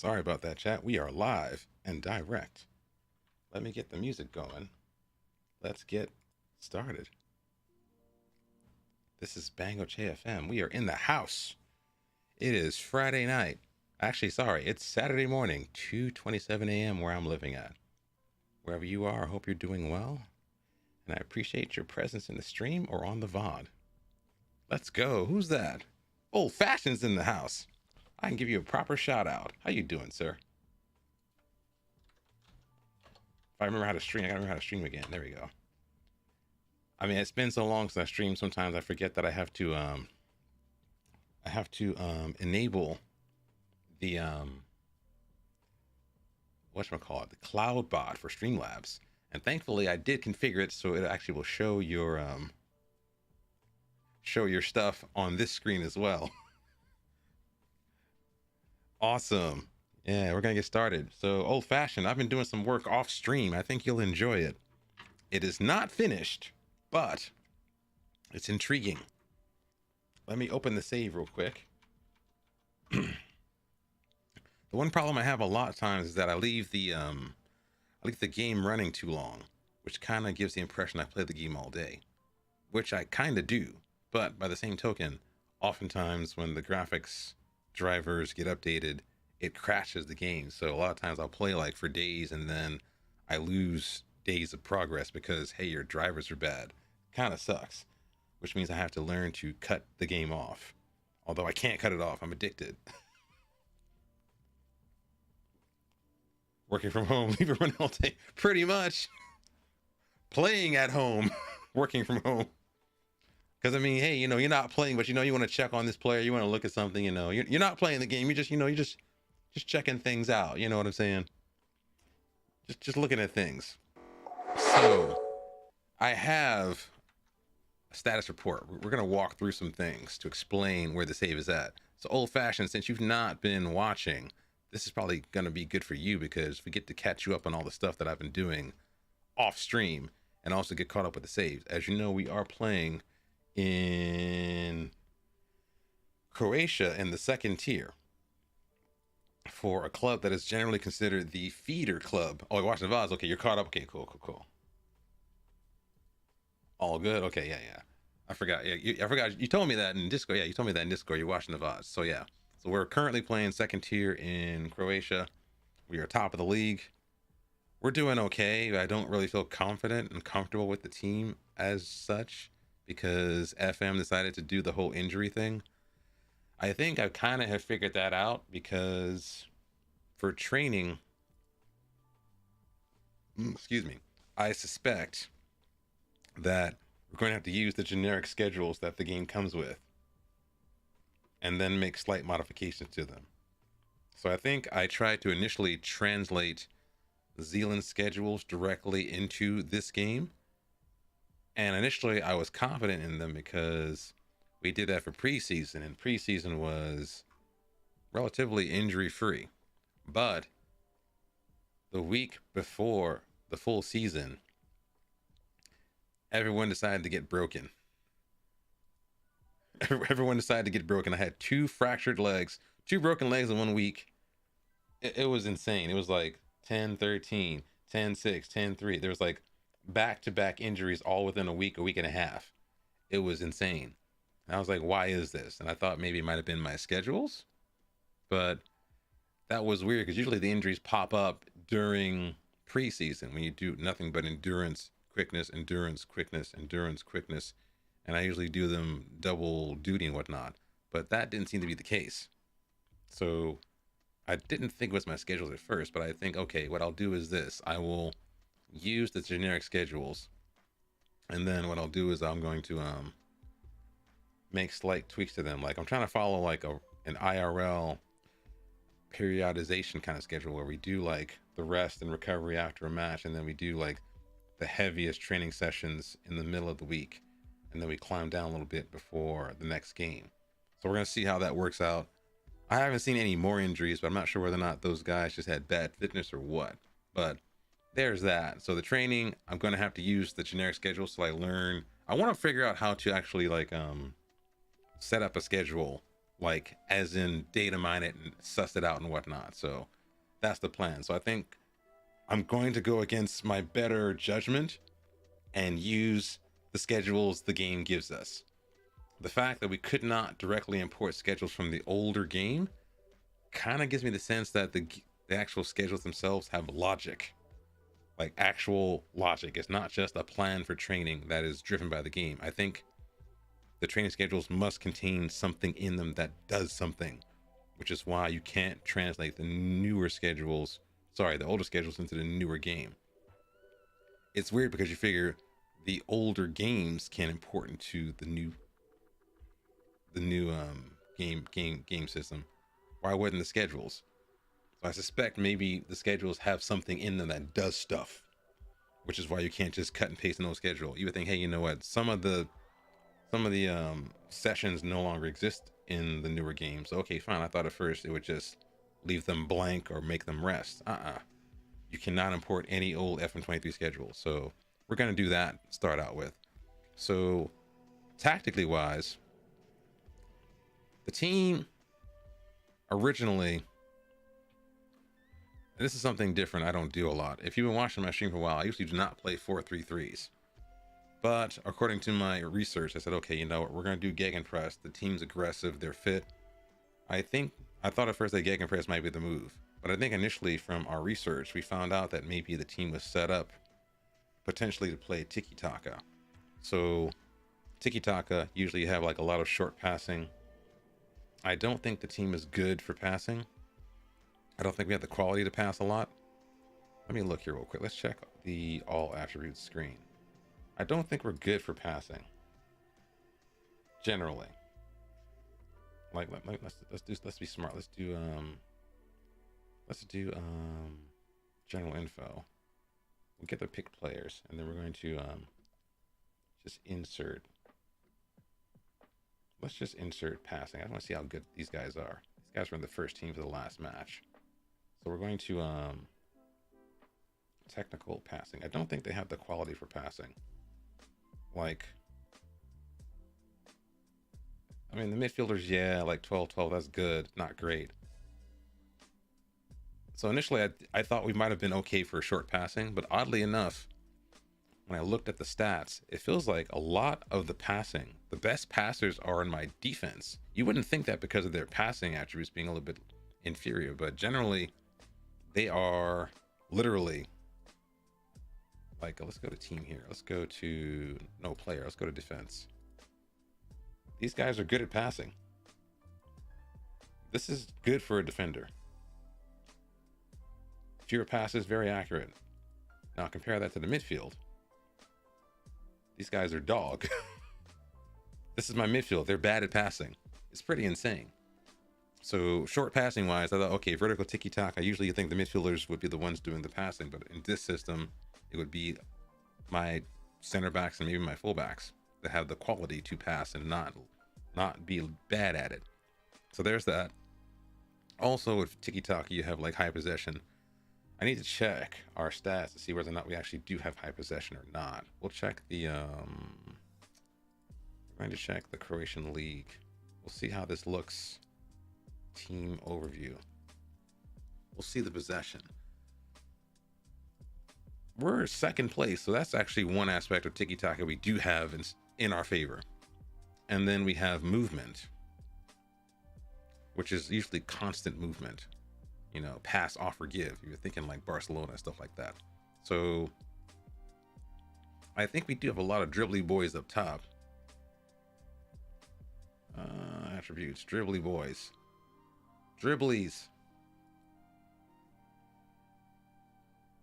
Sorry about that, chat. We are live and direct. Let me get the music going. Let's get started. This is BangocheFM. We are in the house. It is Friday night. Actually, sorry, it's Saturday morning, 2:27 a.m. where I'm living at. Wherever you are, I hope you're doing well. And I appreciate your presence in the stream or on the VOD. Let's go. Who's that? Old Fashioned's in the house. I can give you a proper shout out. How you doing, sir? If I remember how to stream, I gotta remember how to stream again. There we go. I mean, it's been so long since I streamed. Sometimes I forget that I have to enable the whatchamacallit, the cloud bot for Streamlabs. And thankfully I did configure it so it actually will show your stuff on this screen as well. Awesome. Yeah, we're gonna get started. So Old Fashioned, I've been doing some work off stream. I think you'll enjoy it. It is not finished, but it's intriguing. Let me open the save real quick. The one problem I have a lot of times is that I leave the game running too long, which kind of gives the impression I play the game all day, which I kind of do. But by the same token, oftentimes when the graphics drivers get updated, it crashes the game. So a lot of times I'll play like for days and then I lose days of progress because, hey, your drivers are bad. Kind of sucks, which means I have to learn to cut the game off. Although I can't cut it off, I'm addicted. Working from home, leave it running all day. Pretty much. Playing at home, working from home. Because I mean, hey, you're not playing, but you want to check on this player. You want to look at something. You're not playing the game. You just checking things out. You know what I'm saying? Just looking at things. So I have a status report. We're gonna walk through some things to explain where the save is at. So Old Fashioned, since you've not been watching, this is probably gonna be good for you because we get to catch you up on all the stuff that I've been doing off stream and also get caught up with the saves. As you know, we are playing in Croatia in the second tier for a club that is generally considered the feeder club. Oh, you're watching the VODs? Okay, you're caught up. Okay, cool. All good? Okay, yeah. I forgot. Yeah, I forgot. You told me that in Discord. Yeah, you told me that in Discord. You're watching the VODs. So yeah. So we're currently playing second tier in Croatia. We are top of the league. We're doing okay. I don't really feel confident and comfortable with the team as such because FM decided to do the whole injury thing. I think I kind of have figured that out because for training, excuse me, I suspect that we're going to have to use the generic schedules that the game comes with and then make slight modifications to them. So I think I tried to initially translate Zealand schedules directly into this game. And initially I was confident in them because we did that for preseason, and preseason was relatively injury-free. But the week before the full season, everyone decided to get broken. Everyone decided to get broken. I had two fractured legs, two broken legs in 1 week. It was insane. It was like 10-13, 10-6, 10-3. There was like back-to-back injuries all within a week and a half. It was insane. And I was like, why is this? And I thought maybe it might have been my schedules. But that was weird because usually the injuries pop up during preseason when you do nothing but endurance, quickness, endurance, quickness, endurance, quickness. And I usually do them double duty and whatnot. But that didn't seem to be the case. So I didn't think it was my schedules at first, but I think, okay, what I'll do is this. I will use the generic schedules. And then what I'll do is I'm going to make slight tweaks to them. Like I'm trying to follow like an IRL periodization kind of schedule where we do like the rest and recovery after a match, and then we do like the heaviest training sessions in the middle of the week, and then we climb down a little bit before the next game. So we're gonna see how that works out. I haven't seen any more injuries, but I'm not sure whether or not those guys just had bad fitness or what. But there's that. So the training, I'm gonna have to use the generic schedule so I learn. I want to figure out how to actually like set up a schedule like as in data mine it and suss it out and whatnot. So that's the plan. So I think I'm going to go against my better judgment and use the schedules the game gives us. The fact that we could not directly import schedules from the older game kind of gives me the sense that the actual schedules themselves have logic, like actual logic. It's not just a plan for training that is driven by the game. I think the training schedules must contain something in them that does something, which is why you can't translate the older schedules into the newer game. It's weird because you figure the older games can import into the new game system. Why wouldn't the schedules? So I suspect maybe the schedules have something in them that does stuff, which is why you can't just cut and paste an old schedule. You would think, hey, you know what? Some of the sessions no longer exist in the newer games. Okay, fine. I thought at first it would just leave them blank or make them rest. You cannot import any old FM23 schedule. So we're going to do that, start out with. So tactically wise, the team originally, and this is something different I don't do a lot. If you've been watching my stream for a while, I usually do not play 4-3-3s. But according to my research, I said, okay, you know what? We're going to do gegenpress. The team's aggressive. They're fit. I thought at first that gegenpress might be the move. But I think initially from our research, we found out that maybe the team was set up potentially to play tiki-taka. So tiki-taka, usually you have like a lot of short passing. I don't think the team is good for passing. I don't think we have the quality to pass a lot. Let me look here real quick. Let's check the all attributes screen. I don't think we're good for passing. Generally. Let's be smart. Let's do general info. We'll get the pick players, and then we're going to just insert. Let's just insert passing. I want to see how good these guys are. These guys were in the first team for the last match. So we're going to technical passing. I don't think they have the quality for passing. Like, I mean, the midfielders, yeah, like 12-12, that's good, not great. So initially, I thought we might have been okay for short passing, but oddly enough, when I looked at the stats, it feels like a lot of the passing, the best passers are in my defense. You wouldn't think that because of their passing attributes being a little bit inferior, but generally, they are literally, like, let's go to team here. Let's go to, no player, let's go to defense. These guys are good at passing. This is good for a defender. Fewer passes, very accurate. Now compare that to the midfield. These guys are dog. This is my midfield. They're bad at passing. It's pretty insane. So short passing wise, I thought, okay, vertical tiki-taka, usually you think the midfielders would be the ones doing the passing, but in this system, it would be my center backs and maybe my fullbacks that have the quality to pass and not be bad at it. So there's that. Also with tiki-taka, you have like high possession. I need to check our stats to see whether or not we actually do have high possession or not. We'll check the we're going to check the Croatian league. We'll see how this looks. Team overview. We'll see the possession. We're second place, so that's actually one aspect of tiki-taka we do have in our favor. And then we have movement, which is usually constant movement. You know, pass, offer, give. You're thinking like Barcelona, stuff like that. So I think we do have a lot of dribbly boys up top. Attributes, dribbly boys. Dribblies.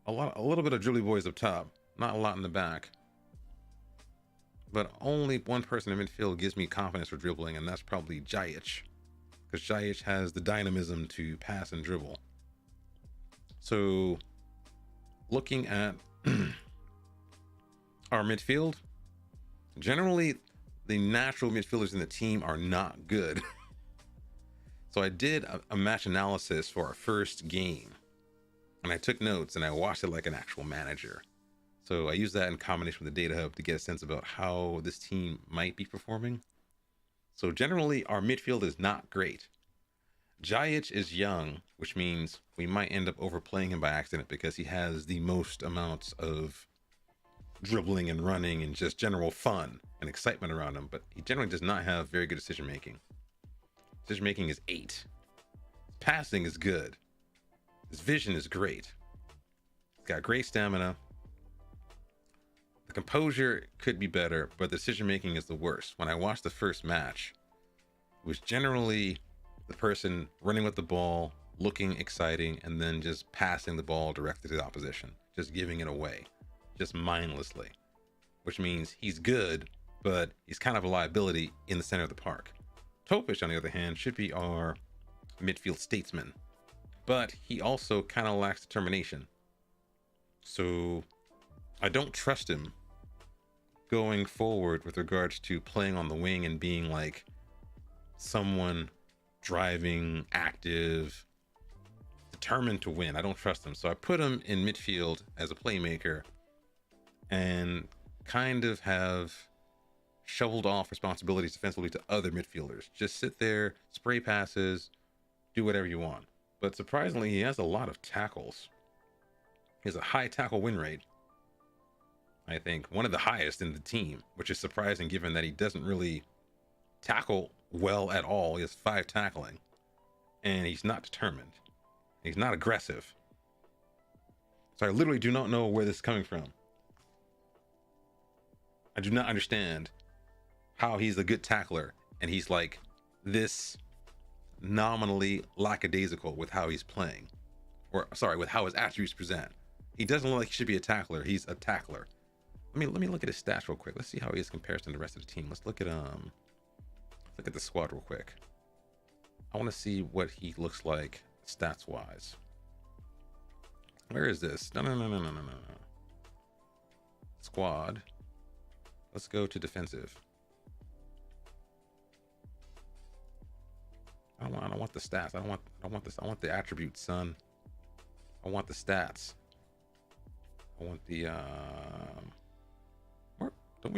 A little bit of dribbly boys up top. Not a lot in the back. But only one person in midfield gives me confidence for dribbling, and that's probably Jajic. Because Jajic has the dynamism to pass and dribble. So, looking at our midfield, generally the natural midfielders in the team are not good. So I did a match analysis for our first game, and I took notes and I watched it like an actual manager. So I used that in combination with the data hub to get a sense about how this team might be performing. So generally, our midfield is not great. Jajic is young, which means we might end up overplaying him by accident because he has the most amounts of dribbling and running and just general fun and excitement around him, but he generally does not have very good decision making. Decision making is 8. His passing is good. His vision is great. He's got great stamina. The composure could be better, but the decision making is the worst. When I watched the first match, it was generally the person running with the ball, looking exciting, and then just passing the ball directly to the opposition, just giving it away, just mindlessly, which means he's good, but he's kind of a liability in the center of the park. Topic, on the other hand, should be our midfield statesman, but he also kind of lacks determination. So I don't trust him going forward with regards to playing on the wing and being like someone driving, active, determined to win. I don't trust him. So I put him in midfield as a playmaker and kind of have shoveled off responsibilities defensively to other midfielders. Just sit there, spray passes, do whatever you want. But surprisingly, he has a lot of tackles. He has a high tackle win rate. I think one of the highest in the team, which is surprising given that he doesn't really tackle well at all. He has 5 tackling, and he's not determined. He's not aggressive. So I literally do not know where this is coming from. I do not understand how he's a good tackler and he's like this nominally lackadaisical with how he's playing, or sorry, with how his attributes present. He doesn't look like he should be a tackler. He's a tackler. Let me look at his stats real quick. Let's see how he is in comparison to the rest of the team. Let's look at the squad real quick. I want to see what he looks like stats wise. Where is this? No. Squad. Let's go to defensive. I don't want the stats. I don't want this. I want the attributes, son. I want the stats. I want the don't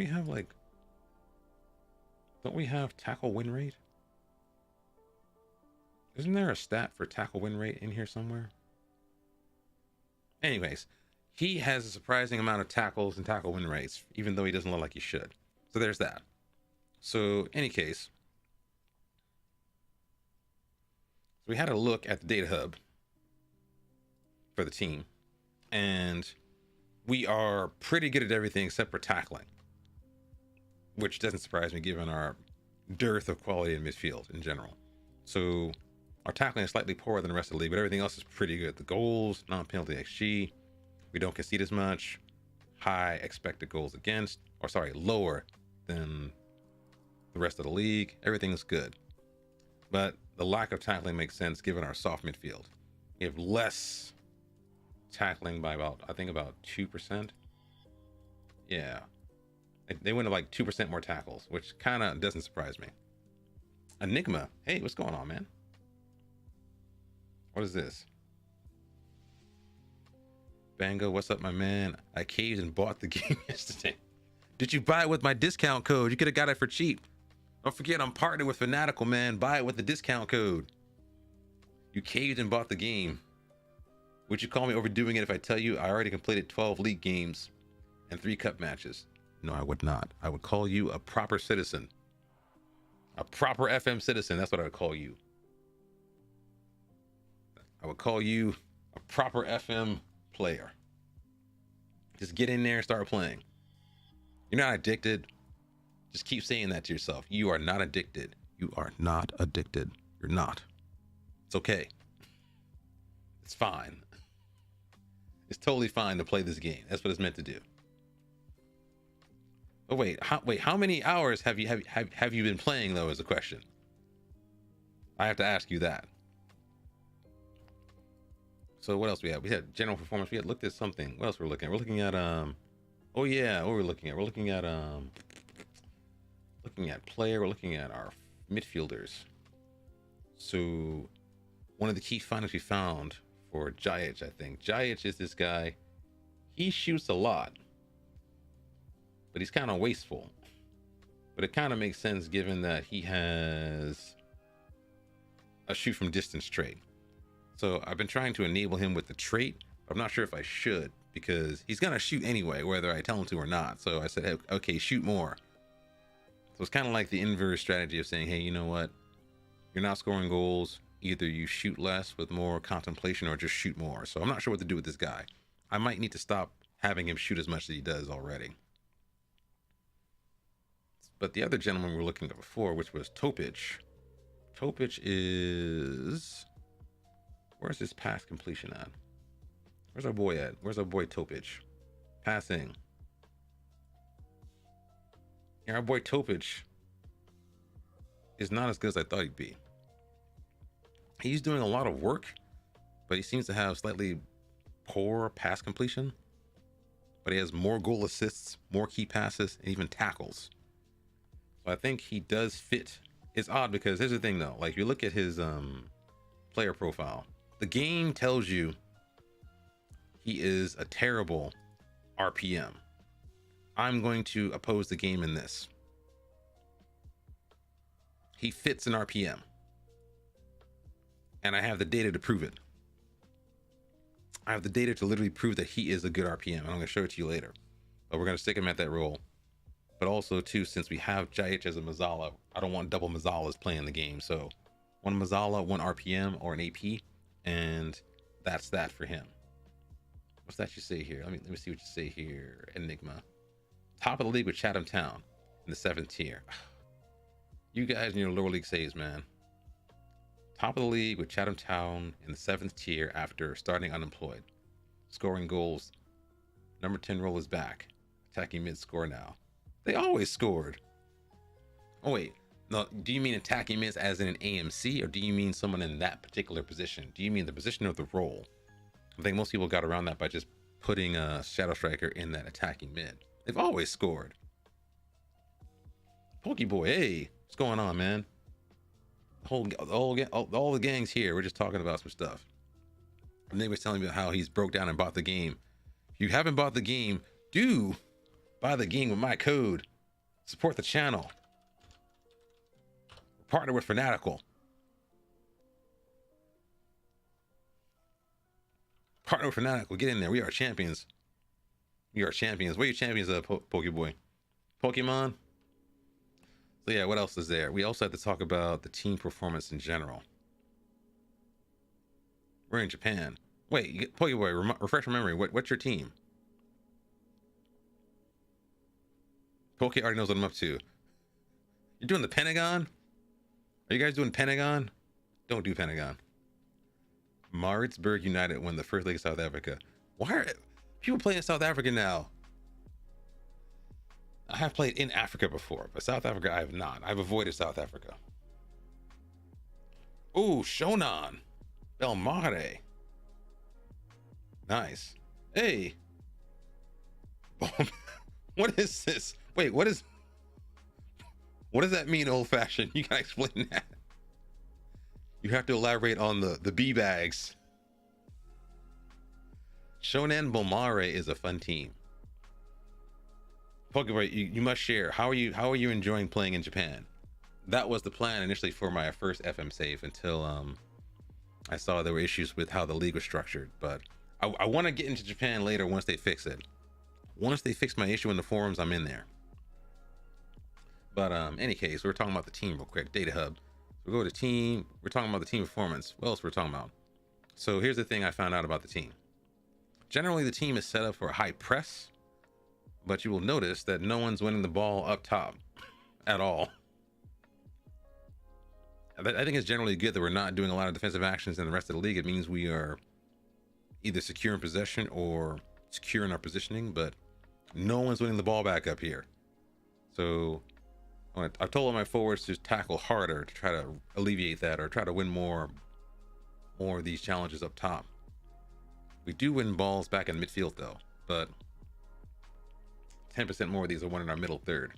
we have tackle win rate? Isn't there a stat for tackle win rate in here somewhere? Anyways, he has a surprising amount of tackles and tackle win rates, even though he doesn't look like he should. So there's that. So any case, we had a look at the data hub for the team, and we are pretty good at everything except for tackling, which doesn't surprise me given our dearth of quality in midfield in general. So our tackling is slightly poorer than the rest of the league, but everything else is pretty good. The goals, non-penalty XG, we don't concede as much, high expected goals against, or sorry, lower than the rest of the league. Everything is good. But the lack of tackling makes sense given our soft midfield. We have less tackling by about 2%. Yeah. They went to like 2% more tackles, which kind of doesn't surprise me. Enigma. Hey, what's going on, man? What is this? Bango, what's up, my man? I caved and bought the game yesterday. Did you buy it with my discount code? You could have got it for cheap. Don't forget, I'm partnered with Fanatical, man. Buy it with the discount code. You caved and bought the game. Would you call me overdoing it if I tell you I already completed 12 league games and 3 cup matches? No, I would not. I would call you a proper citizen. A proper FM citizen. That's what I would call you. I would call you a proper FM player. Just get in there and start playing. You're not addicted. Just keep saying that to yourself. You are not addicted. You are not addicted. You're not. It's okay. It's fine. It's totally fine to play this game. That's what it's meant to do. Oh wait, how many hours have you been playing though? Is the question. I have to ask you that. So what else we had? We had general performance. We had looked at something. What else we're looking at? We're looking at oh yeah, what we're looking at? We're looking at player. We're looking at our midfielders. So one of the key findings we found for Jajic, I think. Jajic is this guy. He shoots a lot, but he's kind of wasteful. but it kind of makes sense given that he has a shoot from distance trait. So I've been trying to enable him with the trait, but I'm not sure if I should, because he's gonna shoot anyway, whether I tell him to or not. So I said, hey, okay, shoot more. So it's kind of like the inverse strategy of saying, hey, you know what? You're not scoring goals. Either you shoot less with more contemplation or just shoot more. So I'm not sure what to do with this guy. I might need to stop having him shoot as much as he does already. But the other gentleman we were looking at before, which was Topic. Topic is... Where's his pass completion at? Where's our boy at? Where's our boy Topic? Passing. Yeah, our boy Topic is not as good as I thought he'd be. He's doing a lot of work, but he seems to have slightly poor pass completion. But he has more goal assists, more key passes, and even tackles. So I think he does fit. It's odd because here's the thing though. Like you look at his player profile. The game tells you he is a terrible RPM. I'm going to oppose the game in this. He fits an RPM. And I have the data to prove it. I have the data to literally prove that he is a good RPM. And I'm going to show it to you later. But we're going to stick him at that role. But also, too, since we have Jajic as a Mazzala, I don't want double Mazzalas playing the game. So one Mazzala, one RPM, or an AP. And that's that for him. What's that you say here? Let me see what you say here. Enigma. Top of the league with Chatham Town in the 7th tier. You guys in your lower league saves, man. Top of the league with Chatham Town in the 7th tier after starting unemployed. Scoring goals. Number 10 role is back. Attacking mid score now. They always scored. Oh wait, no, do you mean attacking mids as in an AMC, or do you mean someone in that particular position? Do you mean the position or the role? I think most people got around that by just putting a Shadow Striker in that attacking mid. They've always scored. Pokeboy, hey, what's going on, man? All the gangs here. We're just talking about some stuff. And they was telling me how he's broke down and bought the game. If you haven't bought the game, do buy the game with my code. Support the channel. Partner with Fanatical. Partner with Fanatical. Get in there. We are champions. We are champions. Where are you champions of, Pokeboy? Pokemon? So yeah, what else is there? We also have to talk about the team performance in general. We're in Japan. Wait, Pokeboy, refresh my memory. What's your team? Poke already knows what I'm up to. You're doing the Pentagon? Are you guys doing Pentagon? Don't do Pentagon. Maritzburg United won the first league of South Africa. Why are people playing in South Africa now? I have played in Africa before, but South Africa I have not. I've avoided South Africa. Ooh, Shonan. Belmare. Nice. Hey. What is this? Wait, what does that mean, old fashioned? You gotta explain that. You have to elaborate on the B bags. Shonan Belmare is a fun team. Pokeboy, you must share. How are you enjoying playing in Japan? That was the plan initially for my first FM save until I saw there were issues with how the league was structured. But I want to get into Japan later once they fix it. Once they fix my issue in the forums, I'm in there. But any case, we're talking about the team real quick. Data Hub. We go to team. We're talking about the team performance. What else we're talking about? So here's the thing I found out about the team. Generally, the team is set up for a high press, but you will notice that no one's winning the ball up top at all. I think it's generally good that we're not doing a lot of defensive actions in the rest of the league. It means we are either secure in possession or secure in our positioning, but no one's winning the ball back up here. So I've told all my forwards to tackle harder to try to alleviate that or try to win more of these challenges up top. We do win balls back in midfield though, but 10% more of these are won in our middle third.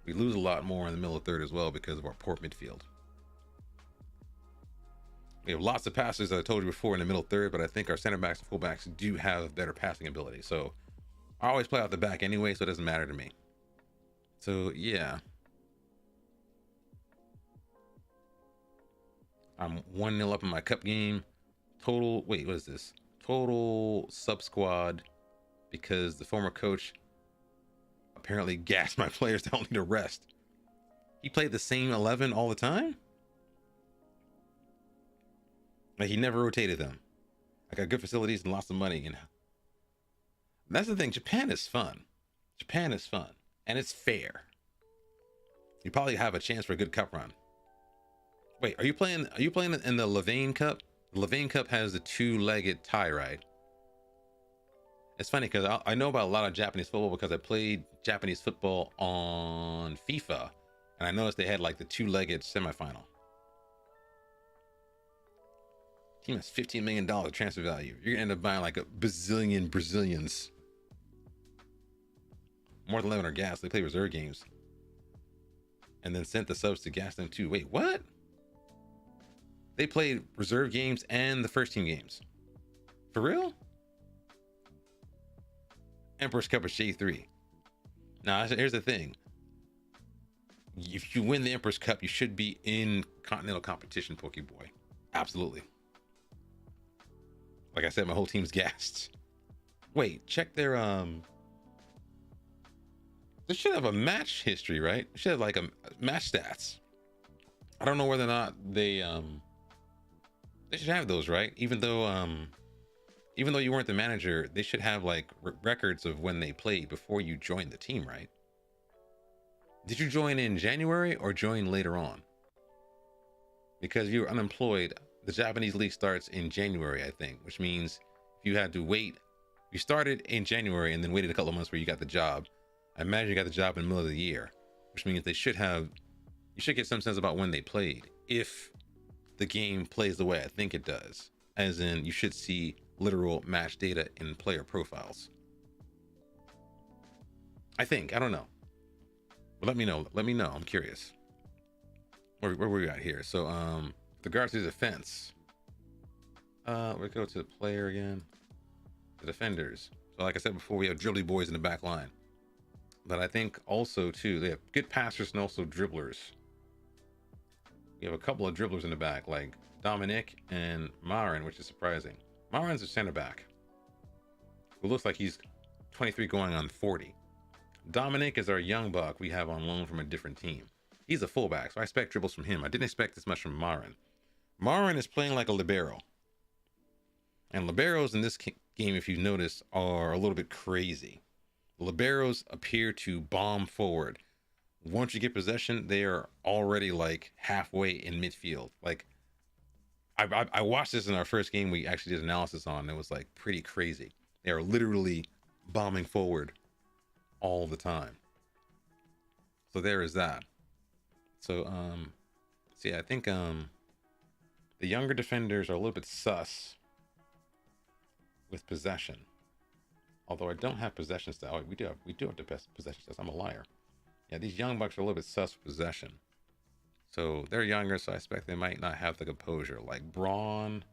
We lose a lot more in the middle third as well because of our poor midfield. We have lots of passes, as I told you before, in the middle third, but I think our center backs and fullbacks do have better passing ability. So I always play out the back anyway, so it doesn't matter to me. So yeah, I'm 1-0 up in my cup game. Total, wait, what is this? Total sub squad because the former coach apparently gassed my players to need a rest. He played the same 11 all the time? Like he never rotated them. I got good facilities and lots of money. And that's the thing. Japan is fun. Japan is fun. And it's fair. You probably have a chance for a good cup run. Wait, are you playing in the Levain Cup? The Levain Cup has the two-legged tie, right? It's funny because I know about a lot of Japanese football because I played Japanese football on FIFA, and I noticed they had like the two-legged semifinal. Team has $15 million transfer value. You're gonna end up buying like a bazillion Brazilians. More than 11 are gas. They play reserve games, and then sent the subs to gas them too. Wait, what? They played reserve games and the first team games. For real? Emperor's Cup is J3. Now, here's the thing. If you win the Emperor's Cup, you should be in continental competition, Pokeboy. Absolutely. Like I said, my whole team's gassed. Wait, check their they should have a match history, right? They should have like a match stats. I don't know whether or not they should have those, right? Even though you weren't the manager, they should have like records of when they played before you joined the team, right? Did you join in January or join later on? Because if you were unemployed, the Japanese league starts in January, I think, which means if you had to wait, you started in January and then waited a couple of months where you got the job. I imagine you got the job in the middle of the year, which means you should get some sense about when they played. If the game plays the way I think it does, as in you should see literal match data in player profiles. I think, I don't know. But let me know. I'm curious. Where we at here? So, with regards to the defense, we go to the player again. The defenders. So, like I said before, we have dribbly boys in the back line. But I think also too, they have good passers and also dribblers. We have a couple of dribblers in the back, like Dominic and Marin, which is surprising. Marin's a center back who looks like he's 23 going on 40. Dominic is our young buck we have on loan from a different team. He's a fullback, so I expect dribbles from him. I didn't expect this much from Marin. Marin is playing like a libero. And liberos in this game, if you notice, are a little bit crazy. Liberos appear to bomb forward. Once you get possession, they are already like halfway in midfield. Like I watched this in our first game we actually did analysis on. It was like pretty crazy. They are literally bombing forward all the time. So there is that. So see, I think the younger defenders are a little bit sus with possession. Although I don't have possession stats. Oh, we do have the best possession stats. I'm a liar. Yeah, these young bucks are a little bit sus with possession. So they're younger, so I expect they might not have the composure. Like Braun,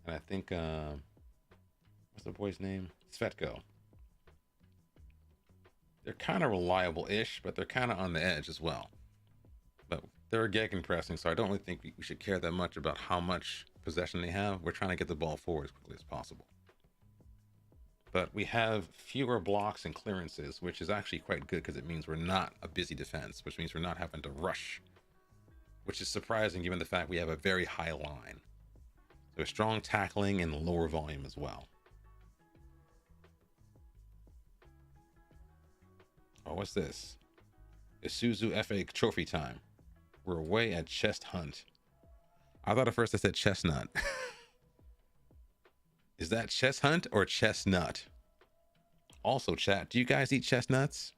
and I think what's the boy's name? Svetko. They're kind of reliable-ish, but they're kind of on the edge as well. But they're gegenpressing, so I don't really think we should care that much about how much possession they have. We're trying to get the ball forward as quickly as possible. But we have fewer blocks and clearances, which is actually quite good because it means we're not a busy defense, which means we're not having to rush, which is surprising given the fact we have a very high line. So strong tackling and lower volume as well. Oh, what's this? Isuzu FA Trophy time. We're away at Chest Hunt. I thought at first I said chestnut. Is that chest hunt or chestnut? Also, chat, do you guys eat chestnuts?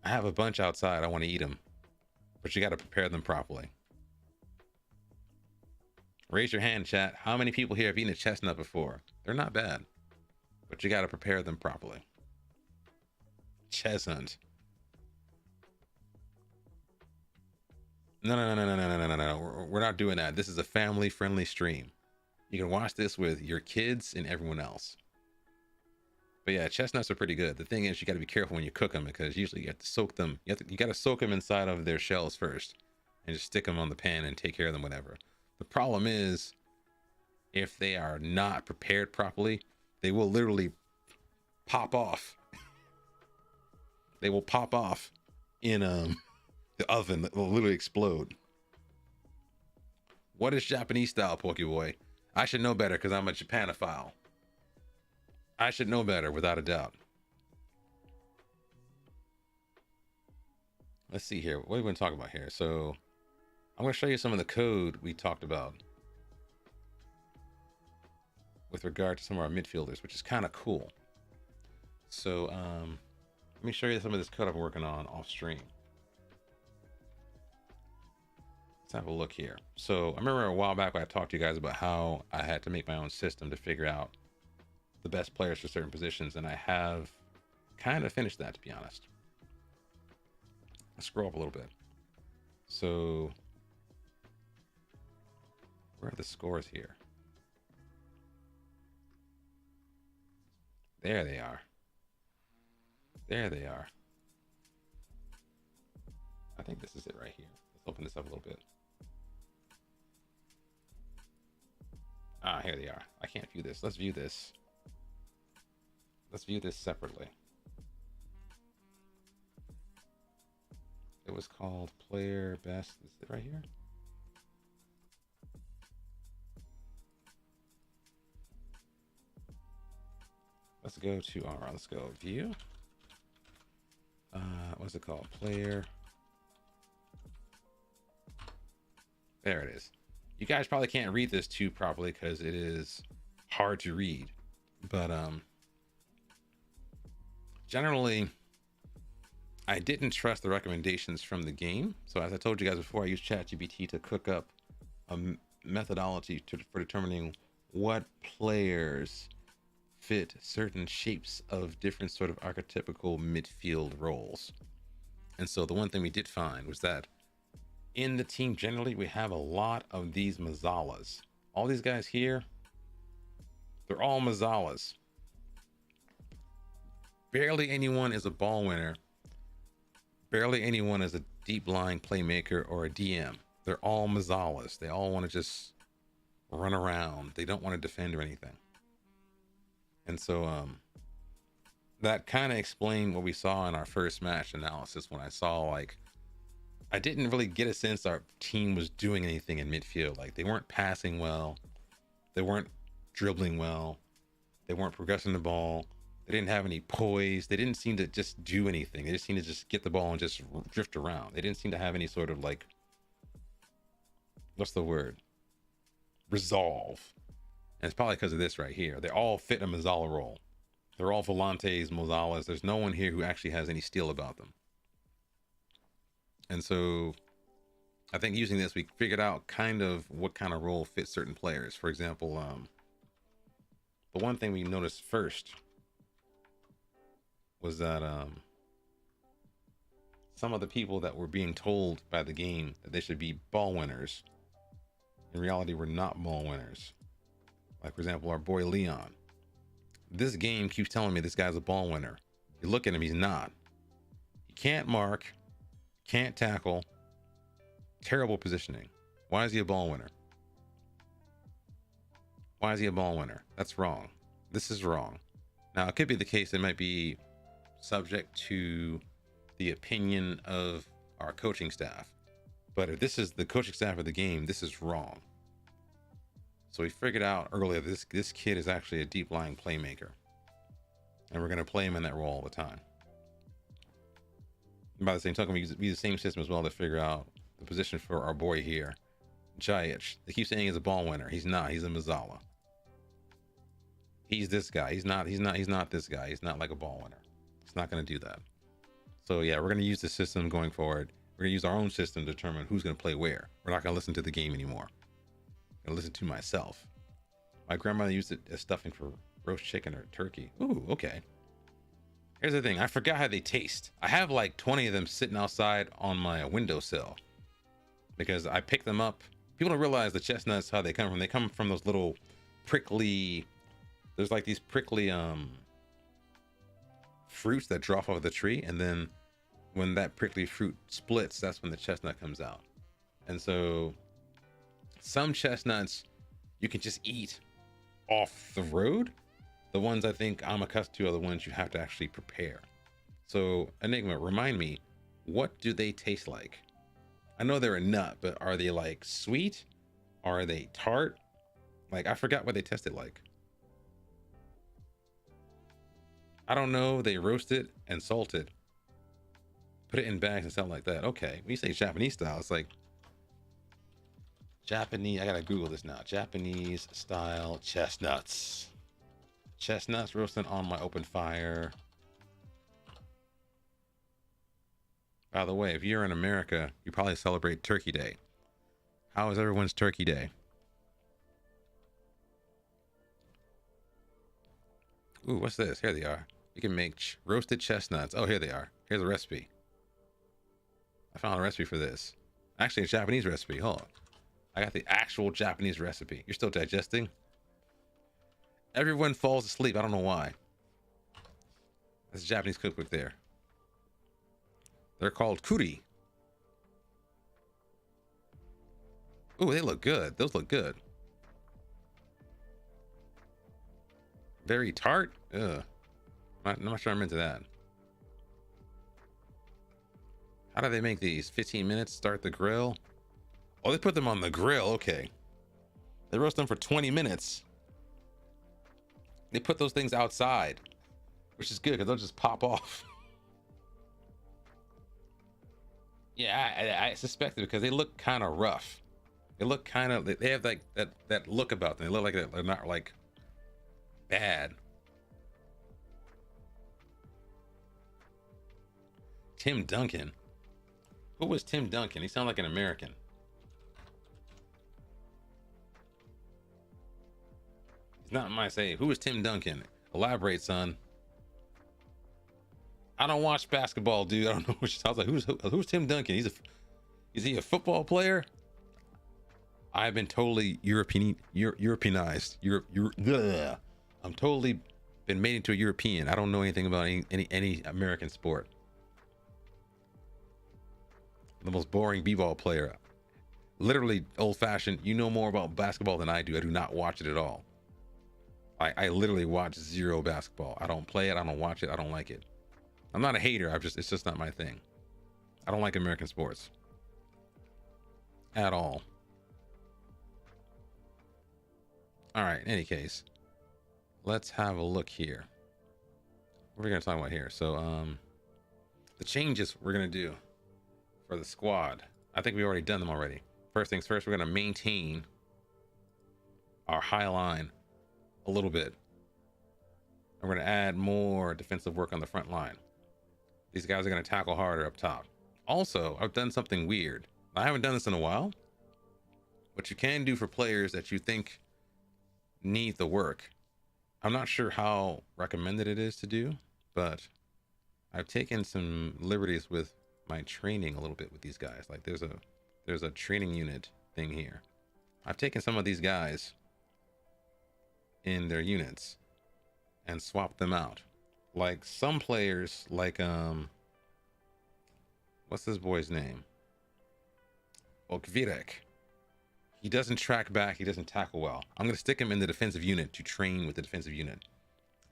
I have a bunch outside. I want to eat them. But you got to prepare them properly. Raise your hand, chat. How many people here have eaten a chestnut before? They're not bad. But you got to prepare them properly. Chestnut. No. We're not doing that. This is a family-friendly stream. You can watch this with your kids and everyone else. But yeah, chestnuts are pretty good. The thing is, you got to be careful when you cook them because usually you have to soak them. You got to soak them inside of their shells first, and just stick them on the pan and take care of them whenever. The problem is, if they are not prepared properly, they will literally pop off. They will pop off in the oven. That will literally explode. What is Japanese style, Pokeboy? I should know better because I'm a Japanophile. I should know better, without a doubt. Let's see here. What are we going to talk about here? So I'm going to show you some of the code we talked about with regard to some of our midfielders, which is kind of cool. So let me show you some of this code I've been working on off stream. Let's have a look here. So I remember a while back when I talked to you guys about how I had to make my own system to figure out the best players for certain positions, and I have kind of finished that, to be honest. Let's scroll up a little bit. So where are the scores here? There they are. There they are. I think this is it right here. Let's open this up a little bit. Ah, here they are. I can't view this. Let's view this. Let's view this separately. It was called player best. Is it right here? Let's go to, all right, let's go view. What's it called? Player. There it is. You guys probably can't read this too properly because it is hard to read, but generally I didn't trust the recommendations from the game. So as I told you guys before, I used ChatGPT to cook up a methodology for determining what players fit certain shapes of different sort of archetypical midfield roles. And so the one thing we did find was that in the team generally, we have a lot of these Mazzalas. All these guys here, they're all Mazzalas. Barely anyone is a ball winner. Barely anyone is a deep lying playmaker or a DM. They're all Mazzalas. They all want to just run around. They don't want to defend or anything. And so that kind of explained what we saw in our first match analysis when I saw, like, I didn't really get a sense our team was doing anything in midfield. Like, they weren't passing well. They weren't dribbling well. They weren't progressing the ball. They didn't have any poise. They didn't seem to just do anything. They just seemed to just get the ball and just drift around. They didn't seem to have any sort of, like, what's the word? Resolve. And it's probably because of this right here. They all fit a Mazzala role. They're all Volantes, Mazzalas. There's no one here who actually has any steel about them. And so I think using this, we figured out kind of what kind of role fits certain players. For example, the one thing we noticed first was that some of the people that were being told by the game that they should be ball winners, in reality, were not ball winners. Like, for example, our boy Leon. This game keeps telling me this guy's a ball winner. You look at him, he's not. He can't mark. Can't tackle. Terrible positioning. Why is he a ball winner? Why is he a ball winner? That's wrong. This is wrong. Now, it could be the case it might be subject to the opinion of our coaching staff. But if this is the coaching staff of the game, this is wrong. So we figured out earlier this kid is actually a deep lying playmaker. And we're going to play him in that role all the time. By the same token, we use the same system as well to figure out the position for our boy here, Jajic. They keep saying he's a ball winner. He's not. He's a Mazzala. He's this guy. He's not this guy. He's not like a ball winner. He's not going to do that. So yeah, we're going to use the system going forward. We're going to use our own system to determine who's going to play where. We're not going to listen to the game anymore. I'm going to listen to myself. My grandmother used it as stuffing for roast chicken or turkey. Ooh, okay. Here's the thing. I forgot how they taste. I have like 20 of them sitting outside on my windowsill because I picked them up. People don't realize the chestnuts, how they come from. They come from those little prickly, there's like these prickly fruits that drop off of the tree, and then when that prickly fruit splits, that's when the chestnut comes out. And so some chestnuts you can just eat off the road. The ones I think I'm accustomed to are the ones you have to actually prepare. So Enigma, remind me, what do they taste like? I know they're a nut, but are they like sweet? Are they tart? Like, I forgot what they tasted like. I don't know. They roast it and salt it, put it in bags and something like that. Okay, when you say Japanese style, it's like Japanese. I gotta Google this now. Japanese style chestnuts. Chestnuts roasting on my open fire. By the way, if you're in America, you probably celebrate Turkey Day. How is everyone's Turkey Day? Ooh, what's this? Here they are. You can make roasted chestnuts. Oh, here they are. Here's a recipe. I found a recipe for this. Actually, a Japanese recipe. Hold on. I got the actual Japanese recipe. You're still digesting? Everyone falls asleep. I don't know why. That's a Japanese cookbook there. They're called kuri. Ooh, they look good. Those look good. Very tart. Ugh. I'm not sure I'm into that. How do they make these? 15 minutes, start the grill. Oh, they put them on the grill. Okay. They roast them for 20 minutes. They put those things outside, which is good because they'll just pop off. Yeah, I suspected because they look kind of rough. They look kind of, they have like that look about them. They look like they're not like bad. Tim Duncan. Who was Tim Duncan? He sounded like an American. It's not my say. Who is Tim Duncan? Elaborate, son. I don't watch basketball, dude. I don't know what she sounds like. Who's Tim Duncan? Is he a football player? I've been totally Europeanized. I'm totally been made into a European. I don't know anything about any American sport. The most boring b-ball player. Literally old-fashioned. You know more about basketball than I do. I do not watch it at all. I literally watch zero basketball. I don't play it. I don't watch it. I don't like it. I'm not a hater. It's just not my thing. I don't like American sports at all. All right. In any case, let's have a look here. What are we gonna talk about here? So, the changes we're gonna do for the squad. I think we've already done them already. First things first, we're gonna maintain our high line a little bit. We're gonna add more defensive work on the front line. These guys are gonna tackle harder up top. Also, I've done something weird. I haven't done this in a while. What you can do for players that you think need the work. I'm not sure how recommended it is to do, but I've taken some liberties with my training a little bit with these guys. Like there's a training unit thing here. I've taken some of these guys in their units and swapped them out. Like some players, like what's this boy's name? Okvirek. He doesn't track back, he doesn't tackle well. I'm gonna stick him in the defensive unit to train with the defensive unit.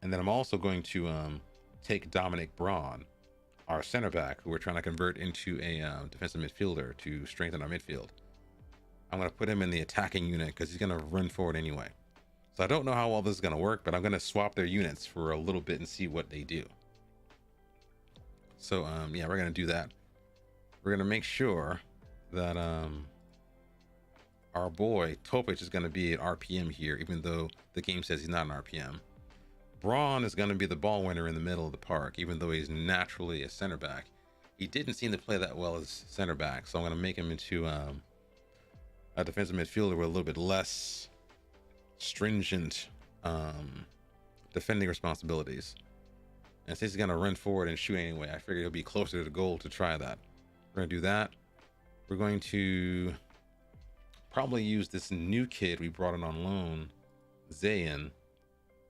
And then I'm also going to take Dominic Braun, our center back, who we're trying to convert into a defensive midfielder to strengthen our midfield. I'm going to put him in the attacking unit because he's going to run forward anyway. So I don't know how well this is going to work, but I'm going to swap their units for a little bit and see what they do. So yeah, we're going to do that. We're going to make sure that our boy Topic is going to be at RPM here, even though the game says he's not an RPM. Braun is going to be the ball winner in the middle of the park, even though he's naturally a center back. He didn't seem to play that well as center back, so I'm going to make him into a defensive midfielder with a little bit less stringent defending responsibilities. And since he's going to run forward and shoot anyway, I figured he'll be closer to the goal to try that. We're going to do that. We're going to probably use this new kid we brought in on loan, Zayn,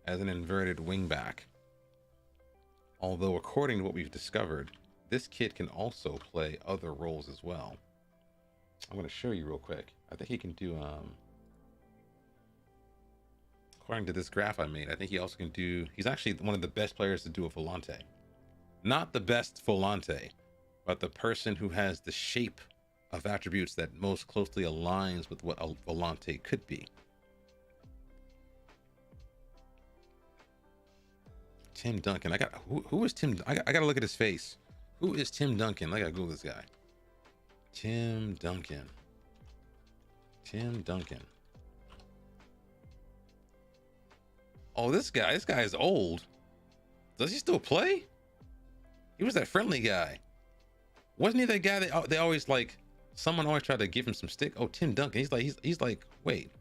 as an inverted wing back. Although, according to what we've discovered, this kid can also play other roles as well. I'm going to show you real quick. I think he can do, according to this graph I made, I think he also can do, he's actually one of the best players to do a volante. Not the best volante, but the person who has the shape of attributes that most closely aligns with what a volante could be. Tim Duncan. Who is Tim? I gotta look at his face. Who is Tim Duncan? I gotta Google this guy. Tim Duncan. Tim Duncan. Oh, this guy is old. Does he still play? He was that friendly guy. Wasn't he that guy that they always like, someone always tried to give him some stick? Oh, Tim Duncan. He's like, wait.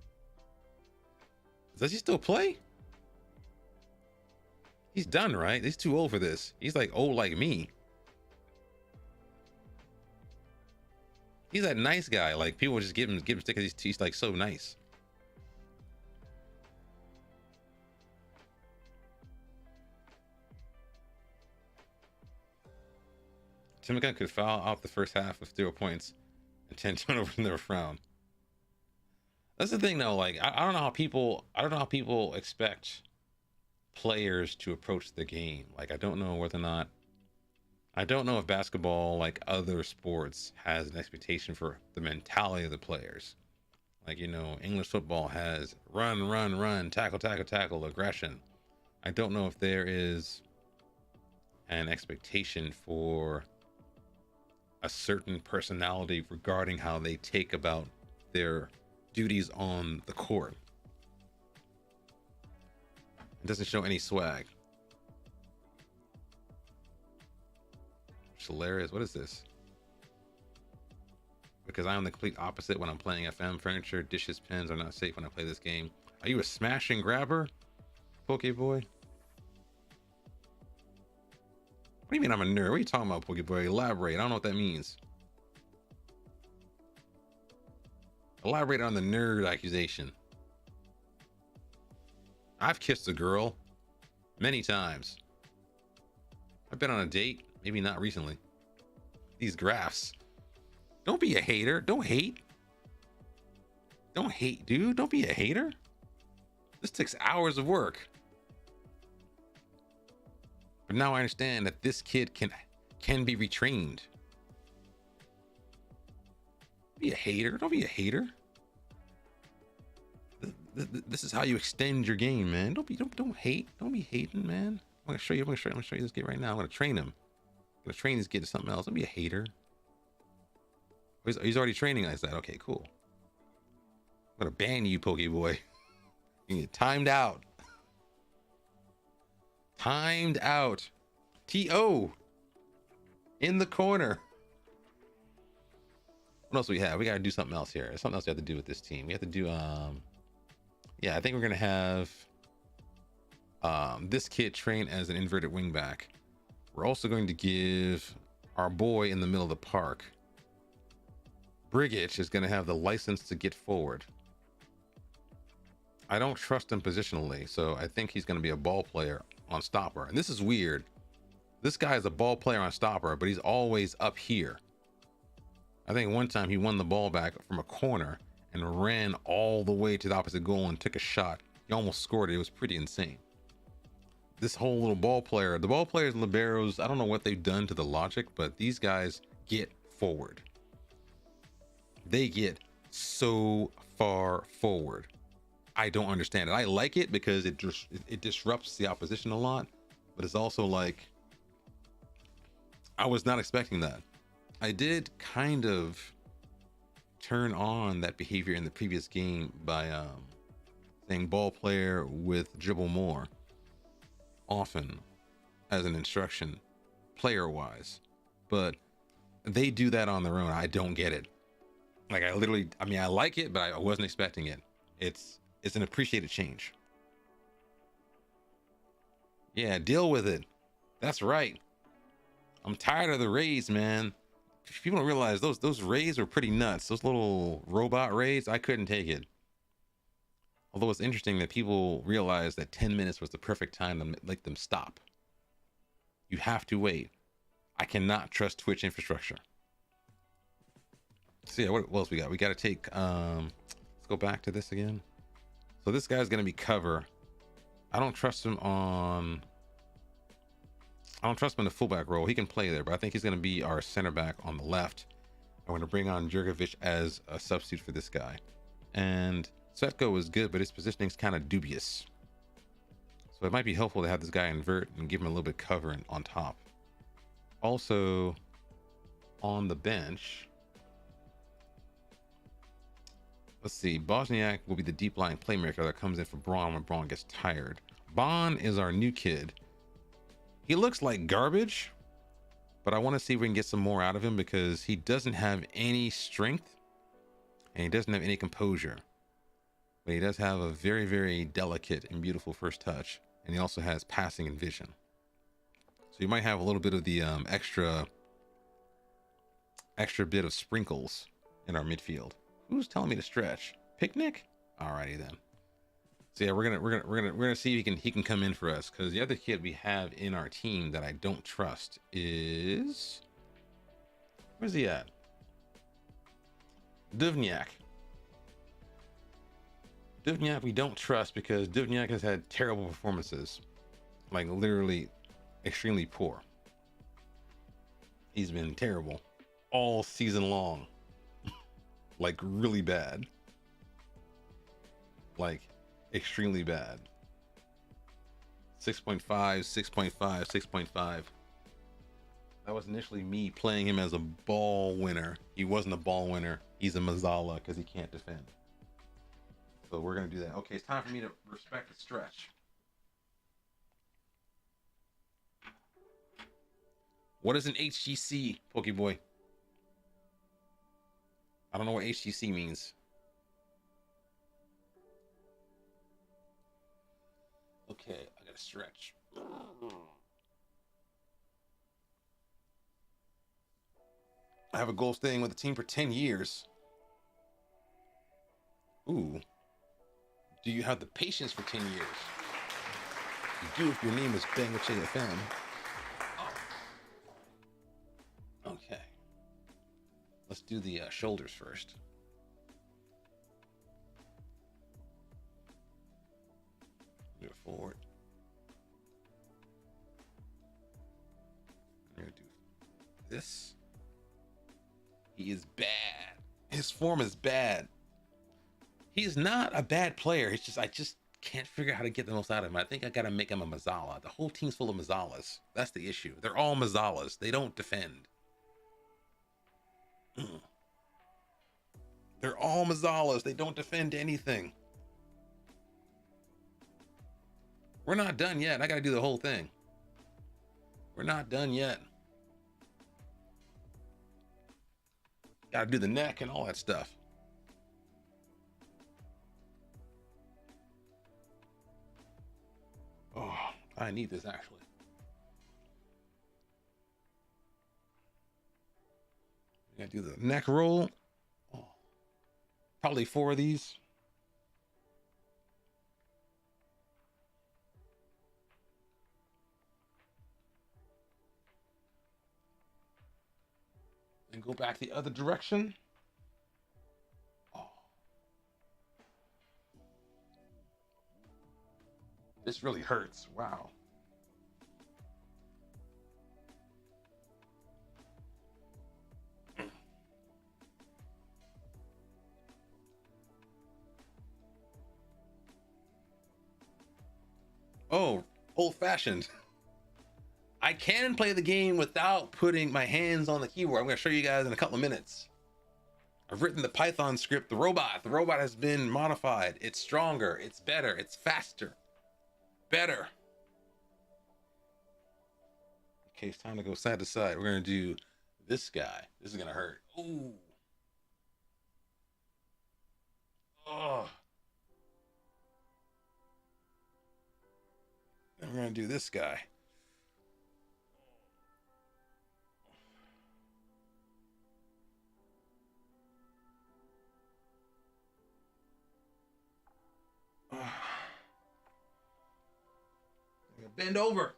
Does he still play? He's done, right? He's too old for this. He's like old like me. He's that nice guy. Like people just give him stick because he's like so nice. Tim Duncan could foul out the first half with 0 points and 10 turnovers and never frown. That's the thing though. Like I don't know how people expect players to approach the game. Like I don't know if basketball, like other sports, has an expectation for the mentality of the players. Like, you know, English football has run, tackle, aggression. I don't know if there is an expectation for a certain personality regarding how they take about their duties on the court. It doesn't show any swag. It's hilarious. What is this? Because I am the complete opposite when I'm playing FM. Furniture, dishes, pens are not safe when I play this game. Are you a smash and grabber, Pokeboy? What do you mean I'm a nerd? What are you talking about, Pokeboy? Elaborate. I don't know what that means. Elaborate on the nerd accusation. I've kissed a girl many times. I've been on a date, maybe not recently. These graphs. Don't be a hater. Don't hate. Don't hate, dude. Don't be a hater. This takes hours of work. But now I understand that this kid can be retrained. Be a hater. Don't be a hater. This is how you extend your game, man. Don't hate. Don't be hating, man. I'm gonna show you this kid right now. I'm gonna train him. I'm gonna train this kid to something else. Don't be a hater. He's already training. I said, okay, cool. I'm gonna ban you, Pokeboy. You get timed out. Timed out. T.O. in the corner. What else we have? We gotta do something else here. There's something else we have to do with this team. We have to do yeah, I think we're gonna have this kid train as an inverted wingback. We're also going to give our boy in the middle of the park, Brigich, is going to have the license to get forward. I don't trust him positionally, so I think he's going to be a ball player on stopper. And this is weird. This guy is a ball player on stopper, but he's always up here. I think one time he won the ball back from a corner and ran all the way to the opposite goal and took a shot. He almost scored it. It was pretty insane. This whole little ball player, the ball players and liberos, I don't know what they've done to the logic, but these guys get forward. They get so far forward. I don't understand it. I like it because it disrupts the opposition a lot, but it's also like, I was not expecting that. I did kind of turn on that behavior in the previous game by saying ball player with dribble more often as an instruction player wise, but they do that on their own. I don't get it. Like I mean, I like it, but I wasn't expecting it. It's an appreciated change. Yeah, deal with it. That's right. I'm tired of the raids, man. People don't realize those raids were pretty nuts. Those little robot raids, I couldn't take it. Although it's interesting that people realize that 10 minutes was the perfect time to make them stop. You have to wait. I cannot trust Twitch infrastructure. So yeah, what else we got? We got to take, let's go back to this again. So this guy's going to be cover. I don't trust him in the fullback role. He can play there, but I think he's going to be our center back on the left. I'm going to bring on Jurgovic as a substitute for this guy. And Setko is good, but his positioning is kind of dubious. So it might be helpful to have this guy invert and give him a little bit cover on top. Also, on the bench, let's see, Bosniak will be the deep lying playmaker that comes in for Braun when Braun gets tired. Bon is our new kid. He looks like garbage, but I want to see if we can get some more out of him because he doesn't have any strength and he doesn't have any composure. But he does have a very, very delicate and beautiful first touch. And he also has passing and vision. So you might have a little bit of the extra bit of sprinkles in our midfield. Who's telling me to stretch? Picnic? Alrighty then. So yeah, we're gonna see if he can come in for us, because the other kid we have in our team that I don't trust is, where's he at? Duvniak. Duvniak we don't trust because Duvniak has had terrible performances, like literally extremely poor. He's been terrible all season long. Like really bad, like extremely bad. 6.5, 6.5, 6.5. That was initially me playing him as a ball winner. He wasn't a ball winner. He's a Mazzala because he can't defend. So we're going to do that. Okay, it's time for me to respect the stretch. What is an HGC, Pokeboy? I don't know what HGC means. Okay, I gotta stretch. I have a goal staying with the team for 10 years. Ooh. Do you have the patience for 10 years? You do if your name is BangocheFM. Oh. Okay. Let's do the shoulders first. Do it forward. I'm gonna do this. He is bad. His form is bad. He's not a bad player. It's just I just can't figure out how to get the most out of him. I think I gotta make him a Mazzala. The whole team's full of Mazzalas. That's the issue. They're all Mazzalas. They don't defend. They're all Mazzalas. They don't defend anything. We're not done yet. I gotta do the whole thing. We're not done yet. Gotta do the neck and all that stuff. Oh, I need this actually. I gotta do the neck roll. Oh, probably 4 of these. And go back the other direction. Oh. This really hurts. Wow. Oh, old-fashioned. I can play the game without putting my hands on the keyboard. I'm going to show you guys in a couple of minutes. I've written the Python script, the robot. The robot has been modified. It's stronger. It's better. It's faster. Better. Okay, it's time to go side to side. We're going to do this guy. This is going to hurt. Ooh. Oh. And we're going to do this guy. Bend over.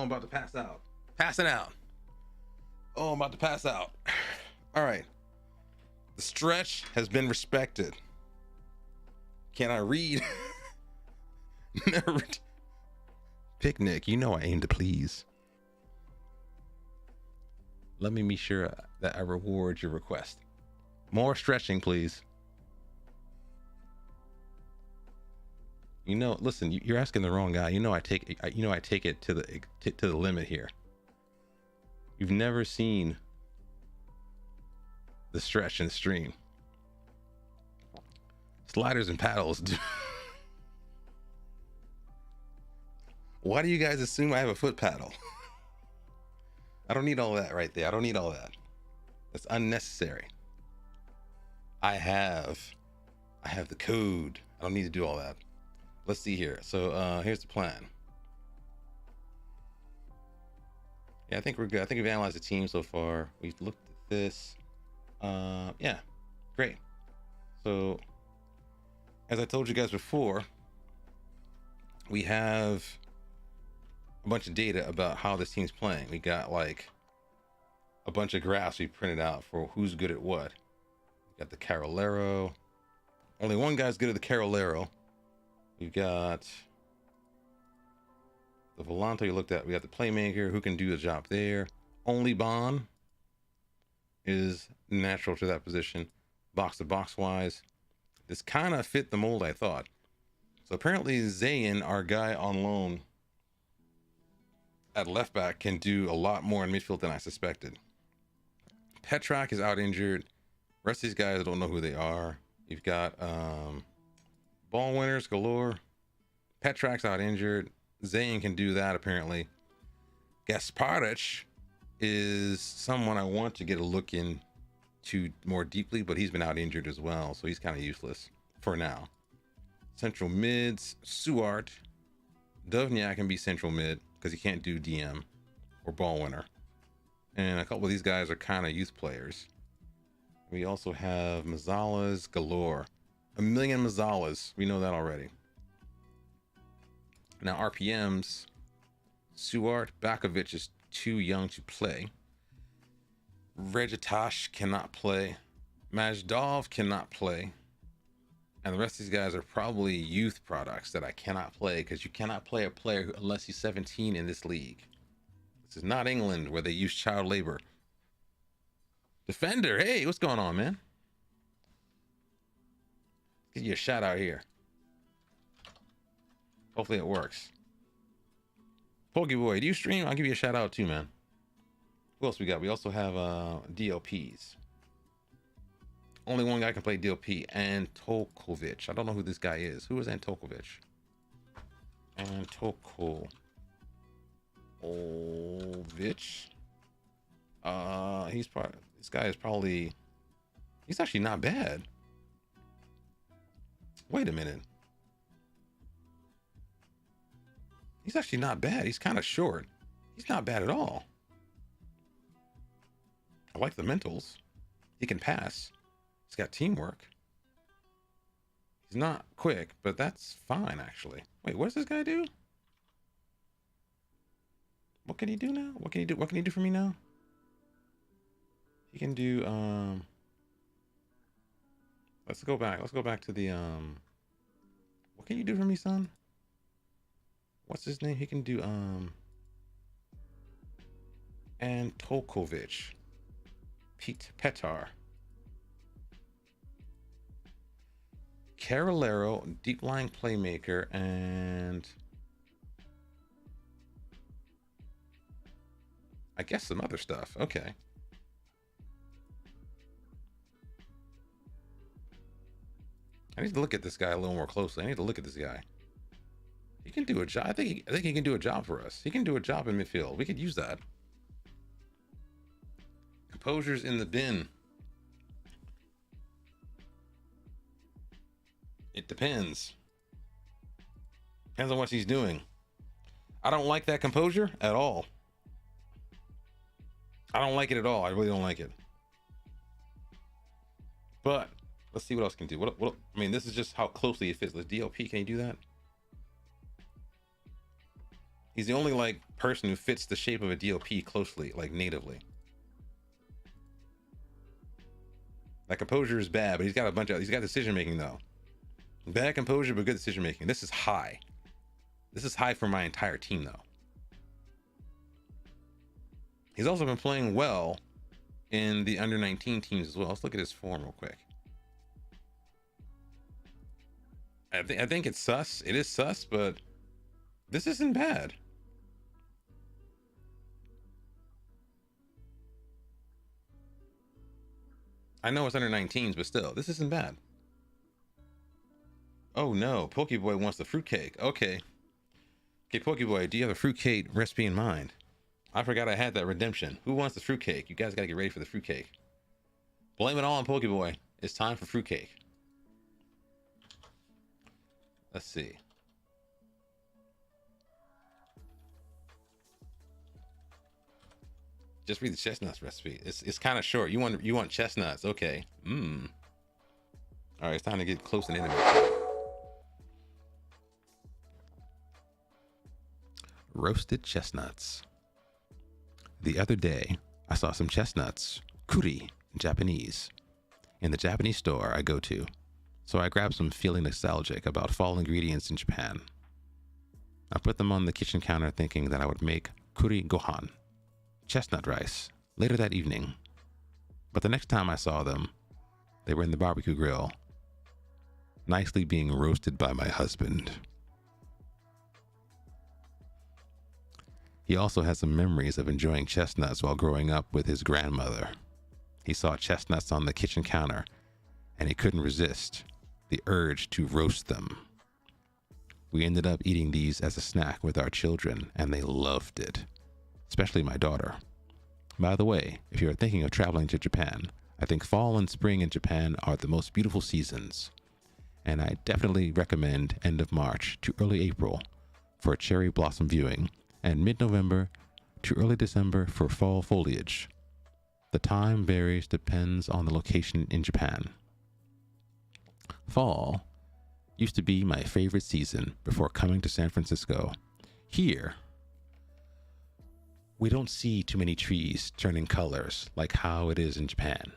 I'm about to pass out. Passing out. Oh, I'm about to pass out. All right. The stretch has been respected. Can I read? Nerd. Picnic, you know I aim to please. Let me be sure that I reward your request. More stretching, please. You know, listen, you're asking the wrong guy. You know I take it to the limit here. You've never seen the stretch and stream. Sliders and paddles. Why do you guys assume I have a foot paddle? I don't need all that right there. I don't need all that. That's unnecessary. I have the code. I don't need to do all that. Let's see here. So here's the plan. Yeah, I think we're good. I think we've analyzed the team so far. We've looked at this. Yeah, great. So as I told you guys before, we have a bunch of data about how this team's playing. We got like a bunch of graphs we printed out for who's good at what. We got the Carolero. Only one guy's good at the Carolero. We've got the Volante you looked at. We got the playmaker who can do the job there. Only Bon is natural to that position. Box to box wise, this kind of fit the mold I thought. So apparently Zayn, our guy on loan at left back, can do a lot more in midfield than I suspected. Petrak is out injured. Rest of these guys, I don't know who they are. You've got ball winners galore. Petrak's out injured. Zayn can do that apparently. Gasparic is someone I want to get a look into more deeply, but he's been out injured as well, so he's kind of useless for now. Central mids, Suart. Dovniak can be central mid because he can't do DM or ball winner. And a couple of these guys are kind of youth players. We also have Mazzalas galore. A million Mazzalas. We know that already. Now RPMs, Suart, Bakovic is too young to play. Regitash cannot play. Majdov cannot play. And the rest of these guys are probably youth products that I cannot play, because you cannot play a player unless he's 17 in this league. This is not England where they use child labor. Defender, hey, what's going on, man? Give you a shout out here. Hopefully it works. Pokeboy, do you stream? I'll give you a shout out too, man. Who else we got? We also have DLPs. Only one guy can play DLP, Antokovic. I don't know who this guy is. Who is Antokovic? Antokovic. He's probably, this guy is probably, he's actually not bad. Wait a minute. He's actually not bad. He's kind of short. He's not bad at all. I like the mentals. He can pass. He's got teamwork. He's not quick, but that's fine actually. Wait, what does this guy do? What can he do now? What can he do? What can he do for me now? He can do let's go back. Let's go back to the what can you do for me, son? What's his name? He can do Antokovic. Pete Petar. Carolero, deep lying playmaker, and I guess some other stuff. Okay. I need to look at this guy a little more closely. I need to look at this guy. He can do a job. I think he can do a job for us. He can do a job in midfield. We could use that. Composure's in the bin. It depends. Depends on what she's doing. I don't like that composure at all. I don't like it at all. I really don't like it. But let's see what else can do. What I mean, this is just how closely it fits. Let's DLP. Can you do that? He's the only like person who fits the shape of a DLP closely, like natively. Like composure is bad, but he's got he's got decision making though. Bad composure, but good decision making. This is high. This is high for my entire team though. He's also been playing well in the under 19 teams as well. Let's look at his form real quick. I think it's sus. It is sus, but this isn't bad. I know it's under 19s, but still, this isn't bad. Oh no, Pokeboy wants the fruitcake. Okay. Okay, Pokeboy, do you have a fruitcake recipe in mind? I forgot I had that redemption. Who wants the fruitcake? You guys gotta get ready for the fruitcake. Blame it all on Pokeboy. It's time for fruitcake. Let's see. Just read the chestnuts recipe. It's kind of short. You want chestnuts? Okay. All right, it's time to get close and intimate. Roasted chestnuts. The other day, I saw some chestnuts, kuri in Japanese, in the Japanese store I go to. So I grabbed some, feeling nostalgic about fall ingredients in Japan. I put them on the kitchen counter thinking that I would make kuri gohan, chestnut rice, later that evening. But the next time I saw them, they were in the barbecue grill, nicely being roasted by my husband. He also has some memories of enjoying chestnuts while growing up with his grandmother. He saw chestnuts on the kitchen counter, and he couldn't resist the urge to roast them. We ended up eating these as a snack with our children, and they loved it, especially my daughter. By the way, if you're thinking of traveling to Japan, I think fall and spring in Japan are the most beautiful seasons, and I definitely recommend end of March to early April for cherry blossom viewing, and mid-November to early December for fall foliage. The time varies, depends on the location in Japan. Fall used to be my favorite season before coming to San Francisco. Here, we don't see too many trees turning colors like how it is in Japan.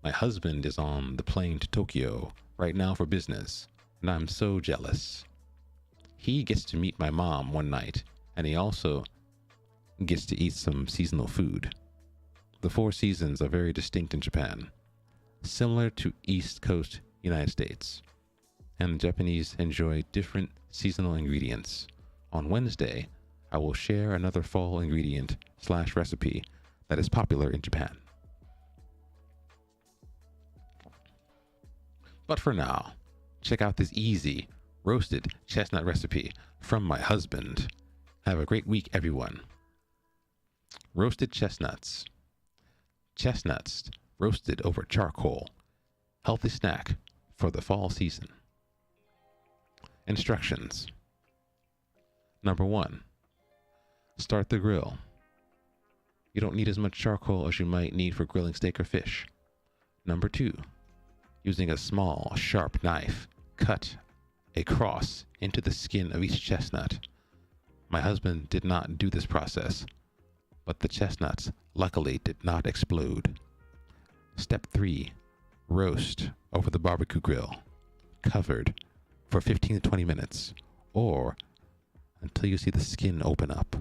My husband is on the plane to Tokyo right now for business, and I'm so jealous. He gets to meet my mom one night, and he also gets to eat some seasonal food. The 4 seasons are very distinct in Japan, similar to East Coast United States, and the Japanese enjoy different seasonal ingredients. On Wednesday, I will share another fall ingredient / recipe that is popular in Japan. But for now, check out this easy roasted chestnut recipe from my husband. Have a great week, everyone. Roasted chestnuts. Chestnuts roasted over charcoal. Healthy snack for the fall season. Instructions. Number 1. Start the grill. You don't need as much charcoal as you might need for grilling steak or fish. Number 2. Using a small, sharp knife, cut a cross into the skin of each chestnut. My husband did not do this process, but the chestnuts luckily did not explode. Step 3. Roast over the barbecue grill, covered for 15 to 20 minutes, or until you see the skin open up.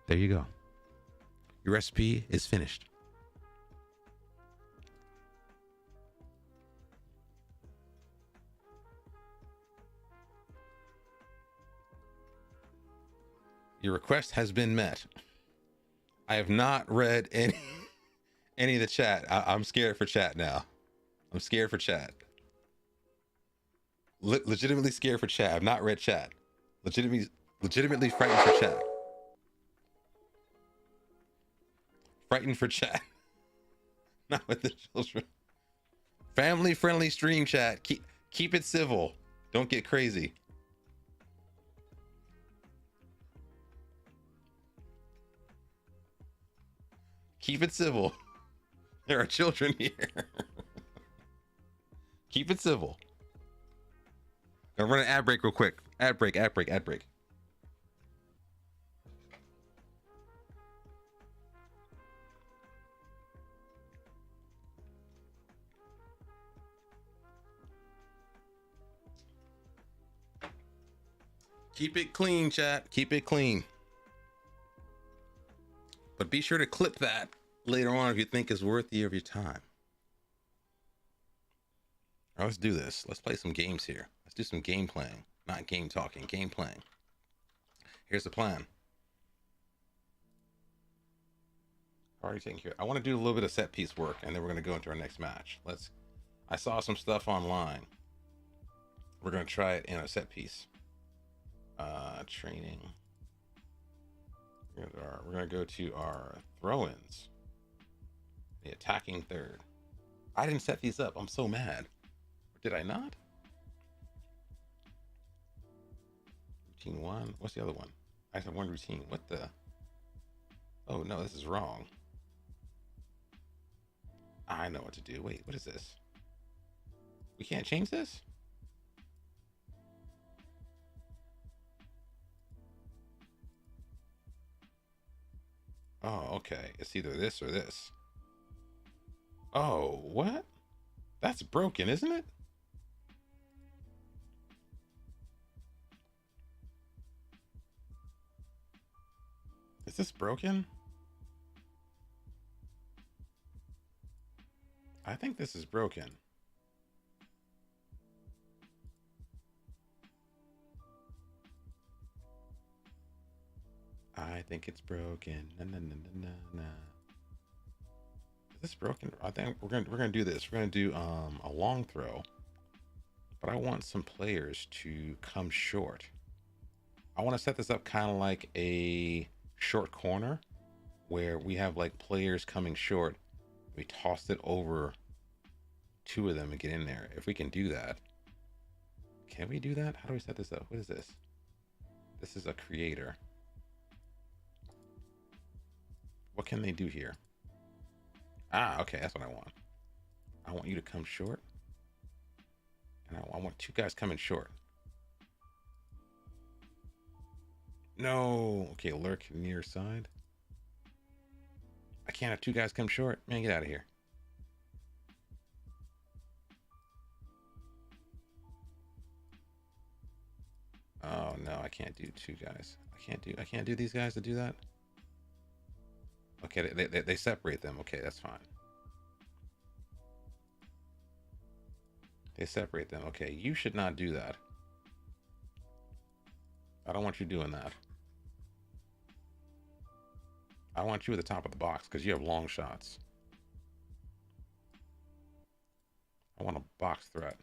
There you go. Your recipe is finished. Your request has been met. I have not read any of the chat. I'm scared for chat now. I'm scared for chat. Legitimately scared for chat. I've not read chat. Legitimately frightened for chat. Frightened for chat. Not with the children. Family friendly stream chat. Keep it civil. Don't get crazy. Keep it civil. There are children here. Keep it civil. Gonna run an ad break real quick. Ad break, ad break, ad break. Keep it clean, chat. Keep it clean. But be sure to clip that later on if you think it's worthy of your time. All right, let's do this. Let's play some games here. Let's do some game playing. Not game talking, game playing. Here's the plan. Already taking care. I want to do a little bit of set piece work, and then we're going to go into our next match. I saw some stuff online. We're going to try it in a set piece. Training. We're going to go to our throw-ins. The attacking third. I didn't set these up. I'm so mad. Did I not? Routine 1. What's the other one? I have one routine. What the? Oh, no, this is wrong. I know what to do. Wait, what is this? We can't change this? Oh, okay. It's either this or this. Oh, what? That's broken, isn't it? Is this broken? I think this is broken. I think it's broken. Na, na, na, na, na. Is this broken? I think we're gonna do this. We're gonna do a long throw, but I want some players to come short. I want to set this up kind of like a short corner, where we have like players coming short. We tossed it over two of them and get in there. If we can do that, can we do that? How do we set this up? What is this? This is a creator. What can they do here? Ah, okay, that's what I want. I want you to come short. And I want two guys coming short. No. Okay, lurk near side. I can't have two guys come short. Man, get out of here. Oh no, I can't do two guys. I can't do these guys to do that. Okay, they separate them. Okay, that's fine. They separate them. Okay, you should not do that. I don't want you doing that. I want you at the top of the box because you have long shots. I want a box threat.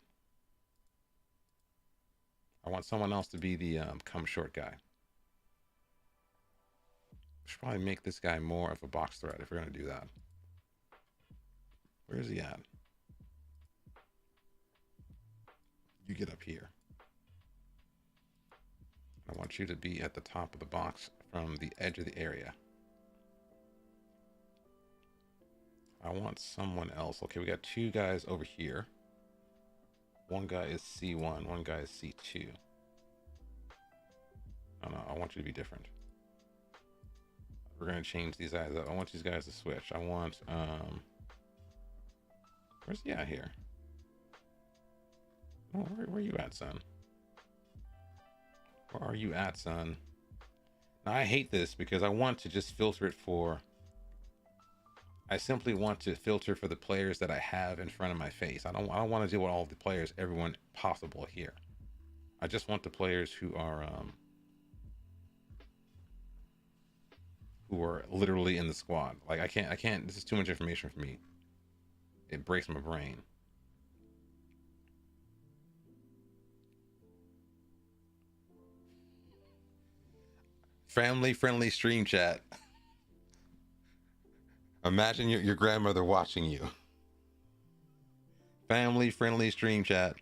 I want someone else to be the come short guy. Should probably make this guy more of a box threat if we're going to do that. Where's he at? You get up here. I want you to be at the top of the box from the edge of the area. I want someone else. Okay, we got two guys over here. One guy is C1, one guy is C2. Oh no, I want you to be different. We're gonna change these guys up. I want these guys to switch. I want where's he at here? Oh, where are you at, son? Where are you at, son? Now I hate this because I want to just filter it for I simply want to filter for the players that I have in front of my face. I don't want to deal with all the players, everyone possible here. I just want the players who are literally in the squad. Like I can't this is too much information for me. It breaks my brain. Family friendly stream chat. Imagine your grandmother watching you. Family friendly stream chat.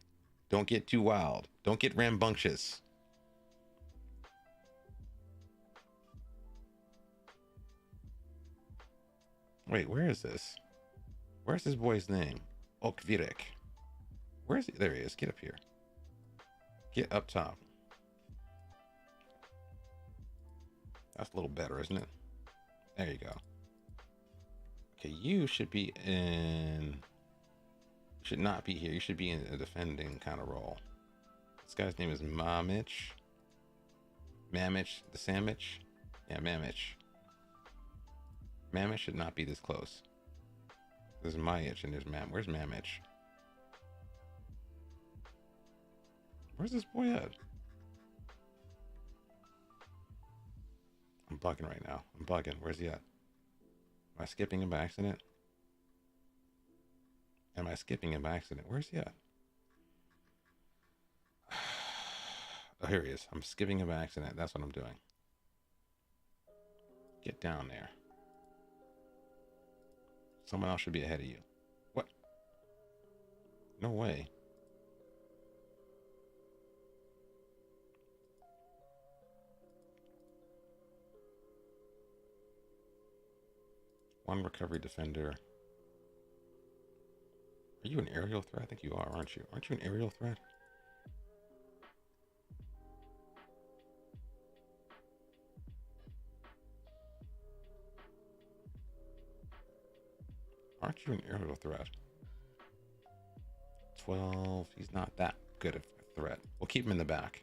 Don't get too wild. Don't get rambunctious. Wait, where is this? Where's this boy's name? Okvirek. Where is he? There he is. Get up here. Get up top. That's a little better, isn't it? There you go. Okay, you should be in. Should not be here. You should be in a defending kind of role. This guy's name is Mamich. Mamich, the sandwich. Yeah, Mamich. Mamich should not be this close. There's Mayich and there's Mam. Where's Mamich? Where's this boy at? I'm bugging right now. I'm bugging. Where's he at? Am I skipping him by accident? Am I skipping him by accident? Where's he at? Oh, here he is. I'm skipping him by accident. That's what I'm doing. Get down there. Someone else should be ahead of you. What? No way. One recovery defender. Are you an aerial threat? I think you are, aren't you? Aren't you an aerial threat? Aren't you an aerial threat? 12. He's not that good of a threat. We'll keep him in the back.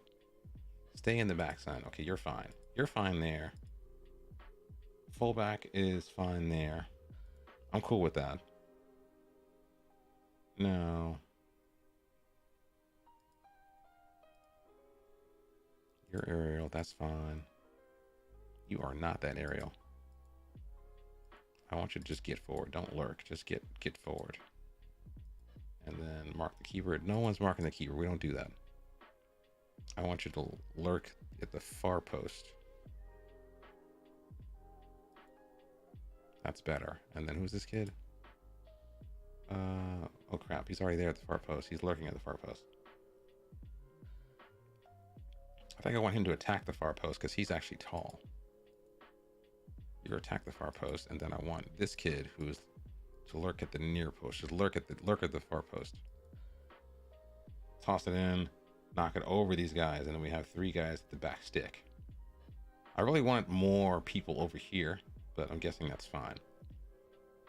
Stay in the back, son. Okay, you're fine. You're fine there. Fullback is fine there. I'm cool with that. No. You're aerial. That's fine. You are not that aerial. I want you to just get forward. Don't lurk. Just get forward. And then mark the keeper. No one's marking the keeper. We don't do that. I want you to lurk at the far post. That's better. And then who's this kid? Oh crap. He's already there at the far post. He's lurking at the far post. I think I want him to attack the far post because he's actually tall. You attack the far post, and then I want this kid who's to lurk at the near post. Just lurk at the far post. Toss it in, knock it over these guys, and then we have 3 guys at the back stick. I really want more people over here, but I'm guessing that's fine.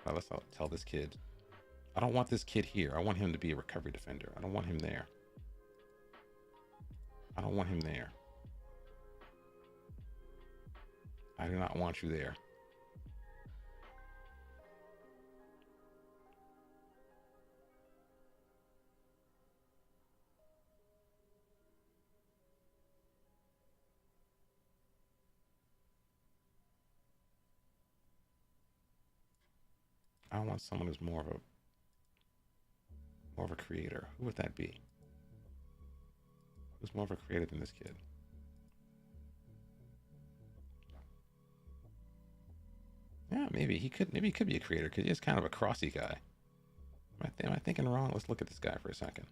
Now let's tell this kid. I don't want this kid here. I want him to be a recovery defender. I don't want him there. I don't want him there. I do not want you there. I want someone who's more of a creator. Who would that be? Who's more of a creator than this kid? Yeah, maybe he could be a creator because he's kind of a crossy guy. Am I thinking wrong? Let's look at this guy for a second.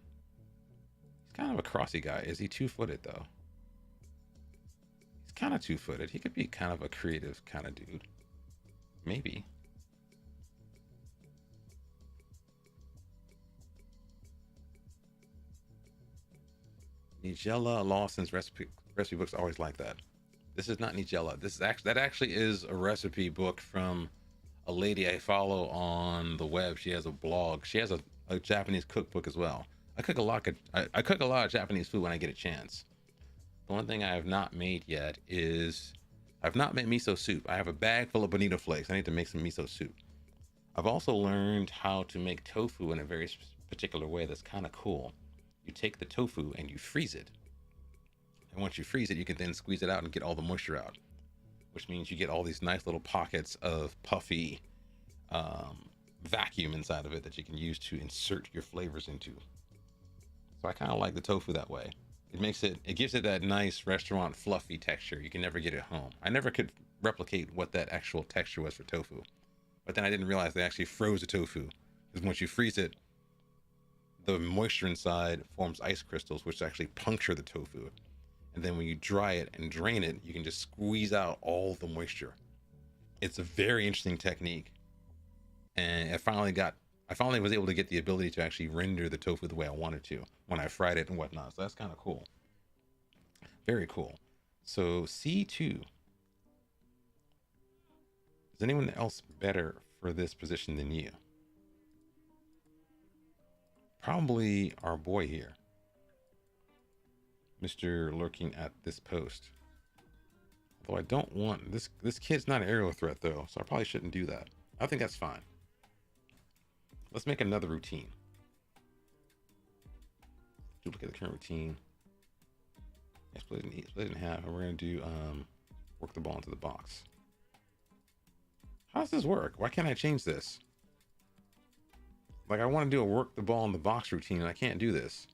He's kind of a crossy guy. Is he 2-footed though? He's kind of 2-footed. He could be kind of a creative kind of dude. Maybe. Nigella Lawson's recipe books always like that. This is not Nigella. That actually is a recipe book from a lady I follow on the web. She has a blog. She has a Japanese cookbook as well. I cook a lot of Japanese food when I get a chance. The one thing I have not made yet is I've not made miso soup. I have a bag full of bonito flakes. I need to make some miso soup. I've also learned how to make tofu in a very particular way that's kind of cool. You take the tofu and you freeze it. And once you freeze it, you can then squeeze it out and get all the moisture out, which means you get all these nice little pockets of puffy vacuum inside of it that you can use to insert your flavors into. So I kind of like the tofu that way. It gives it that nice restaurant fluffy texture. You can never get at home. I never could replicate what that actual texture was for tofu. But then I didn't realize they actually froze the tofu. Because once you freeze it, the moisture inside forms ice crystals, which actually puncture the tofu. And then when you dry it and drain it, you can just squeeze out all the moisture. It's a very interesting technique. And I finally was able to get the ability to actually render the tofu the way I wanted to when I fried it and whatnot. So that's kind of cool. Very cool. So C2. Is anyone else better for this position than you? Probably our boy here, Mr. Lurking at this post. Although I don't want this kid's not an aerial threat though, so I probably shouldn't do that. I think that's fine. Let's make another routine. Duplicate the current routine. Split it in half, and we're gonna do work the ball into the box. How does this work? Why can't I change this? Like, I want to do a work the ball in the box routine, and I can't do this.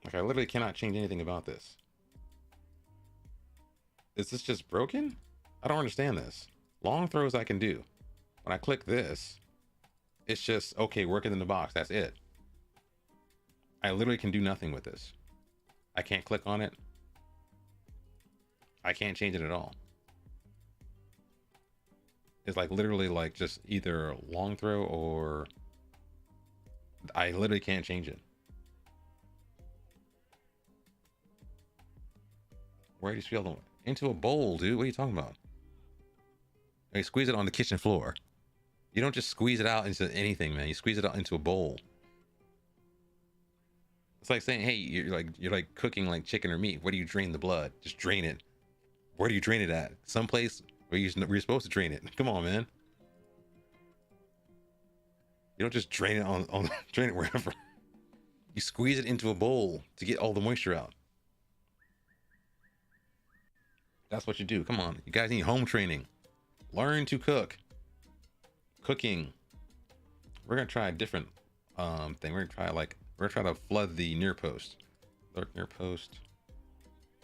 Like, I literally cannot change anything about this. Is this just broken? I don't understand this. Long throws I can do. When I click this, it's just, okay, work it in the box. That's it. I literally can do nothing with this. I can't click on it. I can't change it at all. It's like literally like just either long throw or I literally can't change it. Where do you feel them? Into a bowl, dude. What are you talking about? You squeeze it on the kitchen floor. You don't just squeeze it out into anything, man. You squeeze it out into a bowl. It's like saying, hey, you're like cooking like chicken or meat. Where do you drain the blood? Just drain it. Where do you drain it at? Someplace where you're supposed to drain it. Come on, man. You don't just drain it on drain it wherever. You squeeze it into a bowl to get all the moisture out. That's what you do. Come on. You guys need home training. Learn to cook. Cooking. We're gonna try a different thing. We're gonna try to flood the near post. Lurk near post.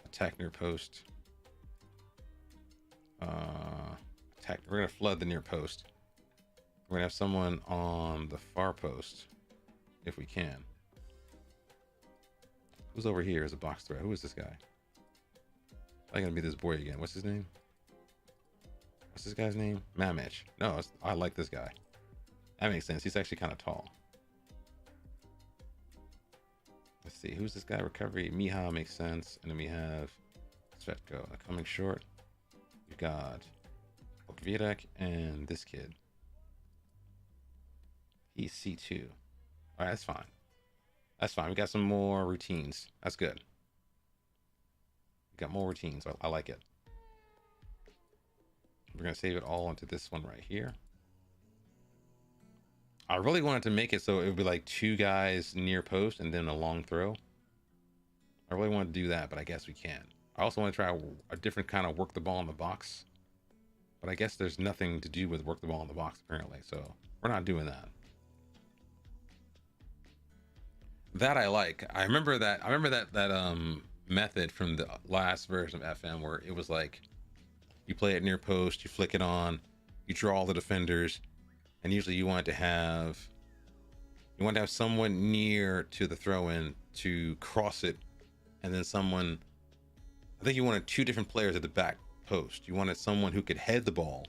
Attack near post. Attack. We're gonna flood the near post. We're gonna have someone on the far post if we can. Who's over here as a box threat? Who is this guy? I'm gonna be this boy again. What's his name? What's this guy's name? Mamich. No, I like this guy. That makes sense. He's actually kind of tall. Let's see. Who's this guy? Recovery. Miha makes sense. And then we have Svetko. Coming short. We've got Okvidak and this kid. He's C2. All right, that's fine. That's fine. We got some more routines. That's good. We got more routines. I like it. We're going to save it all into this one right here. I really wanted to make it so it would be like two guys near post and then a long throw. I really wanted to do that, but I guess we can. I also want to try a different kind of work the ball in the box. But I guess there's nothing to do with work the ball in the box apparently, so we're not doing that. That I like. I remember that method from the last version of FM where it was like you play it near post, you flick it on, you draw all the defenders, and usually you want to have someone near to the throw-in to cross it, and then someone. I think you wanted two different players at the back post. You wanted someone who could head the ball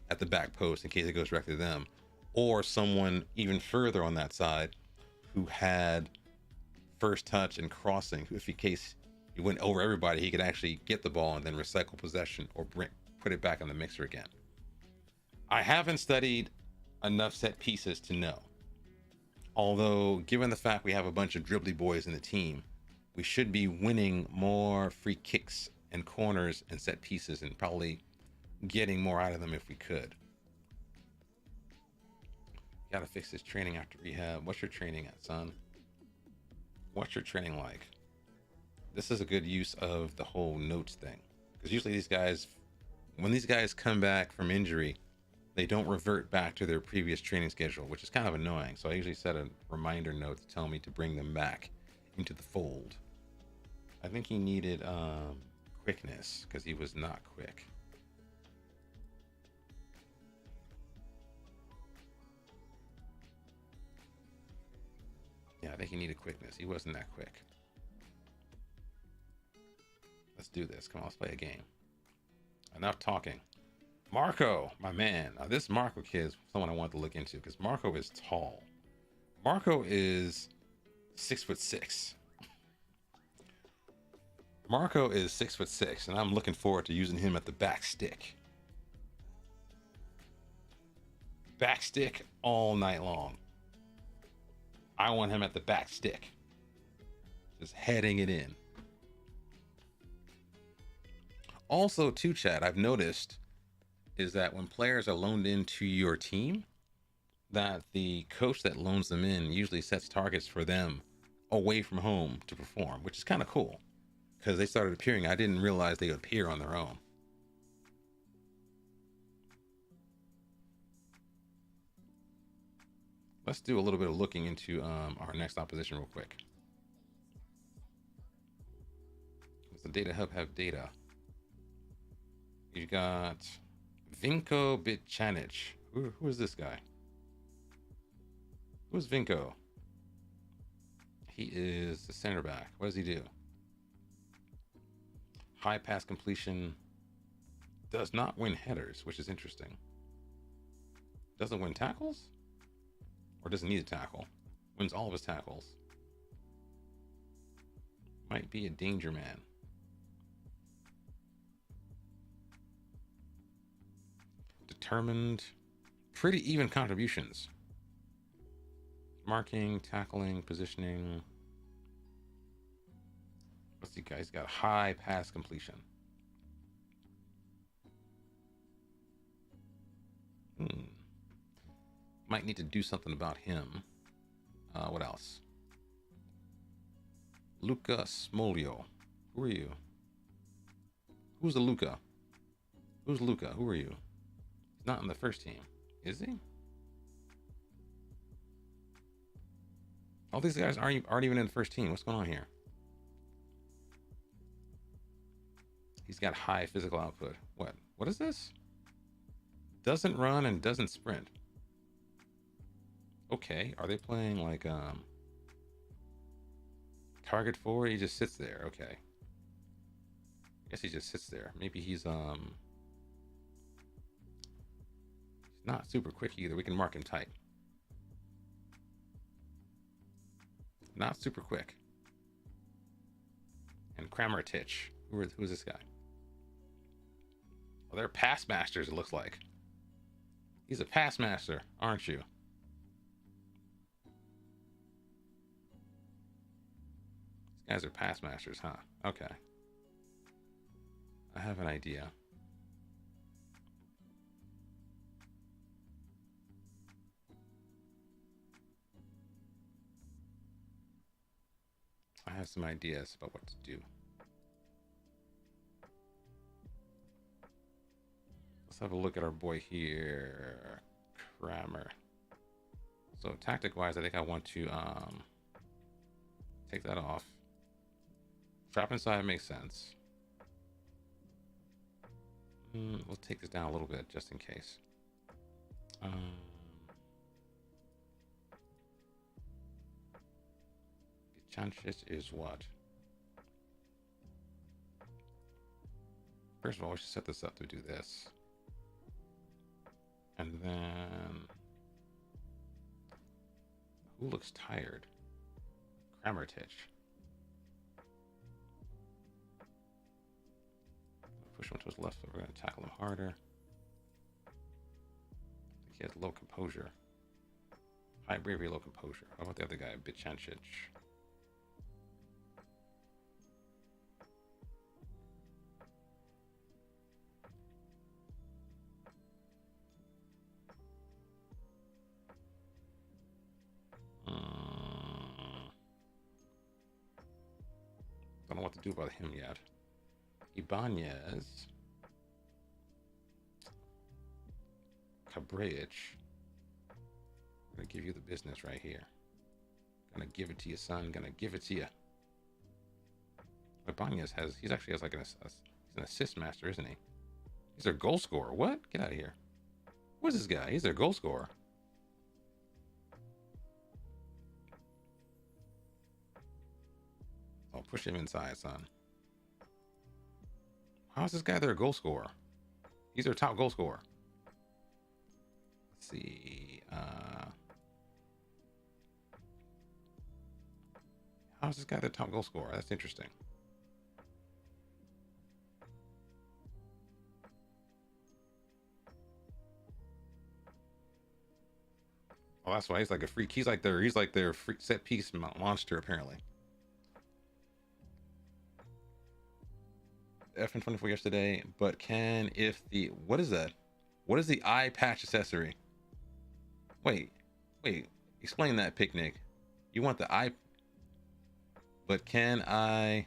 at the back post in case it goes directly to them, or someone even further on that side who had first touch and crossing. If in case you went over everybody, he could actually get the ball and then recycle possession or put it back on the mixer again. I haven't studied enough set pieces to know. Although, given the fact we have a bunch of dribbly boys in the team, we should be winning more free kicks and corners and set pieces and probably getting more out of them if we could. Gotta fix this training after rehab. What's your training at, son? What's your training like? This is a good use of the whole notes thing. Because usually these guys, when these guys come back from injury, they don't revert back to their previous training schedule, which is kind of annoying. So I usually set a reminder note to tell me to bring them back into the fold. I think he needed quickness because he was not quick. Yeah, I think he needed quickness. He wasn't that quick. Let's do this. Come on, let's play a game. Enough talking. Marco, my man. Now, this Marco kid is someone I want to look into because Marco is tall. Marco is 6'6". Marco is 6'6", and I'm looking forward to using him at the back stick. Back stick all night long. I want him at the back stick, just heading it in. Also, too, Chad, I've noticed is that when players are loaned into your team, that the coach that loans them in usually sets targets for them away from home to perform, which is kind of cool because they started appearing. I didn't realize they would appear on their own. Let's do a little bit of looking into our next opposition real quick. Does the data hub have data? You got Vinko Bitchanic. Who is this guy? Who's Vinko? He is the center back. What does he do? High pass completion. Does not win headers, which is interesting. Doesn't win tackles? Or doesn't need a tackle. Wins all of his tackles. Might be a danger man. Determined. Pretty even contributions. Marking, tackling, positioning. Let's see, guys. Got high pass completion. Might need to do something about him. What else? Luca Smolio. Who are you? Who's the Luca? Who's Luca? Who are you? He's not in the first team. Is he? All these guys aren't even in the first team. What's going on here? He's got high physical output. What is this? Doesn't run and doesn't sprint. Okay, are they playing like target forward? He just sits there. Okay. I guess he just sits there. Maybe he's not super quick either. We can mark him tight. Not super quick. And Kramertich. Who's this guy? Well, they're pass masters, it looks like. He's a pass master, aren't you? These guys are pass masters, huh? Okay. I have an idea. I have some ideas about what to do. Let's have a look at our boy here, Kramer. So tactic-wise, I think I want to take that off. Trap inside makes sense. We'll take this down a little bit just in case. Chances is what? First of all, we should set this up to do this. And then... Who looks tired? Kramertich. Push him to his left, but we're going to tackle him harder. I think he has low composure. High bravery, low composure. How about the other guy, Bitchancic? Don't know what to do about him yet. Ibanez. Cabrich. I'm gonna give you the business right here. Gonna give it to you, son. Gonna give it to you. Ibanez he actually has like he's an assist master, isn't he? He's their goal scorer. What? Get out of here. What's this guy? He's their goal scorer. Oh, push him inside, son. How is this guy their goal scorer? He's their top goal scorer. Let's see. How is this guy their top goal scorer? That's interesting. Oh, that's why he's like a freak. He's like their freak set piece monster apparently. FN24 yesterday, but can if the what is that? What is the eye patch accessory? Wait, wait. Explain that, Picnic. You want the eye, but can I?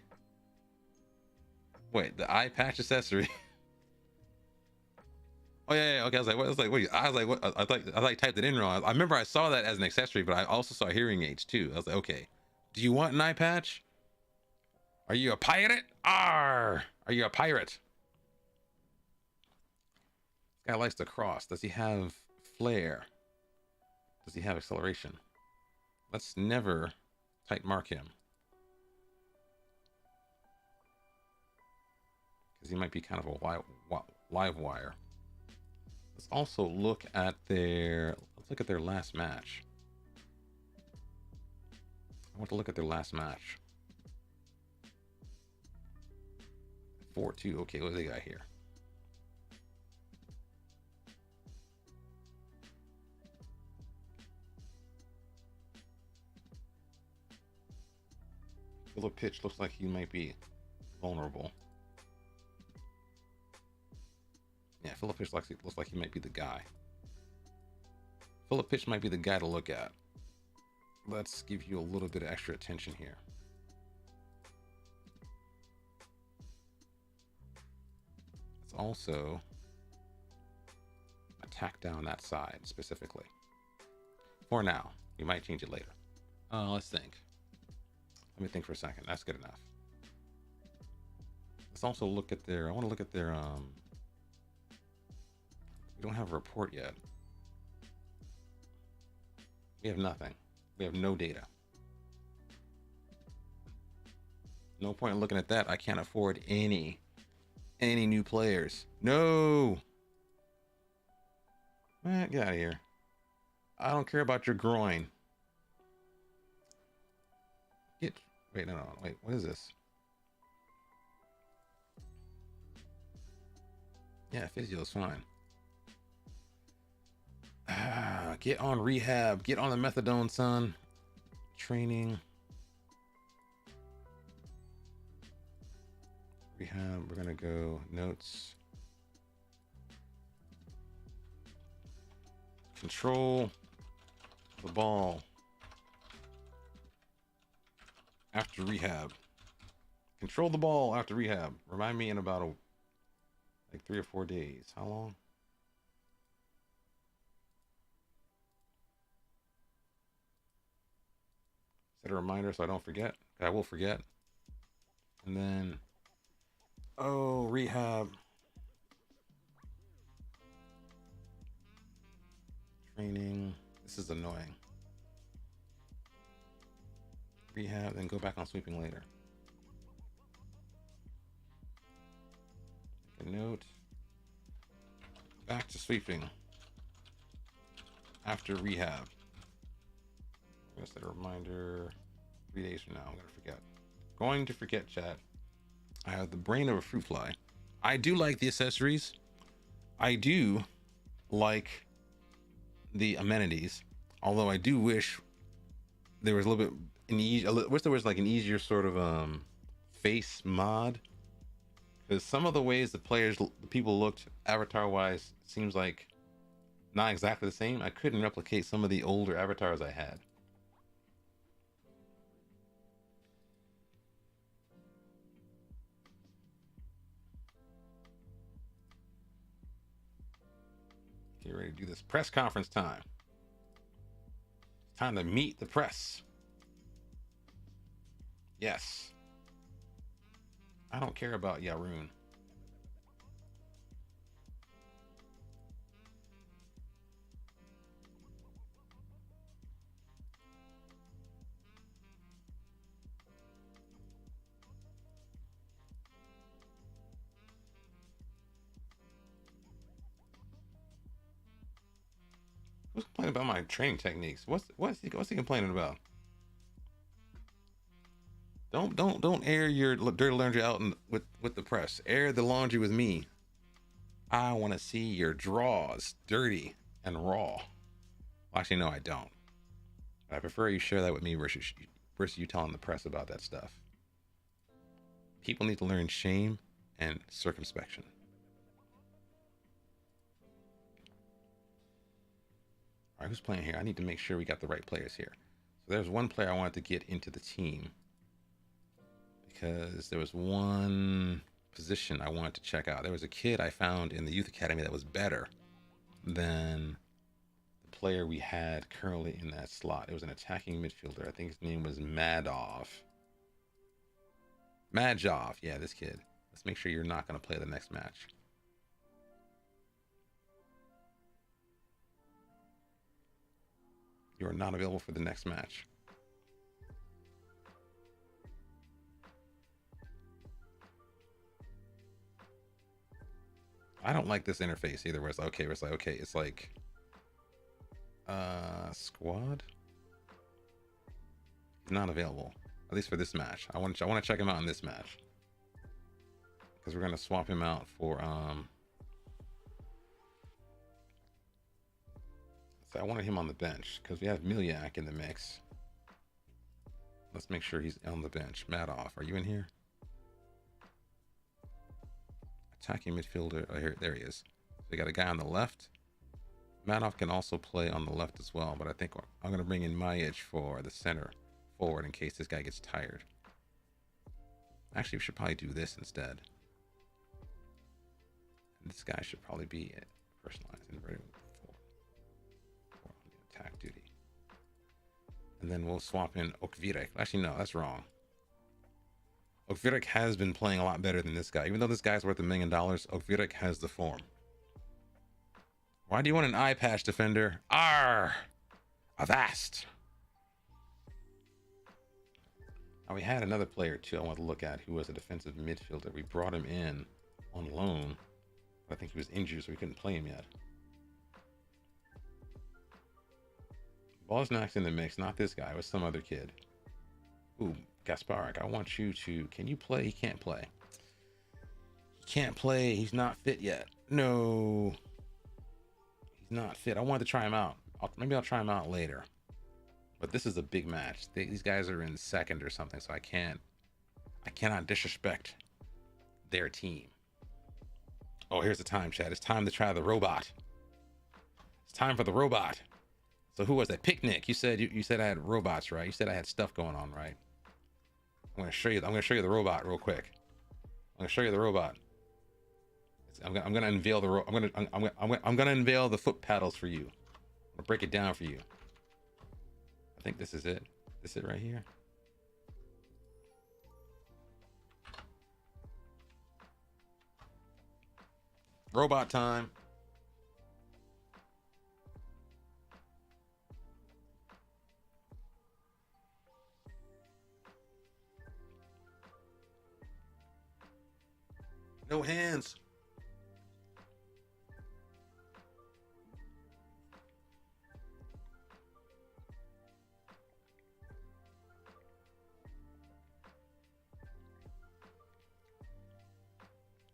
Wait, the eye patch accessory. Oh yeah, okay. I was like, what? I was like, wait. I was like, what? I typed it in wrong. I remember I saw that as an accessory, but I also saw hearing aids too. I was like, okay. Do you want an eye patch? Are you a pirate? Are you a pirate? This guy likes to cross. Does he have flair? Does he have acceleration? Let's never type mark him, because he might be kind of a live wire. Let's also look at their last match. I want to look at their last match. 4-2. Okay, what do they got here? Philip Pitch looks like he might be vulnerable. Yeah, Philip Pitch looks like he might be the guy. Philip Pitch might be the guy to look at. Let's give you a little bit of extra attention here. Let's also attack down that side specifically. For now, you might change it later. Let's think. Let me think for a second. That's good enough. Let's also look at their, I want to look at their, we don't have a report yet. We have nothing. We have no data. No point in looking at that. I can't afford any new players. No. Man, get out of here. I don't care about your groin. Wait, no, wait, what is this? Yeah, physio is fine. Get on rehab. Get on the methadone, son. Training. Rehab. We're gonna go notes. Control the ball after rehab. Control the ball after rehab. Remind me in about like 3 or 4 days. How long? Set a reminder so I don't forget. I will forget. And then, oh, rehab. Training. This is annoying. Rehab, then go back on sweeping later. Make a note. Back to sweeping after rehab. I'm gonna set a reminder 3 days from now. I'm gonna forget. Going to forget, chat. I have the brain of a fruit fly. I do like the accessories. I do like the amenities. Although I do wish there was a little bit wish there was like an easier sort of face mod. Because some of the ways the people looked avatar wise seems like not exactly the same. I couldn't replicate some of the older avatars I had. Get ready to do this press conference time. Time to meet the press. Yes. I don't care about Yaroon. Who's complaining about my training techniques? What's he complaining about? Don't air your dirty laundry out with the press. Air the laundry with me. I want to see your drawers dirty and raw. Well, actually, no, I don't. I prefer you share that with me versus you telling the press about that stuff. People need to learn shame and circumspection. All right, who's playing here? I need to make sure we got the right players here. So there's one player I wanted to get into the team because there was one position I wanted to check out. There was a kid I found in the youth academy that was better than the player we had currently in that slot. It was an attacking midfielder. I think his name was Madov. Yeah, this kid. Let's make sure you're not going to play the next match. You are not available for the next match. I don't like this interface either, where it's like, okay, it's like squad. He's not available, at least for this match. I want to check him out in this match because we're gonna swap him out for so I wanted him on the bench because we have Miliak in the mix. Let's make sure he's on the bench. Madoff, are you in here? Attacking midfielder. Oh, here, there he is. So we got a guy on the left. Madoff can also play on the left as well, but I think I'm going to bring in Majic for the center forward in case this guy gets tired. Actually, we should probably do this instead. This guy should probably be personalized and ready for attack duty. And then we'll swap in Okvirek. Actually, no, that's wrong. Okvirek has been playing a lot better than this guy. Even though this guy's worth $1 million, Okvirek has the form. Why do you want an eye patch, defender? Arr! Avast! Now, we had another player, too, I want to look at, who was a defensive midfielder. We brought him in on loan, but I think he was injured, so we couldn't play him yet. Bosniak's in the mix, not this guy. It was some other kid. Ooh, Gasparik, I want you to... Can you play? He can't play. He can't play. He's not fit yet. No. He's not fit. I wanted to try him out. Maybe I'll try him out later. But this is a big match. These guys are in second or something, so I cannot disrespect their team. Oh, here's the time, Chad. It's time to try the robot. It's time for the robot. So who was that? Picnic. You said I had robots, right? You said I had stuff going on, right? I'm gonna show you the robot real quick. I'm gonna show you the robot. I'm gonna unveil I'm gonna unveil the foot paddles for you. I'm gonna break it down for you. I think this is it. This is it right here. Robot time. No hands.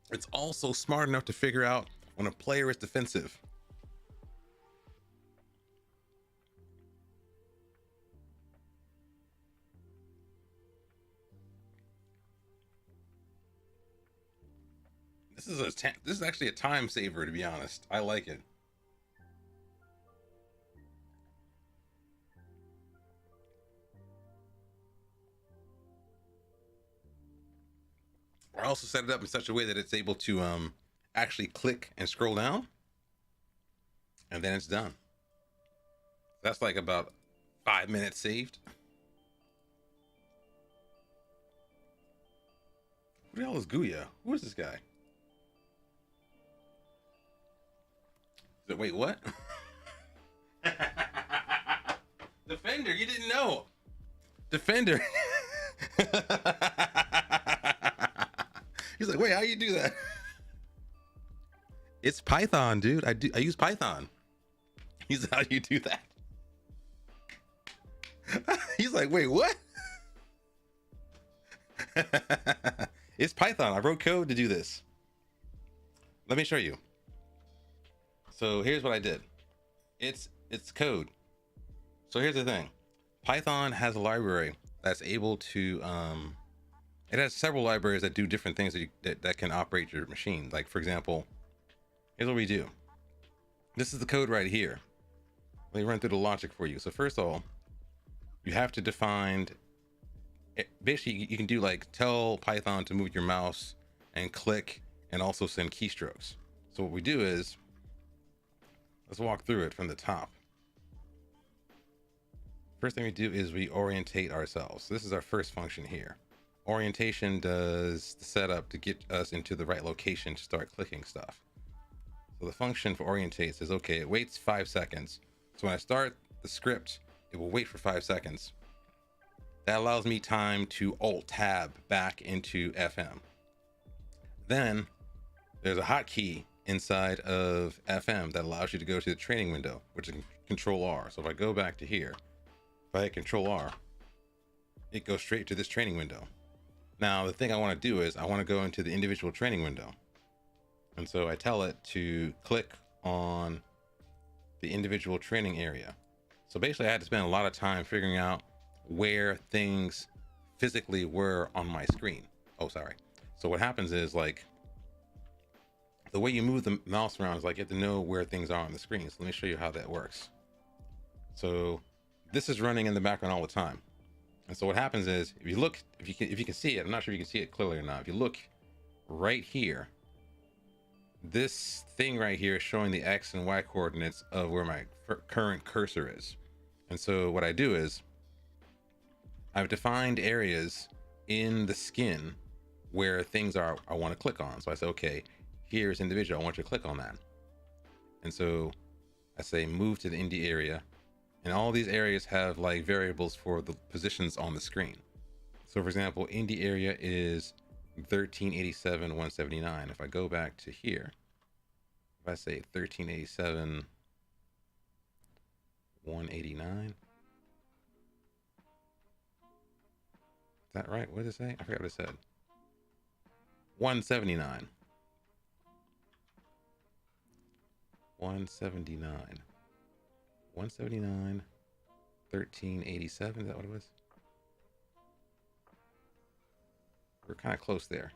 It's also smart enough to figure out when a player is defensive. This is actually a time saver, to be honest. I like it. I also set it up in such a way that it's able to actually click and scroll down, and then it's done. That's like about 5 minutes saved. Who the hell is Guya? Who is this guy? Wait, what? Defender, you didn't know. Defender. He's like, wait, how you do that? It's Python, dude. I use Python. He's how you do that. He's like, wait, what? It's Python. I wrote code to do this. Let me show you. So here's what I did. It's code. So here's the thing. Python has a library that's able to it has several libraries that do different things that can operate your machine. Like for example, here's what we do. This is the code right here. Let me run through the logic for you. So first of all, you have to define basically you can do like tell Python to move your mouse and click and also send keystrokes. So what we do is, let's walk through it from the top. First thing we do is we orientate ourselves. So this is our first function here. Orientation does the setup to get us into the right location to start clicking stuff. So the function for orientate says, okay, it waits 5 seconds. So when I start the script, it will wait for 5 seconds. That allows me time to Alt Tab back into FM. Then there's a hotkey inside of FM that allows you to go to the training window, which is Control R. So if I go back to here, if I hit Control R, it goes straight to this training window. Now, the thing I want to do is I want to go into the individual training window. And so I tell it to click on the individual training area. So basically I had to spend a lot of time figuring out where things physically were on my screen. Oh, sorry. So what happens is like the way you move the mouse around is like you have to know where things are on the screen. So let me show you how that works. So this is running in the background all the time. And so what happens is if you look, if you can see it, I'm not sure if you can see it clearly or not. If you look right here, this thing right here is showing the X and Y coordinates of where my current cursor is. And so what I do is I've defined areas in the skin where things are I want to click on. So I say, okay, here's individual. I want you to click on that. And so I say move to the indie area. And all these areas have like variables for the positions on the screen. So for example, indie area is 1387, 179. If I go back to here, if I say 1387, 189. Is that right? What did it say? I forgot what it said. 179. 179. 179. 1387. Is that what it was? We're kind of close there.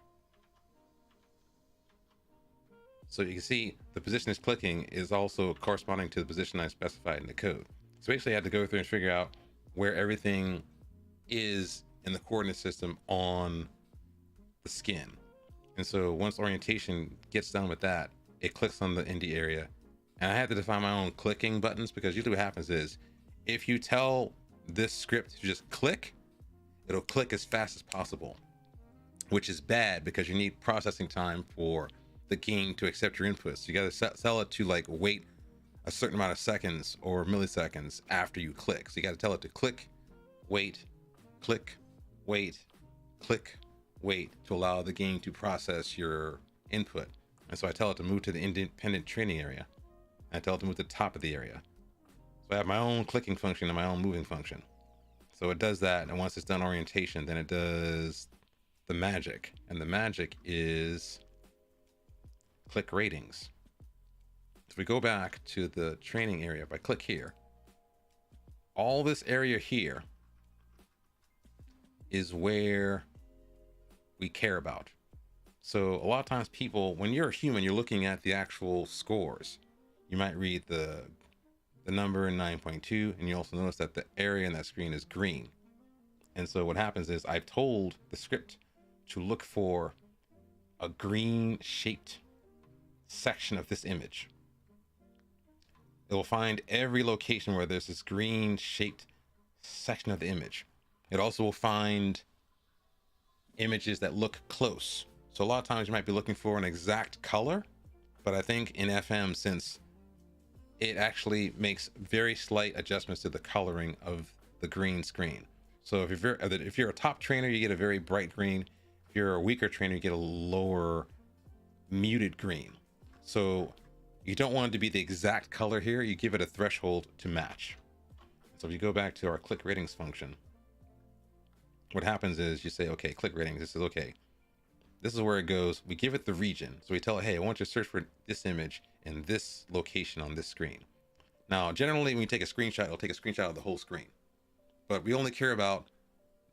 So you can see the position it's clicking is also corresponding to the position I specified in the code. So basically I had to go through and figure out where everything is in the coordinate system on the skin. And so once orientation gets done with that, it clicks on the indie area. And I had to define my own clicking buttons because usually what happens is if you tell this script to just click, it'll click as fast as possible, which is bad because you need processing time for the game to accept your inputs. So you got to tell it to like wait a certain amount of seconds or milliseconds after you click. So you got to tell it to click, wait, click, wait, click, wait to allow the game to process your input. And so I tell it to move to the independent training area. I tell it to move to the top of the area. So I have my own clicking function and my own moving function. So it does that, and once it's done orientation, then it does the magic. And the magic is click ratings. So we go back to the training area. If I click here, all this area here is where we care about. So a lot of times people, when you're a human, you're looking at the actual scores. You might read the number in 9.2, and you also notice that the area in that screen is green. And so what happens is I've told the script to look for a green shaped section of this image. It will find every location where there's this green shaped section of the image. It also will find images that look close. So a lot of times you might be looking for an exact color, but I think in FM, since it actually makes very slight adjustments to the coloring of the green screen. So if you're a top trainer, you get a very bright green. If you're a weaker trainer, you get a lower muted green. So you don't want it to be the exact color here. You give it a threshold to match. So if you go back to our click ratings function, what happens is you say, okay, click ratings. This is okay. This is where it goes. We give it the region. So we tell it, hey, I want you to search for this image in this location on this screen. Now, generally, when you take a screenshot, it'll take a screenshot of the whole screen. But we only care about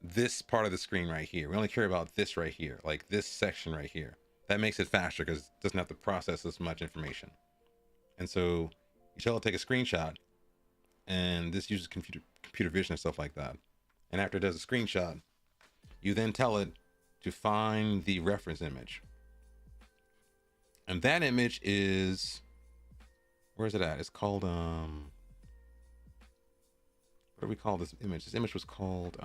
this part of the screen right here. We only care about this right here, like this section right here. That makes it faster because it doesn't have to process as much information. And so you tell it to take a screenshot, and this uses computer vision and stuff like that. And after it does a screenshot, you then tell it to find the reference image. And that image is, where is it at? It's called, what do we call this image? This image was called,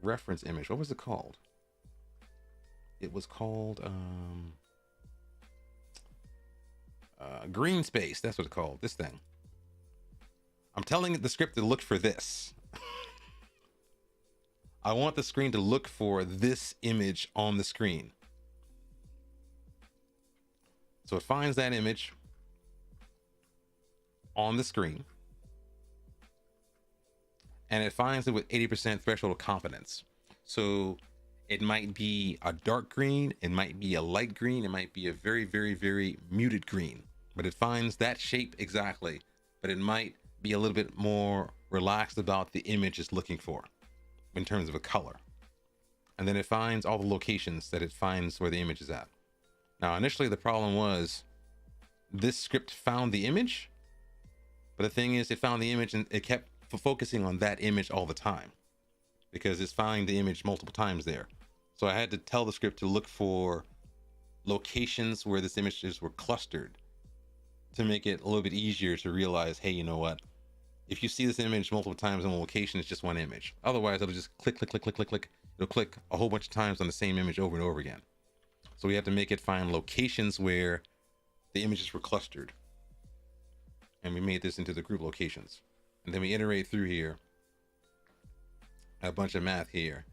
reference image. What was it called? It was called, green space. That's what it's called. This thing. I'm telling the script to look for this. I want the screen to look for this image on the screen. So it finds that image on the screen, and it finds it with 80% threshold of confidence. So it might be a dark green, it might be a light green, it might be a very, very, very muted green, but it finds that shape exactly. But it might be a little bit more relaxed about the image it's looking for in terms of a color. And then it finds all the locations that it finds where the image is at. Now, initially the problem was this script found the image, but the thing is, it found the image and it kept focusing on that image all the time because it's finding the image multiple times there. So I had to tell the script to look for locations where this images were clustered to make it a little bit easier to realize, hey, you know what? If you see this image multiple times in one location, it's just one image. Otherwise, it'll just click, click, click, click, click, click. It'll click a whole bunch of times on the same image over and over again. So we have to make it find locations where the images were clustered. And we made this into the group locations. And then we iterate through here, a bunch of math here.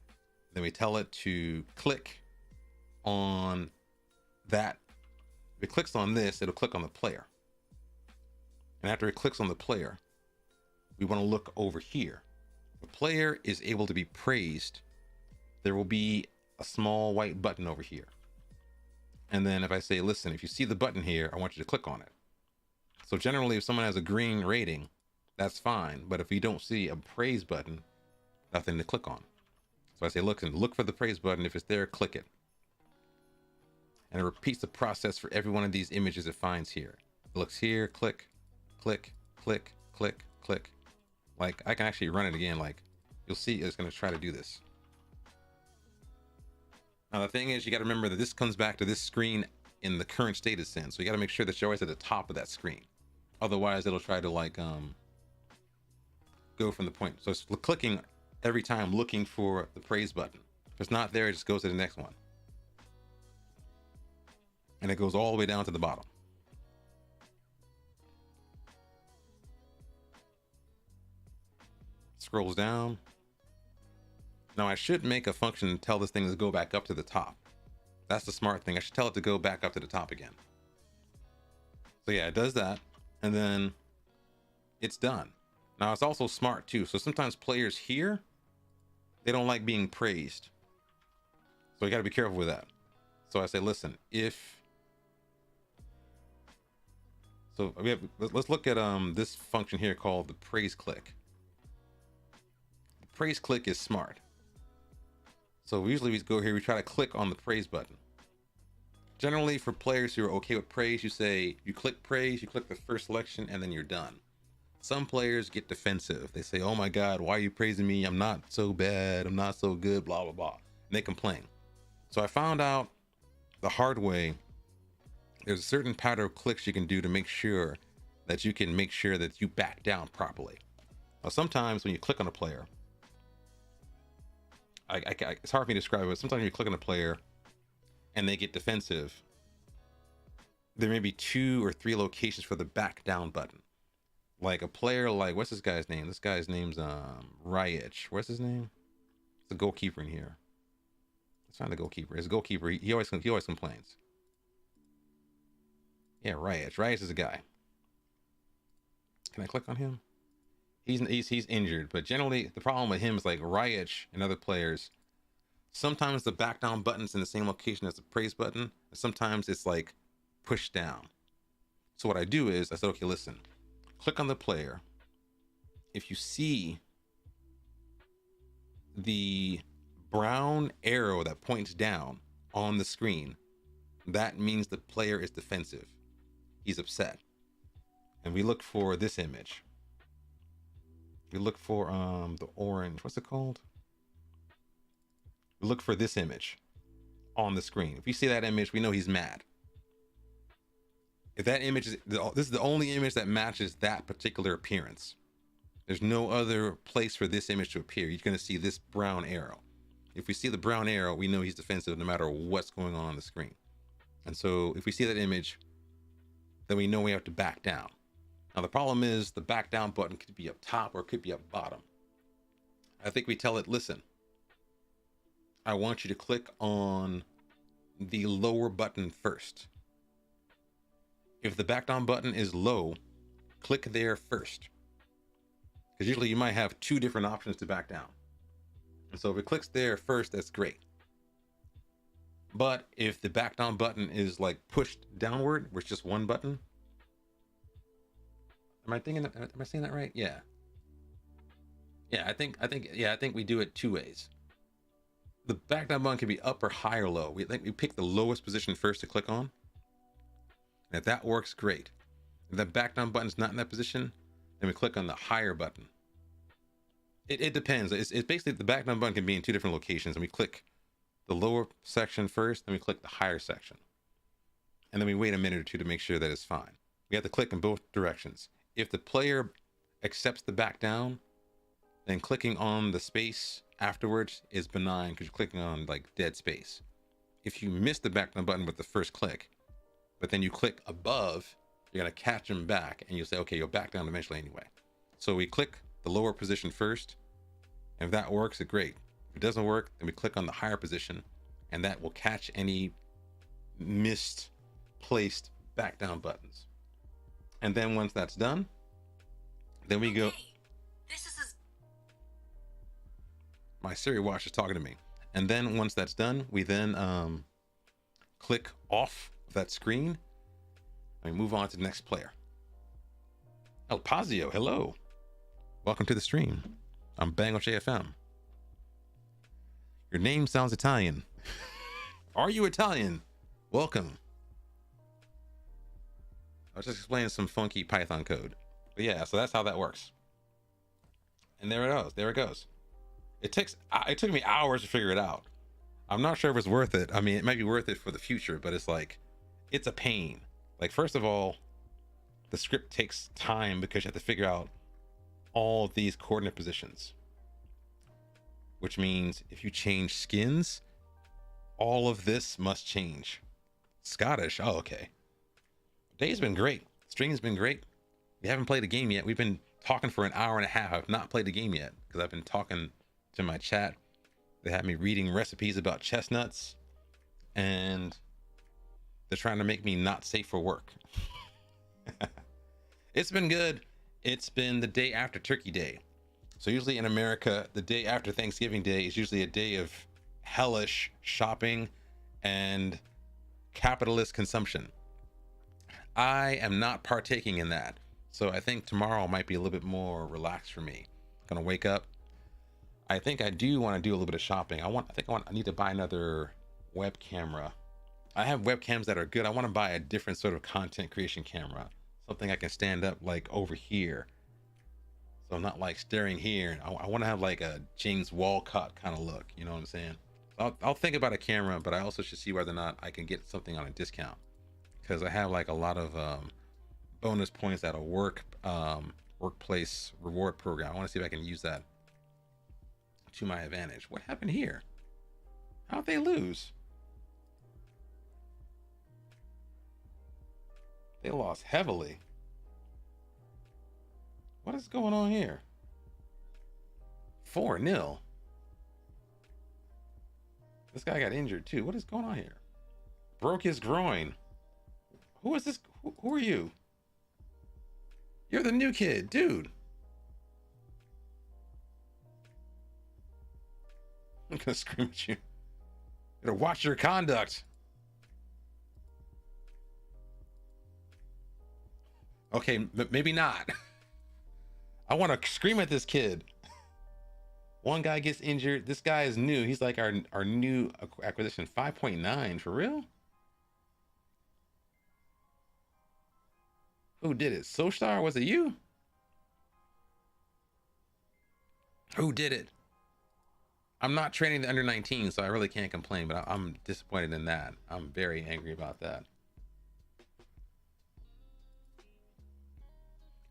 Then we tell it to click on that. If it clicks on this, it'll click on the player. And after it clicks on the player, we want to look over here. The player is able to be praised. There will be a small white button over here. And then if I say, listen, if you see the button here, I want you to click on it. So generally, if someone has a green rating, that's fine. But if you don't see a praise button, nothing to click on. So I say, look for the praise button. If it's there, click it. And it repeats the process for every one of these images it finds here. It looks here, click, click, click, click, click. Like, I can actually run it again. Like, you'll see it's going to try to do this. Now, the thing is, you got to remember that this comes back to this screen in the current state it's in. So you got to make sure that you're always at the top of that screen. Otherwise, it'll try to like go from the point. So it's clicking every time looking for the praise button. If it's not there, it just goes to the next one. And it goes all the way down to the bottom. Scrolls down. Now I should make a function to tell this thing to go back up to the top. That's the smart thing. I should tell it to go back up to the top again. So yeah, it does that. And then it's done. Now it's also smart too. So sometimes players here, they don't like being praised. So you got to be careful with that. So I say, listen, let's look at this function here called the praise click. The praise click is smart. So usually we go here, we try to click on the praise button. Generally, for players who are okay with praise, you click praise, you click the first selection, and then you're done. Some players get defensive. They say, oh my God, why are you praising me? I'm not so bad. I'm not so good, blah, blah, blah. And they complain. So I found out the hard way, there's a certain pattern of clicks you can do to make sure that you can make sure that you back down properly. Now, sometimes when you click on a player, it's hard for me to describe it, but sometimes you click on a player and they get defensive. There may be 2 or 3 locations for the back down button. Like a player, like, what's this guy's name? This guy's name's Ryich. What's his name? It's the goalkeeper in here. It's not the goalkeeper. It's a goalkeeper. He always complains. Yeah, Ryich. Ryich is a guy. Can I click on him? He's injured, but generally the problem with him is like Ryich and other players. Sometimes the back down button's in the same location as the praise button, and sometimes it's like pushed down. So what I do is I said, okay, listen, click on the player. If you see the brown arrow that points down on the screen, that means the player is defensive. He's upset. And we look for this image. We look for the orange, what's it called? We look for this image on the screen. If you see that image, we know he's mad. If that image is, this is the only image that matches that particular appearance. There's no other place for this image to appear. You're going to see this brown arrow. If we see the brown arrow, we know he's defensive no matter what's going on the screen. And so if we see that image, then we know we have to back down. Now the problem is the back down button could be up top or it could be up bottom. I think we tell it, listen, I want you to click on the lower button first. If the back down button is low, click there first. Because usually you might have two different options to back down. And so if it clicks there first, that's great. But if the back down button is like pushed downward, where it's just one button. Am I saying that right? Yeah. Yeah, I think we do it two ways. The back down button can be up or high or low. We pick the lowest position first to click on. And if that works, great. If that back down button's not in that position, then we click on the higher button. It depends. It's basically the back down button can be in two different locations, and we click the lower section first, then we click the higher section. And then we wait a minute or two to make sure that it's fine. We have to click in both directions. If the player accepts the back down, then clicking on the space afterwards is benign because you're clicking on like dead space. If you miss the back down button with the first click, but then you click above, you're going to catch them back and you'll say, okay, you'll back down eventually anyway. So we click the lower position first. And if that works, it's great. If it doesn't work, then we click on the higher position and that will catch any misplaced back down buttons. And then once that's done, then we go. This is My Siri watch is talking to me. And then once that's done, we then click off that screen and we move on to the next player. El Pazio, hello. Welcome to the stream. I'm BangocheFM. Your name sounds Italian. Are you Italian? Welcome. I was just explaining some funky Python code. But yeah, so that's how that works. And there it goes. There it goes. It took me hours to figure it out. I'm not sure if it's worth it. I mean, it might be worth it for the future, but it's like, it's a pain. Like, first of all, the script takes time because you have to figure out all of these coordinate positions. Which means if you change skins, all of this must change. Scottish, oh, okay. Day's been great. Stream's been great. We haven't played a game yet. We've been talking for an hour and a half. I've not played a game yet because I've been talking to my chat. They had me reading recipes about chestnuts and they're trying to make me not safe for work. It's been good. It's been the day after Turkey Day. So usually in America, the day after Thanksgiving Day is usually a day of hellish shopping and capitalist consumption. I am not partaking in that. So I think tomorrow might be a little bit more relaxed for me. Gonna wake up. I think I do want to do a little bit of shopping. I need to buy another web camera. I have webcams that are good. I want to buy a different sort of content creation camera. Something I can stand up like over here. So I'm not like staring here. I want to have like a James Walcott kind of look. You know what I'm saying? I'll think about a camera, but I also should see whether or not I can get something on a discount. Because I have like a lot of bonus points at a workplace reward program. I want to see if I can use that to my advantage. What happened here? How'd they lose? They lost heavily. What is going on here? 4-0. This guy got injured too. What is going on here? Broke his groin. Who is this? Who are you? You're the new kid, dude. I'm gonna scream at you. You gotta watch your conduct. Okay, maybe not. I want to scream at this kid. One guy gets injured. This guy is new. He's like our new acquisition. 5.9 for real? Who did it? Sostar? Was it you? Who did it? I'm not training the under 19, so I really can't complain, but I'm disappointed in that. I'm very angry about that.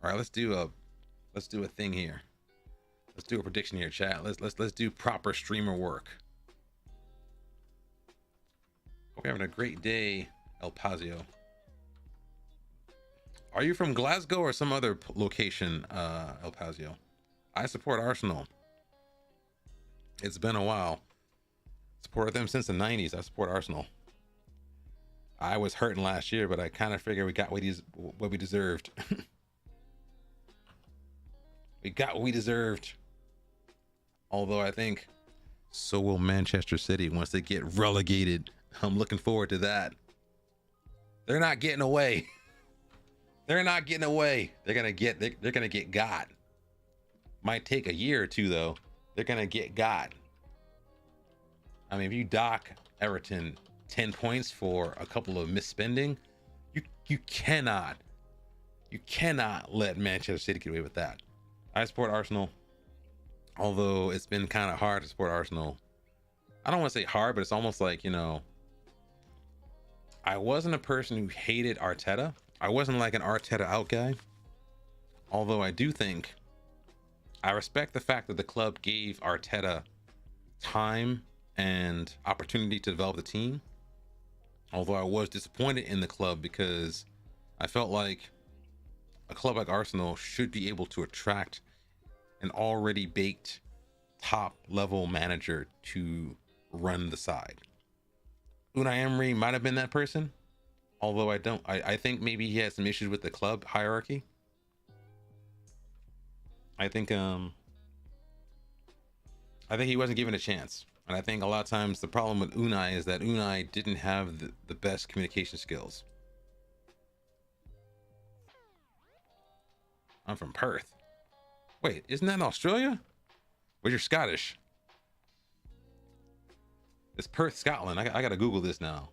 All right, let's do a thing here. Let's do a prediction here, chat. Let's do proper streamer work. Hope you're having a great day, El Pazio. Are you from Glasgow or some other location, El Pazio? I support Arsenal. It's been a while. Supported them since the 90s. I support Arsenal. I was hurting last year, but I kind of figured we got what we deserved. We got what we deserved. Although I think so will Manchester City once they get relegated. I'm looking forward to that. They're not getting away. They're not getting away. They're gonna get got. Might take a year or two though. They're gonna get got. I mean, if you dock Everton 10 points for a couple of misspending, you cannot let Manchester City get away with that. I support Arsenal, although it's been kind of hard to support Arsenal. I don't want to say hard, but it's almost like, you know, I wasn't a person who hated Arteta. I wasn't like an Arteta out guy. Although I do think I respect the fact that the club gave Arteta time and opportunity to develop the team. Although I was disappointed in the club because I felt like a club like Arsenal should be able to attract an already baked top level manager to run the side. Unai Emery might have been that person, although I think maybe he had some issues with the club hierarchy. I think he wasn't given a chance. And I think a lot of times the problem with Unai is that Unai didn't have the best communication skills. I'm from Perth. Wait, isn't that in Australia? But you're Scottish. It's Perth, Scotland. I gotta Google this now.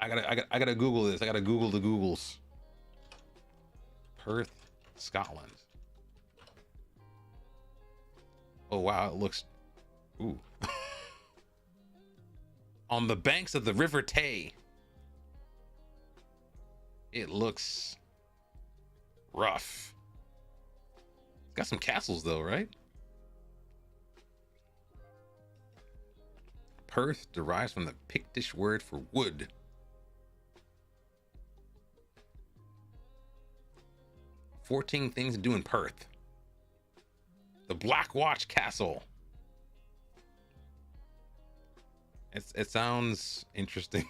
I gotta Google this. I gotta Google the Googles. Perth, Scotland. Oh wow, it looks. Ooh. On the banks of the River Tay. It looks rough. It's got some castles though, right? Perth derives from the Pictish word for wood. "14 things to do in Perth." The Black Watch Castle. It sounds interesting.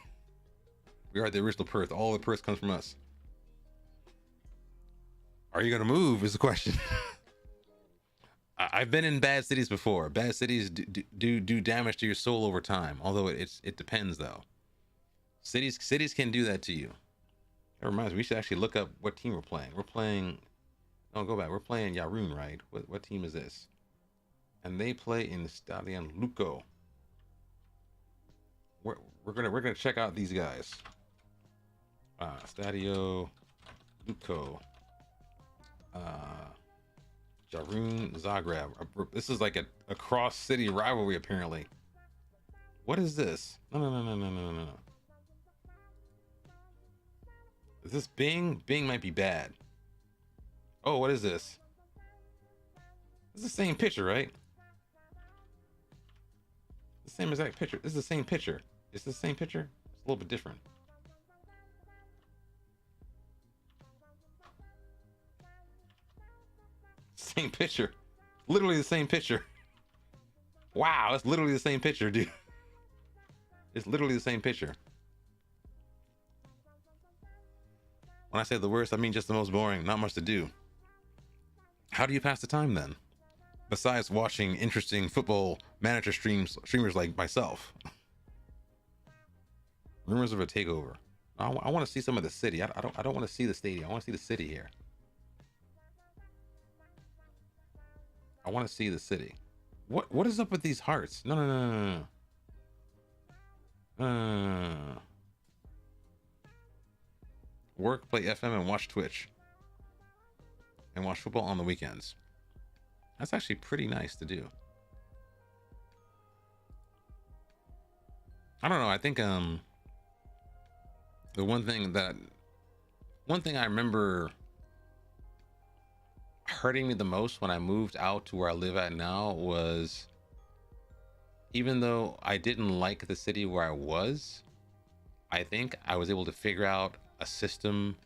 We are the original Perth. All the Perth comes from us. Are you gonna move is the question. I've been in bad cities before. Bad cities do damage to your soul over time. Although it depends though. Cities can do that to you. That reminds me, we should actually look up what team we're playing. We're playing. No, go back. We're playing Yaroon, right? What team is this? And they play in Stadion Luco. We're gonna check out these guys. Stadio Luco. Yaroon Zagreb. This is like a cross city rivalry apparently. What is this? No. Is this Bing? Bing might be bad. Oh, what is this? It's the same picture, right? The same exact picture. This is the same picture. It's the same picture. It's a little bit different. Same picture. Literally the same picture. Wow, it's literally the same picture, dude. It's literally the same picture. When I say the worst, I mean just the most boring. Not much to do. How do you pass the time then? Besides watching interesting football manager streamers like myself. Rumors of a takeover. I want to see some of the city. I don't want to see the stadium. I want to see the city here. I want to see the city. What is up with these hearts? No, no, no, no, no. Work, play FM, and watch Twitch, and watch football on the weekends. That's actually pretty nice to do. I don't know. I think the one thing I remember hurting me the most when I moved out to where I live at now was, even though I didn't like the city where I was, I think I was able to figure out a system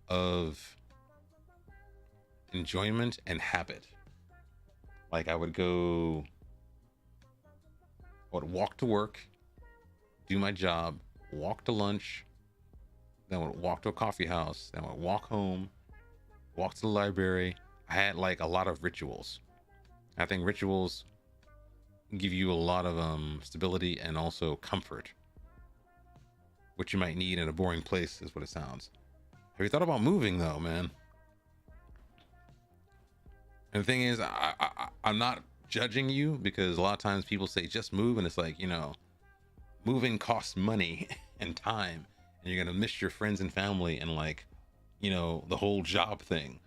of enjoyment and habit. Like I would walk to work, do my job, walk to lunch, then would walk to a coffee house, then would walk home, walk to the library. I had like a lot of rituals. I think rituals give you a lot of stability and also comfort, which you might need in a boring place, is what it sounds. Have you thought about moving though, man? And the thing is, I'm not judging you, because a lot of times people say just move, and it's like, moving costs money and time, and you're gonna miss your friends and family and like, the whole job thing.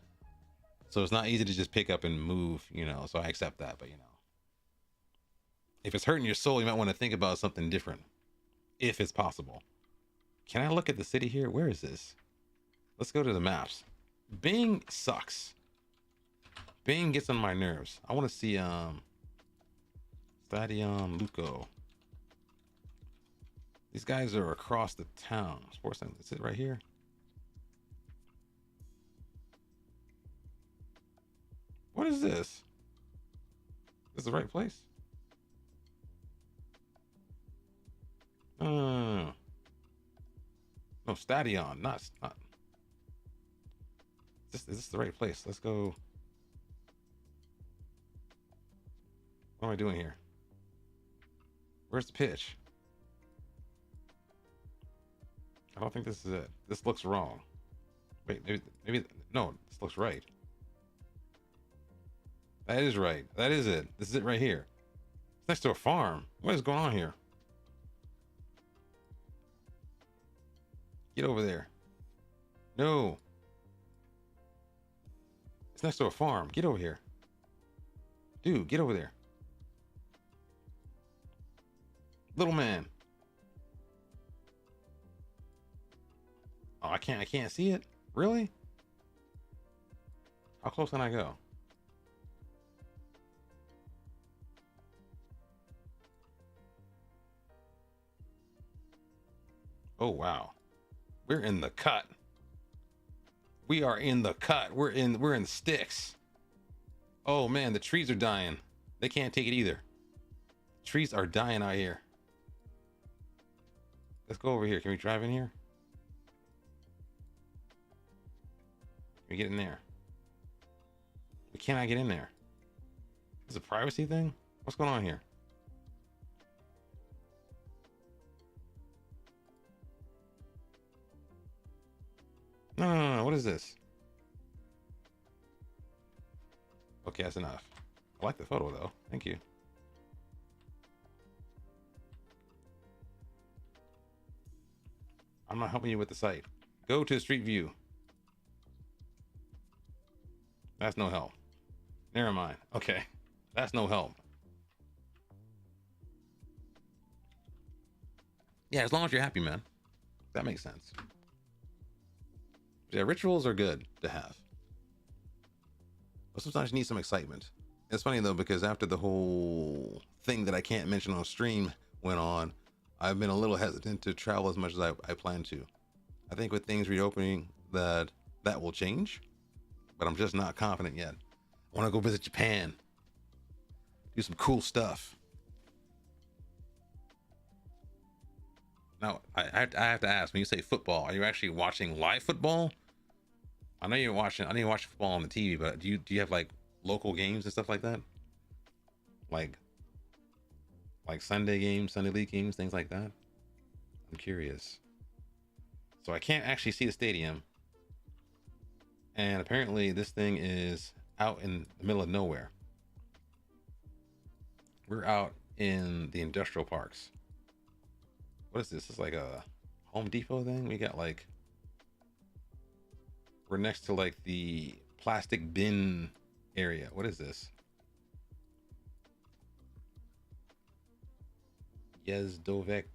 So it's not easy to just pick up and move, so I accept that. But if it's hurting your soul, you might want to think about something different, if it's possible. Can I look at the city here? Where is this? Let's go to the maps. Bing sucks. Bing gets on my nerves. I want to see Stadion Luco. These guys are across the town. Sports Center. Is it right here? What is this? Is this the right place? No, Stadion. Not. Is this the right place? Let's go. What am I doing here? Where's the pitch? I don't think this is it. This looks wrong. Wait, maybe no, this looks right. That is right. That is it. This is it right here. It's next to a farm. What is going on here? Get over there. No. It's next to a farm. Get over here. Dude, get over there. Little man. Oh, I can't see it? Really? How close can I go? Oh wow. We're in the cut. We are in the cut. We're in the sticks. Oh man, the trees are dying. They can't take it either. Trees are dying out here. Let's go over here. Can we drive in here? Can we get in there? We cannot get in there. Is it a privacy thing? What's going on here? No. What is this? Okay, that's enough. I like the photo though. Thank you. I'm not helping you with the site. Go to Street View. That's no help. Never mind. Okay. That's no help. Yeah, as long as you're happy, man. That makes sense. Yeah, rituals are good to have. But sometimes you need some excitement. It's funny though, because after the whole thing that I can't mention on stream went on, I've been a little hesitant to travel as much as I plan to. I think with things reopening that will change, but I'm just not confident yet. I want to go visit Japan, do some cool stuff. Now, I have to ask, when you say football, are you actually watching live football? I know you're watching football on the TV, but do you have like local games and stuff like that? Like Sunday games, Sunday league games, things like that? I'm curious. So I can't actually see the stadium. And apparently this thing is out in the middle of nowhere. We're out in the industrial parks. What is this? It's like a Home Depot thing. We got like, we're next to like the plastic bin area. What is this? Sesvete.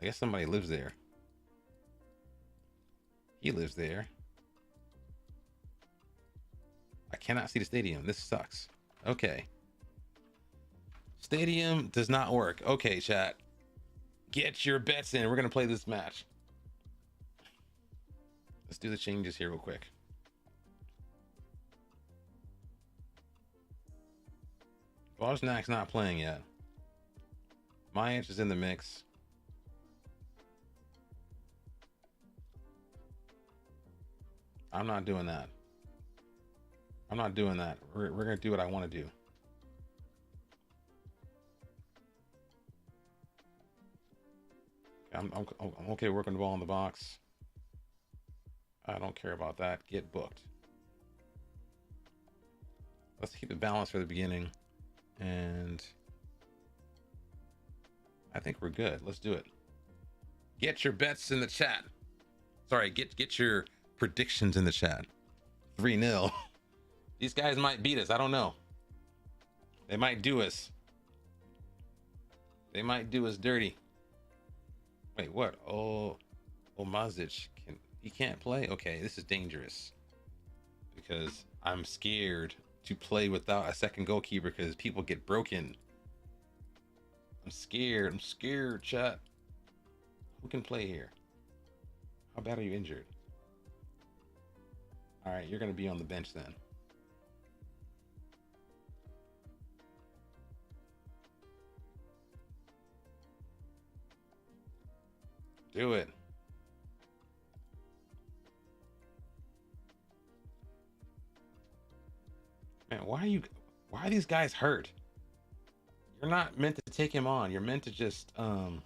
I guess somebody lives there. He lives there. I cannot see the stadium. This sucks. Okay. Stadium does not work. Okay, chat. Get your bets in. We're going to play this match. Let's do the changes here real quick. Wozniak's not playing yet. Majic is in the mix. I'm not doing that. I'm not doing that. We're going to do what I want to do. I'm okay working the ball in the box. I don't care about that. Get booked. Let's keep the balance for the beginning. And I think we're good. Let's do it. Get your bets in the chat. Sorry, get your predictions in the chat. 3-0. These guys might beat us. I don't know. They might do us. They might do us dirty. Wait, what? Oh, Majic, he can't play? Okay, this is dangerous. Because I'm scared to play without a second goalkeeper because people get broken. I'm scared, chat. Who can play here? How bad are you injured? All right, you're going to be on the bench then. Do it. Man, why are these guys hurt? You're not meant to take him on. You're meant to just you're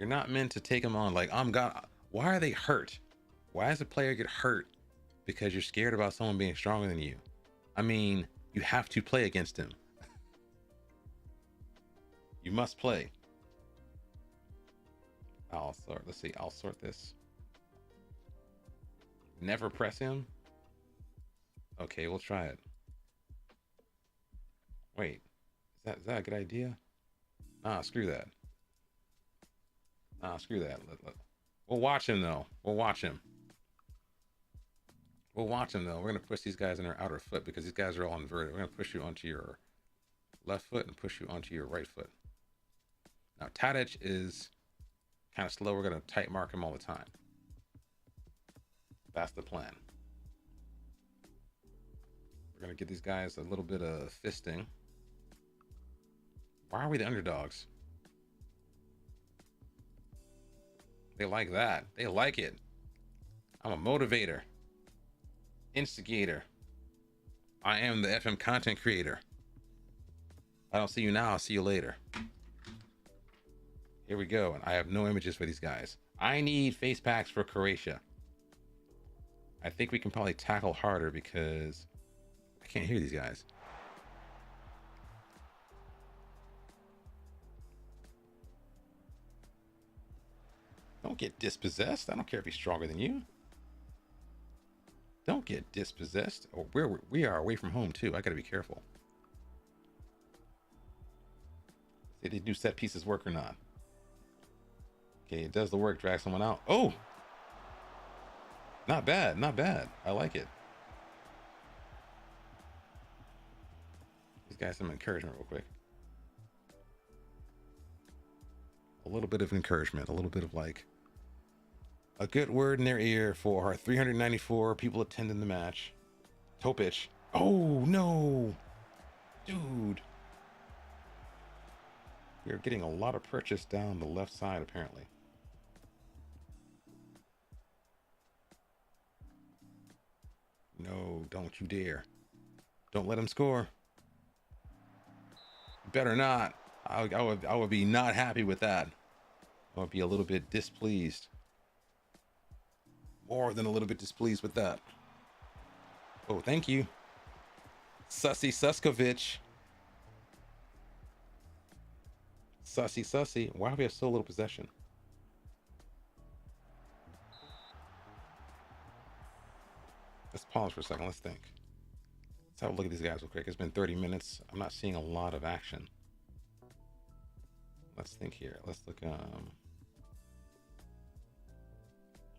not meant to take him on. Like, why are they hurt? Why does a player get hurt because you're scared about someone being stronger than you? I mean, you have to play against him. You must play. Let's see, I'll sort this. Never press him. Okay, we'll try it. Wait, is that a good idea? Nah, screw that. Screw that. We'll watch him though. We'll watch him. We're gonna push these guys in their outer foot because these guys are all inverted. We're gonna push you onto your left foot and push you onto your right foot. Now Tadic is kind of slow. We're gonna tight mark him all the time. That's the plan. We're gonna give these guys a little bit of fisting. Why are we the underdogs? They like that. They like it. I'm a motivator. Instigator. I am the FM content creator. I don't see you now, I'll see you later. Here we go. And I have no images for these guys. I need face packs for Croatia. I think we can probably tackle harder because I can't hear these guys. Don't get dispossessed. I don't care if he's stronger than you. Don't get dispossessed. Oh, we are away from home too. I gotta be careful. Did they do set pieces work or not? Okay, it does the work. Drag someone out. Oh, not bad, not bad. I like it. These guys some encouragement real quick. A little bit of encouragement, a little bit of like a good word in their ear for our 394 people attending the match. Topic. Oh no, dude. We are getting a lot of purchase down the left side apparently. No, don't you dare. Don't let him score. Better not. I would be not happy with that. I would be a little bit displeased. More than a little bit displeased with that. Oh, thank you. Sussy Suskovic. Sussy Sussy. Why do we have so little possession? Let's pause for a second. Let's think. Let's have a look at these guys real quick. It's been 30 minutes. I'm not seeing a lot of action. Let's think here. Let's look.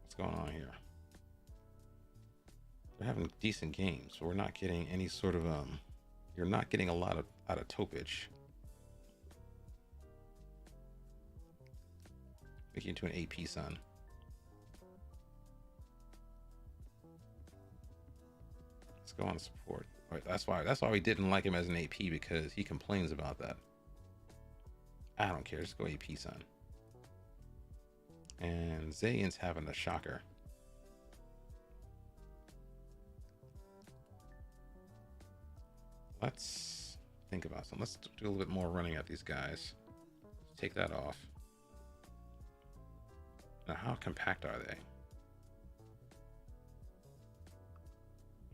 What's going on here? They're having decent games, so we're not getting any sort of You're not getting a lot of out of Topic. Make you into an AP, son. Let's go on support. All right, that's why we didn't like him as an AP, because he complains about that. I don't care. Just go AP, son. And Zayn's having a shocker. Let's think about something. Let's do a little bit more running at these guys. Take that off. Now, how compact are they?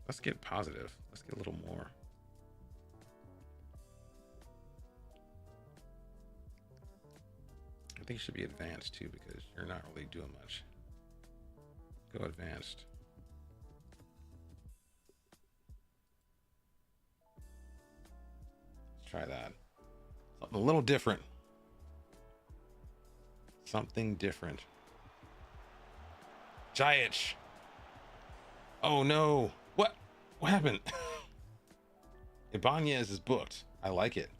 Let's get positive. Let's get a little more. I think it should be advanced too, because you're not really doing much. Go advanced. Let's try that. Something a little different. Something different. Giant. Oh no. What happened? Ibanez is booked. I like it.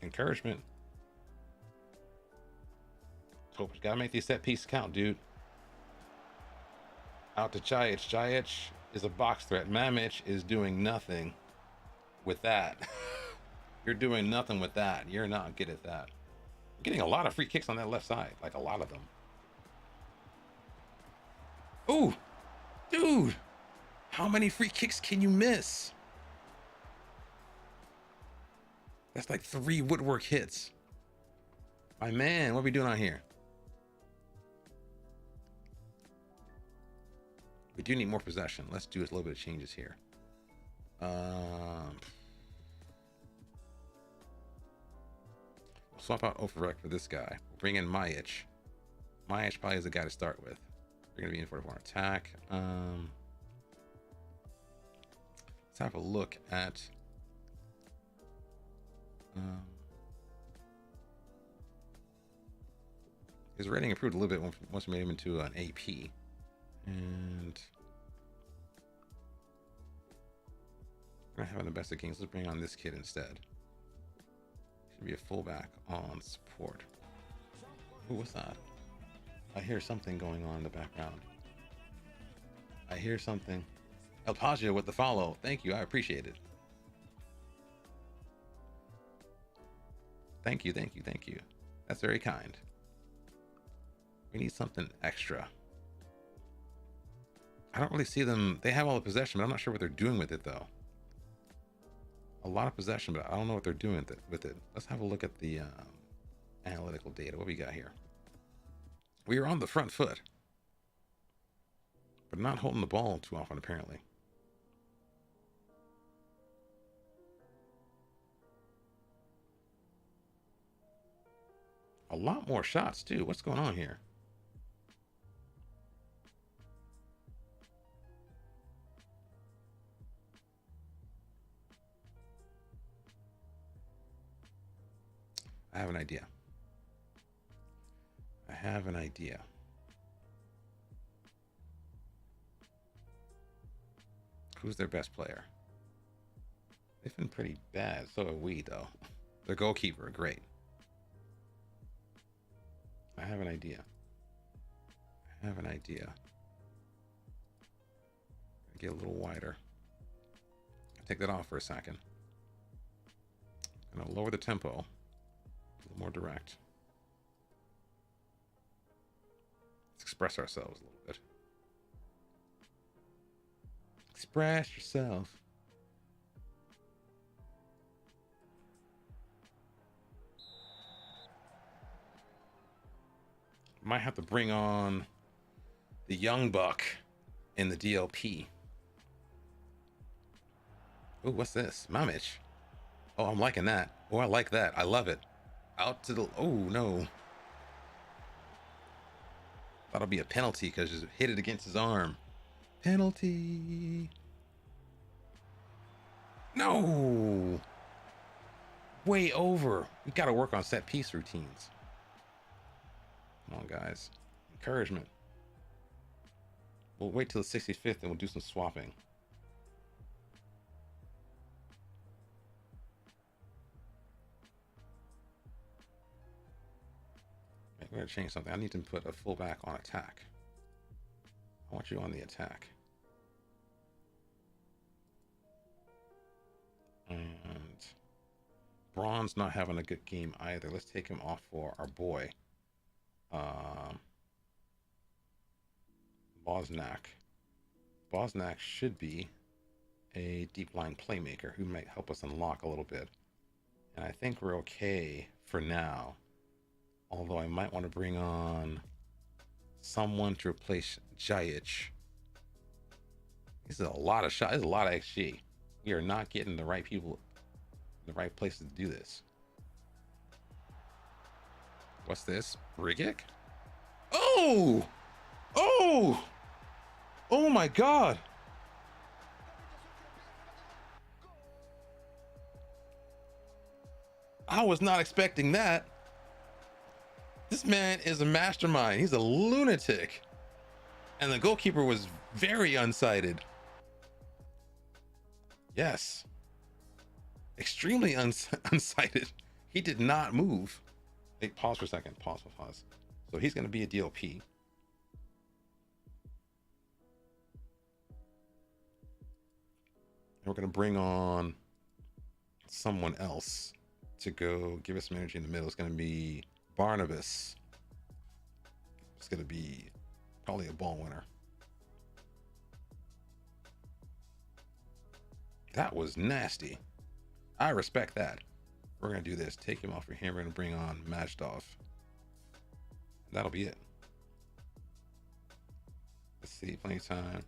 Encouragement. Topic, gotta make these set pieces count, dude. Out to Chayic. Chayic is a box threat. Mamic is doing nothing with that. You're doing nothing with that. You're not good at that. You're getting a lot of free kicks on that left side. Like a lot of them. Ooh, dude. How many free kicks can you miss? That's like 3 woodwork hits. My man, what are we doing out here? We do need more possession. Let's do a little bit of changes here. We'll swap out Overrek for this guy. We'll bring in Majic. Majic probably is the guy to start with. We're going to be in for an attack. Let's have a look at... his rating improved a little bit once we made him into an AP. And... we're not having the best of games. Let's bring on this kid instead. Should be a fullback on support. Ooh, what's that? I hear something going on in the background. I hear something. El Pagio with the follow. Thank you. I appreciate it. Thank you, thank you, thank you. That's very kind. We need something extra. I don't really see them. They have all the possession, but I'm not sure what they're doing with it, though. A lot of possession, but I don't know what they're doing with it. Let's have a look at the analytical data. What we got here? We are on the front foot, but not holding the ball too often, apparently. A lot more shots, too. What's going on here? I have an idea. I have an idea. Who's their best player? They've been pretty bad. So are we, though. Their goalkeeper, great. I have an idea. I have an idea. Get a little wider. Take that off for a second. And I'll lower the tempo. A little more direct. Let's express ourselves a little bit. Express yourself. Might have to bring on the young buck in the DLP. Ooh, what's this? Mamich. Oh, I'm liking that. Oh, I like that. I love it. Out to the... Oh, no. That'll be a penalty because you hit it against his arm. Penalty. No. Way over. We got to work on set piece routines. Come on, guys. Encouragement. We'll wait till the 65th and we'll do some swapping. We're going to change something. I need to put a fullback on attack. I want you on the attack. And Braun's not having a good game either. Let's take him off for our boy. Bosnak. Bosnak should be a deep line playmaker who might help us unlock a little bit. And I think we're okay for now. Although I might want to bring on someone to replace Jajic. This is a lot of shots. This is a lot of XG. We are not getting the right people in the right places to do this. What's this? Brigic? Oh! Oh! Oh my God! I was not expecting that. This man is a mastermind. He's a lunatic. And the goalkeeper was very unsighted. Yes. Extremely unsighted. He did not move. Hey, pause for a second. Pause. So he's going to be a DLP. And we're going to bring on someone else to go give us some energy in the middle. It's going to be Barnabas. It's going to be probably a ball winner. That was nasty. I respect that. We're going to do this. Take him off for him. We're going to bring on Majdov. That'll be it. Let's see. Plenty of time.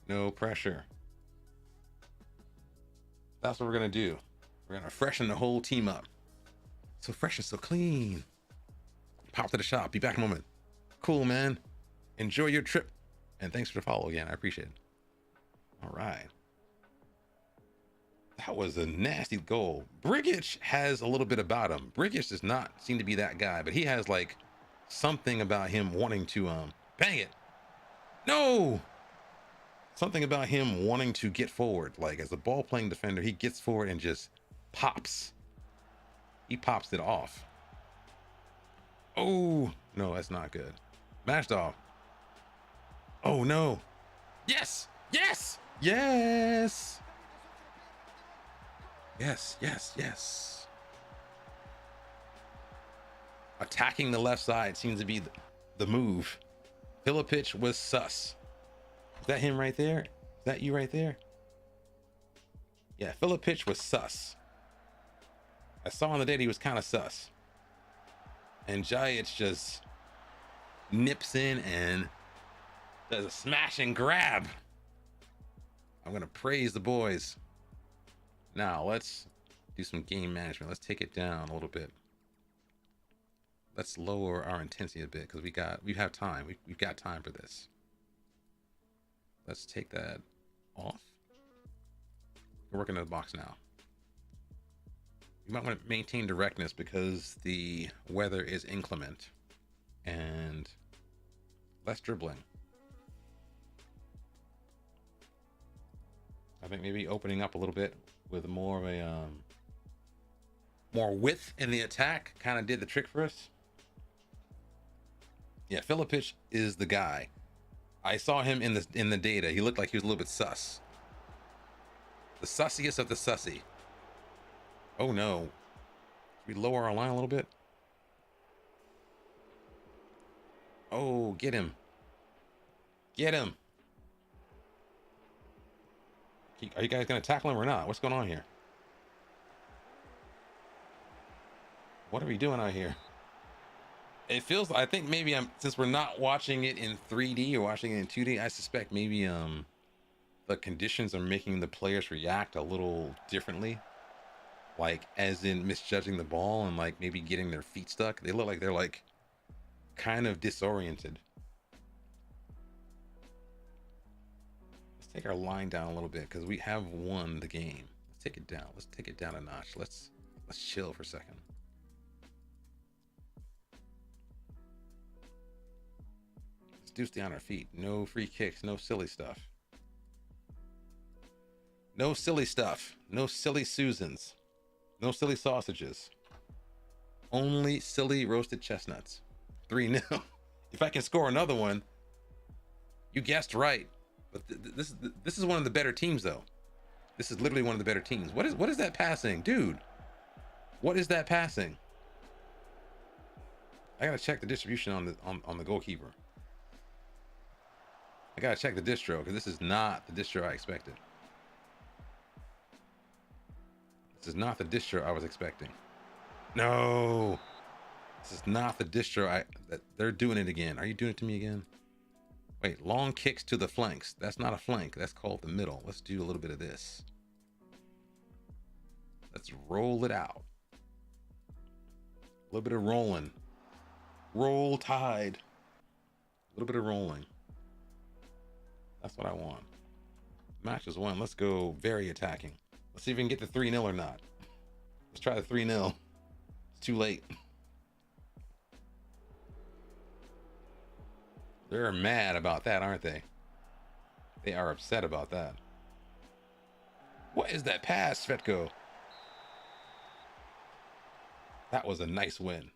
No pressure. That's what we're going to do. We're going to freshen the whole team up. So fresh and so clean. Pop to the shop. Be back in a moment. Cool, man. Enjoy your trip. And thanks for the follow again. I appreciate it. All right. That was a nasty goal. Brigic has a little bit about him. Brigic does not seem to be that guy, but he has like something about him wanting to bang it. No! Something about him wanting to get forward. Like as a ball playing defender, he gets forward and just pops. He pops it off. Oh, no, that's not good. Majdov. Oh, no. Yes. Yes. Yes. Yes. Attacking the left side seems to be the move. Filipic was sus. Is that him right there? Is that you right there? Yeah, Filipic was sus. I saw on the day he was kind of sus. And Jajic just nips in and does a smash and grab. I'm going to praise the boys. Now, let's do some game management. Let's take it down a little bit. Let's lower our intensity a bit because we have time. We've got time for this. Let's take that off. We're working in the box now. You might want to maintain directness because the weather is inclement. And less dribbling. I think maybe opening up a little bit with more of a more width in the attack kind of did the trick for us. Yeah, Filipic is the guy. I saw him in the data. He looked like he was a little bit sus. The sussiest of the sussy. Oh no. Should we lower our line a little bit? Oh, get him. Get him. Are you guys going to tackle him or not? What's going on here? What are we doing out here? It feels. I think maybe I'm since we're not watching it in 3D or watching it in 2D. I suspect maybe the conditions are making the players react a little differently. Like as in misjudging the ball and like maybe getting their feet stuck. They look like they're like kind of disoriented. Let's take our line down a little bit because we have won the game. Let's take it down. Let's take it down a notch. Let's chill for a second. Let's do stay on our feet. No free kicks. No silly stuff. No silly stuff. No silly Susans. No silly sausages. Only silly roasted chestnuts. 3-0. If I can score another one, you guessed right. But this is one of the better teams, though. This is literally one of the better teams. What is that passing, dude? What is that passing? I gotta check the distribution on the goalkeeper. I gotta check the distro because this is not the distro I expected. This is not the distro I was expecting. No, this is not the distro they're doing it again. Are you doing it to me again? Wait, long kicks to the flanks. That's not a flank. That's called the middle. Let's do a little bit of this. Let's roll it out. A little bit of rolling. Roll Tide. A little bit of rolling. That's what I want. Match is won. Let's go very attacking. Let's see if we can get the 3-0 or not. Let's try the 3-0. It's too late. They're mad about that, aren't they? They are upset about that. What is that pass, Svetko? That was a nice win.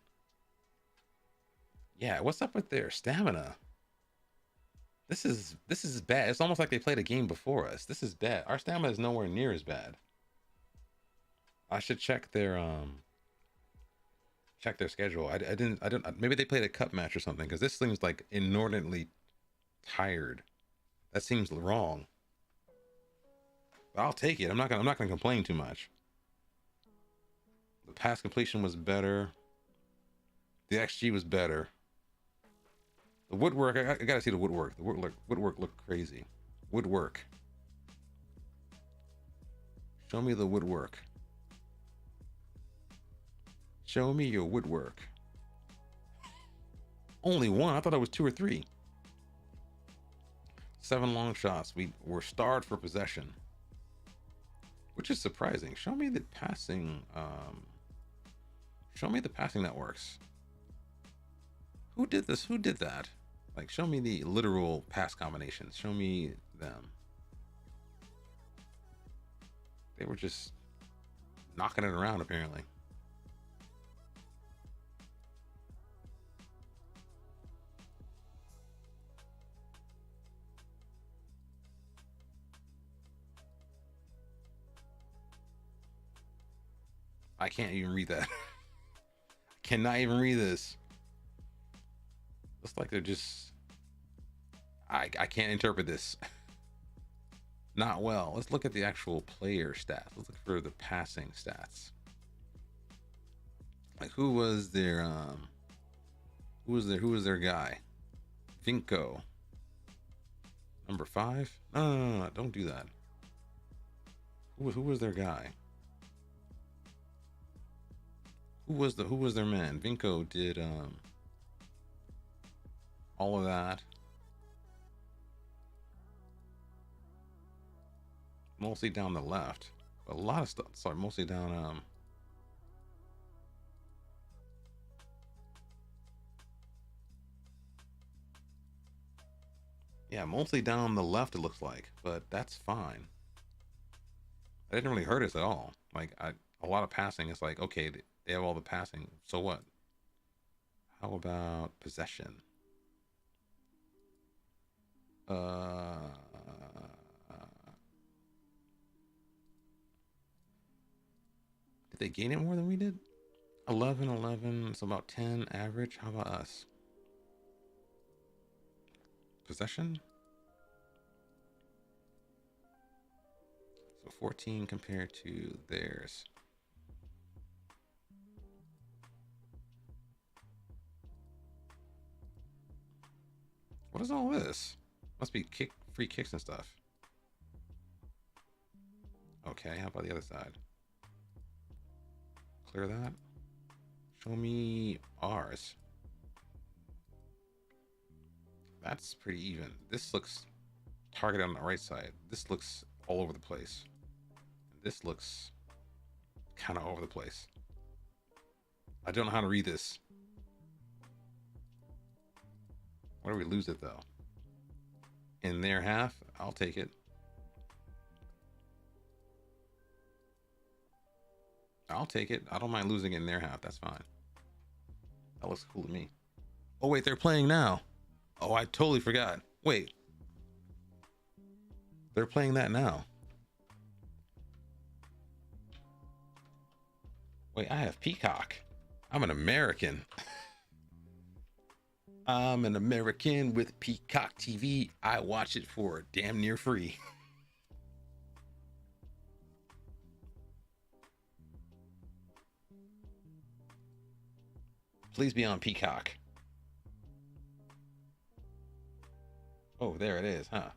Yeah, what's up with their stamina? This is bad. It's almost like they played a game before us. This is bad. Our stamina is nowhere near as bad. I should check their schedule. I didn't maybe they played a cup match or something because this seems like inordinately tired. That seems wrong. But I'll take it. I'm not gonna complain too much. The pass completion was better. The XG was better. The woodwork, I gotta see the woodwork. The woodwork looked crazy. Woodwork. Show me the woodwork. Show me your woodwork. Only one. I thought it was 2 or 3. 7 long shots. We were starved for possession, which is surprising. Show me the passing. Show me the passing that works. Who did this? Who did that? Like, show me the literal pass combinations. Show me them. They were just knocking it around, apparently. I can't even read that. Cannot even read this. Looks like they're just... I can't interpret this. Not well. Let's look at the actual player stats. Let's look for the passing stats. Like, who was their who was their guy? Vinko. Number 5? No, don't do that. Who was their guy? Who was their man? Vinko did all of that. Mostly down the left. A lot of stuff. Sorry, mostly down yeah, mostly down the left it looks like, but that's fine. That didn't really hurt us at all. Like a lot of passing is like, okay, they have all the passing, so what? How about possession? Did they gain it more than we did? 11, it's about 10 average. How about us? Possession? So 14 compared to theirs. What is all this? Must be free kicks and stuff. Okay, how about the other side? Clear that. Show me ours. That's pretty even. This looks targeted on the right side. This looks all over the place. This looks kind of over the place. I don't know how to read this. Where do we lose it though? In their half? I'll take it. I'll take it. I don't mind losing it in their half. That's fine. That looks cool to me. Oh wait, they're playing now. Oh, I totally forgot. Wait. They're playing that now. Wait, I have Peacock. I'm an American. I'm an American with Peacock TV. I watch it for damn near free. Please be on Peacock. Oh, there it is, huh?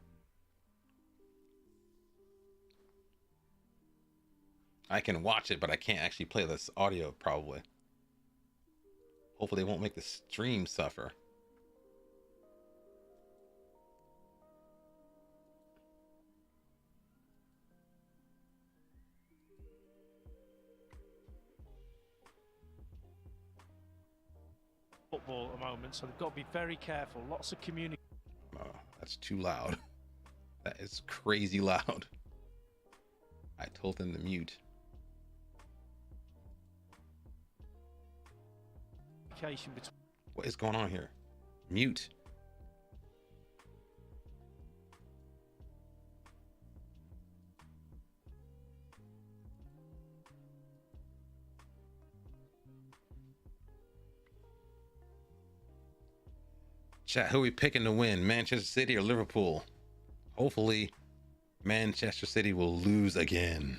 I can watch it, but I can't actually play this audio, probably. Hopefully they won't make the stream suffer. Football at the moment, so they've got to be very careful. Lots of communication. Oh, that's too loud. That is crazy loud. I told them to mute. What is going on here? Mute. Chat, who are we picking to win? Manchester City or Liverpool? Hopefully, Manchester City will lose again.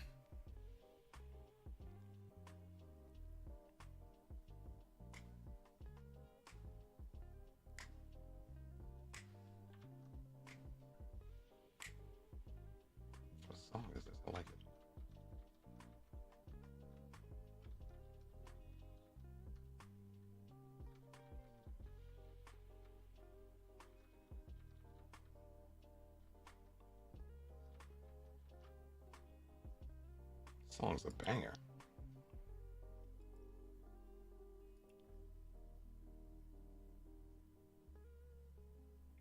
What song is this? I like it. Song's a banger.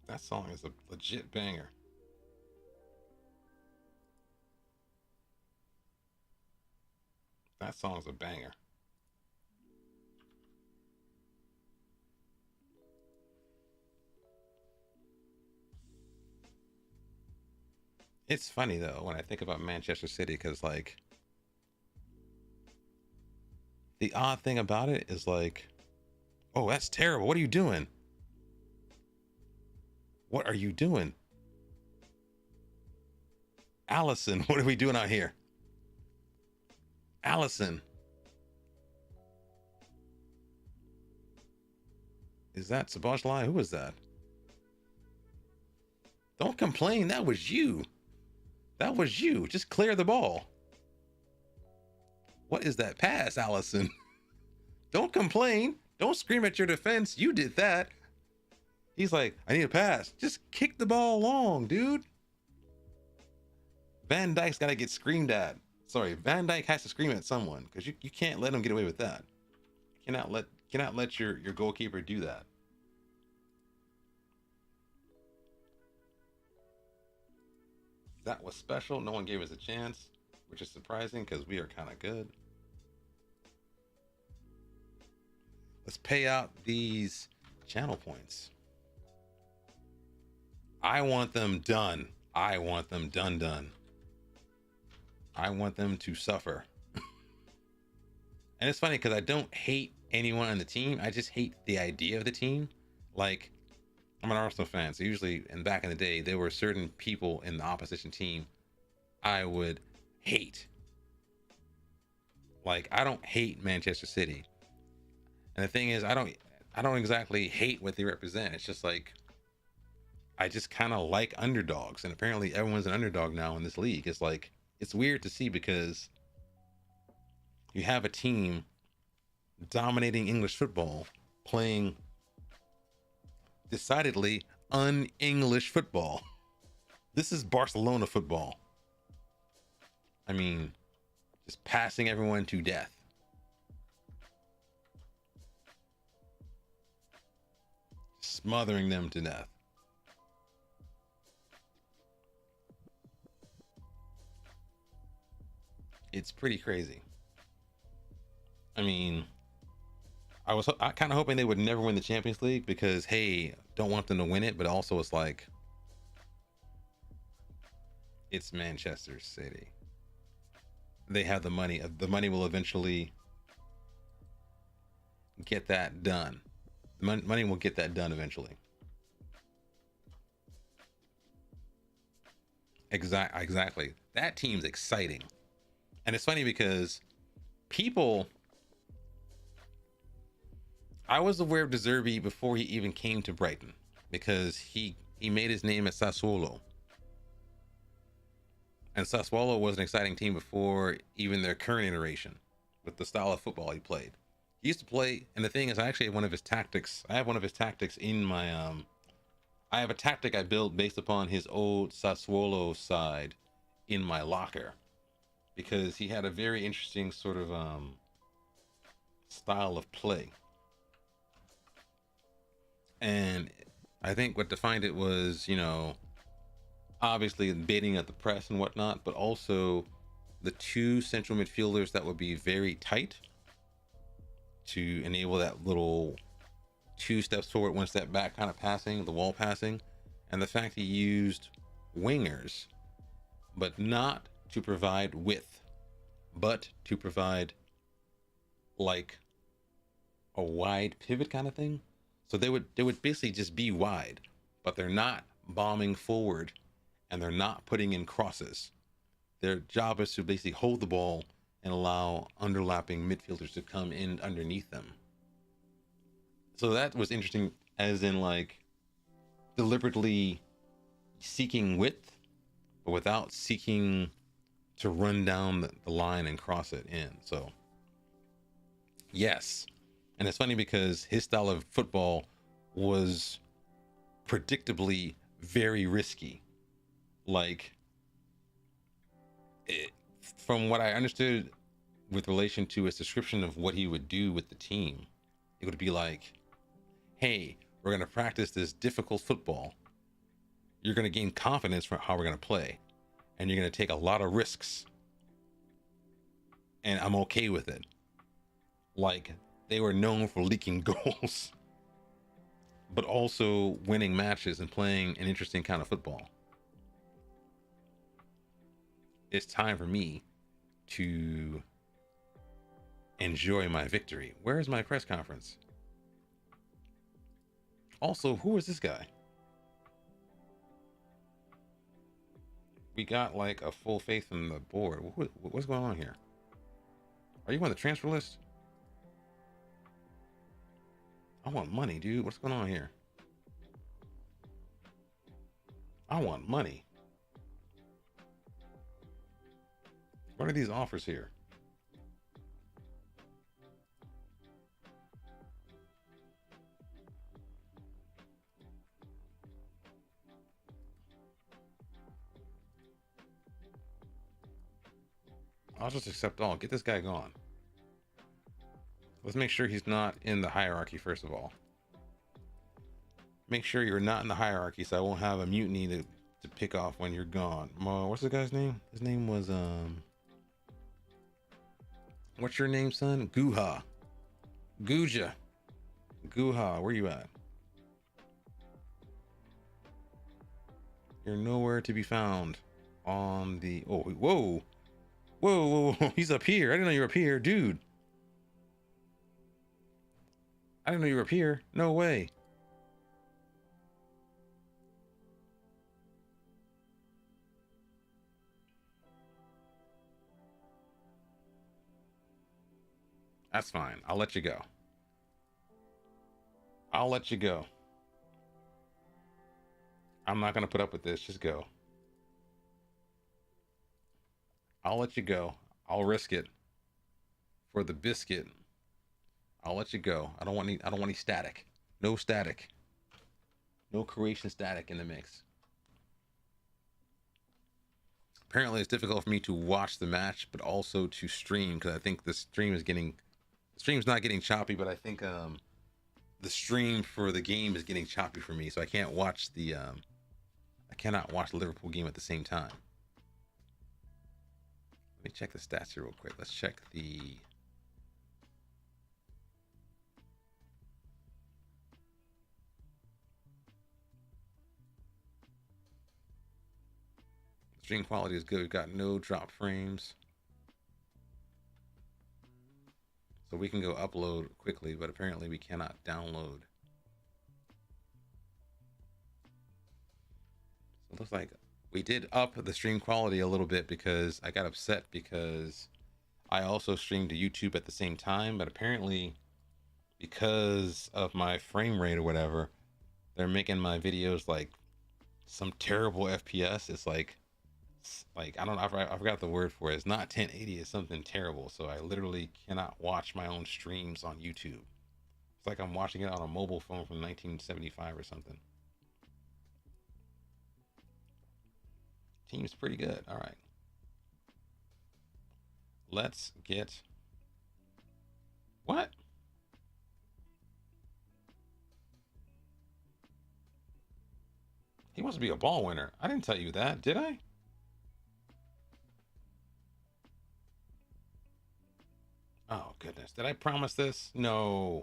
That song is a legit banger. That song's a banger. It's funny though when I think about Manchester City, because like the odd thing about it is like, oh, that's terrible. What are you doing? What are you doing? Allison, what are we doing out here? Allison. Is that Sabajlai? Who is that? Don't complain. That was you. That was you. Just clear the ball. What is that pass, Allison? Don't complain. Don't scream at your defense. You did that. He's like, I need a pass. Just kick the ball long, dude. Van Dijk's got to get screamed at. Sorry, Van Dijk has to scream at someone, because you can't let him get away with that. Cannot let your goalkeeper do that. That was special. No one gave us a chance, which is surprising because we are kind of good. Let's pay out these channel points. I want them done. I want them done. I want them to suffer. And it's funny because I don't hate anyone on the team. I just hate the idea of the team. Like, I'm an Arsenal fan, so usually, and back in the day, there were certain people in the opposition team I would hate. Like, I don't hate Manchester City. And the thing is, I don't exactly hate what they represent. It's just like, I just kind of like underdogs, and apparently everyone's an underdog now in this league. It's like it's weird to see because you have a team dominating English football playing decidedly un-English football. This is Barcelona football. I mean, just passing everyone to death. Smothering them to death. It's pretty crazy. I mean, I kind of hoping they would never win the Champions League because, hey, don't want them to win it, but also it's like it's Manchester City. They have the money. The money will eventually get that done. The money will get that done eventually. Exactly. That team's exciting. And it's funny because people, I was aware of De Zerbi before he even came to Brighton because he made his name at Sassuolo. And Sassuolo was an exciting team before even their current iteration with the style of football he played. He used to play, and the thing is, I actually have one of his tactics. I have one of his tactics in my I have a tactic I built based upon his old Sassuolo side in my locker because he had a very interesting sort of style of play. And I think what defined it was, obviously baiting at the press and whatnot, but also the two central midfielders that would be very tight to enable that little 2 steps forward, 1 step back kind of passing, the wall passing, and the fact he used wingers, but not to provide width, but to provide like a wide pivot kind of thing. So they would basically just be wide, but they're not bombing forward and they're not putting in crosses. Their job is to basically hold the ball and allow underlapping midfielders to come in underneath them. So that was interesting, as in like deliberately seeking width, but without seeking to run down the line and cross it in. So yes. And it's funny because his style of football was predictably very risky. Like, from what I understood with relation to his description of what he would do with the team, it would be like, hey, we're going to practice this difficult football. You're going to gain confidence from how we're going to play. And you're going to take a lot of risks. And I'm okay with it. Like, they were known for leaking goals, but also winning matches and playing an interesting kind of football. It's time for me to enjoy my victory. Where is my press conference? Also, who is this guy? We got like a full faith in the board. What's going on here? Are you on the transfer list? I want money, dude. What's going on here? I want money. What are these offers here? I'll just accept all. Get this guy gone. Let's make sure he's not in the hierarchy, first of all. Make sure you're not in the hierarchy so I won't have a mutiny to pick off when you're gone. What's the guy's name? His name was, what's your name, son? Guha. Guja. Guha, where you at? You're nowhere to be found on the... Oh, whoa. Whoa. He's up here. I didn't know you were up here, dude. I didn't know you were up here. No way. That's fine. I'll let you go. I'll let you go. I'm not gonna put up with this. Just go. I'll let you go. I'll risk it for the biscuit. I'll let you go. I don't want any. I don't want any static. No static. No Croatian static in the mix. Apparently, it's difficult for me to watch the match, but also to stream because I think the stream's not getting choppy, but I think the stream for the game is getting choppy for me, so I can't watch the I cannot watch the Liverpool game at the same time. Let me check the stats here real quick. Let's check the stream quality is good. We've got no drop frames. So we can go upload quickly, but apparently we cannot download. So it looks like we did up the stream quality a little bit because I got upset because I also streamed to YouTube at the same time, but apparently because of my frame rate or whatever, they're making my videos like some terrible FPS. It's like I don't know, I forgot the word for it. It's not 1080, it's something terrible. So I literally cannot watch my own streams on YouTube. It's like I'm watching it on a mobile phone from 1975 or something. Team's pretty good. All right. Let's get... What? He wants to be a ball winner. I didn't tell you that, did I? Oh, goodness. Did I promise this? No.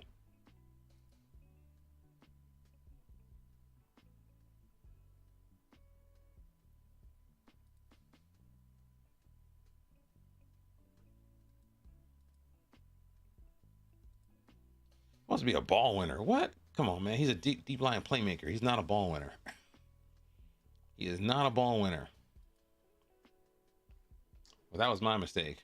Wants to be a ball winner. What? Come on, man. He's a deep line playmaker. He's not a ball winner. He is not a ball winner. Well, that was my mistake.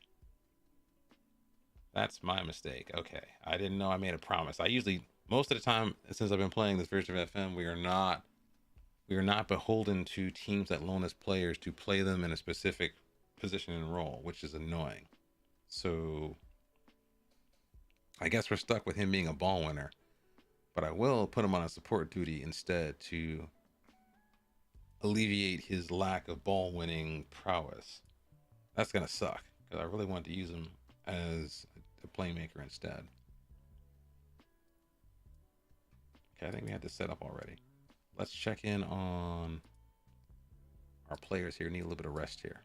That's my mistake. Okay. I didn't know I made a promise. I usually, most of the time, since I've been playing this version of FM, we are not beholden to teams that loan us players to play them in a specific position and role, which is annoying. So I guess we're stuck with him being a ball winner, but I will put him on a support duty instead to alleviate his lack of ball winning prowess. That's gonna suck because I really want to use him as a playmaker instead. Okay, I think we had this set up already. Let's check in on our players here. Need a little bit of rest here.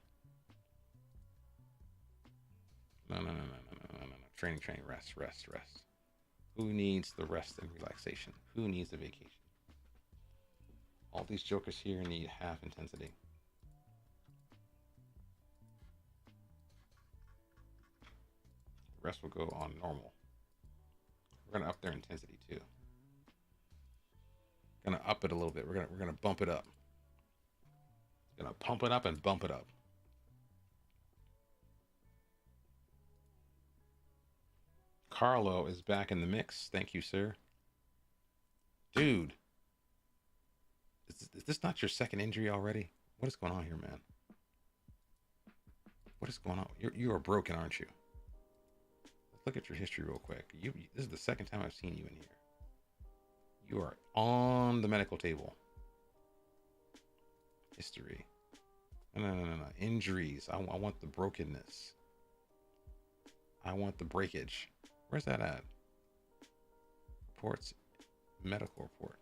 No. Training, rest. Who needs the rest and relaxation? Who needs the vacation? All these jokers here need half intensity. The rest will go on normal. We're gonna up their intensity too. Gonna up it a little bit. We're gonna bump it up. Gonna pump it up and bump it up. Carlo is back in the mix. Thank you, sir. Dude, is this not your second injury already? What is going on here, man? What is going on? You are broken, aren't you? Let's look at your history real quick. This is the second time I've seen you in here. You are on the medical table. History. No. Injuries. I want the brokenness. I want the breakage. Where's that at? Reports. Medical report.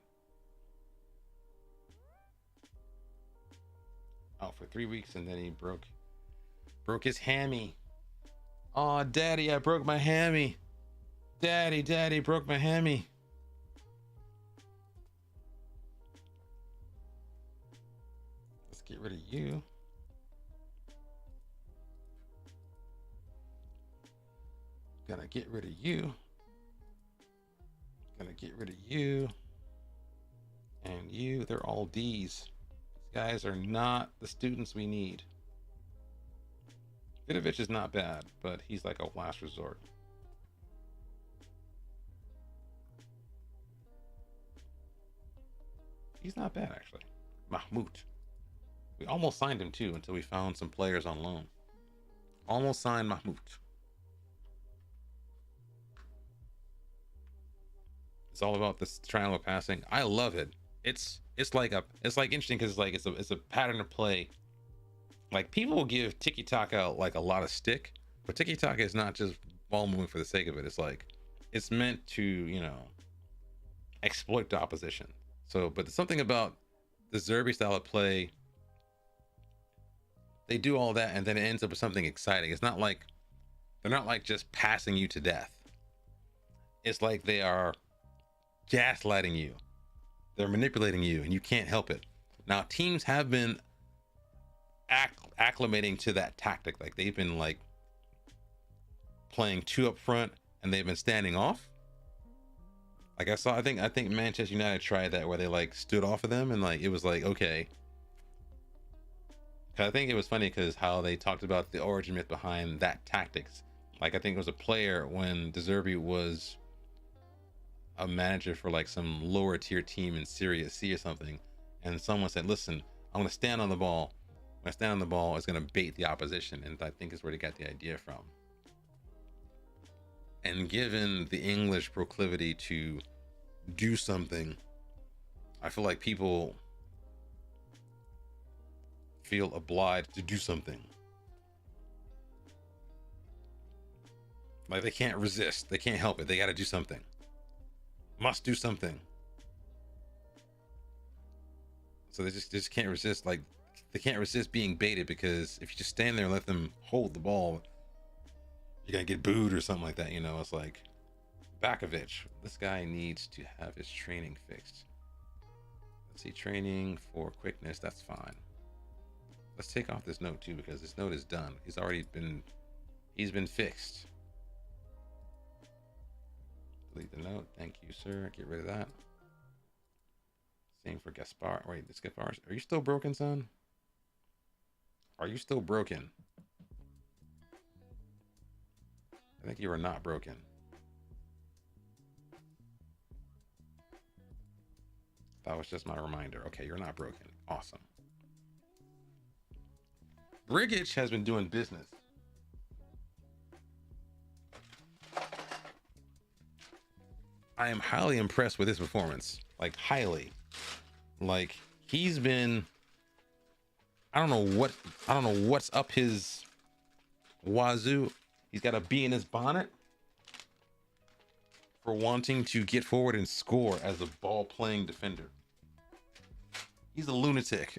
Oh, for 3 weeks and then he broke his hammy. Oh, daddy, I broke my hammy. Daddy broke my hammy. Let's get rid of you. Gonna get rid of you. Gonna get rid of you. And you. They're all D's. These guys are not the students we need. Vidovic is not bad, but he's like a last resort. He's not bad, actually. Mahmoud. We almost signed him too until we found some players on loan. Almost signed Mahmoud. It's all about this triangle passing. I love it. It's like interesting because it's a pattern of play. Like people will give tiki taka like a lot of stick, but tiki taka is not just ball moving for the sake of it. It's like it's meant to, exploit the opposition. So, but something about the Zerbi style of play, they do all that and then it ends up with something exciting. It's not like they're not like just passing you to death. It's like they are gaslighting you. They're manipulating you and you can't help it. Now, teams have been acclimating to that tactic. Like they've been like playing two up front and they've been standing off. Like I think Manchester United tried that where they like stood off of them and like it was like, okay. I think it was funny because how they talked about the origin myth behind that tactics. Like I think it was a player when De Zerbi was a manager for like some lower tier team in Serie C or something, and someone said, "Listen, I'm gonna stand on the ball. When I stand on the ball, it's gonna bait the opposition," and I think is where they got the idea from. And given the English proclivity to do something, I feel like people feel obliged to do something. Like they can't resist. They can't help it. They got to do something. Must do something. So they just can't resist. Like they can't resist being baited because if you just stand there and let them hold the ball, you're gonna get booed or something like that. It's like Bakovic. This guy needs to have his training fixed. Let's see, training for quickness. That's fine. Let's take off this note too because this note is done. He's been fixed. Delete the note. Thank you, sir. Get rid of that. Same for Gaspar. Wait, this Gaspar. Are you still broken, son? Are you still broken? I think you are not broken. That was just my reminder. Okay, you're not broken. Awesome. Brigic has been doing business. I am highly impressed with his performance. Like highly. Like he's been I don't know what's up his wazoo. He's got a bee in his bonnet for wanting to get forward and score as a ball playing defender. He's a lunatic.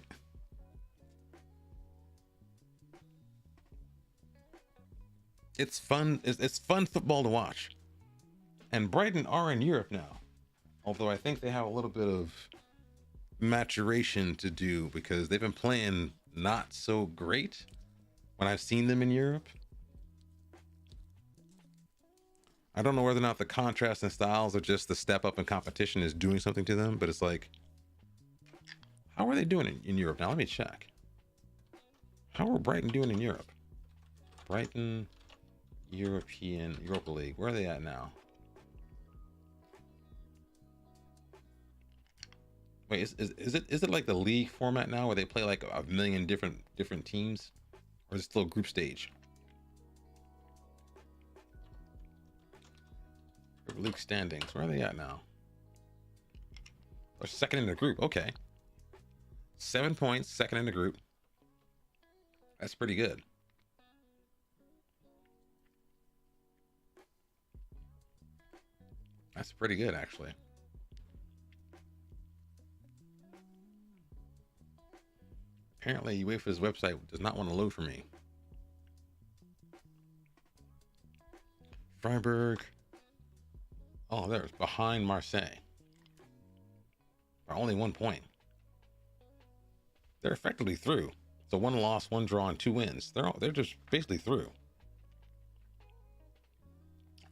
It's fun. It's fun football to watch. And Brighton are in Europe now. Although I think they have a little bit of maturation to do because they've been playing not so great when I've seen them in Europe. I don't know whether or not the contrast in styles or just the step up in competition is doing something to them, but it's like, how are they doing in Europe? Now let me check. How are Brighton doing in Europe? Brighton Europa League. Where are they at now? Wait, is it like the league format now where they play like a million different teams, or is it still group stage? League standings. Where are they at now? They're second in the group. Okay, 7 points, second in the group. That's pretty good. That's pretty good, actually. Apparently, UEFA's website does not want to load for me. Freiburg. Oh, there's behind Marseille. By only 1 point. They're effectively through. So 1 loss, 1 draw, and 2 wins. They're just basically through.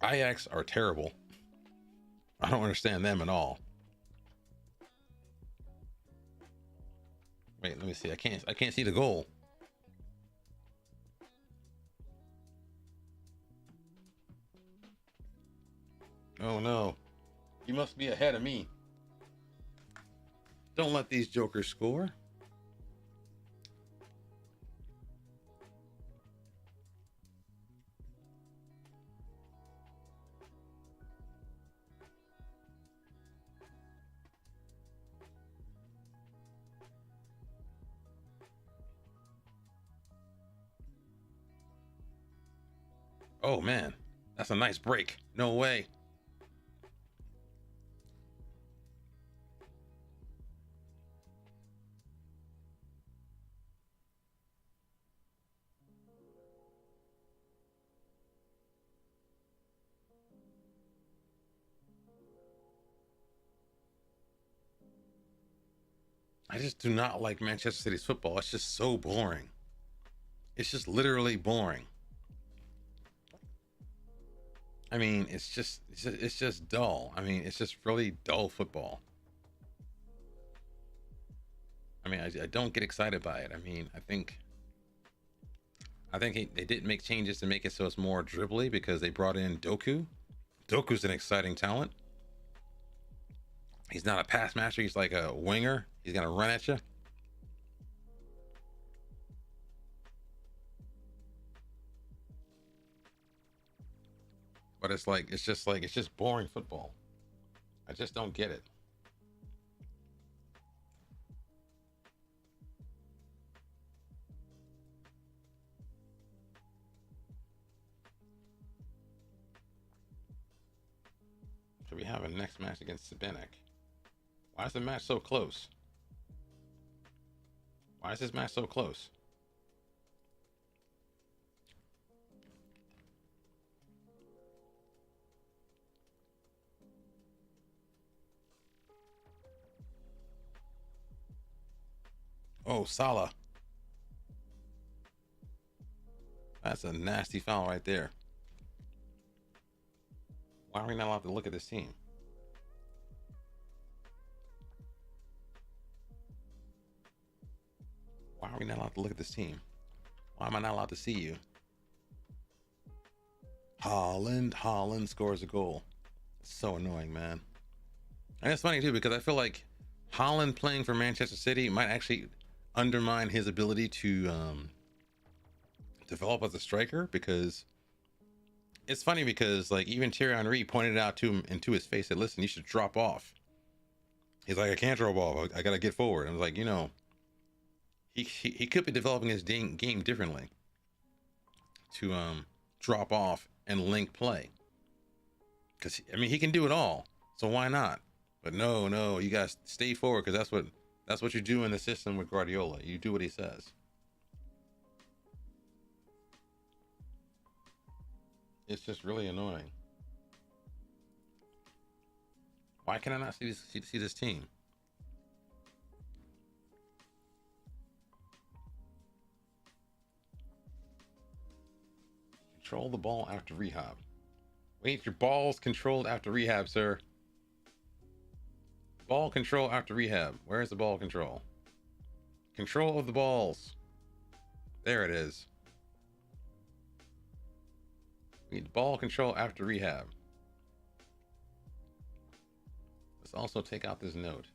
Ajax are terrible. I don't understand them at all. Wait, let me see. I can't see the goal. Oh no. You must be ahead of me. Don't let these jokers score. Oh man, that's a nice break. No way. I just do not like Manchester City's football. It's just so boring. It's just literally boring. I mean, it's just dull. I mean, it's just really dull football. I mean, I don't get excited by it. I mean, I think they did make changes to make it so it's more dribbly because they brought in Doku. Doku's an exciting talent. He's not a pass master. He's like a winger. He's gonna run at you. But it's just boring football. I just don't get it. So we have a next match against Sesvete. Why is the match so close? Why is this match so close? Oh, Salah. That's a nasty foul right there. Why are we not allowed to look at this team? Why are we not allowed to look at this team? Why am I not allowed to see you? Holland scores a goal. It's so annoying, man. And it's funny too because I feel like Holland playing for Manchester City might actually undermine his ability to develop as a striker because it's funny because like even Thierry Henry pointed out to him into his face that listen, you should drop off. He's like, I can't drop off. I gotta get forward. I was like, he could be developing his game differently to drop off and link play because I mean he can do it all. So why not? But no, you guys stay forward because that's what you do in the system with Guardiola. You do what he says. It's just really annoying. Why can I not see this team? Control the ball after rehab. Wait, your ball's controlled after rehab, sir. Ball control after rehab. Where is the ball control? Control of the balls. There it is. We need ball control after rehab. Let's also take out this note.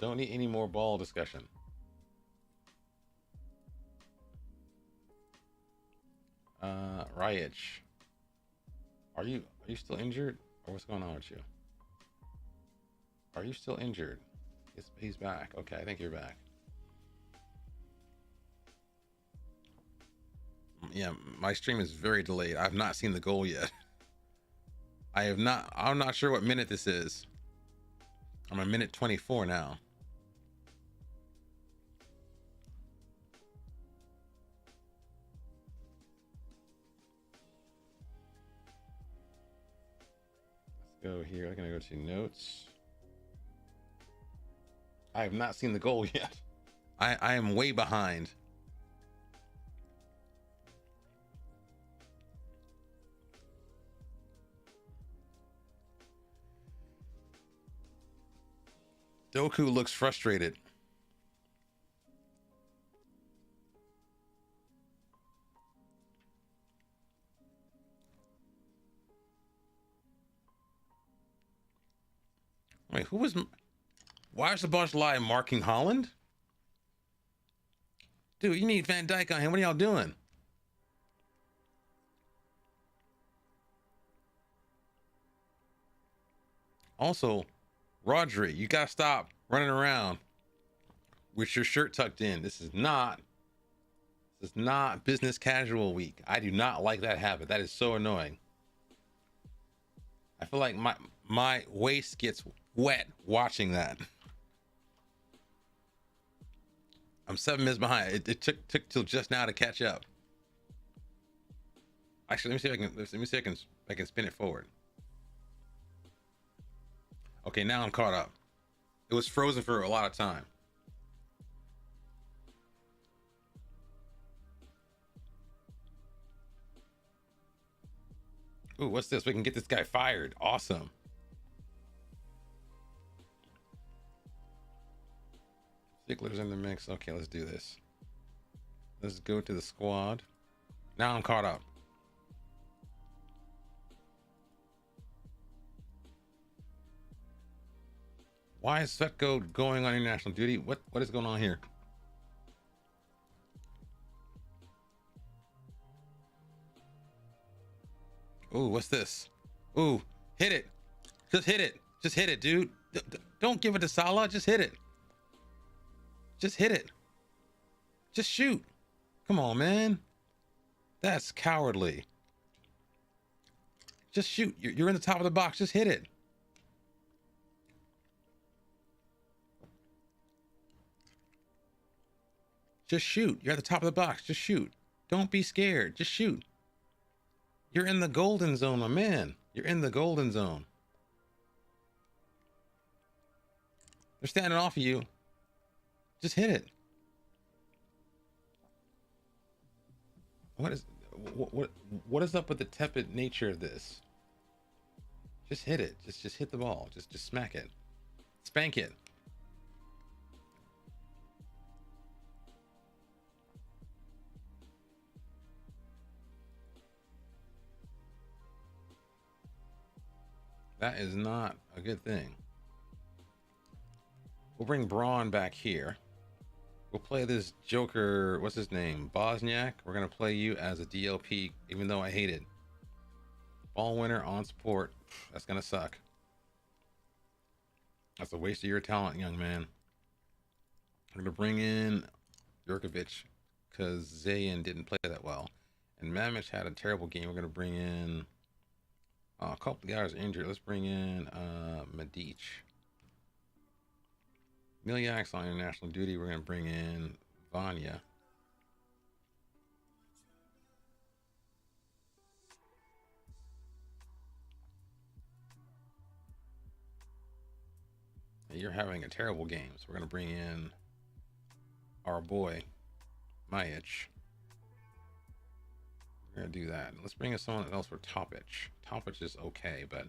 Don't need any more ball discussion. Ryach. Are you still injured? Or what's going on with you? Are you still injured? He's back. Okay, I think you're back. Yeah, my stream is very delayed. I've not seen the goal yet. I have not. I'm not sure what minute this is. I'm a minute 24 now. Let's go here. I'm gonna go to notes. I have not seen the goal yet. I am way behind. Doku looks frustrated. Wait, who was? Why is the bunch lie marking Holland? Dude, you need Van Dijk on him. What are y'all doing? Also, Rodri, you gotta stop running around with your shirt tucked in. This is not It's not business casual week. I do not like that habit. That is so annoying. I feel like my waist gets wet watching that. I'm 7 minutes behind. It took till just now to catch up. Actually, let me see if I can spin it forward. Okay, now I'm caught up. It was frozen for a lot of time. Ooh, what's this? We can get this guy fired. Awesome. Sticklers in the mix. Okay, let's do this. Let's go to the squad. Now I'm caught up. Why is Svetko going on international duty? What is going on here? Ooh, what's this? Ooh, hit it. Just hit it. Just hit it, dude. Don't give it to Salah. Just hit it. Just hit it. Just shoot. Come on, man. That's cowardly. Just shoot. You're in the top of the box. Just hit it. Just shoot. You're at the top of the box. Just shoot. Don't be scared. Just shoot. You're in the golden zone, my man. You're in the golden zone. They're standing off of you. Just hit it. What is up with the tepid nature of this? Just hit it. Just hit the ball. Just smack it. Spank it. That is not a good thing. We'll bring Braun back here. We'll play this Joker, what's his name? Bosniak. We're going to play you as a DLP, even though I hate it. Ball winner on support. That's going to suck. That's a waste of your talent, young man. We're going to bring in Jurkovic because Zayn didn't play that well. And Mamic had a terrible game. We're going to bring in... a couple of guys are injured. Let's bring in Medic. Miljac's on international duty. We're going to bring in Vanya. You're having a terrible game, so we're going to bring in our boy, Majic. We're going to do that. Let's bring in someone else for Topic. Topic is okay, but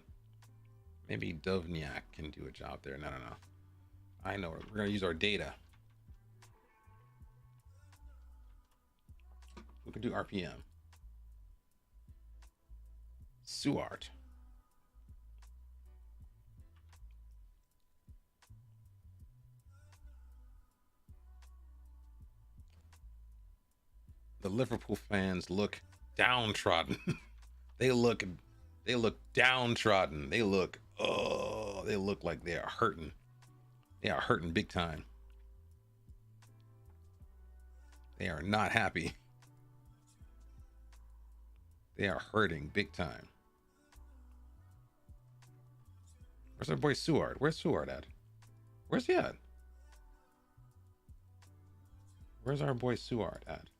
maybe Dovniak can do a job there. No. I know. We're going to use our data. We can do RPM. Suart. The Liverpool fans look downtrodden. They look downtrodden. They look like they are hurting. They are hurting big time. They are not happy. They are hurting big time. Where's our boy Suart? Where's Suart at? Where's he at? Where's our boy Suart at?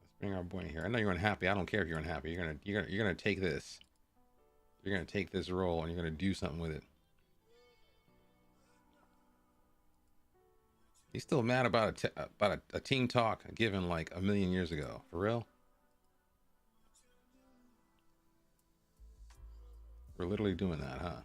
Let's bring our boy in here. I know you're unhappy. I don't care if you're unhappy. You're gonna take this. You're going to take this role and you're going to do something with it. He's still mad about a team talk given like a million years ago. For real? We're literally doing that, huh?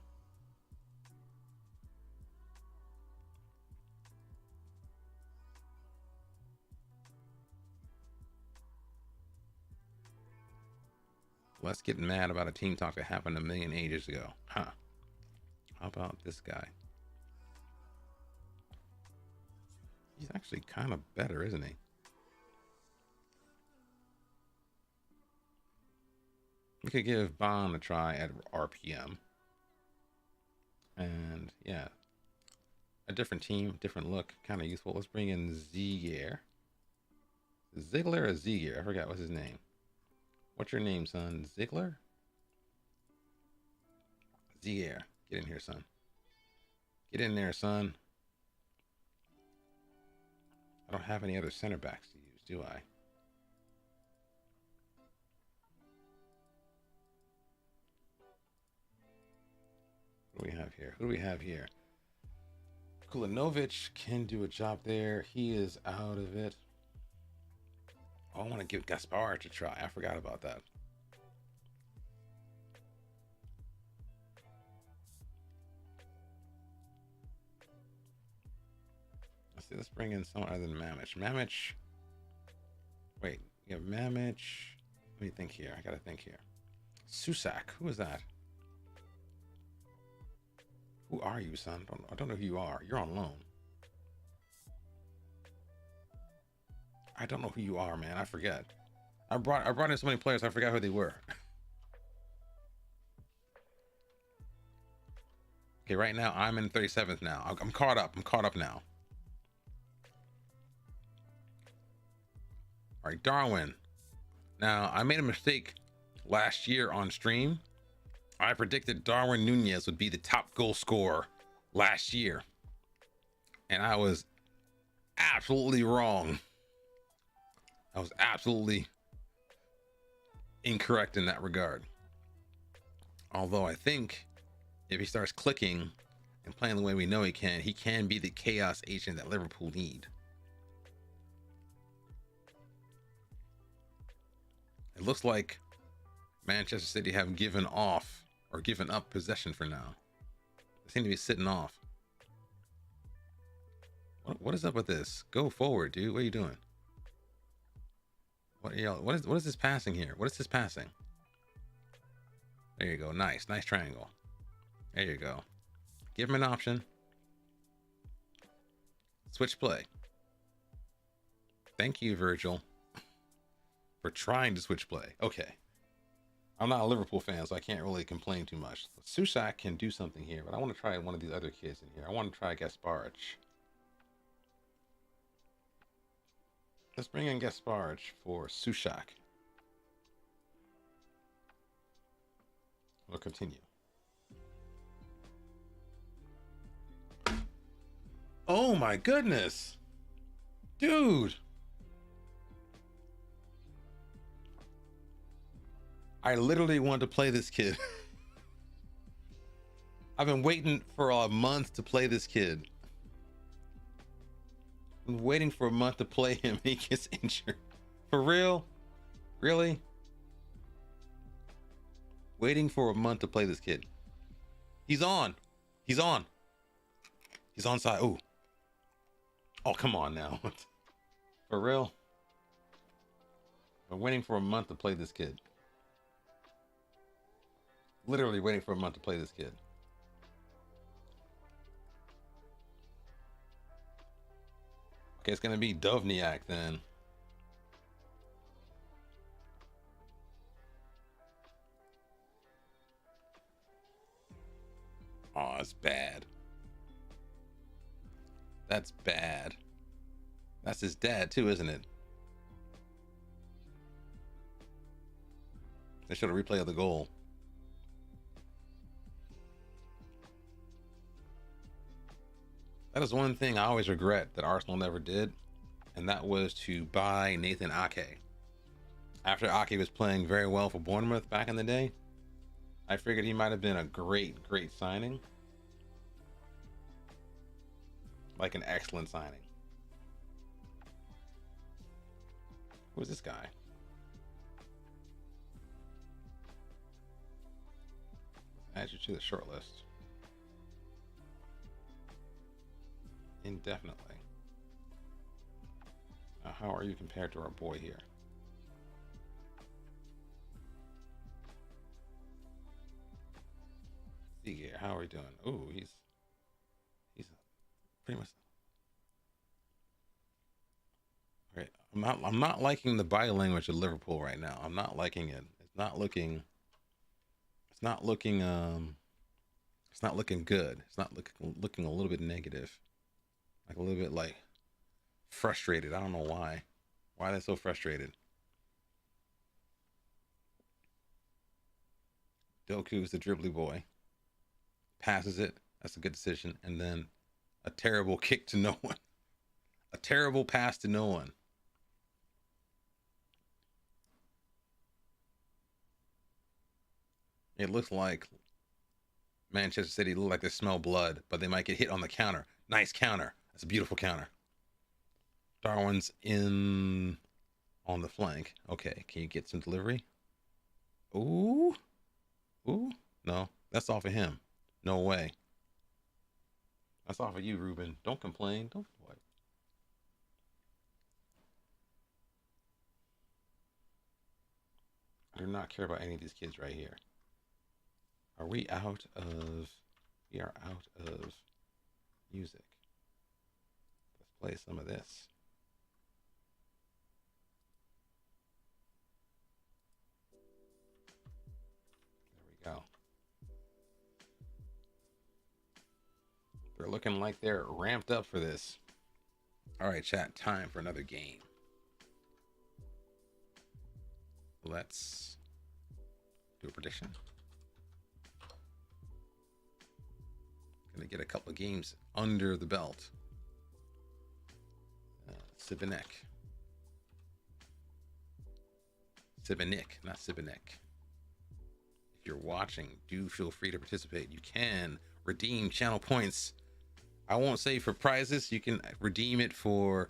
Let's get mad about a team talk that happened a million ages ago. Huh. How about this guy? He's actually kind of better, isn't he? We could give Bond a try at RPM. And yeah. different team, different look, kind of useful. Let's bring in Ziegler. Ziegler or Ziegler? I forgot what's his name. What's your name, son? Ziegler? Ziegler. Get in here, son. Get in there, son. I don't have any other center backs to use, do I? What do we have here? Who do we have here? Kulinovic can do a job there. He is out of it. Oh, I want to give Gaspar a try. I forgot about that. Let's see. Let's bring in someone other than Mamic. Mamic. Wait, you have Mamic. Let me think here. I gotta think here. Susak. Who is that? Who are you, son? I don't know who you are. You're on loan. I don't know who you are, man. I forget. I brought in so many players. I forgot who they were. Okay, right now I'm in 37th now. I'm caught up. I'm caught up now. All right, Darwin. Now I made a mistake last year on stream. I predicted Darwin Nunez would be the top goal scorer last year, and I was absolutely wrong. I was absolutely incorrect in that regard. Although I think if he starts clicking and playing the way we know he can be the chaos agent that Liverpool need. It looks like Manchester City have given up possession for now. They seem to be sitting off. What is up with this? Go forward, dude. What are you doing? What is this passing here? What is this passing? There you go. Nice triangle. There you go. Give him an option. Switch play. Thank you, Virgil, for trying to switch play. Okay. I'm not a Liverpool fan, so I can't really complain too much. Susak can do something here, but I want to try one of these other kids in here. I want to try Gasparich. Let's bring in Gasparich for Susak. We'll continue. Oh my goodness. Dude. I literally wanted to play this kid. I've been waiting for a month to play this kid. I'm waiting for a month to play him. He gets injured. For real? Really? Waiting for a month to play this kid. He's on. He's on. He's onside. Ooh. Oh, come on now. For real? I'm waiting for a month to play this kid. Literally waiting for a month to play this kid. Okay, it's gonna be Dovniak then. Oh, it's bad. That's bad. That's his dad too, isn't it? They showed a replay of the goal. That is one thing I always regret that Arsenal never did, and that was to buy Nathan Ake. After Ake was playing very well for Bournemouth back in the day, I figured he might have been a great signing. Like an excellent signing. Who's this guy? Add you to the short list. Indefinitely. Now, how are you compared to our boy here? See here, how are we doing? Ooh, he's pretty much. Okay, I'm not liking the body language of Liverpool right now. I'm not liking it. It's not looking good. It's not looking a little bit negative. Like a little bit like frustrated. I don't know why. Why are they so frustrated? Doku's the dribbly boy. Passes it. That's a good decision. And then a terrible kick to no one. A terrible pass to no one. It looks like Manchester City look like they smell blood, but they might get hit on the counter. Nice counter. That's a beautiful counter. Darwin's in on the flank. Okay, can you get some delivery? Ooh. Ooh. No, that's off of him. No way. That's off of you, Ruben. Don't complain. Don't what? I do not care about any of these kids right here. Are we out of... We are out of music. Let's play some of this. There we go. They're looking like they're ramped up for this. All right, chat. Time for another game. Let's do a prediction. Gonna get a couple of games under the belt. Sesvete. Sesvete, not Sesvete. If you're watching, do feel free to participate. You can redeem channel points. I won't say for prizes. You can redeem it for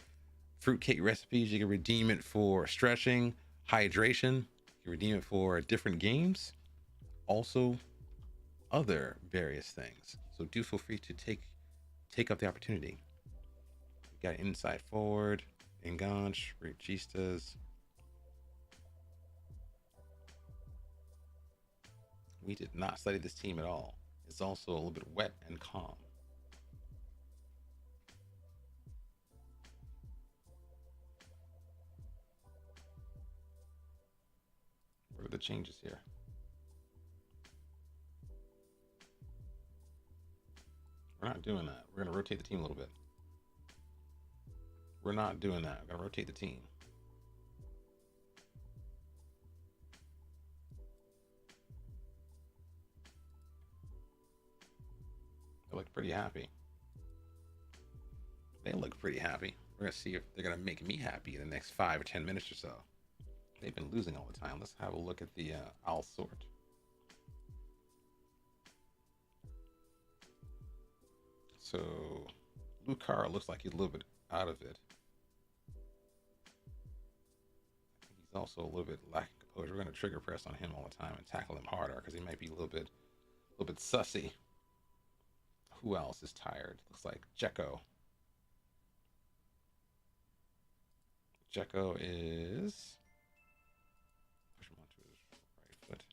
fruitcake recipes. You can redeem it for stretching, hydration. You can redeem it for different games. Also, other various things. So do feel free to take up the opportunity. We got inside forward, Enganche, Registas. We did not study this team at all. It's also a little bit wet and calm. What are the changes here? We're not doing that. We're going to rotate the team a little bit. We're not doing that. We're going to rotate the team. They look pretty happy. They look pretty happy. We're going to see if they're going to make me happy in the next 5 or 10 minutes or so. They've been losing all the time. Let's have a look at the I'll sort. So Lucar looks like he's a little bit out of it. He's also a little bit lacking composure. We're going to trigger press on him all the time and tackle him harder because he might be a little bit sussy. Who else is tired? Looks like Dzeko. Dzeko is push him onto his right foot.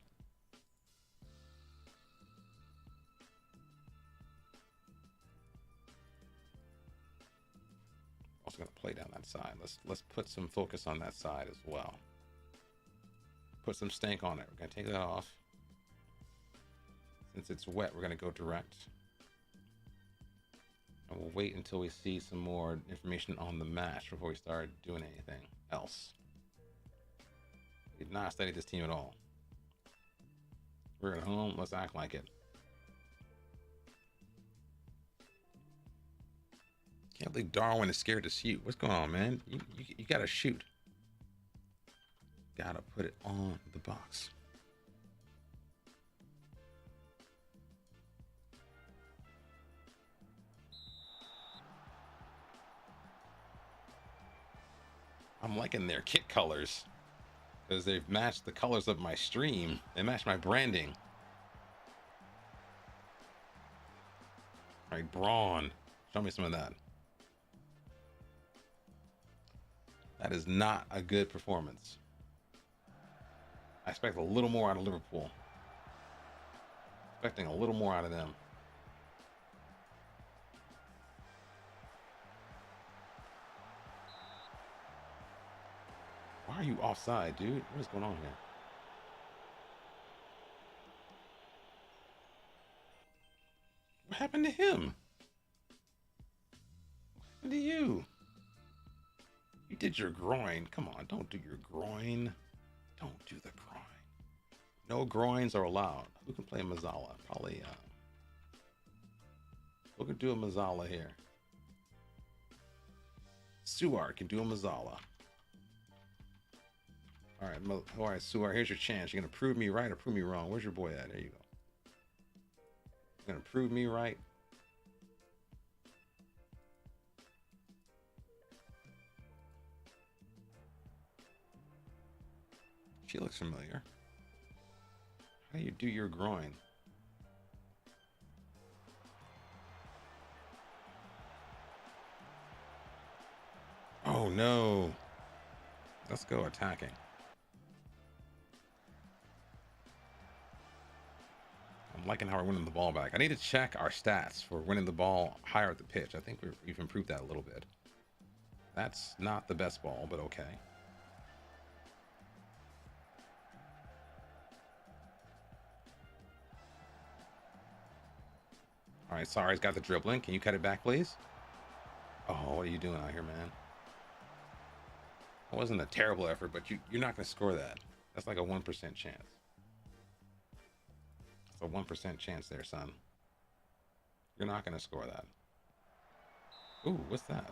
Also going to play down that side. Let's put some focus on that side as well. Put some stank on it. We're going to take that off. Since it's wet, we're going to go direct. And we'll wait until we see some more information on the match before we start doing anything else. We did not study this team at all. We're at home. Let's act like it. Can't believe Darwin is scared to shoot. What's going on, man? You gotta shoot. Gotta put it on the box. I'm liking their kit colors because they've matched the colors of my stream. They match my branding. All right, Braun. Show me some of that. That is not a good performance. I expect a little more out of Liverpool. Expecting a little more out of them. Why are you offside, dude? What is going on here? What happened to him? What do you? You did your groin. Come on, don't do your groin. Don't do the groin. No groins are allowed. Who can play Mazzala? Probably, who can do a Mazzala here? Suar can do a Mazzala. All right, Suar, here's your chance. You're gonna prove me right or prove me wrong. Where's your boy at? There you go. You're gonna prove me right. She looks familiar. How do you do your groin? Oh no. Let's go attacking. I'm liking how we're winning the ball back. I need to check our stats for winning the ball higher at the pitch. I think we've improved that a little bit. That's not the best ball, but okay. All right, sorry, he's got the dribbling. Can you cut it back, please? Oh, what are you doing out here, man? It wasn't a terrible effort, but you're not going to score that. That's like a 1% chance. It's a 1% chance there, son. You're not going to score that. Ooh, what's that?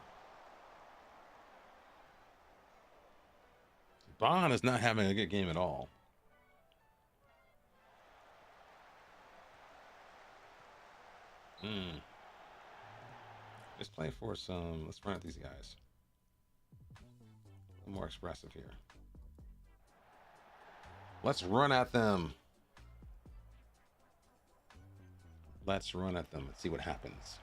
Bond is not having a good game at all. Let's play for some. Let's run at these guys. A little more expressive here. Let's run at them. Let's run at them and see what happens.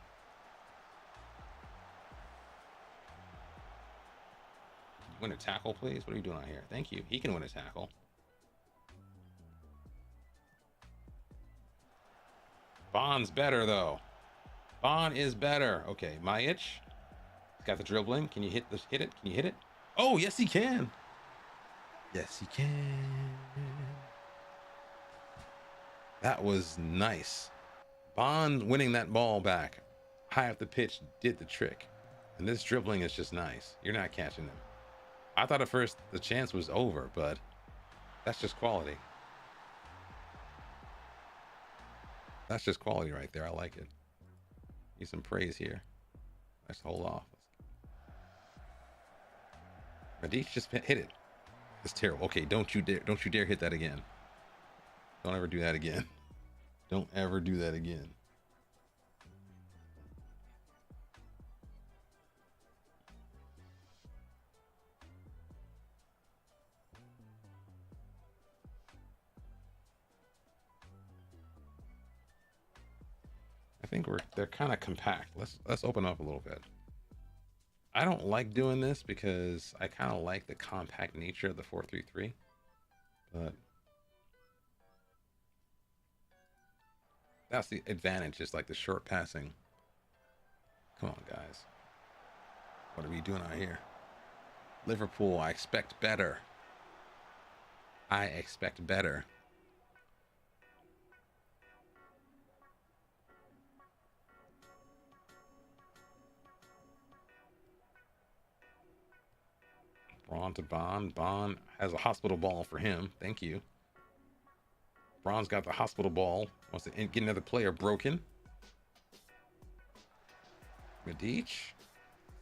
Win a tackle, please. What are you doing out here? Thank you. He can win a tackle. Bond's better, though. Bond is better. Okay, Majic. He's got the dribbling. Can you hit it? Can you hit it? Oh, yes, he can. Yes, he can. That was nice. Bond winning that ball back high up the pitch did the trick. And this dribbling is just nice. You're not catching him. I thought at first the chance was over, but that's just quality. That's just quality right there. I like it. Need some praise here. Let's hold off. Medic just hit it. It's terrible. Okay, don't you dare hit that again. Don't ever do that again. Don't ever do that again. I think they're kind of compact. Let's open up a little bit. I don't like doing this because I kind of like the compact nature of the 4-3-3, but that's the advantage, is like the short passing. Come on, guys. What are we doing out here? Liverpool, I expect better. I expect better. Braun to Bond. Bond has a hospital ball for him. Thank you. Braun's got the hospital ball. Wants to get another player broken. Medic.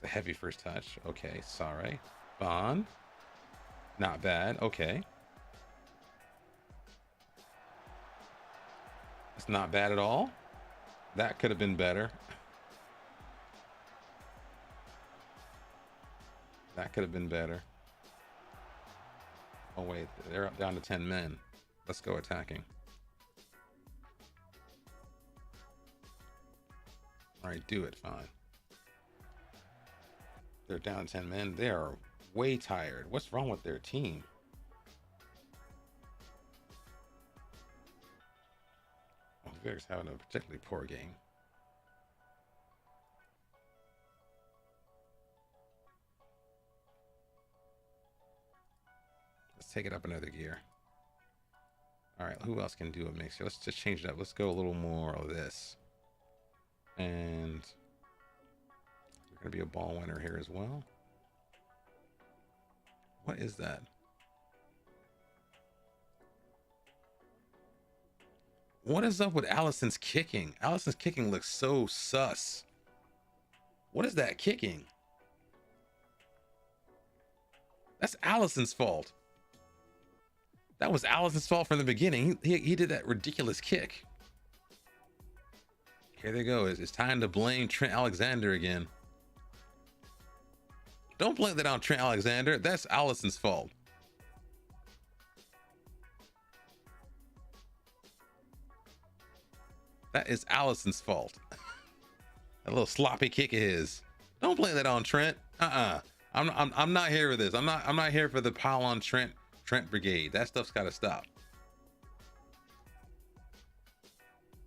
The heavy first touch. Okay, sorry. Bond. Not bad. Okay. It's not bad at all. That could have been better. That could have been better. Oh, wait. They're up down to 10 men. Let's go attacking. All right, do it. Fine. They're down 10 men. They are way tired. What's wrong with their team? Oh, Vic's having a particularly poor game. Let's take it up another gear. All right, who else can do a mixture? Let's just change it up. Let's go a little more of this. And we're Gonna be a ball winner here as well. What is that? What is up with Allison's kicking? Allison's kicking looks so sus. What is that kicking? That's Allison's fault. That was Allison's fault from the beginning. He did that ridiculous kick. Here they go. It's time to blame Trent Alexander again. Don't blame that on Trent Alexander. That's Allison's fault. That is Allison's fault. That little sloppy kick of his. Don't blame that on Trent. I'm not here for this. I'm not here for the pile on Trent brigade. That stuff's got to stop.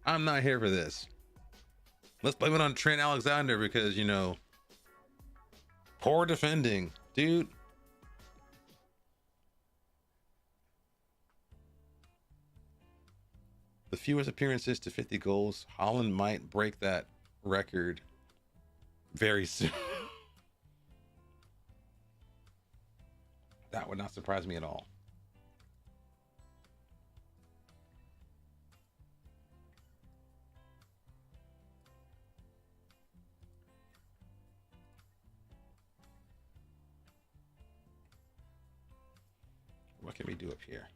I'm not here for this. Let's blame it on Trent Alexander because, you know, poor defending, dude. The fewest appearances to 50 goals. Holland might break that record very soon. That would not surprise me at all. What can we do up here?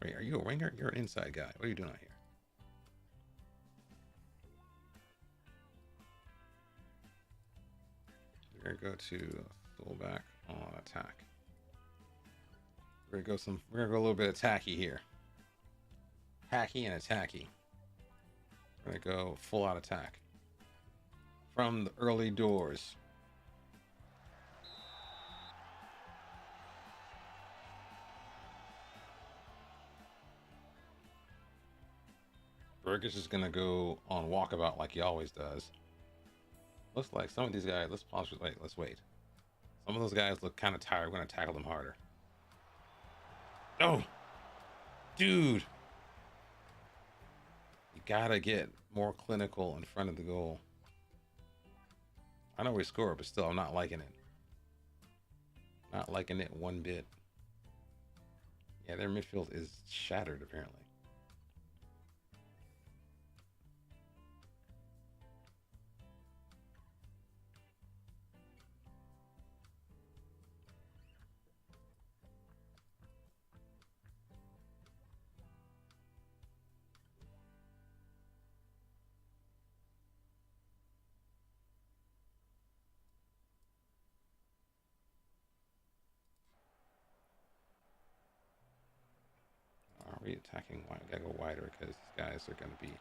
Wait, are you a winger? You're an inside guy. What are you doing out here? We're gonna go to fullback on attack. We're gonna go a little bit of tacky here. Hacky and attacky. We're gonna go full out attack. From the early doors. Burgess is gonna go on walkabout like he always does. Looks like some of these guys, let's pause. Let's wait. Some of those guys look kind of tired. We're gonna tackle them harder. Oh, dude. You gotta get more clinical in front of the goal. I know we score, but still, I'm not liking it. Not liking it one bit. Yeah, their midfield is shattered, apparently. Are we attacking wide? We gotta go wider because these guys are gonna be.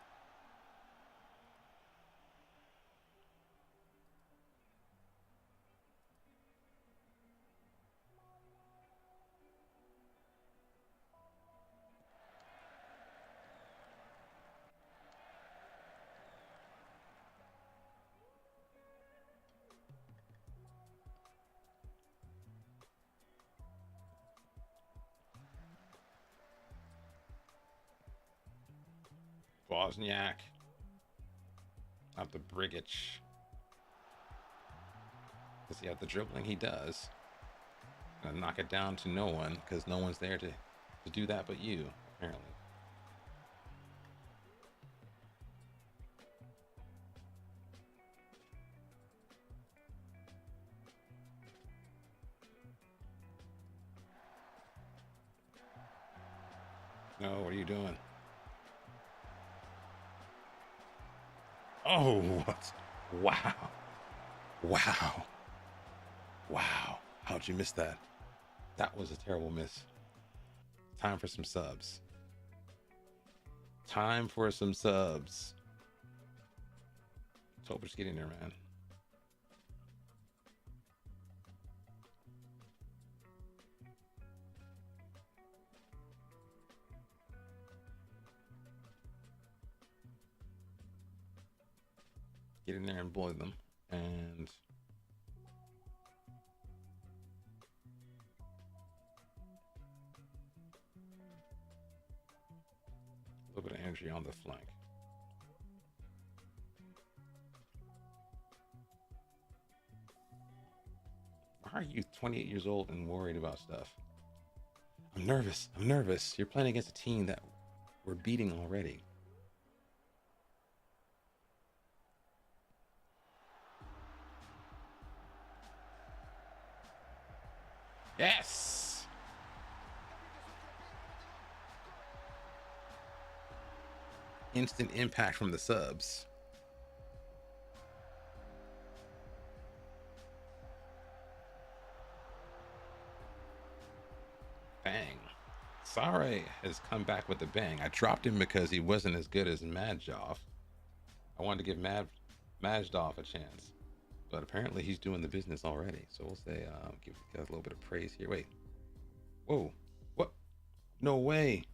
Wozniak. Not the Brigich. Does he have the dribbling? He does. Gonna knock it down to no one because no one's there to do that but you, apparently. No, what are you doing? Oh, what? Wow. Wow. Wow. How'd you miss that? That was a terrible miss. Time for some subs. Time for some subs. Let's hope it's getting there, man. Get in there and bully them. And a little bit of energy on the flank. Why are you 28 years old and worried about stuff? I'm nervous. I'm nervous. You're playing against a team that we're beating already. Yes! Instant impact from the subs. Bang. Sare has come back with a bang. I dropped him because he wasn't as good as Majdov. I wanted to give Majdov a chance. But apparently he's doing the business already. So we'll say, give the guys a little bit of praise here. Wait. Whoa. What? No way.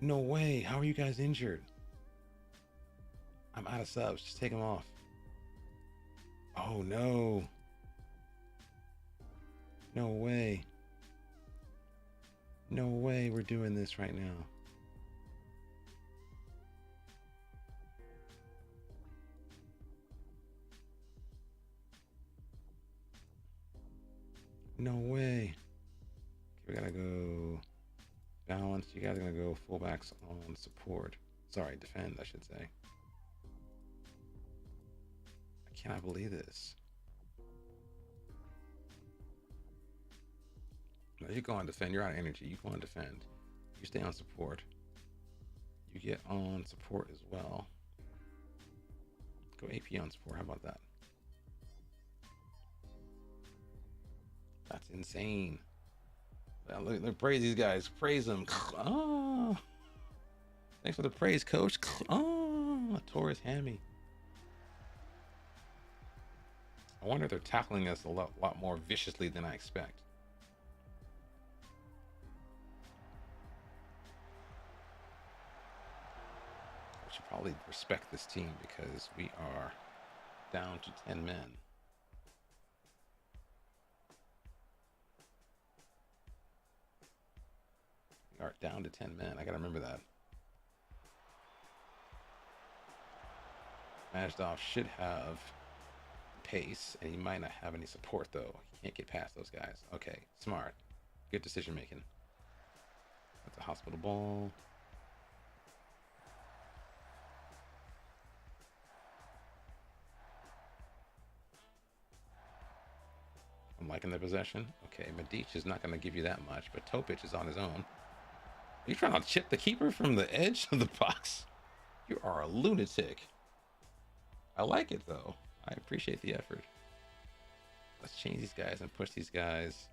No way. How are you guys injured? I'm out of subs. Just take them off. Oh, no. No way. No way we're doing this right now. No way. Okay, we gotta go balance. You guys are gonna go fullbacks on support. Sorry, defend, I should say. I cannot believe this. No, you go on defend. You're out of energy. You go on defend. You stay on support. You get on support as well. Go AP on support. How about that? That's insane. Look, praise these guys. Praise them. Oh, thanks for the praise, coach. Oh, Taurus Hammy. I wonder if they're tackling us a lot more viciously than I expect. I should probably respect this team because we are down to 10 men. We are down to 10 men. I gotta remember that. Majdov should have pace, and he might not have any support though. He can't get past those guys. Okay, smart. Good decision making. That's a hospital ball. I'm liking the possession. Okay, Medic is not going to give you that much, but Topic is on his own. Are you trying to chip the keeper from the edge of the box? You are a lunatic. I like it though. I appreciate the effort. Let's change these guys and push these guys.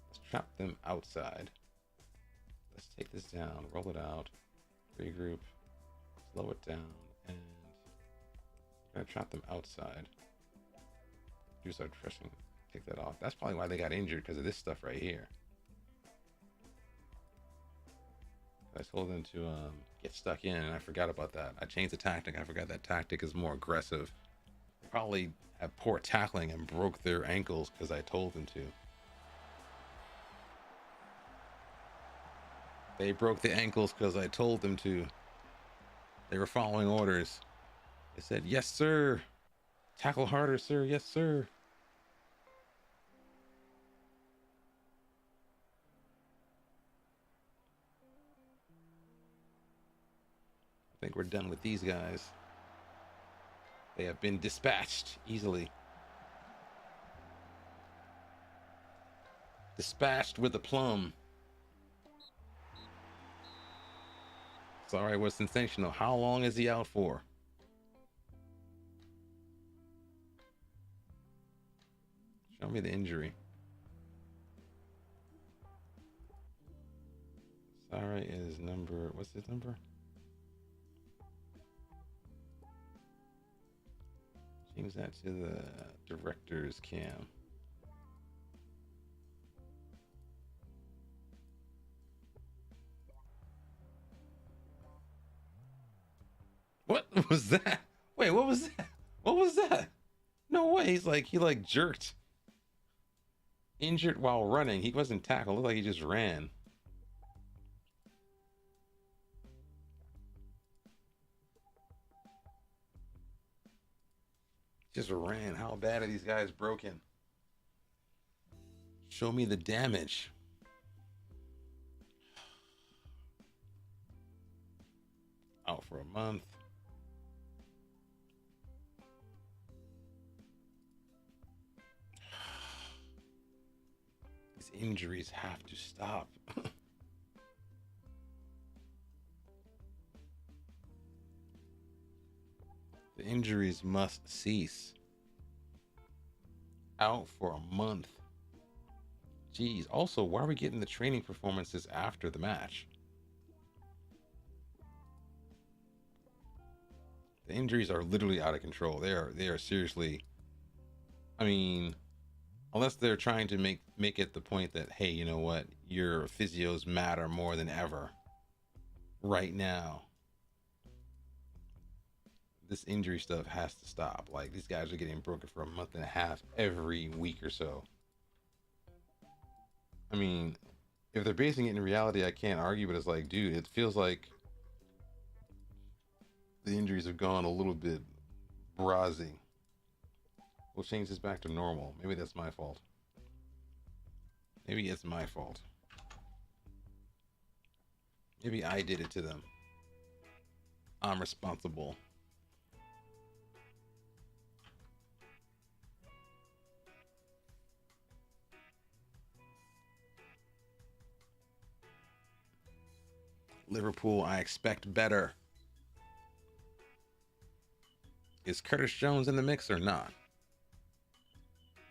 Let's trap them outside. Let's take this down, roll it out, regroup, slow it down, and I'm gonna trap them outside. Do start pressing. Take that off. That's probably why they got injured, because of this stuff right here. I told them to get stuck in, and I forgot about that. I changed the tactic. I forgot that tactic is more aggressive. They probably had poor tackling and broke their ankles because I told them to. They broke the ankles because I told them to. They were following orders. They said, "Yes, sir. Tackle harder, sir. Yes, sir." I think we're done with these guys. They have been dispatched easily. Dispatched with a plum. Sorry, it was sensational. How long is he out for? Show me the injury. Sorry is number, what's his number? Change that to the director's cam. What was that? Wait, what was that? What was that? No way. He like jerked. Injured while running. He wasn't tackled. It looked like he just ran. Just ran. How bad are these guys broken? Show me the damage. Out for a month. These injuries have to stop. The injuries must cease. Out for a month. Jeez. Also, why are we getting the training performances after the match? The injuries are literally out of control. They are seriously. I mean, unless they're trying to make it the point that, hey, you know what, your physios matter more than ever right now. This injury stuff has to stop. Like, these guys are getting broken for a month and a half every week or so. I mean, if they're basing it in reality, I can't argue, but it's like, dude, it feels like the injuries have gone a little bit brazy. We'll change this back to normal. Maybe that's my fault. Maybe it's my fault. Maybe I did it to them. I'm responsible. Liverpool, I expect better. Is Curtis Jones in the mix or not?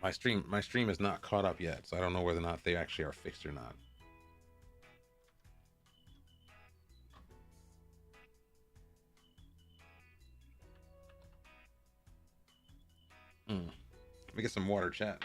My stream is not caught up yet, so I don't know whether or not they actually are fixed or not. Let me get some water, chat.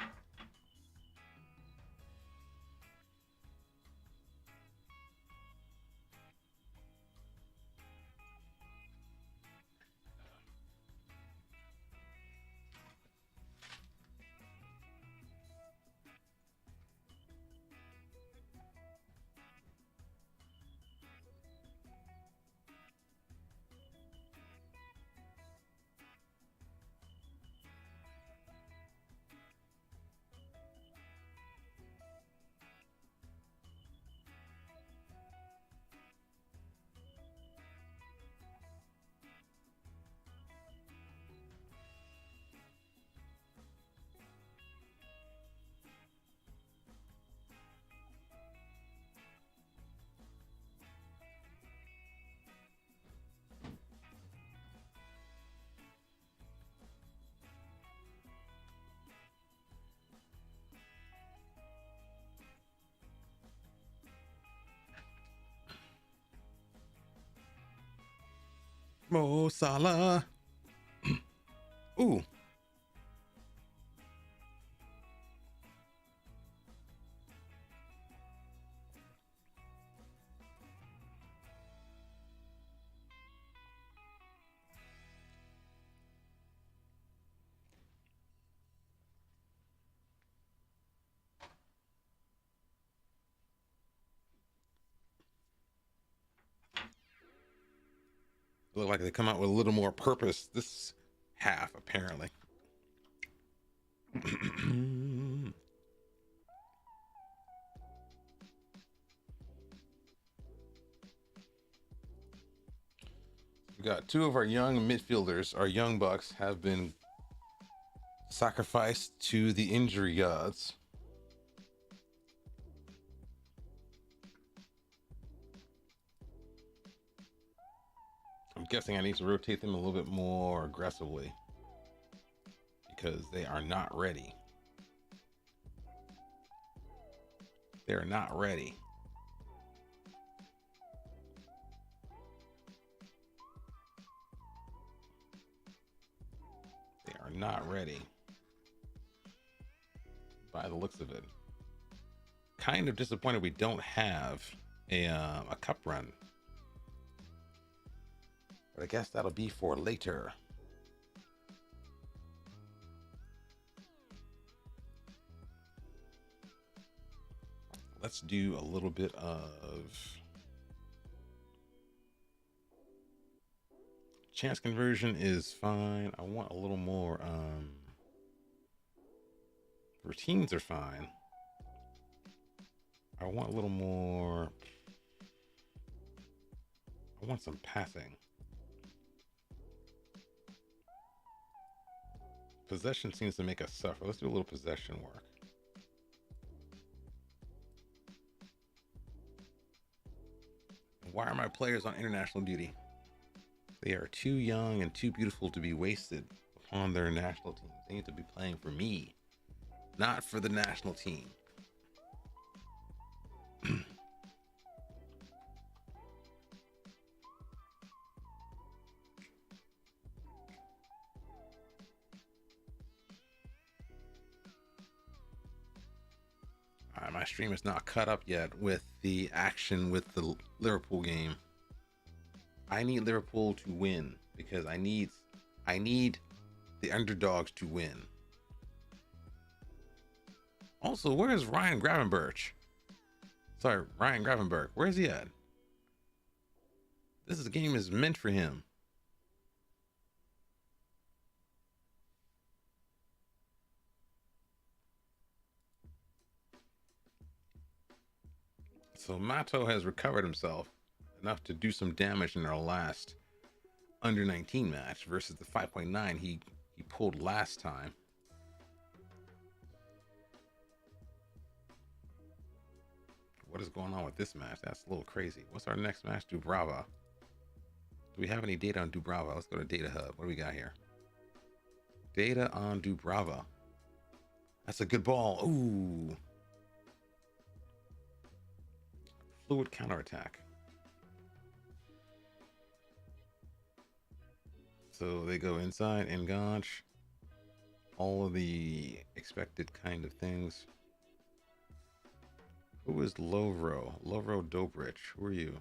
Mo Salah. Ooh. Look like they come out with a little more purpose this half, apparently. We got two of our young midfielders, our young bucks, have been sacrificed to the injury gods. I'm guessing I need to rotate them a little bit more aggressively because they are not ready. They are not ready. They are not ready by the looks of it. Kind of disappointed we don't have a cup run. But I guess that'll be for later. Let's do a little bit of chance conversion is fine. I want a little more. Routines are fine. I want a little more. I want some passing. Possession seems to make us suffer. Let's do a little possession work. Why are my players on international duty? They are too young and too beautiful to be wasted upon their national teams. They need to be playing for me, not for the national team. My stream is not cut up yet with the action with the Liverpool game. I need Liverpool to win because I need the underdogs to win. Also, where is Ryan Gravenberch? Sorry, Ryan Gravenberch. Where is he at? This game is meant for him. So Mato has recovered himself enough to do some damage in our last under 19 match versus the 5.9 he pulled last time. What is going on with this match? That's a little crazy. What's our next match? Dubrava. Do we have any data on Dubrava? Let's go to Data Hub. What do we got here? Data on Dubrava. That's a good ball. Ooh. Fluid counterattack. So they go inside, engage, all of the expected kind of things. Who is Lovro? Lovro Dobrich. Who are you?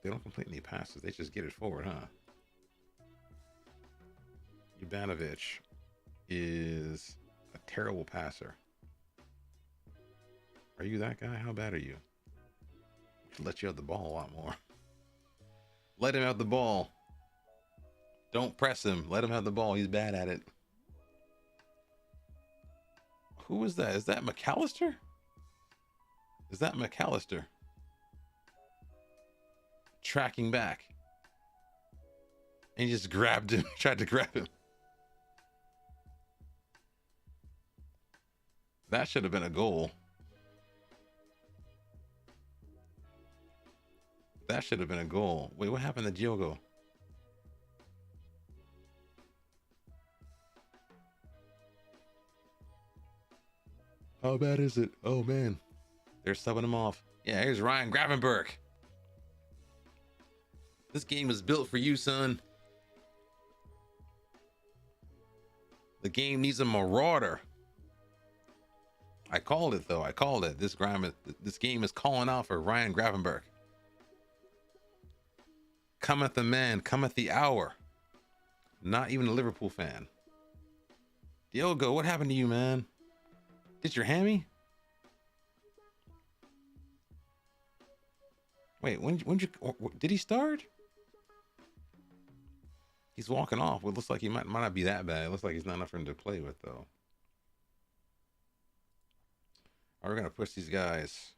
They don't complete any passes. They just get it forward, huh? Ivanovic is a terrible passer. Are you that guy? How bad are you? We should let you have the ball a lot more. Let him have the ball. Don't press him. Let him have the ball. He's bad at it. Who is that? Is that McAllister? Is that McAllister? Tracking back. And he just grabbed him. Tried to grab him. That should have been a goal. That should have been a goal. Wait, what happened to Diogo? How bad is it? Oh, man. They're subbing him off. Yeah, here's Ryan Gravenberch. This game was built for you, son. The game needs a marauder. I called it, though. I called it. This game is calling out for Ryan Gravenberch. Cometh the man, cometh the hour. Not even a Liverpool fan. Diogo, what happened to you, man? Did your hammy? Wait, did he start? He's walking off. Well, it looks like he might not be that bad. It looks like he's not enough for him to play with, though. All right, we're gonna push these guys.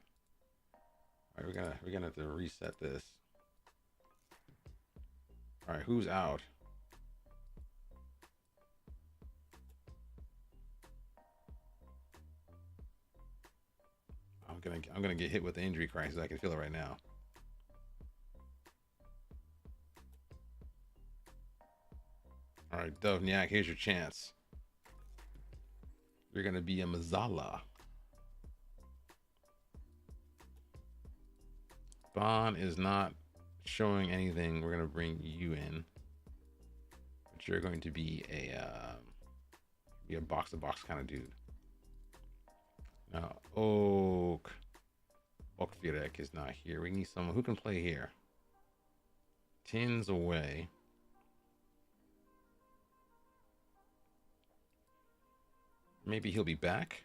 All right, we're gonna have to reset this. All right, who's out? I'm gonna get hit with the injury crisis. I can feel it right now. All right, Dovniak, here's your chance. You're gonna be a Mazzala. Bond is not showing anything. We're gonna bring you in, but you're going to be a box to box kind of dude. Now, Okvirek is not here. We need someone who can play here. Tins away. Maybe he'll be back.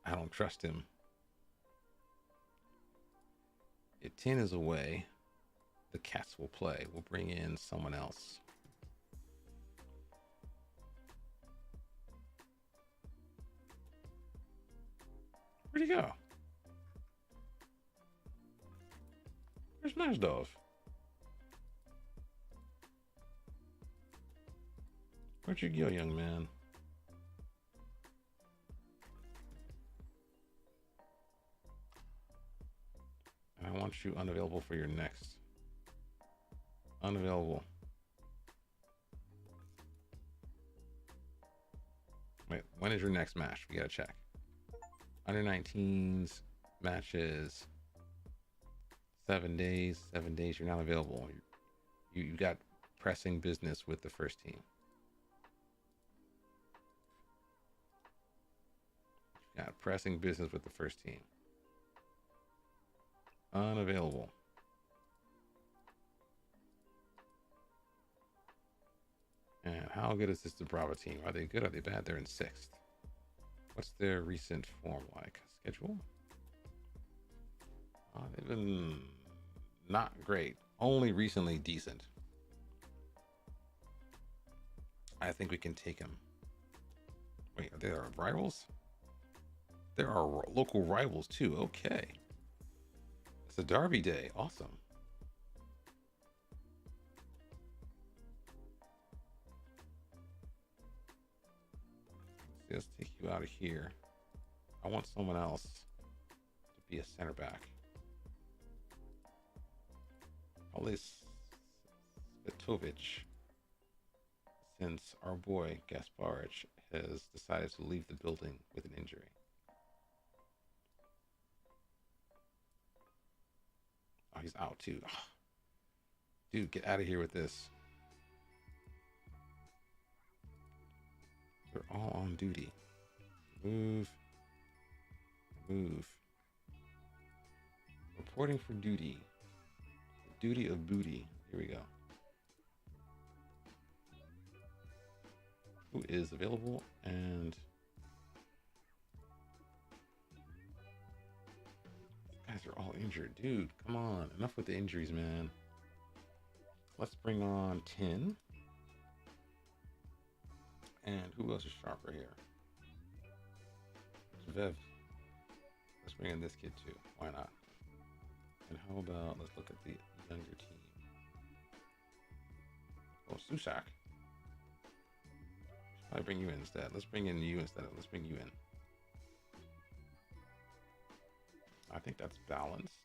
I don't trust him. If 10 is away, the cats will play. We'll bring in someone else. Where'd he go? Where's Mashdov? Where'd you go, young man? And I want you unavailable for your next. Unavailable. Wait, when is your next match? We gotta check. Under 19s matches. 7 days. 7 days. You're not available. You got pressing business with the first team. You got pressing business with the first team. Unavailable. And how good is this Bravo team? Are they good? Are they bad? They're in 6th. What's their recent form like? Schedule? They've been not great. Only recently decent. I think we can take them. Wait, are there rivals? There are local rivals too. Okay. It's a derby day. Awesome. Let's take you out of here. I want someone else to be a center back. Sesvete, since our boy Gasparich has decided to leave the building with an injury. Oh, he's out too. Oh. Dude, get out of here with this. They're all on duty. Move. Move. Reporting for duty. The duty of booty. Here we go. Who is available? And these guys are all injured. Dude, come on. Enough with the injuries, man. Let's bring on 10. And who else is sharper here? Sesvete. Let's bring in this kid too. Why not? And how about, let's look at the younger team. Oh, Sushak. I'll bring you in instead. Let's bring in you instead. Let's bring you in. I think that's balanced.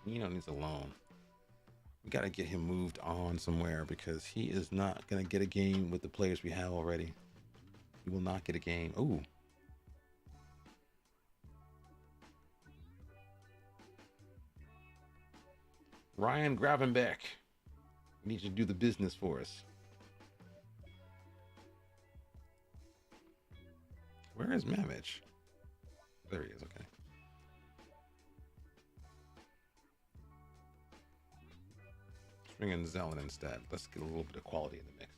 Nino needs a loan. We got to get him moved on somewhere because he is not going to get a game with the players we have already. He will not get a game. Ooh. Ryan Gravenbeck. You need to do the business for us. Where is Mamich? There he is. Okay. Let's bring in Zelen instead. Let's get a little bit of quality in the mix.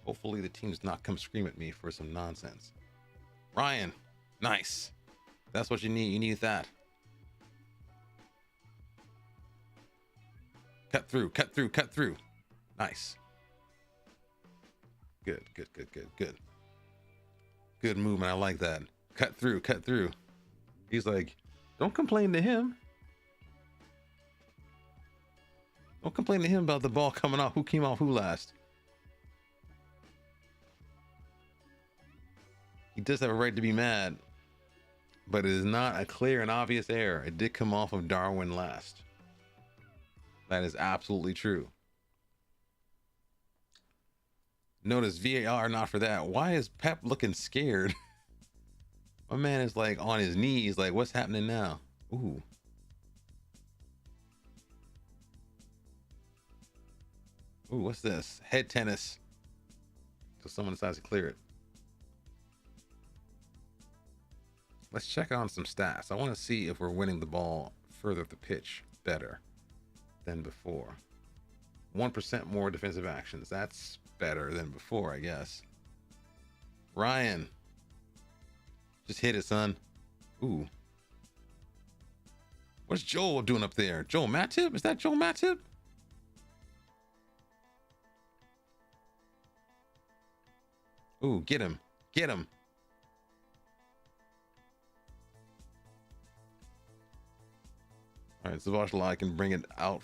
Hopefully the team does not come scream at me for some nonsense. Ryan, nice. That's what you need. You need that. Cut through, cut through, cut through. Nice. Good, good, good, good, good. Good movement. I like that. Cut through, cut through. He's like, don't complain to him. Don't complain to him about the ball coming off. Who came off who last? He does have a right to be mad, but it is not a clear and obvious error. It did come off of Darwin last. That is absolutely true. Notice VAR not for that. Why is Pep looking scared? My man is like on his knees, like, what's happening now? Ooh. Ooh, what's this? Head tennis. So someone decides to clear it. Let's check on some stats. I want to see if we're winning the ball further up the pitch better than before. 1% more defensive actions. That's better than before, I guess. Ryan, just hit it, son. Ooh. What's Joel doing up there? Joel Matip? Is that Joel Matip? Ooh, get him. Get him. All right, Sesvete can bring it out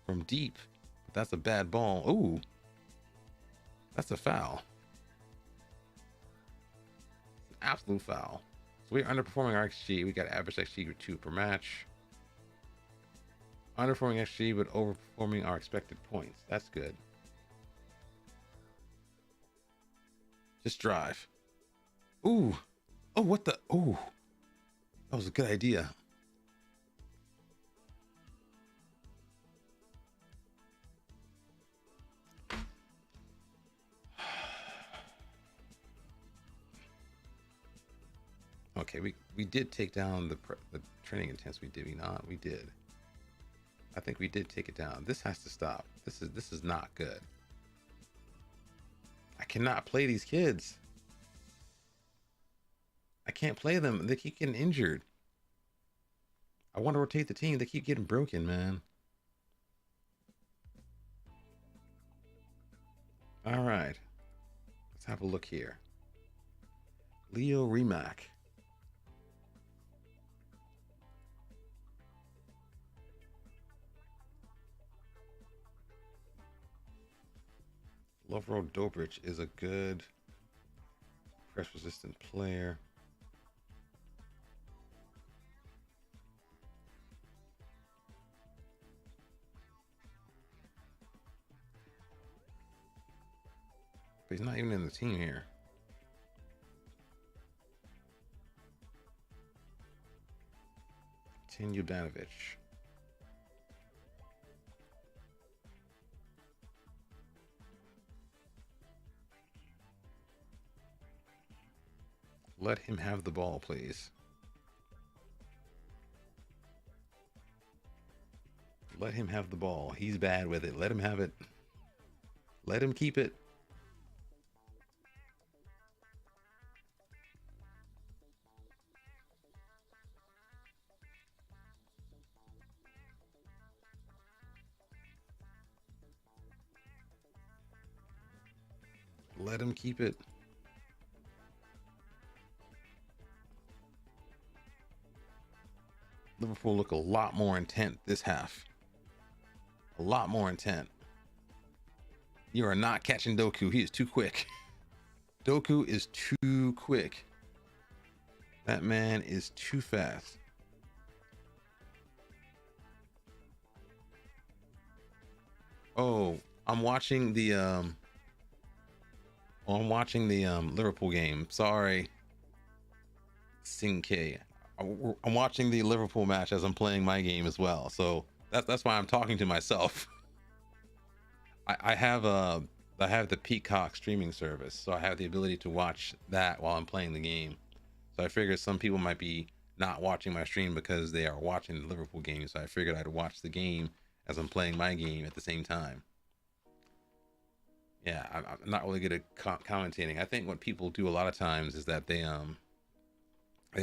from deep. But that's a bad ball. Ooh. That's a foul. It's an absolute foul. So we're underperforming our XG. We got average XG 2 per match. Underperforming XG, but overperforming our expected points. That's good. Just drive. Ooh. Oh, what the? Ooh. That was a good idea. Okay, we did take down the training intensity, did we not? We did. I think we did take it down. This has to stop. This is not good. I cannot play these kids. I can't play them. They keep getting injured. I want to rotate the team. They keep getting broken, man. All right. Let's have a look here. Leo Remack. Lovro Dobrich is a good press resistant player. But he's not even in the team here. Tinjubanovic. Let him have the ball, please. Let him have the ball. He's bad with it. Let him have it. Let him keep it. Let him keep it. Liverpool look a lot more intent this half. A lot more intent. You are not catching Doku. He is too quick. Doku is too quick. That man is too fast. Oh, I'm watching the Liverpool game. Sorry, Sinke. I'm watching the Liverpool match as I'm playing my game as well. So that's why I'm talking to myself. I have the Peacock streaming service, so I have the ability to watch that while I'm playing the game. So I figured some people might be not watching my stream because they are watching the Liverpool game. So I figured I'd watch the game as I'm playing my game at the same time. Yeah, I'm not really good at commentating. I think what people do a lot of times is that they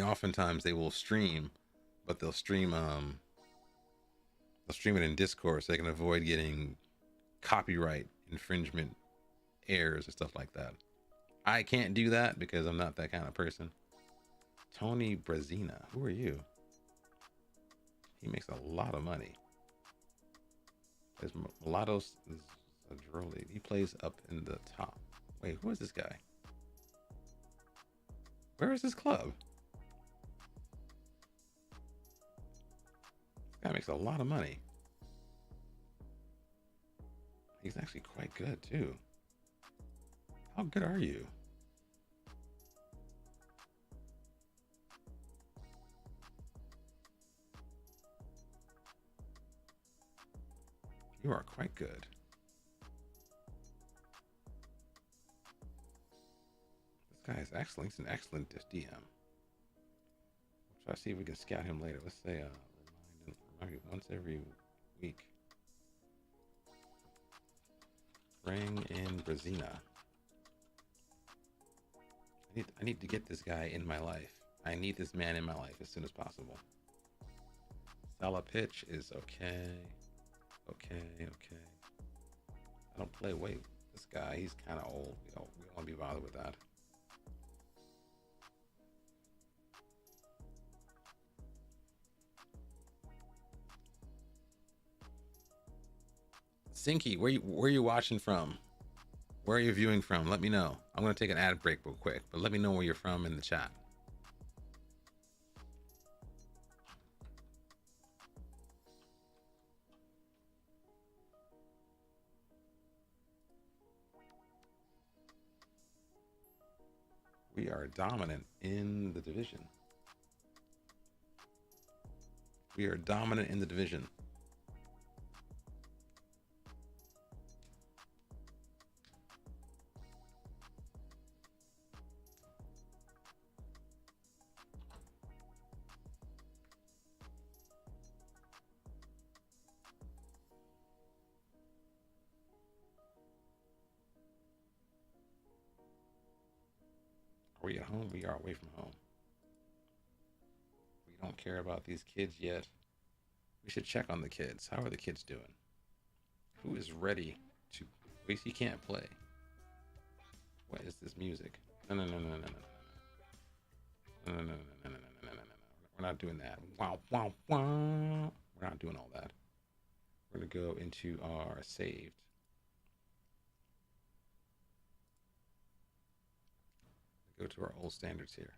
oftentimes they will stream, but they'll stream it in Discord so they can avoid getting copyright infringement errors and stuff like that. I can't do that because I'm not that kind of person. Tony Brazina, who are you? He makes a lot of money. There's Mulatto's Zadroli. He plays up in the top. Wait, who is this guy? Where is this club? This guy makes a lot of money. He's actually quite good too. How good are you? You are quite good. This guy is excellent. He's an excellent DM. Try to see if we can scout him later. Let's say remind him once every week. Bring in Brazina. I need to get this guy in my life. I need this man in my life as soon as possible. Salah pitch is okay. Okay. I don't play weight. This guy, he's kind of old. We don't want to be bothered with that. Sinky, where you watching from? Where are you viewing from? Let me know. I'm going to take an ad break real quick, but let me know where you're from in the chat. We are dominant in the division. We are dominant in the division. Are we at home? We are away from home. We don't care about these kids yet. We should check on the kids. How are the kids doing? Who is ready to... Wait, he can't play. What is this music? No. We're not doing that. Wow. We're not doing all that. We're going to go into our saved. Go to our old standards here.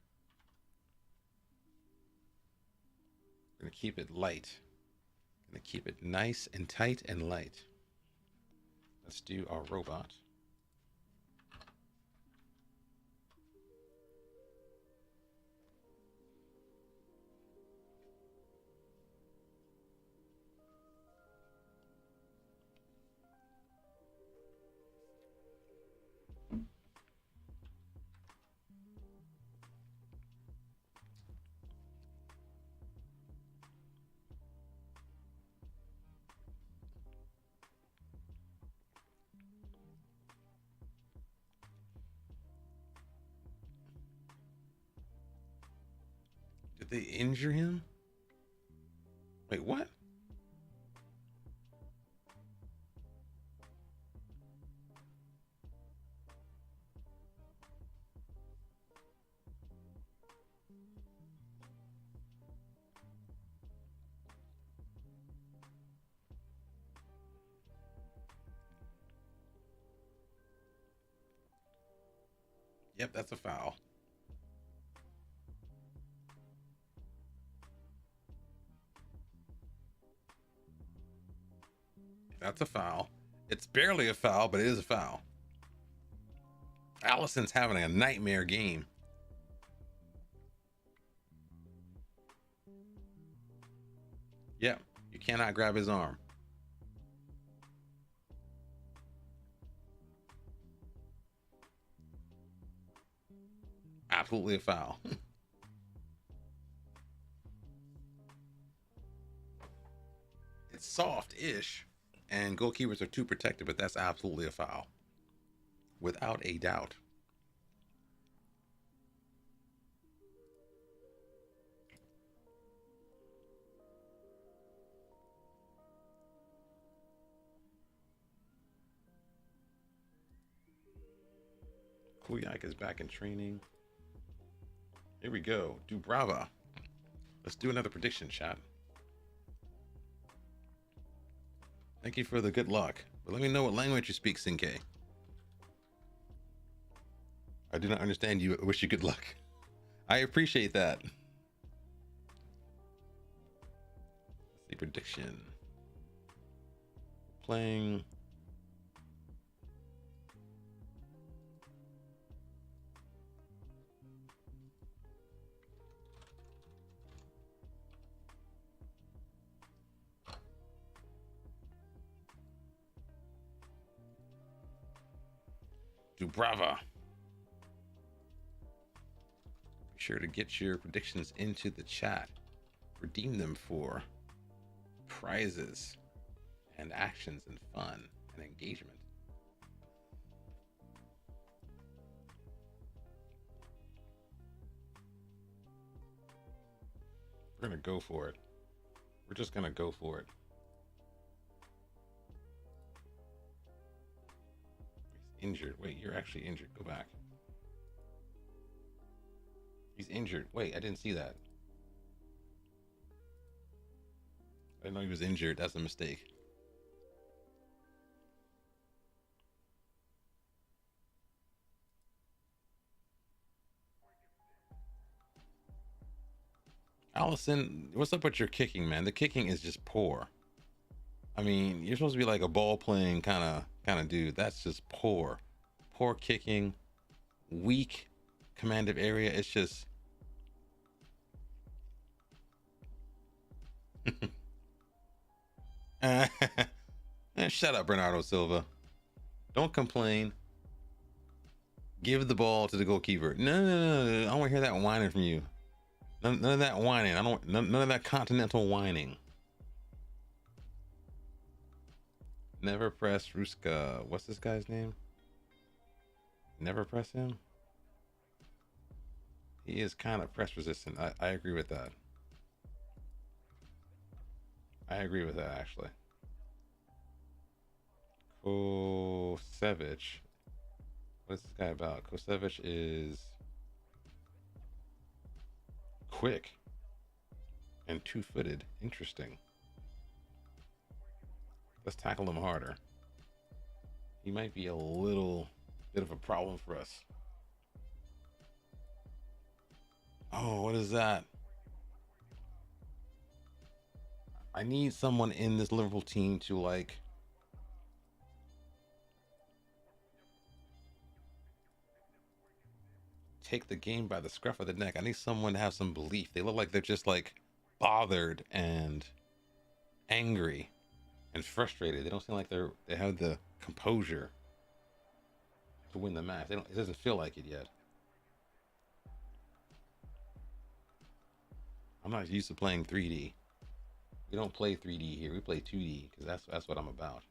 We're going to keep it light. Going to keep it nice and tight and light. Let's do our robot. Did they injure him? Wait, what? Yep, that's a foul. That's a foul. It's barely a foul, but it is a foul. Allison's having a nightmare game. Yep, you cannot grab his arm. Absolutely a foul. It's soft-ish, and goalkeepers are too protected, but that's absolutely a foul. Without a doubt. Kuyak is back in training. Here we go. Dubrava. Let's do another prediction, chat. Thank you for the good luck. But let me know what language you speak, Sinke. I do not understand you. I wish you good luck. I appreciate that. Let's see, prediction. Playing... Dubrava. sure to get your predictions into the chat. Redeem them for prizes and actions and fun and engagement. We're gonna go for it. We're just gonna go for it. He's injured. Wait, you're actually injured. Go back. He's injured. Wait, I didn't see that. I didn't know he was injured. That's a mistake. Allison, what's up with your kicking, man? The kicking is just poor. I mean, you're supposed to be like a ball playing kind of dude. That's just poor. Poor kicking, weak command of area. It's just shut up, Bernardo Silva. Don't complain. Give the ball to the goalkeeper. No. I don't want to hear that whining from you. None of that whining. I don't. None of that continental whining. Never press Ruska. What's this guy's name? Never press him. He is kind of press resistant. I agree with that. I agree with that, actually. Kosevich. What's this guy about? Kosevich is quick and two-footed. Interesting. Let's tackle him harder. He might be a little bit of a problem for us. Oh, what is that? I need someone in this Liverpool team to like take the game by the scruff of the neck. I need someone to have some belief. They look like they're just like bothered and angry and frustrated. They don't seem like they have the composure to win the match. It doesn't feel like it yet. I'm not used to playing 3D. We don't play 3D here. We play 2D because that's what I'm about.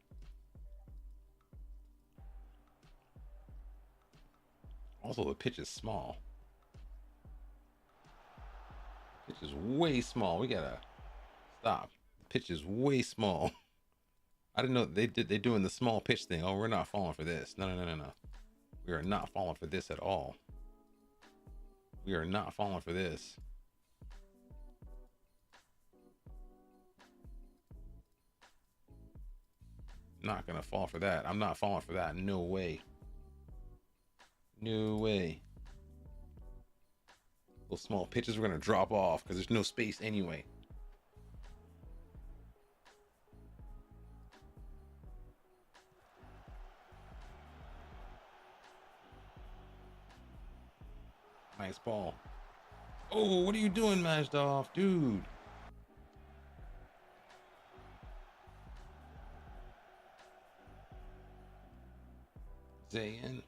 Also, the pitch is small. The pitch is way small. We gotta stop. The pitch is way small. I didn't know they're doing the small pitch thing. Oh, we're not falling for this. No. We are not falling for this at all. We are not falling for this. Not gonna fall for that. I'm not falling for that. No way. No way. Those small pitches we're gonna drop off because there's no space anyway. Nice ball. Oh, what are you doing, Majdov? Dude. Zayn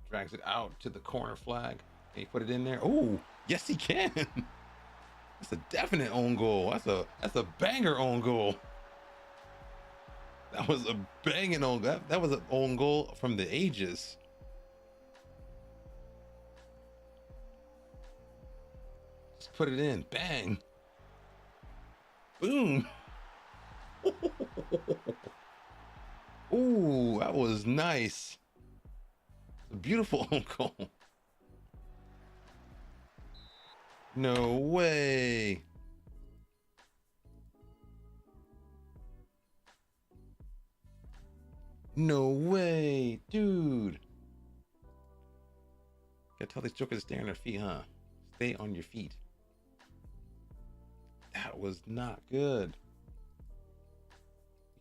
drags it out to the corner flag. Can he put it in there? Oh, yes he can. That's a definite own goal. That's a banger own goal. That was a banging own goal. That was an own goal from the ages. Just put it in. Bang. Boom. Ooh, that was nice. A beautiful own goal. No way. No way, dude. Gotta tell these jokers to stay on their feet, huh? Stay on your feet. That was not good.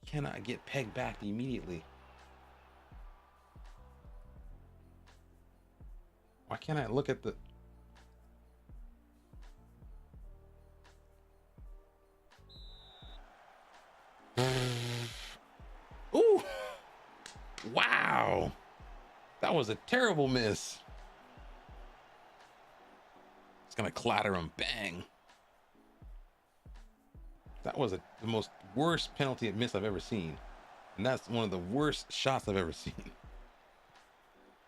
You cannot get pegged back immediately. Why can't I look at the... Ooh! Wow! That was a terrible miss. gonna clatter him. Bang. That was the most worst penalty miss I've ever seen. And that's one of the worst shots I've ever seen.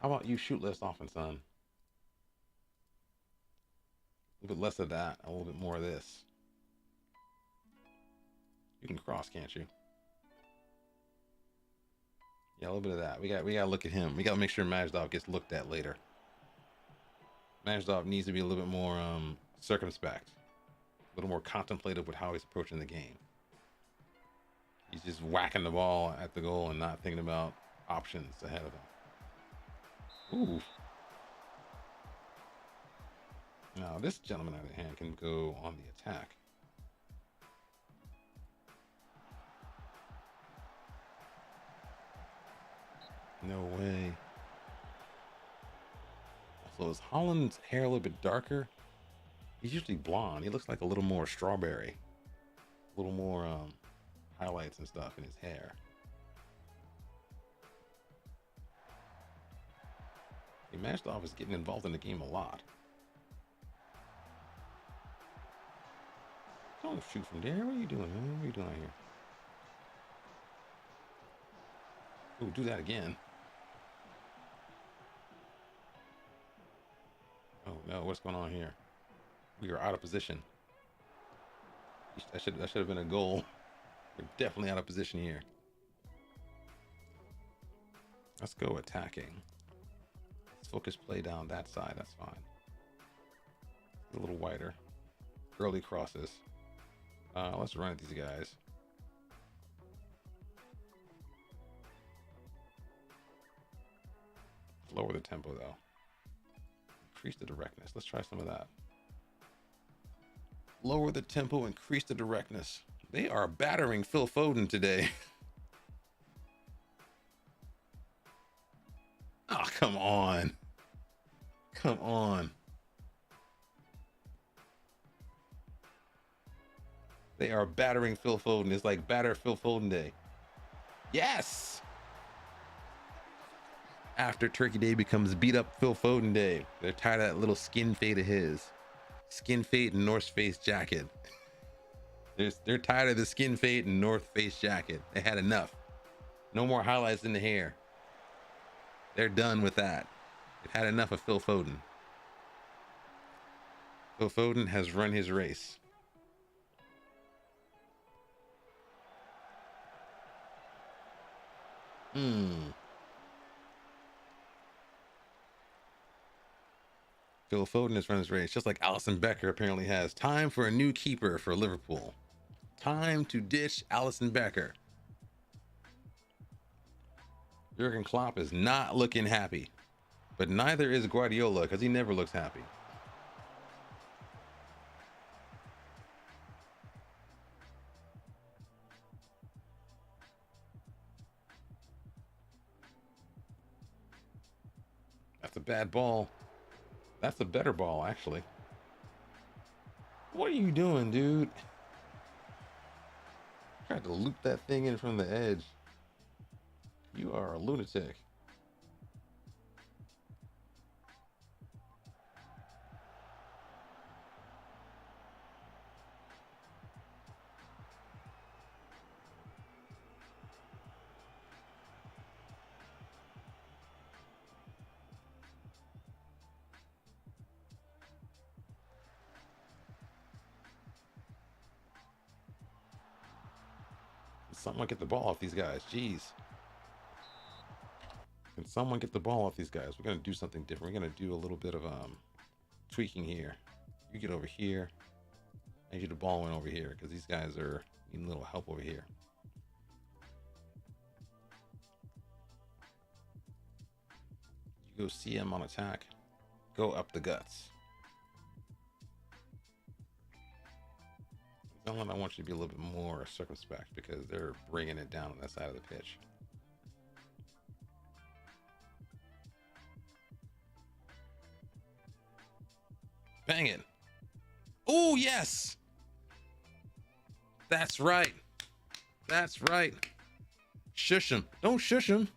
How about you shoot less often, son? A little bit less of that, a little bit more of this. You can cross, can't you? Yeah, a little bit of that. We gotta look at him. We gotta make sure Majdov gets looked at later. Majdov needs to be a little bit more circumspect, a little more contemplative with how he's approaching the game. He's just whacking the ball at the goal and not thinking about options ahead of him. Ooh. Now this gentleman out of hand can go on the attack. No way. So is Holland's hair a little bit darker? He's usually blonde. He looks like a little more strawberry. A little more highlights and stuff in his hair. Majdov is getting involved in the game a lot. Don't shoot from there. What are you doing, man? What are you doing out here? Ooh, do that again. Oh no, what's going on here? We are out of position. That should have been a goal. We're definitely out of position here. Let's go attacking. Let's focus play down that side. That's fine. A little wider. Early crosses. Let's run at these guys. Lower the tempo though. Increase the directness. Let's try some of that. Lower the tempo, increase the directness. They are battering Phil Foden today. Oh, come on. Come on. They are battering Phil Foden. It's like batter Phil Foden day. Yes! After Turkey Day becomes beat up Phil Foden Day. They're tired of that little skin fade of his. Skin fade and North Face jacket. They're tired of the skin fade and North Face jacket. They had enough. No more highlights in the hair. They're done with that. They've had enough of Phil Foden. Phil Foden has run his race. Phil Foden has run his race, just like Alisson Becker apparently has. Time for a new keeper for Liverpool. Time to ditch Alisson Becker. Jurgen Klopp is not looking happy, but neither is Guardiola because he never looks happy. That's a bad ball. That's a better ball, actually. What are you doing, dude? Tried to loop that thing in from the edge. You are a lunatic. Someone get the ball off these guys. Jeez. Can someone get the ball off these guys? We're going to do something different. We're going to do a little bit of tweaking here. You get over here. I need you to ball in over here because these guys are needing a little help over here. You go CM on attack. Go up the guts. I want you to be a little bit more circumspect because they're bringing it down on that side of the pitch. Bang it. Oh, yes. That's right. That's right. Shush him. Don't shush him.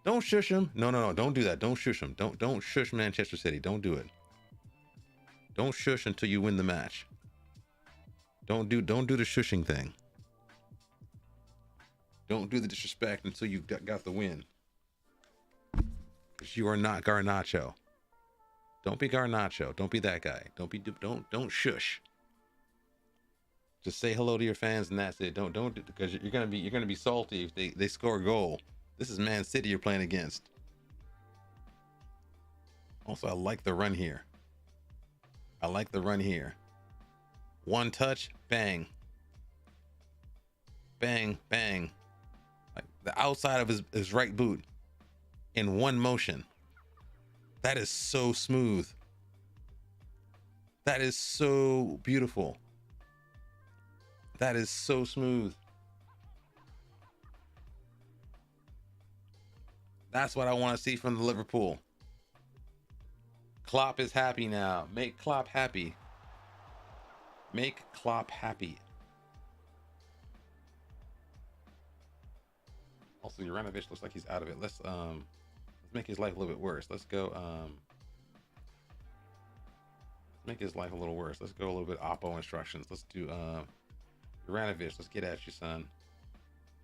Don't shush him. No. Don't do that. Don't shush him. Don't shush Manchester City. Don't do it. Don't shush until you win the match. Don't do the shushing thing. Don't do the disrespect until you got the win. Because you are not Garnacho. Don't be Garnacho. Don't be that guy. Don't shush. Just say hello to your fans and that's it. Don't because you're gonna be salty if they score a goal. This is Man City you're playing against. Also, I like the run here. I like the run here. One touch, bang. Bang, bang. Like the outside of his right boot in one motion. That is so smooth. That is so beautiful. That is so smooth. That's what I want to see from the Liverpool. Klopp is happy now. Make Klopp happy. Make Klopp happy. Also, Juranovic looks like he's out of it. Let's make his life a little bit worse. Let's go make his life a little worse. Let's go a little bit oppo instructions. Let's do Juranovic, let's get at you, son.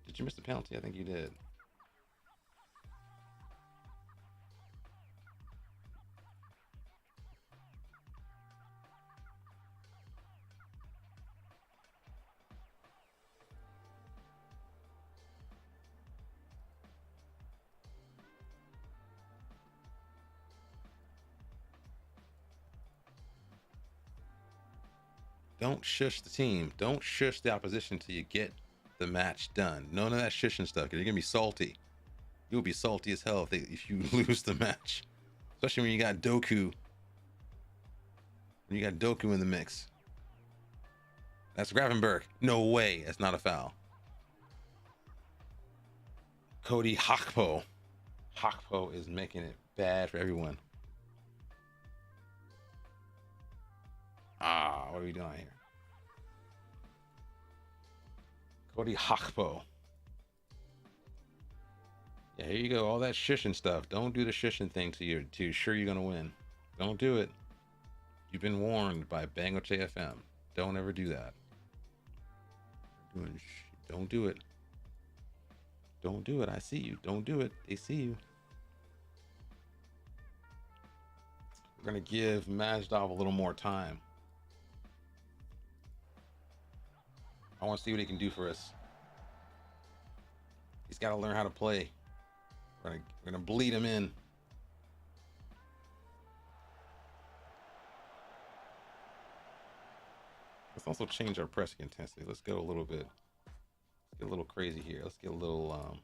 Did you miss the penalty? I think you did. Don't shush the team. Don't shush the opposition till you get the match done. None of that shushing stuff, because you're going to be salty. You'll be salty as hell if you lose the match. Especially when you got Doku. When you got Doku in the mix. That's Gravenberg. No way. That's not a foul. Cody Hakpo. Hakpo is making it bad for everyone. What are we doing here? Cody Hakpo. Yeah, here you go. All that shushing stuff. Don't do the shushing thing till you're sure you're gonna win. Don't do it. You've been warned by BangocheFM. Don't ever do that. Don't do it. Don't do it. I see you. Don't do it. They see you. We're gonna give Majdov a little more time. I want to see what he can do for us. He's got to learn how to play. We're gonna bleed him in. Let's also change our pressing intensity. Let's go a little bit. Let's get a little crazy here. Let's get a little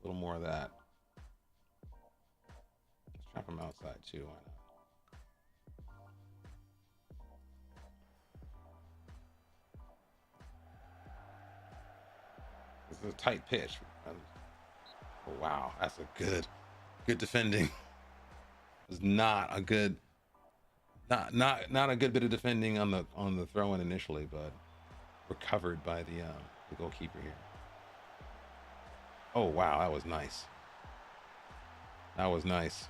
more of that. Let's trap him outside too. Why not? This is a tight pitch. Oh, wow, that's a good defending. It's not a good bit of defending on the throw in initially, but recovered by the goalkeeper here. Oh wow, that was nice. That was nice.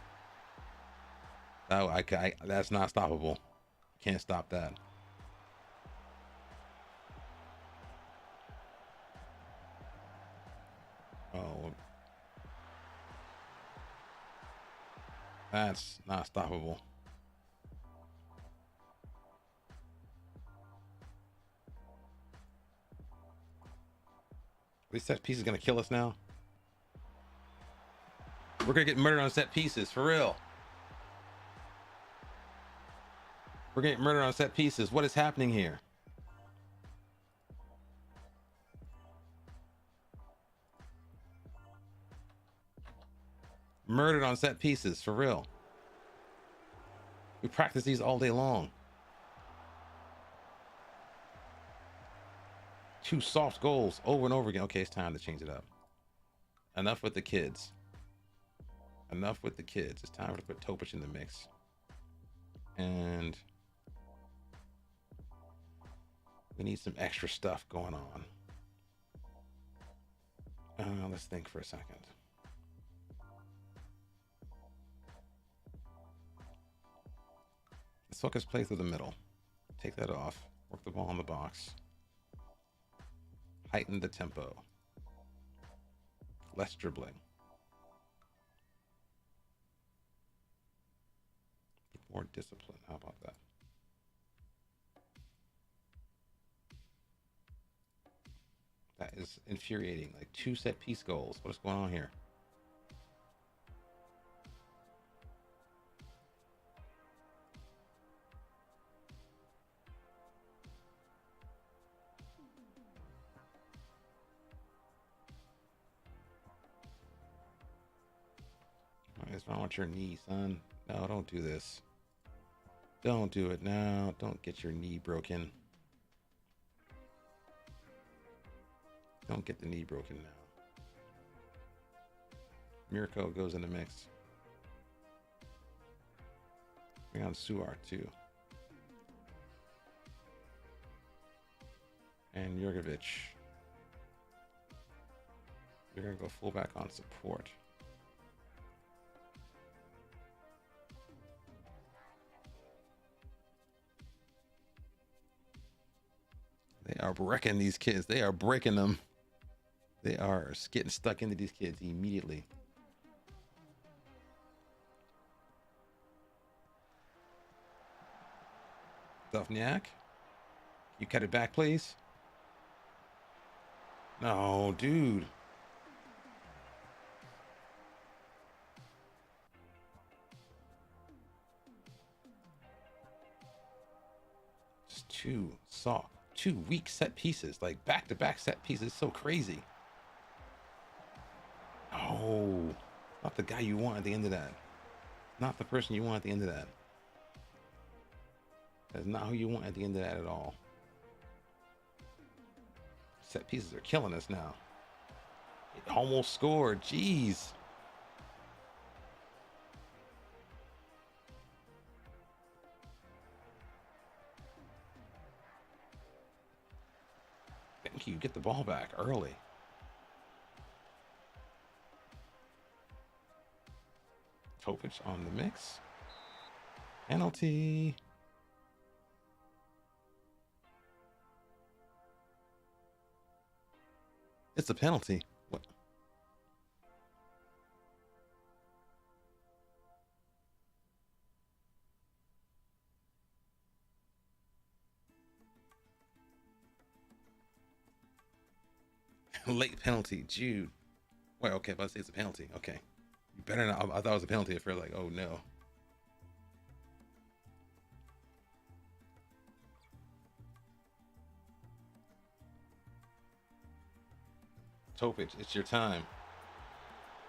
That's not stoppable. Can't stop that. Oh, that's not stoppable. This set piece is gonna kill us now. We're gonna get murdered on set pieces, for real. We're getting murdered on set pieces. What is happening here? Murdered on set pieces, for real. We practice these all day long. Two soft goals over and over again. Okay, it's time to change it up. Enough with the kids. Enough with the kids. It's time to put Topic in the mix. And we need some extra stuff going on. Let's think for a second. focus play through the middle. Take that off. Work the ball in the box. Heighten the tempo. Less dribbling. More discipline. How about that? That is infuriating. Like 2 set piece goals. What is going on here? What is wrong with your knee, son? No, don't do this. Don't do it now. Don't get your knee broken. Don't get the knee broken now. Mirko goes in the mix. Bring on Suar too. And Jurgovic. You're going to go fullback on support. They are wrecking these kids. They are breaking them. They are getting stuck into these kids immediately. Dovniak, you cut it back, please. No, dude. Just two weak set pieces, like back-to-back set pieces. So crazy. Oh, not the guy you want at the end of that. Not the person you want at the end of that. That's not who you want at the end of that at all. Set pieces are killing us now. It almost scored. Jeez. Thank you. Get the ball back early. Topic on the mix. Penalty. It's a penalty. What? Late penalty, Jude. Wait, okay, let's say it's a penalty. Okay. You better not. I thought it was a penalty if you're like, oh no. Topic, it's your time.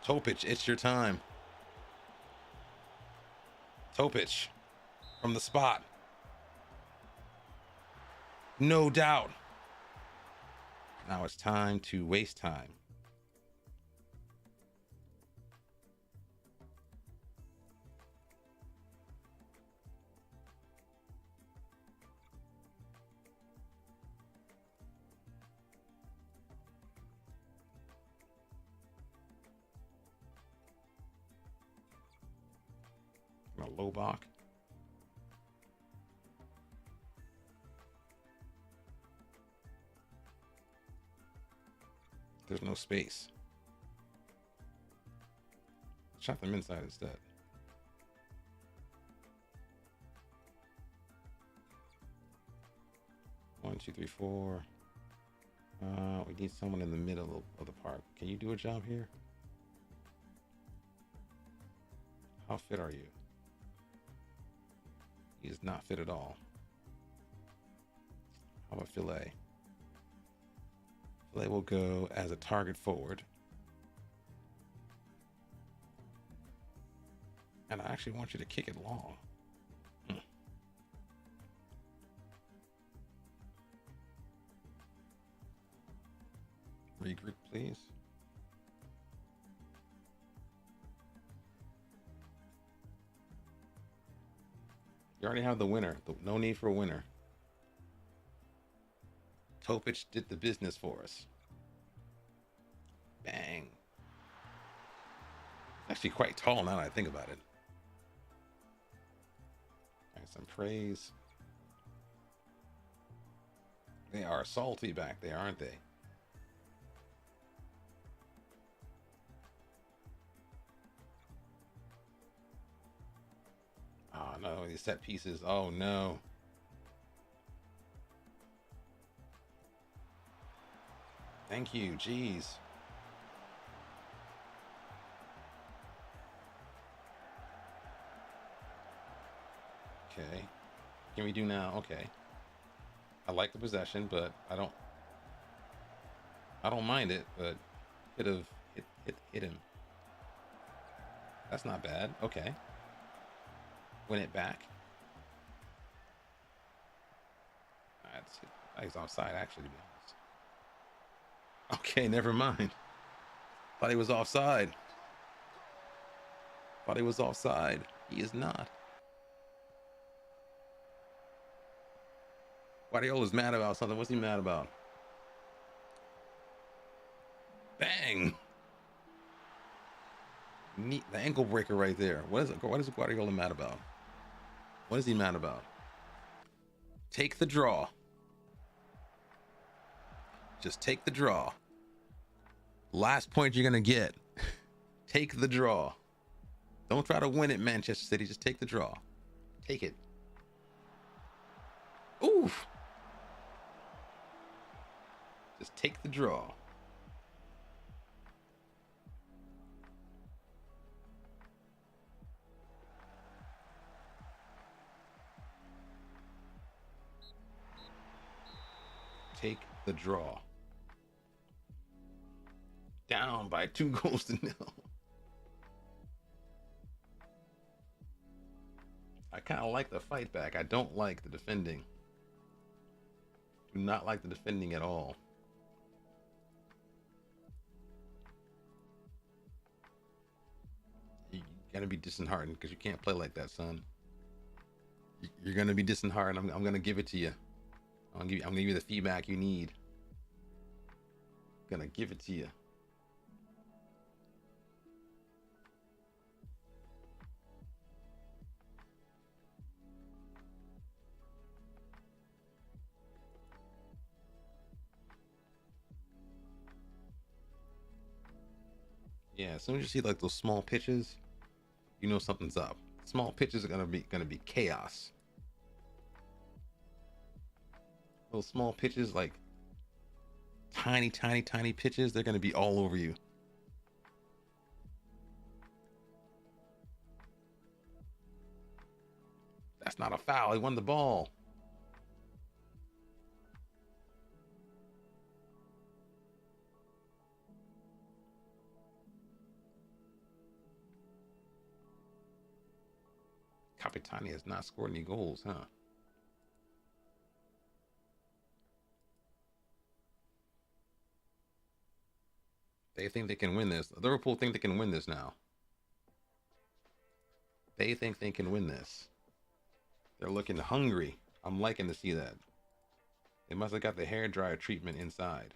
Topic, it's your time. Topic, from the spot. No doubt. Now it's time to waste time. A low block. There's no space. Shot them inside instead. One, two, three, four. We need someone in the middle of the park. Can you do a job here? How fit are you? He is not fit at all. How about Filet? Filet will go as a target forward. And I actually want you to kick it long. Regroup, please. You already have the winner. No need for a winner. Topic did the business for us. Bang. Actually quite tall now that I think about it. All right, Some praise. They are salty back there, aren't they? Oh no, these set pieces. Oh no. Thank you. Jeez. Okay. Can we do now? Okay. I like the possession, but I don't mind it, but could have hit him. That's not bad. Okay. Win it back. He's offside, actually, to be honest. Okay, never mind. Thought he was offside. Thought he was offside. He is not. Guardiola's mad about something. What's he mad about? Bang! Neat, the ankle breaker right there. What is Guardiola mad about? What is he mad about? Take the draw. Just take the draw. Last point you're gonna get. Take the draw. Don't try to win it, Manchester City. Just take the draw. Take it. Oof. Just take the draw. Take the draw. Down by 2-0. I kind of like the fight back. I don't like the defending. Do not like the defending at all. You're gonna be disheartened because you can't play like that, son. You're gonna be disheartened. I'm gonna give it to you. I'm gonna give you the feedback you need. I'm gonna give it to you. Yeah, as soon as you see like those small pitches, you know something's up. Small pitches are gonna be chaos. Those small pitches, like tiny pitches, they're gonna be all over you. That's not a foul. He won the ball. Capitani has not scored any goals, huh? They think they can win this. Liverpool think they can win this now. They think they can win this. They're looking hungry. I'm liking to see that. They must have got the hairdryer treatment inside.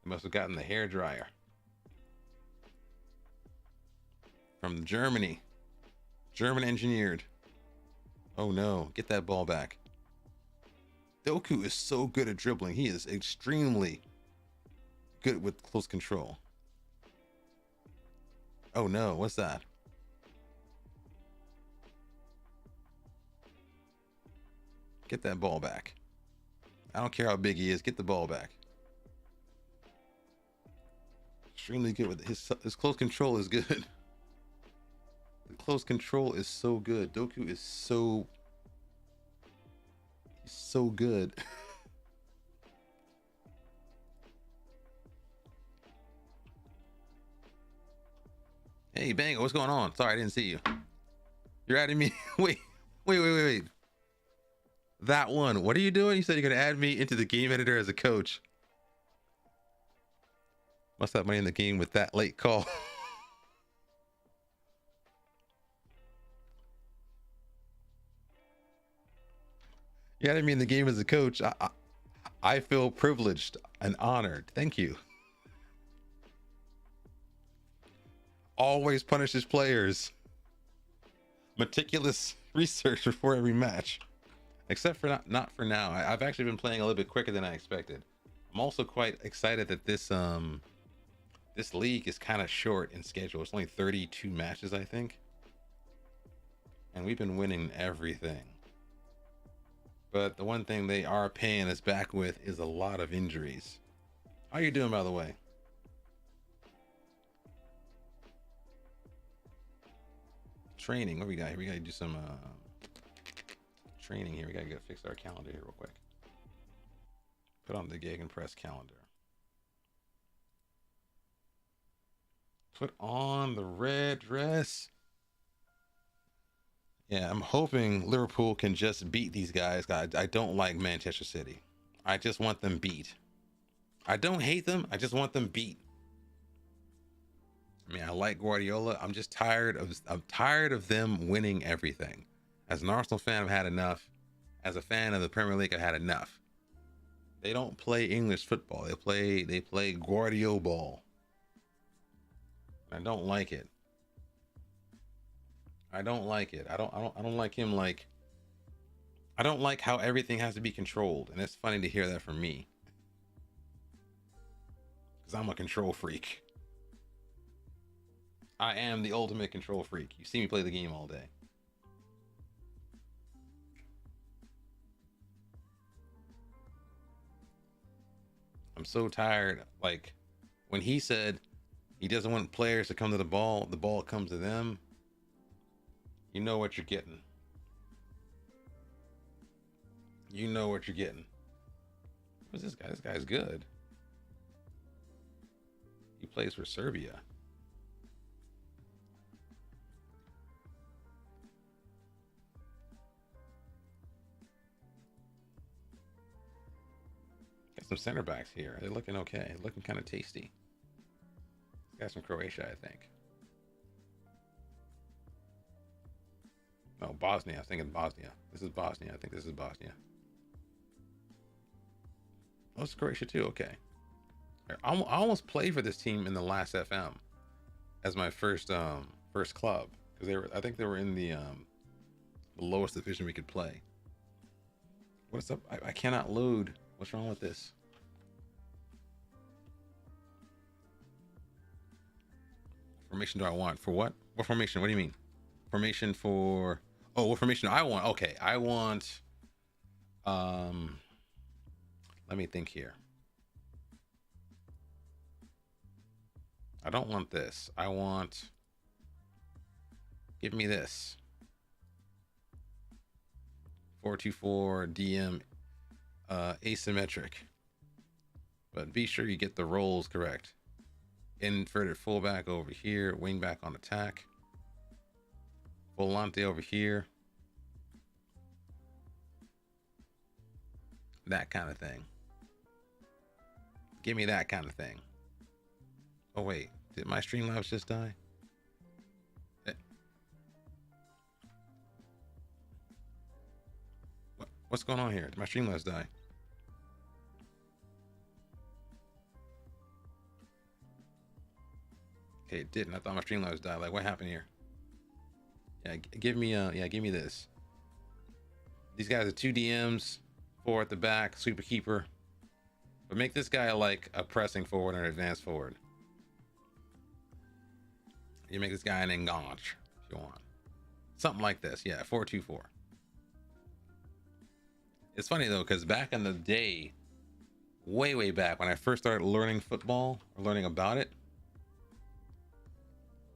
They must have gotten the hairdryer. From Germany. German engineered. Oh no, get that ball back. Doku is so good at dribbling. He is extremely good with close control. Oh no, what's that? Get that ball back. I don't care how big he is, get the ball back. Extremely good with his close control is good. The close control is so good. Doku is so good. Hey, Bango, what's going on? Sorry, I didn't see you. You're adding me. Wait. That one. What are you doing? You said you're going to add me into the game editor as a coach. Must have money in the game with that late call. You added me in the game as a coach. I feel privileged and honored. Thank you. Always punishes players. Meticulous research before every match, except for not for now. I've actually been playing a little bit quicker than I expected. I'm also quite excited that this league is kind of short in schedule. It's only 32 matches, I think, and we've been winning everything. But the one thing they are paying us back with is a lot of injuries. How you doing, by the way? Training. What we got here? We gotta do some training here. We gotta fix our calendar here real quick. Put on the Gegenpress calendar. Put on the red dress. Yeah, I'm hoping Liverpool can just beat these guys. I don't like Manchester City. I just want them beat. I don't hate them. I just want them beat. I mean, I like Guardiola. I'm just tired of them winning everything. As an Arsenal fan, I've had enough. As a fan of the Premier League, I've had enough. They don't play English football. They play Guardiola ball. I don't like it. I don't like it. I don't like him. Like, I don't like how everything has to be controlled. And it's funny to hear that from me, because I'm a control freak. I am the ultimate control freak. You see me play the game all day. I'm so tired. Like, when he said he doesn't want players to come to the ball comes to them. You know what you're getting. You know what you're getting. Who's this guy? This guy's good. He plays for Serbia. Got some center backs here. They're looking okay. Looking kind of tasty. This guy's from Croatia, I think. No, Bosnia. I was thinking Bosnia. This is Bosnia. I think this is Bosnia. Oh, it's Croatia too. Okay. I almost played for this team in the last FM as my first club, because I think they were in the lowest division we could play. What's up? I cannot load. What's wrong with this? Formation do I want? For what? What formation? What do you mean? Formation for... Oh, what formation do I want? Okay, I want... Let me think here. I don't want this. I want... Give me this. 4-2-4 DM asymmetric. But be sure you get the roles correct. Inverted fullback over here, wing back on attack. Volante over here. That kind of thing. Give me that kind of thing. Oh wait, did my Streamlabs just die? What's going on here? Did my Streamlabs die? Okay, it didn't. I thought my Streamlabs died. Like, what happened here? Yeah, give me this. These guys are 2 DMs, 4 at the back, sweeper keeper. But make this guy like a pressing forward and an advanced forward. You make this guy an engage if you want. Something like this. Yeah, 4-2-4. It's funny though, because back in the day, way back when I first started learning football or learning about it.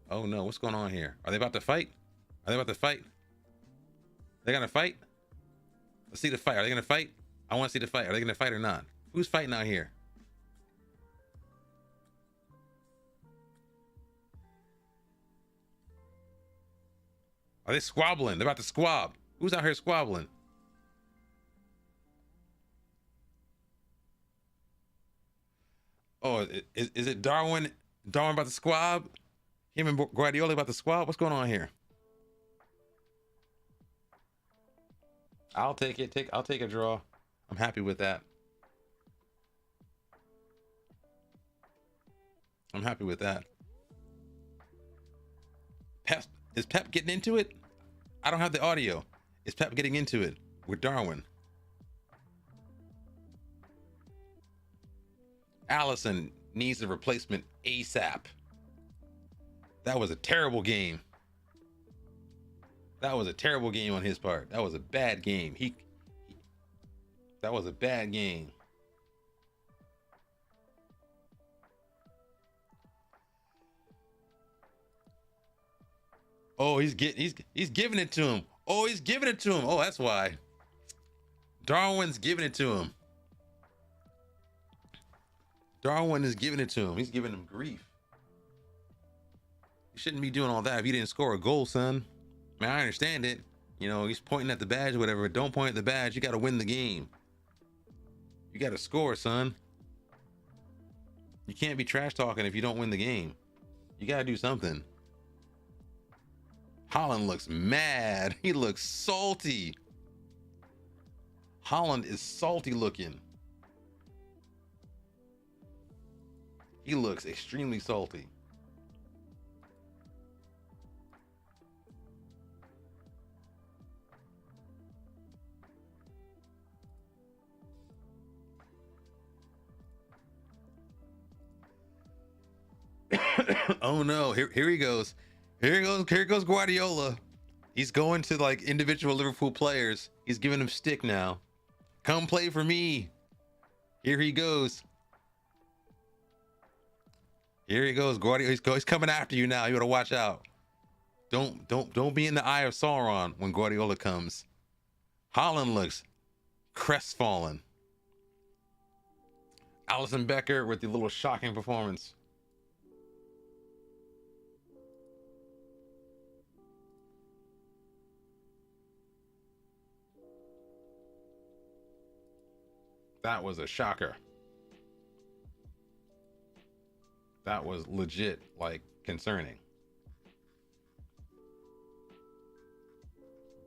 Oh no, what's going on here? Are they about to fight? Are they about to fight? They're gonna fight? Let's see the fight. Are they gonna fight? I want to see the fight. Are they gonna fight or not? Who's fighting out here? Are they squabbling? They're about to squab. Who's out here squabbling? Oh, is it Darwin? Darwin about to squab? Him and Guardiola about to squab? What's going on here? I'll take it. I'll take a draw. I'm happy with that. I'm happy with that. Is Pep getting into it? I don't have the audio. It's Pep getting into it with Darwin. Allison needs a replacement ASAP. That was a terrible game. That was a terrible game on his part. That was a bad game. That was a bad game. Oh, he's giving it to him. Oh, he's giving it to him. Oh, that's why. Darwin's giving it to him. Darwin is giving it to him. He's giving him grief. You shouldn't be doing all that if you didn't score a goal, son. I mean, I understand it. You know, he's pointing at the badge or whatever. Don't point at the badge. You got to win the game. You got to score, son. You can't be trash talking if you don't win the game. You got to do something. Holland looks mad. He looks salty. Holland is salty looking. He looks extremely salty. Oh no, here he goes. Here goes Guardiola. He's going to like individual Liverpool players. He's giving them stick now. Come play for me. Here he goes. Here he goes, Guardiola. He's coming after you now. You gotta watch out. Don't be in the eye of Sauron when Guardiola comes. Holland looks crestfallen. Alisson Becker with the little shocking performance. That was a shocker. That was legit, like, concerning.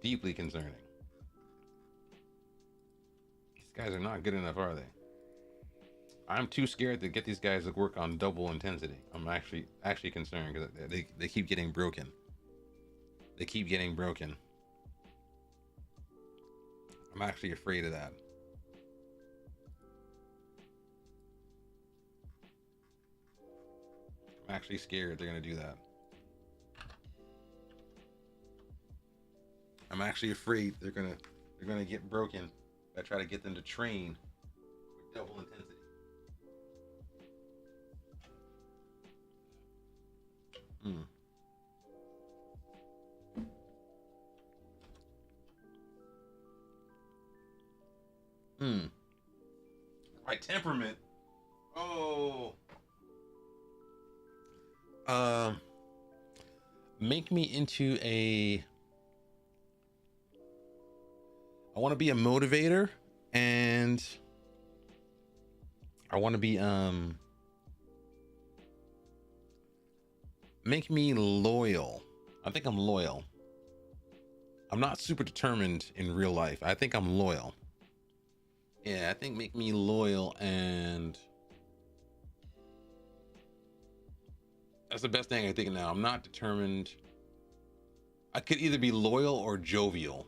Deeply concerning. These guys are not good enough, are they? I'm too scared to get these guys to work on double intensity. I'm actually concerned because they keep getting broken. They keep getting broken. I'm actually afraid of that. I'm actually scared they're gonna do that. I'm actually afraid they're gonna get broken. I try to get them to train with double intensity. My temperament. Oh. Make me into a. I want to be a motivator, and I want to be make me loyal. I think I'm loyal. I'm not super determined in real life. I think I'm loyal. Yeah, I think make me loyal, and that's the best thing I think now. I'm not determined. I could either be loyal or jovial.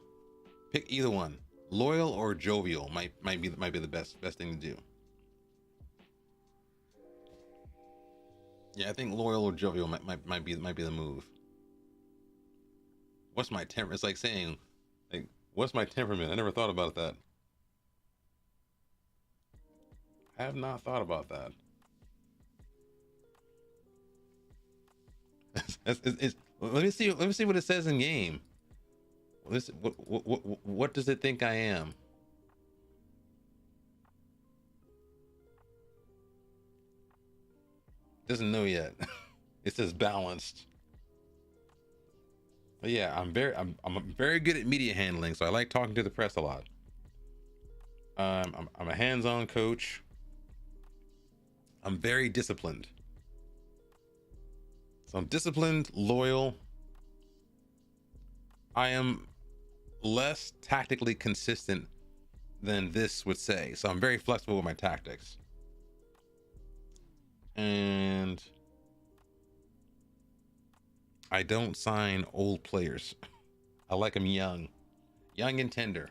Pick either one. Loyal or jovial might be the best thing to do. Yeah, I think loyal or jovial might be the move. What's my temperament? It's like saying, like, what's my temperament? I never thought about that. I have not thought about that. Let me see what it says in game. What does it think I am? Doesn't know yet. It says balanced. But yeah, I'm very good at media handling, so I like talking to the press a lot. I'm a hands-on coach. I'm very disciplined. So I'm disciplined, loyal. I am less tactically consistent than this would say. So I'm very flexible with my tactics. And I don't sign old players. I like him young. Young and tender.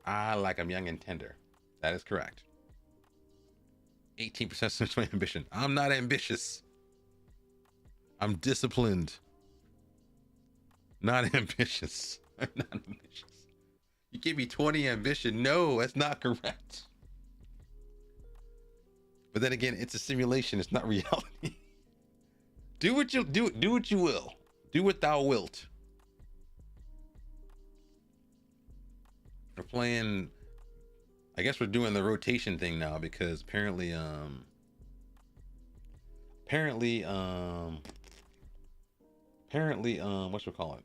I like him young and tender. That is correct. 18% sensory ambition. I'm not ambitious. I'm disciplined. Not ambitious. I'm not ambitious. You give me 20 ambition. No, that's not correct. But then again, it's a simulation. It's not reality. Do what you do. Do what you will. Do what thou wilt. We're playing. I guess we're doing the rotation thing now because apparently, what you call it?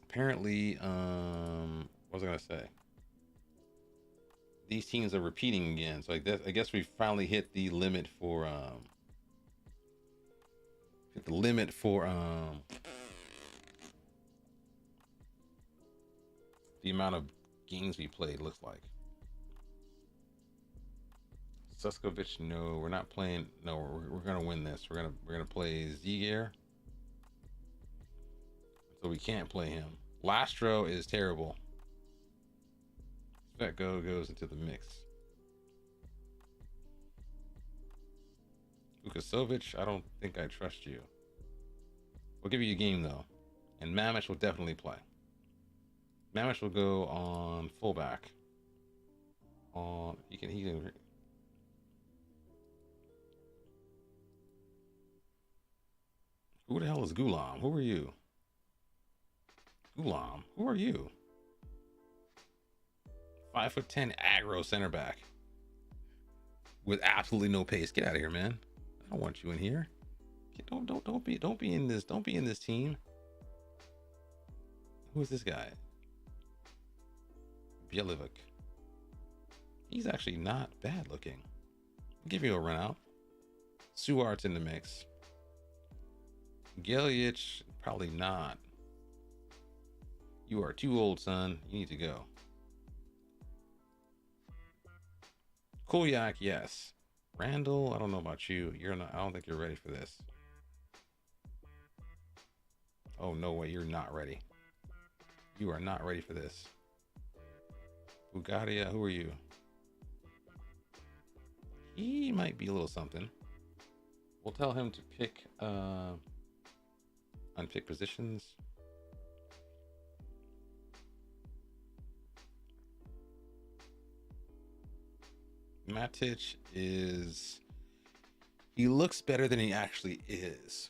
Apparently, what was I gonna say? These teams are repeating again, so I guess we finally hit the limit for the amount of games we played. Looks like Sesvete. No, we're not playing. No, we're gonna win this. We're gonna play Ziger, so we can't play him. Lastro is terrible. Svetko goes into the mix. Vukasovic, I don't think I trust you. We'll give you a game though, and Mamic will definitely play. Mamic will go on fullback. He can. Who the hell is Gulam? Who are you? Gulam, who are you? 5'10" aggro center back with absolutely no pace. Get out of here, man. I don't want you in here. Don't be in this. Don't be in this team. Who is this guy? Bielovic. He's actually not bad looking. I'll give you a run out. Suart's in the mix. Gelic, probably not. You are too old, son. You need to go. Kolyak, yes. Randall, I don't know about you. You're not. I don't think you're ready for this. Oh no way, you're not ready. You are not ready for this. Bugaria, who are you? He might be a little something. We'll tell him to pick unpick positions. Matic he looks better than he actually is.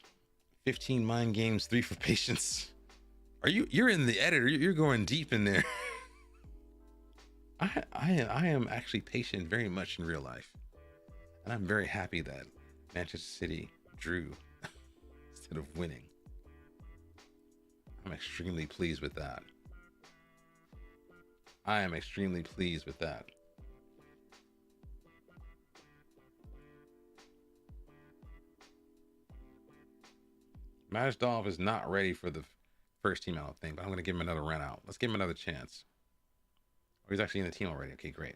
15 mind games, 3 for patience. You're in the editor, you're going deep in there. I am actually patient very much in real life. And I'm very happy that Manchester City drew instead of winning. I'm extremely pleased with that. I am extremely pleased with that. Majdov is not ready for the first team, I don't think, but I'm going to give him another run out. Let's give him another chance. Oh, he's actually in the team already. Okay, great.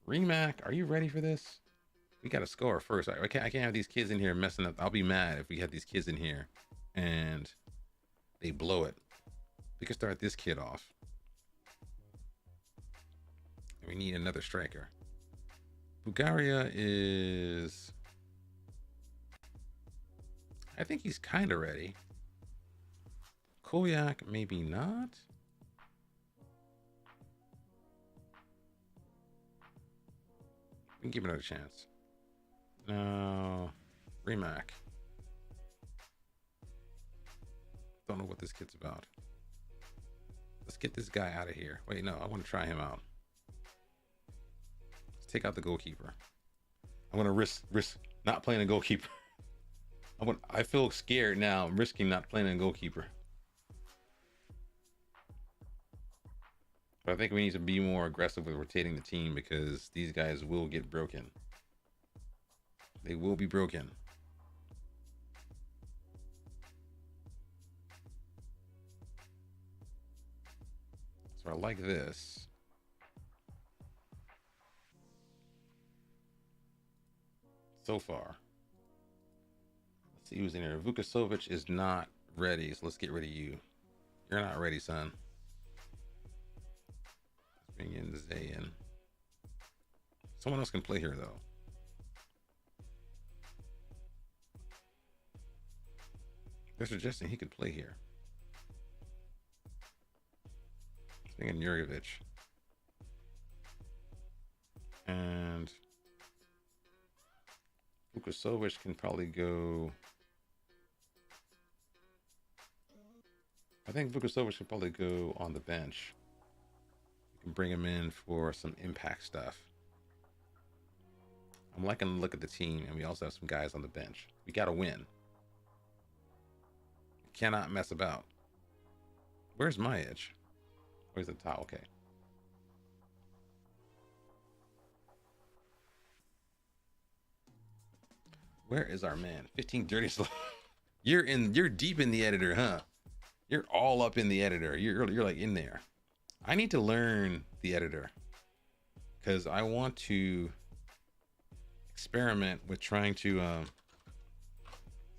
Remac, are you ready for this? We got to score first. I can't have these kids in here messing up. I'll be mad if we have these kids in here and they blow it. We can start this kid off. We need another striker. Bulgaria is... I think he's kind of ready. Kolyak, maybe not. We can give him another chance. No. Remac. Don't know what this kid's about. Let's get this guy out of here. Wait, no, I want to try him out. Let's take out the goalkeeper. I'm gonna risk not playing a goalkeeper. I feel scared now. I'm risking not playing a goalkeeper. But I think we need to be more aggressive with rotating the team because these guys will get broken. They will be broken. So I like this. So far. see who's in here. Vukasovic is not ready, so let's get rid of you. You're not ready, son. Let's bring in Zayn. Someone else can play here, though. They're suggesting he could play here. Let's bring in Jurjevic. And Vukasovic can probably go. I think Vukasovic can probably go on the bench. You can bring him in for some impact stuff. I'm liking the look at the team, and we also have some guys on the bench. We got to win. Cannot mess about. Where's my edge? Where's the top? Okay. Where is our man? 15 dirty slow. You're deep in the editor, huh? You're all up in the editor. You're like in there. I need to learn the editor because I want to experiment with trying to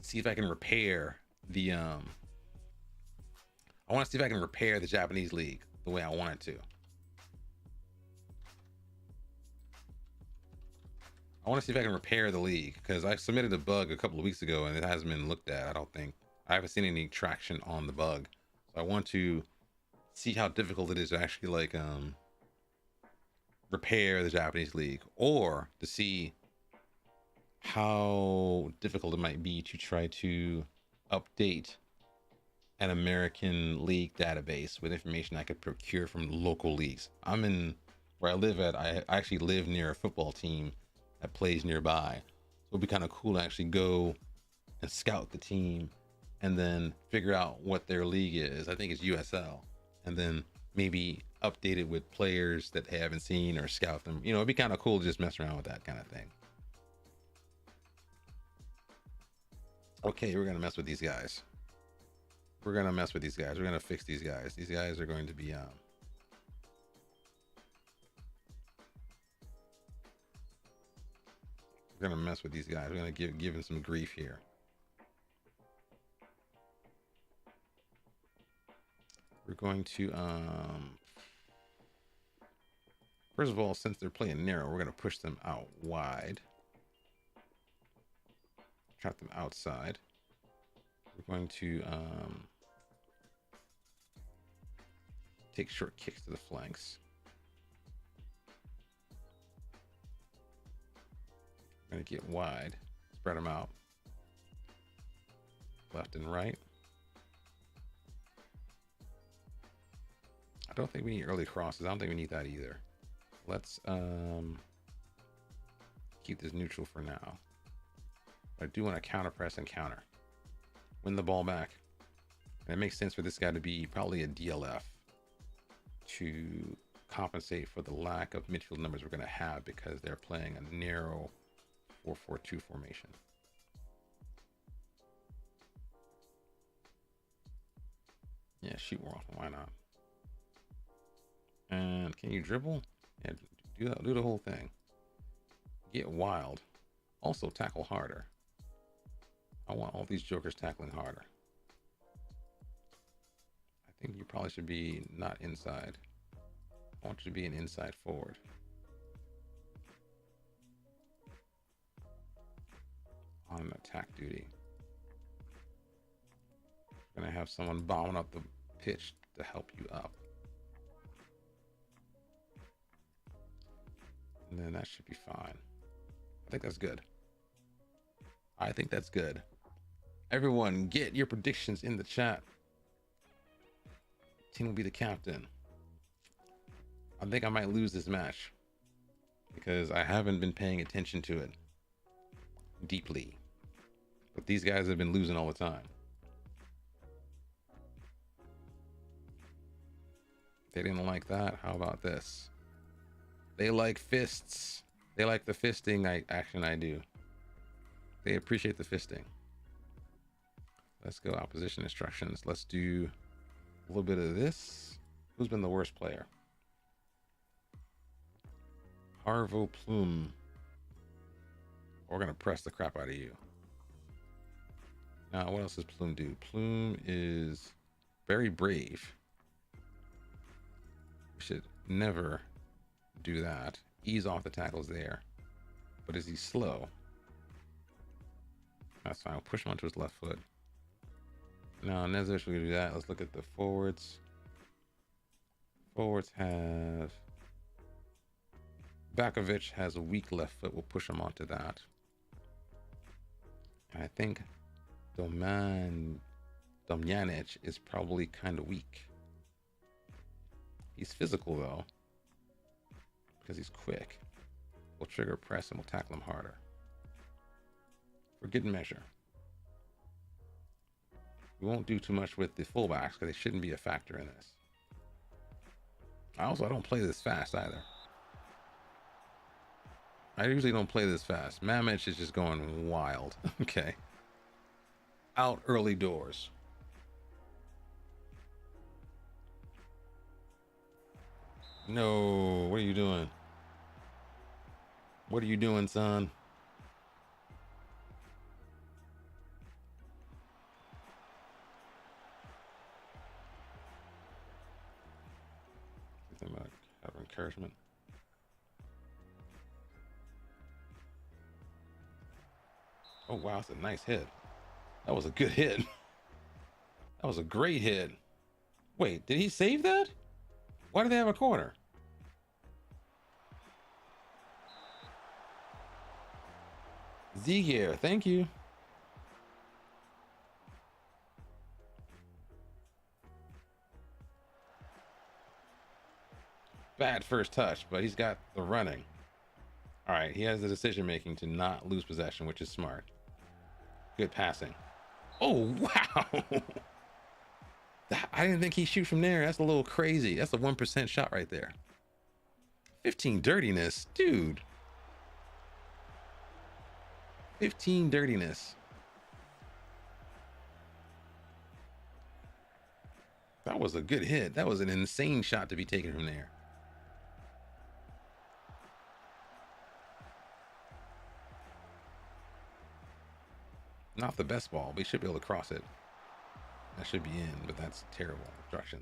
see if I can repair the I want to see if I can repair the Japanese league the way I want it to. I want to see if I can repair the league because I submitted a bug a couple of weeks ago and it hasn't been looked at. I haven't seen any traction on the bug. So I want to see how difficult it is to actually like repair the Japanese league, or to see how difficult it might be to try to update an American league database with information I could procure from local leagues. I'm in where I live at. I actually live near a football team that plays nearby. So it'd be kind of cool to actually go and scout the team and then figure out what their league is. I think it's USL. And then maybe update it with players that they haven't seen or scout them. You know, it'd be kind of cool to just mess around with that kind of thing. Okay, we're going to mess with these guys. We're going to mess with these guys. We're going to fix these guys. These guys are going to be we're going to mess with these guys. We're going to give them some grief here. We're going to first of all, since they're playing narrow, we're going to push them out wide. Trap them outside. We're going to take short kicks to the flanks. We're going to get wide, spread them out, left and right. I don't think we need early crosses. I don't think we need that either. Let's keep this neutral for now. I do want to counter press and counter. Win the ball back. And it makes sense for this guy to be probably a DLF to compensate for the lack of midfield numbers we're going to have because they're playing a narrow 4-4-2 formation. Yeah, shoot more often. Why not? And can you dribble? Yeah, do the whole thing. Get wild. Also tackle harder. I want all these jokers tackling harder. I think you probably should be not inside. I want you to be an inside forward. On attack duty. I'm gonna have someone bombing up the pitch to help you up. And then that should be fine. I think that's good. I think that's good. Everyone, get your predictions in the chat. Team will be the captain. I think I might lose this match because I haven't been paying attention to it deeply. But these guys have been losing all the time. They didn't like that. How about this? They like fists. They like the fisting action I do. They appreciate the fisting. Let's go opposition instructions. Let's do a little bit of this. Who's been the worst player? Harvo Plume. We're going to press the crap out of you. Now, what else does Plume do? Plume is very brave. We should never do that. Ease off the tackles there. But is he slow? That's fine. We'll push him onto his left foot. Now, Nezish, we're going to do that. Let's look at the forwards. Forwards have... Bakovic has a weak left foot. We'll push him onto that. And I think Domjanic is probably kind of weak. He's physical, though, because he's quick. We'll trigger press and we'll tackle him harder. For good measure. We won't do too much with the fullbacks because they shouldn't be a factor in this. I don't play this fast either. I usually don't play this fast. Mamic is just going wild. Okay. Out early doors. No, what are you doing? What are you doing, son? Something about have encouragement. Oh wow, that's a nice hit. That was a good hit. That was a great hit. Wait, did he save that? Why do they have a corner? Zigier, thank you. Bad first touch, but he's got the running. All right, he has the decision making to not lose possession, which is smart. Good passing. Oh, wow. I didn't think he'd shoot from there. That's a little crazy. That's a 1% shot right there. 15 dirtiness, dude. 15 dirtiness. That was a good hit. That was an insane shot to be taken from there. Not the best ball, but he should be able to cross it. That should be in, but that's terrible obstruction.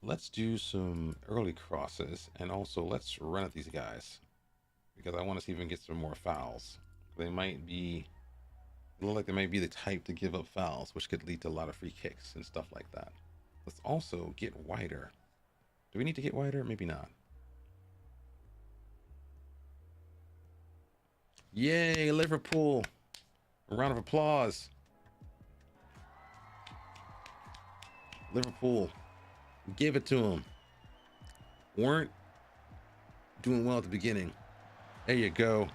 Let's do some early crosses, and also let's run at these guys because I want to see if we can get some more fouls. They look like they might be the type to give up fouls, which could lead to a lot of free kicks and stuff like that. Let's also get wider. Do we need to get wider? Maybe not. Yay, Liverpool. A round of applause. Liverpool. Give it to them. Weren't doing well at the beginning. There you go.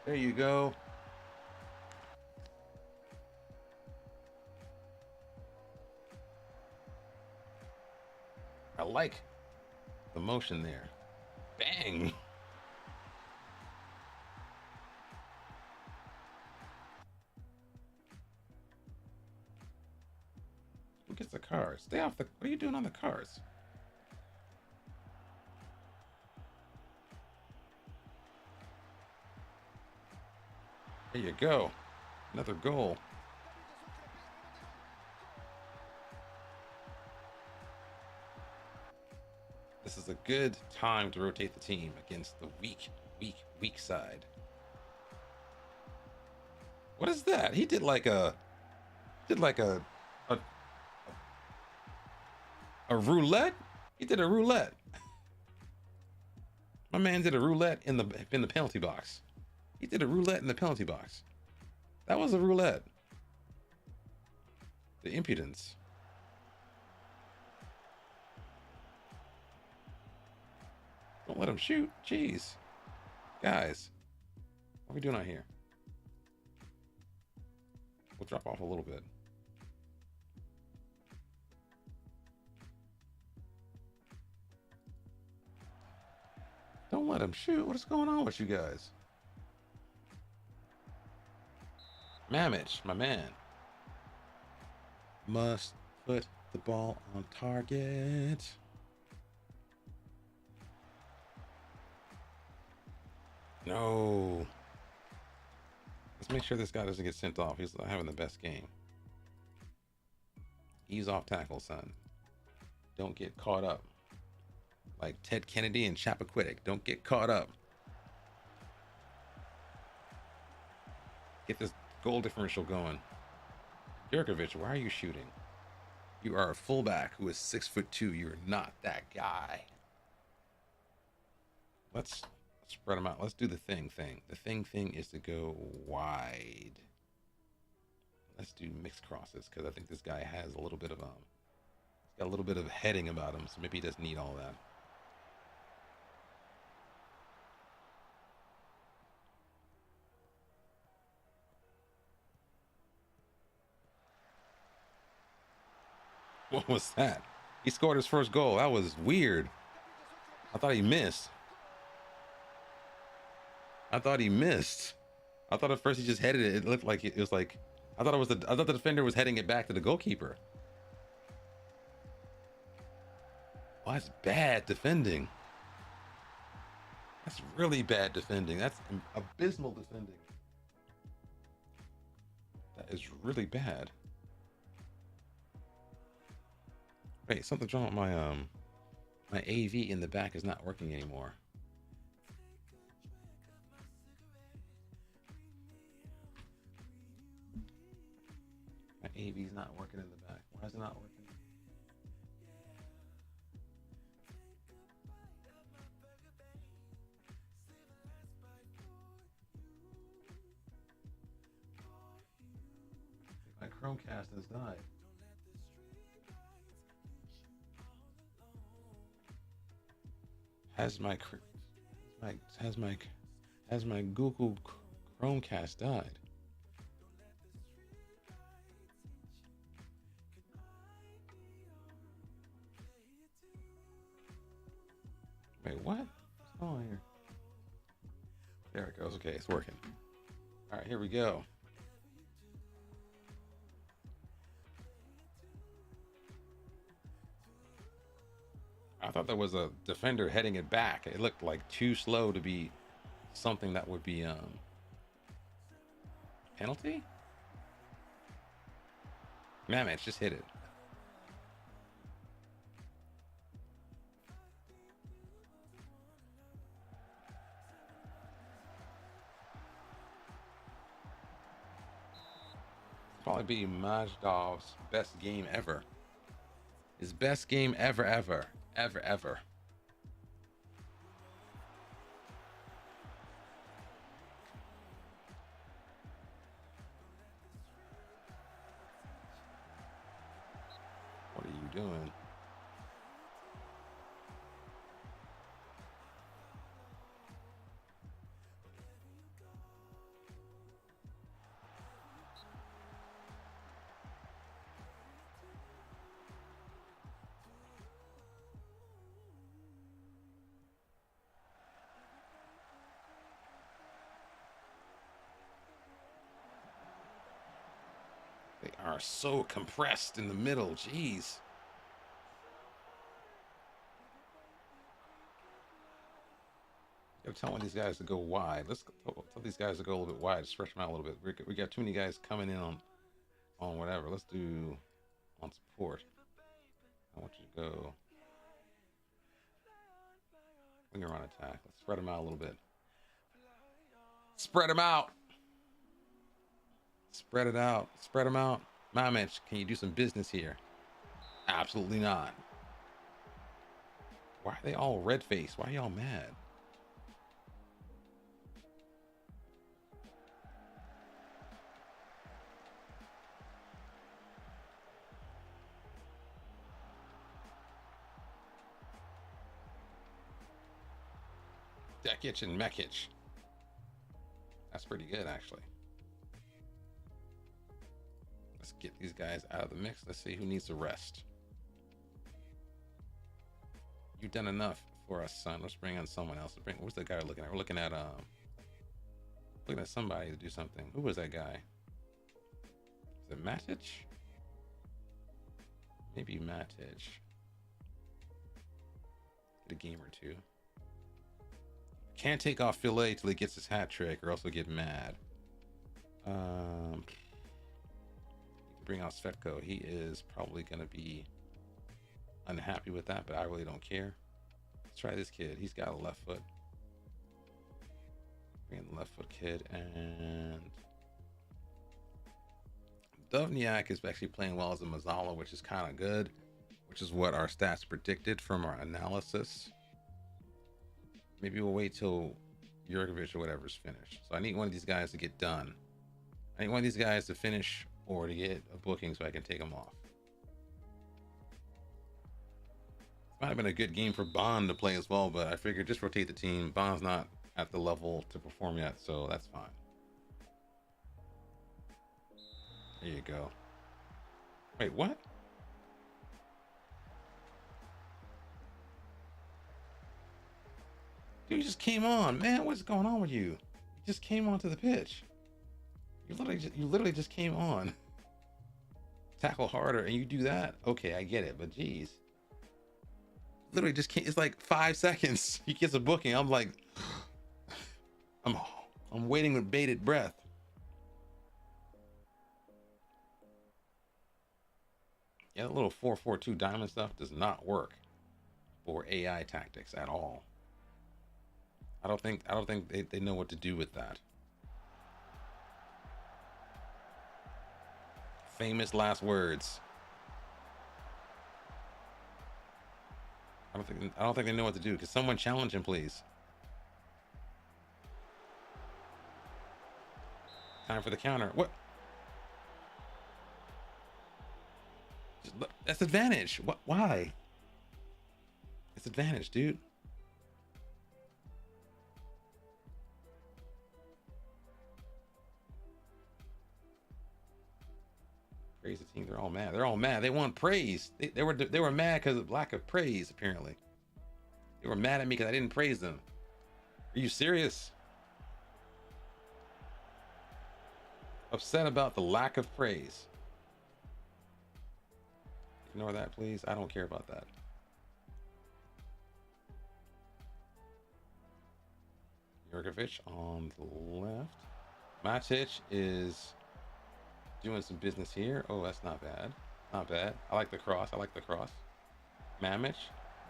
There you go. I like the motion there. Bang. Who gets the cars? Stay off the... What are you doing on the cars? There you go. Another goal. This is a good time to rotate the team against the weak side. What is that? He did like a roulette? He did a roulette. My man did a roulette in the penalty box. He did a roulette in the penalty box. That was a roulette. The impudence. Don't let him shoot. Jeez. Guys, what are we doing out here? We'll drop off a little bit. Don't let him shoot. What is going on with you guys? Mamic, my man. Must put the ball on target. No. Let's make sure this guy doesn't get sent off. He's having the best game. Ease off tackle, son. Don't get caught up. Like Ted Kennedy and Chappaquiddick. Don't get caught up. Get this goal differential going. Jurkovic, why are you shooting? You are a fullback who is 6'2". You're not that guy. Let's spread them out. Let's do the thing. The thing is to go wide. Let's do mixed crosses because I think this guy has a little bit of he's got a little bit of heading about him, so maybe he doesn't need all that. What was that? He scored his first goal. That was weird. I thought he missed. I thought at first he just headed it. It looked like it was like I thought the defender was heading it back to the goalkeeper. Oh, that's bad defending. That's really bad defending. That's abysmal defending. That is really bad. Wait, something's wrong with my AV in the back is not working anymore. My AV's not working in the back. Why is it not working? My Chromecast has died. Has my Google Chromecast died? Wait, what? What's going on here? There it goes. Okay, it's working. All right, here we go. I thought there was a defender heading it back. It looked like too slow to be something that would be penalty. Man, it's just hit it. Probably be Majdov's best game ever. His best game ever. What are you doing? They are so compressed in the middle. Jeez. Gotta tell these guys to go wide. Let's tell these guys to go a little bit wide. Stretch them out a little bit. We got too many guys coming in on whatever. Let's do on support. I want you to go. Bring her on attack. Let's spread them out a little bit. Spread them out. Spread it out. Spread them out. Mamich, can you do some business here? Absolutely not. Why are they all red-faced? Why are y'all mad? Dekic and Mekic. That's pretty good, actually. Let's get these guys out of the mix. Let's see who needs to rest. You've done enough for us, son. Let's bring on someone else. What's the guy we're looking at? We're looking at somebody to do something. Who was that guy? Is it Matic? Maybe Matic. Get a game or two. Can't take off Filet till he gets his hat trick, or else he'll get mad. Bring out Svetko. He is probably gonna be unhappy with that, but I really don't care. Let's try this kid. He's got a left foot. Bring in the left foot kid, and Dovniak is actually playing well as a Mazzala, which is kind of good, which is what our stats predicted from our analysis. Maybe we'll wait till Jurkovic or whatever's finished. So I need one of these guys to get done. I need one of these guys to finish or to get a booking so I can take them off. Might have been a good game for Bond to play as well, but I figured just rotate the team. Bond's not at the level to perform yet, so that's fine. There you go. Wait, what? Dude, you just came on, man. What's going on with you? You just came onto the pitch. You literally just came on. Tackle harder, and you do that? Okay, I get it, but geez. Literally just came. It's like 5 seconds. He gets a booking. I'm like, I'm waiting with bated breath. Yeah, that little 4-4-2 diamond stuff does not work for AI tactics at all. I don't think they know what to do with that. Famous last words. I don't think they know what to do. Can someone challenge him, please? Time for the counter. What? That's advantage. What? Why? It's advantage, dude. Praise the team. They're all mad. They're all mad. They want praise. They were mad because of lack of praise. Apparently, they were mad at me because I didn't praise them. Are you serious? Upset about the lack of praise. Ignore that, please. I don't care about that. Jurkovic on the left. Matic is doing some business here. Oh, that's not bad. Not bad. I like the cross. I like the cross. Mamic.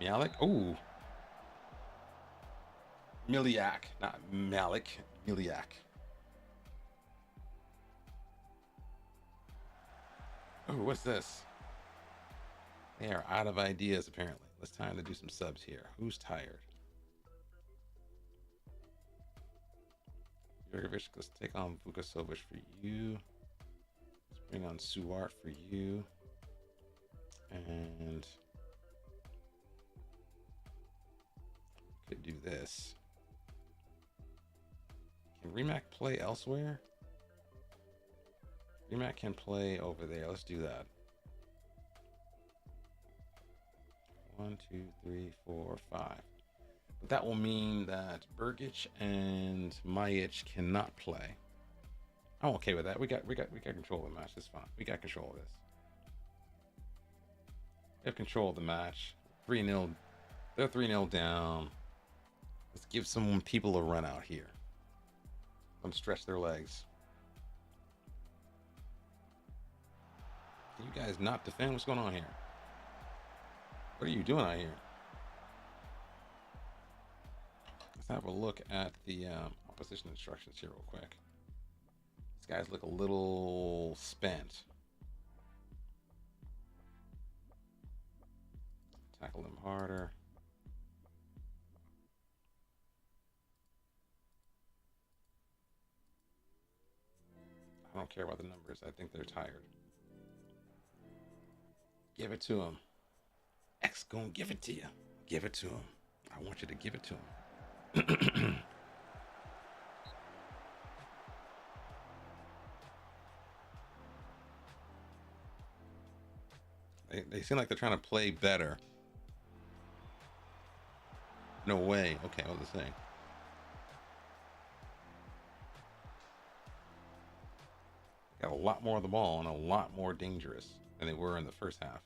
Mialik. Oh. Miliak. Not Malik. Miliak. Oh, what's this? They are out of ideas, apparently. It's time to do some subs here. Who's tired? Jurkovic, let's take on Vukasovic for you. Let's bring on Suart for you. And could do this. Can Rimac play elsewhere? Rimac can play over there. Let's do that. 1, 2, 3, 4, 5. But that will mean that Bergic and Majic cannot play. I'm okay with that. We got control of the match. It's fine. We got control of this. We have control of the match. 3-0. They're 3-0 down. Let's give some people a run out here. Let them stretch their legs. Can you guys not defend? What's going on here? What are you doing out here? Let's have a look at the opposition instructions here real quick. These guys look a little spent. Tackle them harder. I don't care about the numbers. I think they're tired. Give it to them. X gonna give it to you. Give it to him. I want you to give it to him. They seem like they're trying to play better. No way. Okay, what was I saying? Got a lot more of the ball and a lot more dangerous than they were in the first half.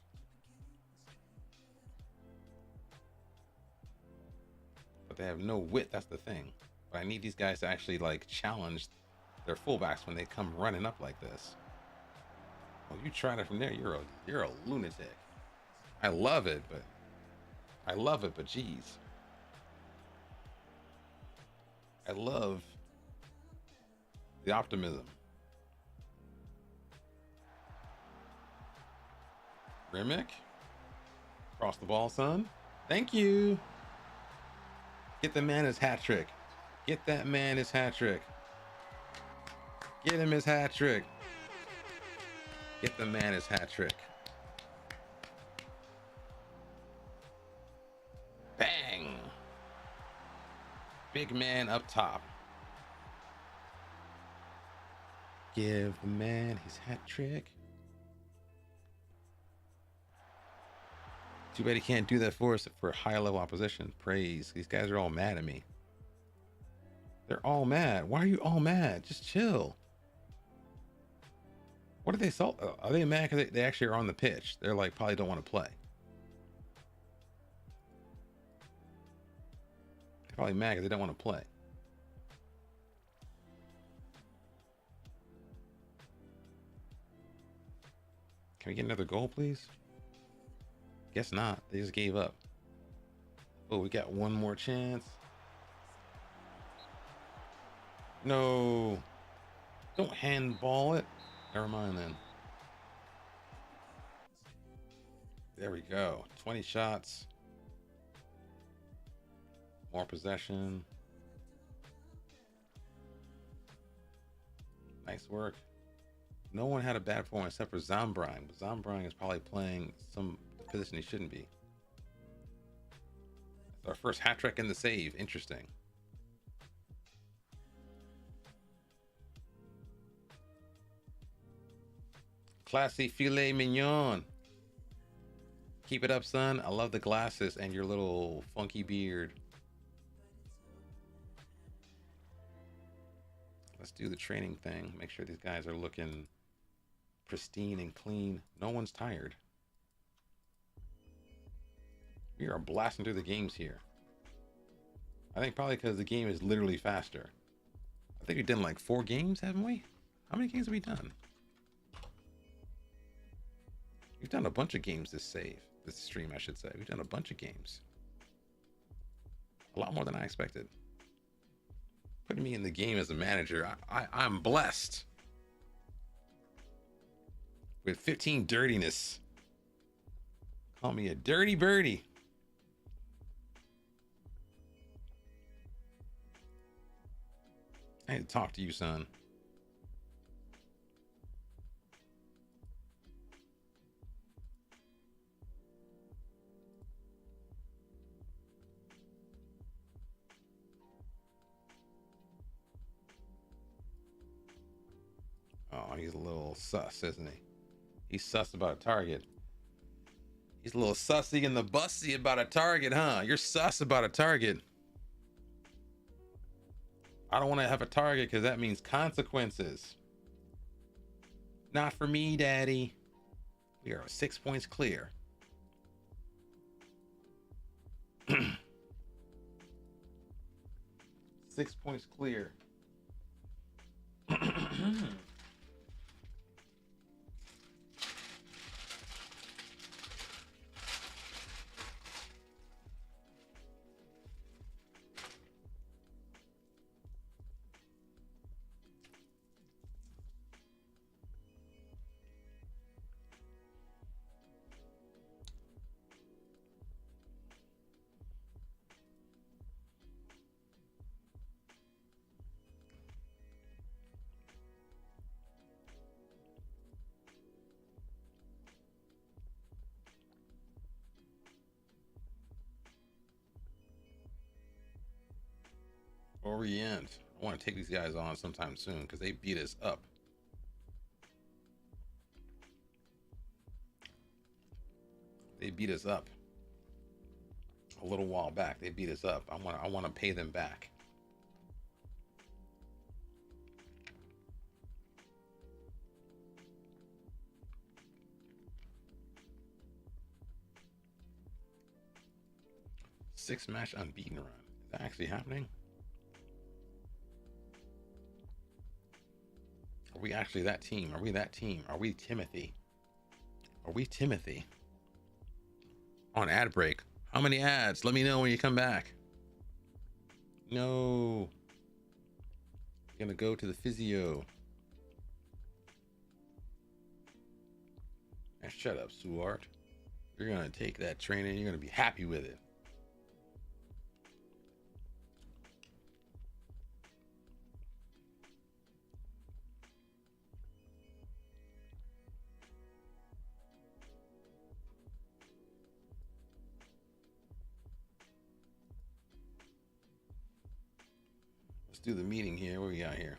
but they have no width. That's the thing. But I need these guys to actually like challenge their fullbacks when they come running up like this. Oh, you tried it from there. You're a lunatic. I love it, but geez. I love the optimism. Remick. Cross the ball, son. Thank you. Get the man his hat trick. Get that man his hat trick. Get him his hat trick. Get the man his hat trick. Bang. Big man up top. Give the man his hat trick. Too bad he can't do that for us for high level opposition. Praise. These guys are all mad at me. They're all mad. Why are you all mad? Just chill. What are they salt? Are they mad because they actually are on the pitch? They're like probably don't want to play. They're probably mad because they don't want to play. Can we get another goal, please? Guess not. They just gave up. Oh, we got one more chance. No. Don't handball it. Never mind then. There we go. 20 shots. More possession. Nice work. No one had a bad form except for Zambrine. But Zambrine is probably playing some position he shouldn't be. That's our first hat trick in the save. Interesting. Classy filet mignon. Keep it up, son. I love the glasses and your little funky beard. Let's do the training thing. Make sure these guys are looking pristine and clean. No one's tired. We are blasting through the games here. I think probably because the game is literally faster. I think we've done like 4 games, haven't we? How many games have we done? We've done a bunch of games this stream, I should say. We've done a bunch of games. A lot more than I expected. Putting me in the game as a manager, I'm blessed. With 15 dirtiness. Call me a dirty birdie. I need to talk to you, son. Oh, he's a little sus, isn't he? He's sus about a target. He's a little sussy and the bussy about a target, huh? You're sus about a target. I don't want to have a target because that means consequences. Not for me, Daddy. We are 6 points clear. 6 points clear. Orient. I want to take these guys on sometime soon because they beat us up. They beat us up a little while back. They beat us up. I want to pay them back. Six match unbeaten run. that actually happening? Are we actually that team? Are we that team? Are we Timothy? Are we Timothy? On ad break. How many ads? Let me know when you come back. No. Gonna go to the physio. And shut up, Suart. You're gonna take that training. You're gonna be happy with it. Let's do the meeting here. What we got here?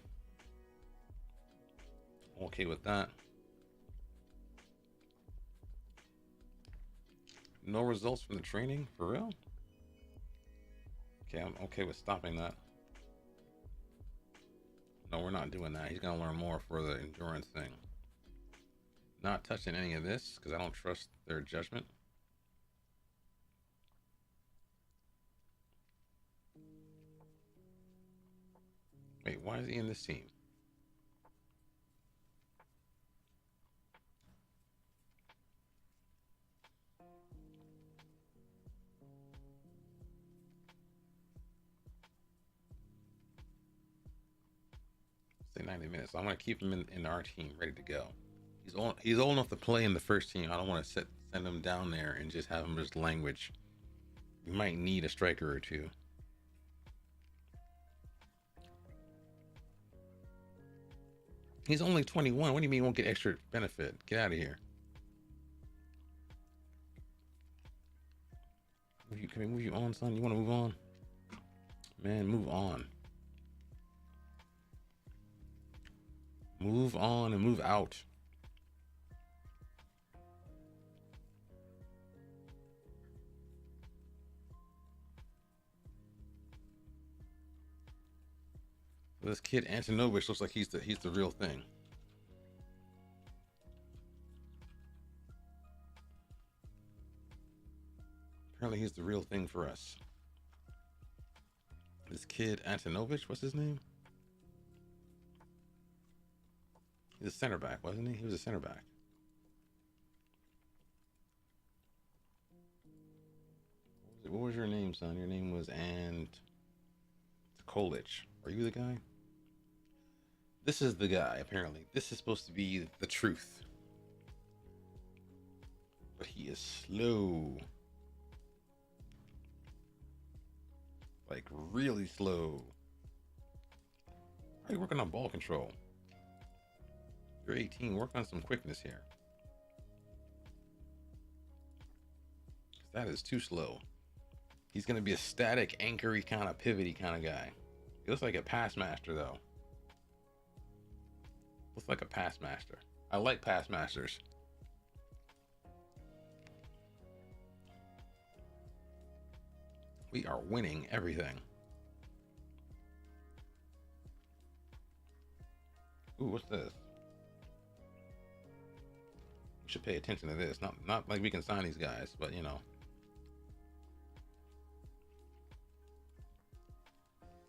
Okay with that. No results from the training? For real? Okay, I'm okay with stopping that. No, we're not doing that. He's gonna learn more for the endurance thing. Not touching any of this because I don't trust their judgment. Wait, why is he in this team? Say 90 minutes. So I'm gonna keep him in our team, ready to go. He's old enough to play in the first team. I don't want to send him down there and just have him just language. We might need a striker or two. He's only 21. What do you mean he won't get extra benefit? Get out of here. Can we move you on, son? You want to move on? Man, move on. Move on and move out. This kid Antonovich looks like he's the real thing. Apparently he's the real thing for us. This kid Antonovich, what's his name? He's a center back, wasn't he? He was a center back. What was your name, son? Your name was Kolich. Are you the guy? This is the guy, apparently. This is supposed to be the truth. But he is slow. Like, really slow. How are you working on ball control? You're 18. Work on some quickness here. That is too slow. He's going to be a static, anchory, kind of pivoty kind of guy. He looks like a pass master, though. Looks like a pass master. I like pass masters. We are winning everything. Ooh, what's this? We should pay attention to this. Not like we can sign these guys, but you know.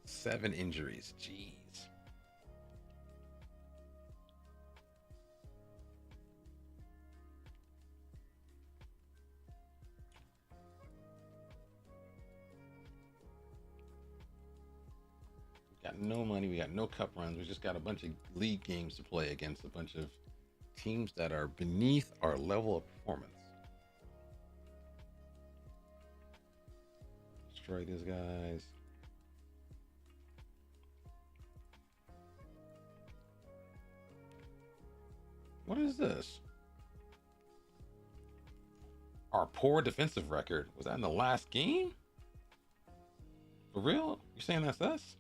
7 injuries. Jeez. We got no money. We got no cup runs. We just got a bunch of league games to play against a bunch of teams that are beneath our level of performance. Destroy these guys. What is this? Our poor defensive record. Was that in the last game? For real? You're saying that's us?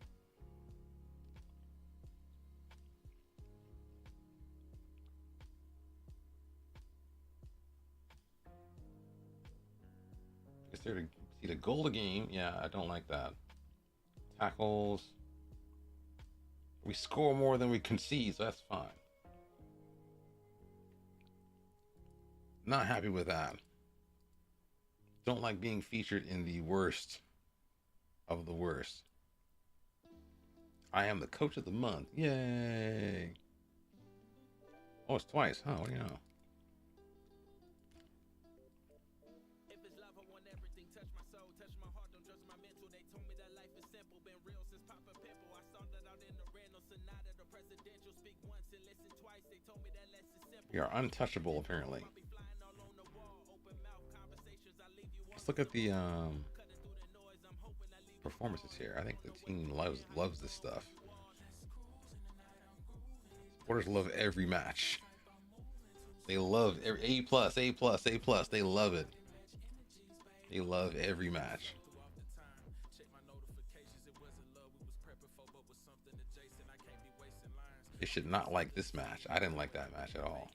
Is there to see the goal a game? Yeah, I don't like that. Tackles. We score more than we concede, so that's fine. Not happy with that. Don't like being featured in the worst of the worst. I am the coach of the month. Yay. Oh, it's twice, huh? What do you know? We are untouchable, apparently. Let's look at the performances here. I think the team loves this stuff. Supporters love every match. They love every A plus, A plus, A plus. They love it. They love every match. They should not like this match. I didn't like that match at all.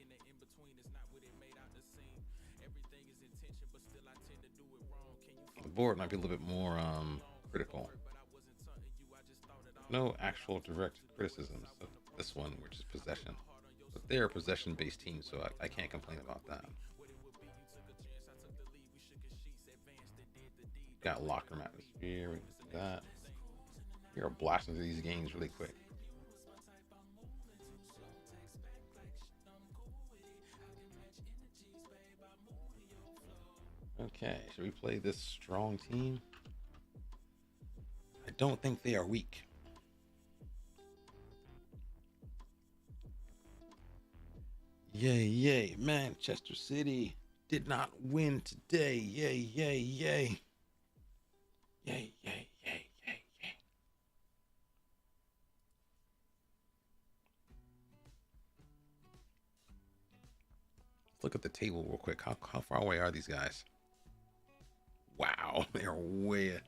The board might be a little bit more critical. No actual direct criticisms of this one, which is possession. But they're a possession-based team, so I can't complain about that. Got locker room atmosphere, that. We are blasting through these games really quick. Okay, should we play this strong team? I don't think they are weak. Yay, yay, Manchester City did not win today. Yay, yay, yay. Yay, yay, yay, yay, yay. Let's look at the table real quick. How far away are these guys? Wow, they're way.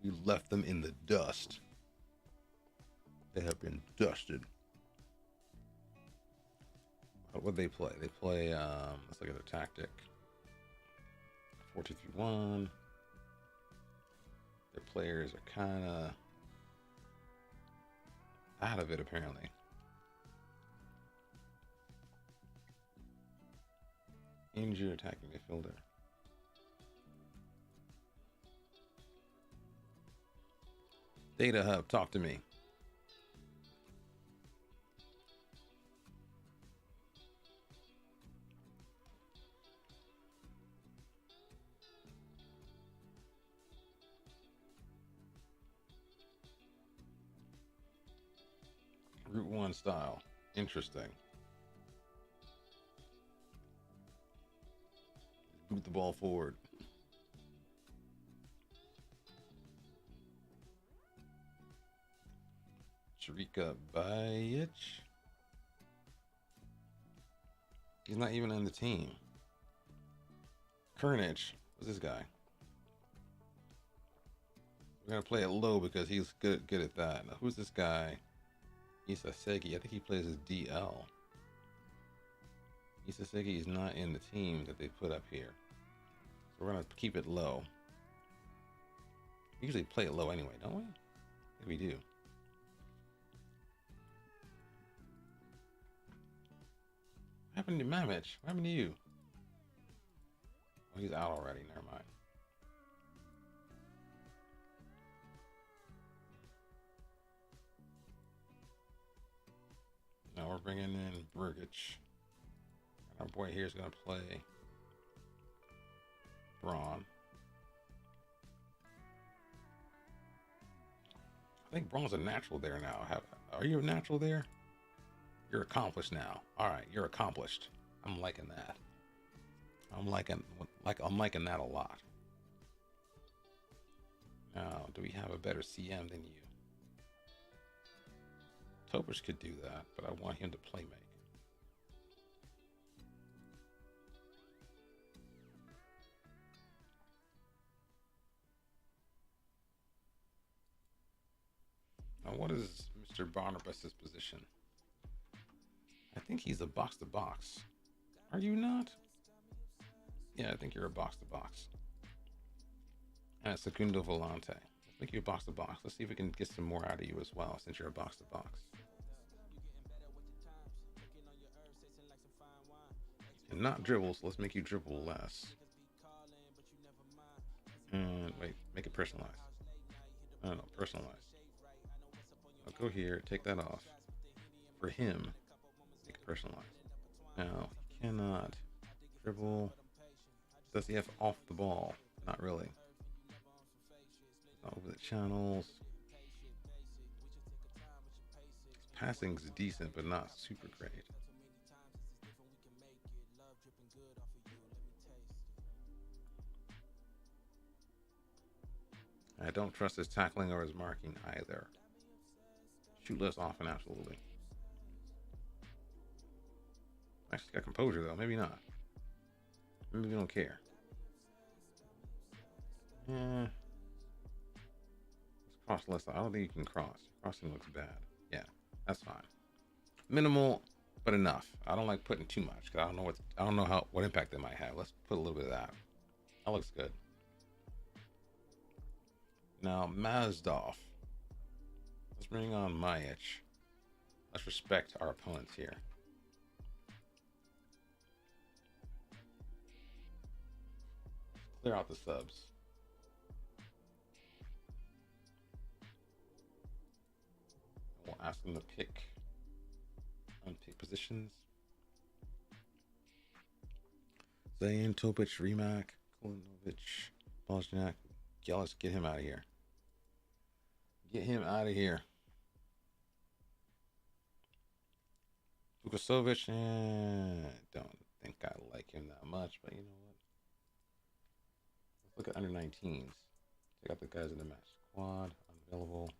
You left them in the dust. They have been dusted. What would they play? They play, let's look at their tactic. 4-2-3-1. Their players are kind of out of it, apparently. Injured attacking midfielder. Data Hub, talk to me. Route 1 style. Interesting. Boot the ball forward. Sharika Bajic. He's not even on the team. Kernich. What's this guy? We're gonna play it low because he's good at that. Now, who's this guy? Isaseki. I think he plays as DL. Isaseki is not in the team that they put up here. So we're gonna keep it low. We usually play it low anyway, don't we? I think we do. What happened to Mamich? What happened to you? Oh, he's out already. Never mind. Now we're bringing in Burgich. Our boy here is going to play Braun. I think Braun's a natural there now. Are you a natural there? You're accomplished now. All right, you're accomplished. I'm liking that. I'm liking that a lot. Now, do we have a better CM than you? Topic could do that, but I want him to play make. Now, what is Mr. Barnabas's position? I think he's a box-to-box. Are you not? Yeah, I think you're a box-to-box. And Segundo Volante. Let's make you a box-to-box. Let's see if we can get some more out of you as well, since you're a box-to-box. And not dribbles, let's make you dribble less. And wait, make it personalized. I don't know, personalized. I'll go here, take that off. For him, make it personalized. Now, he cannot dribble. Does he have off the ball? Not really. Not over the channels. His passing's decent, but not super great. I don't trust his tackling or his marking either. Shoot less often, absolutely. Actually got composure though, maybe not. Maybe we don't care. Let's cross less. I don't think you can cross. Crossing looks bad. Yeah, that's fine. Minimal, but enough. I don't like putting too much because I don't know what impact they might have. Let's put a little bit of that. That looks good. Now Mazdov. Let's bring on Majic. Let's respect our opponents here. Clear out the subs. We'll ask them to unpick positions. Zayn, Topic, Rimac, Kolinovic, Bosniak. Yeah, let's get him out of here. Get him out of here. Vukasovic, don't think I like him that much, but you know what? Let's look at under 19s. Check out the guys in the match squad. Unavailable.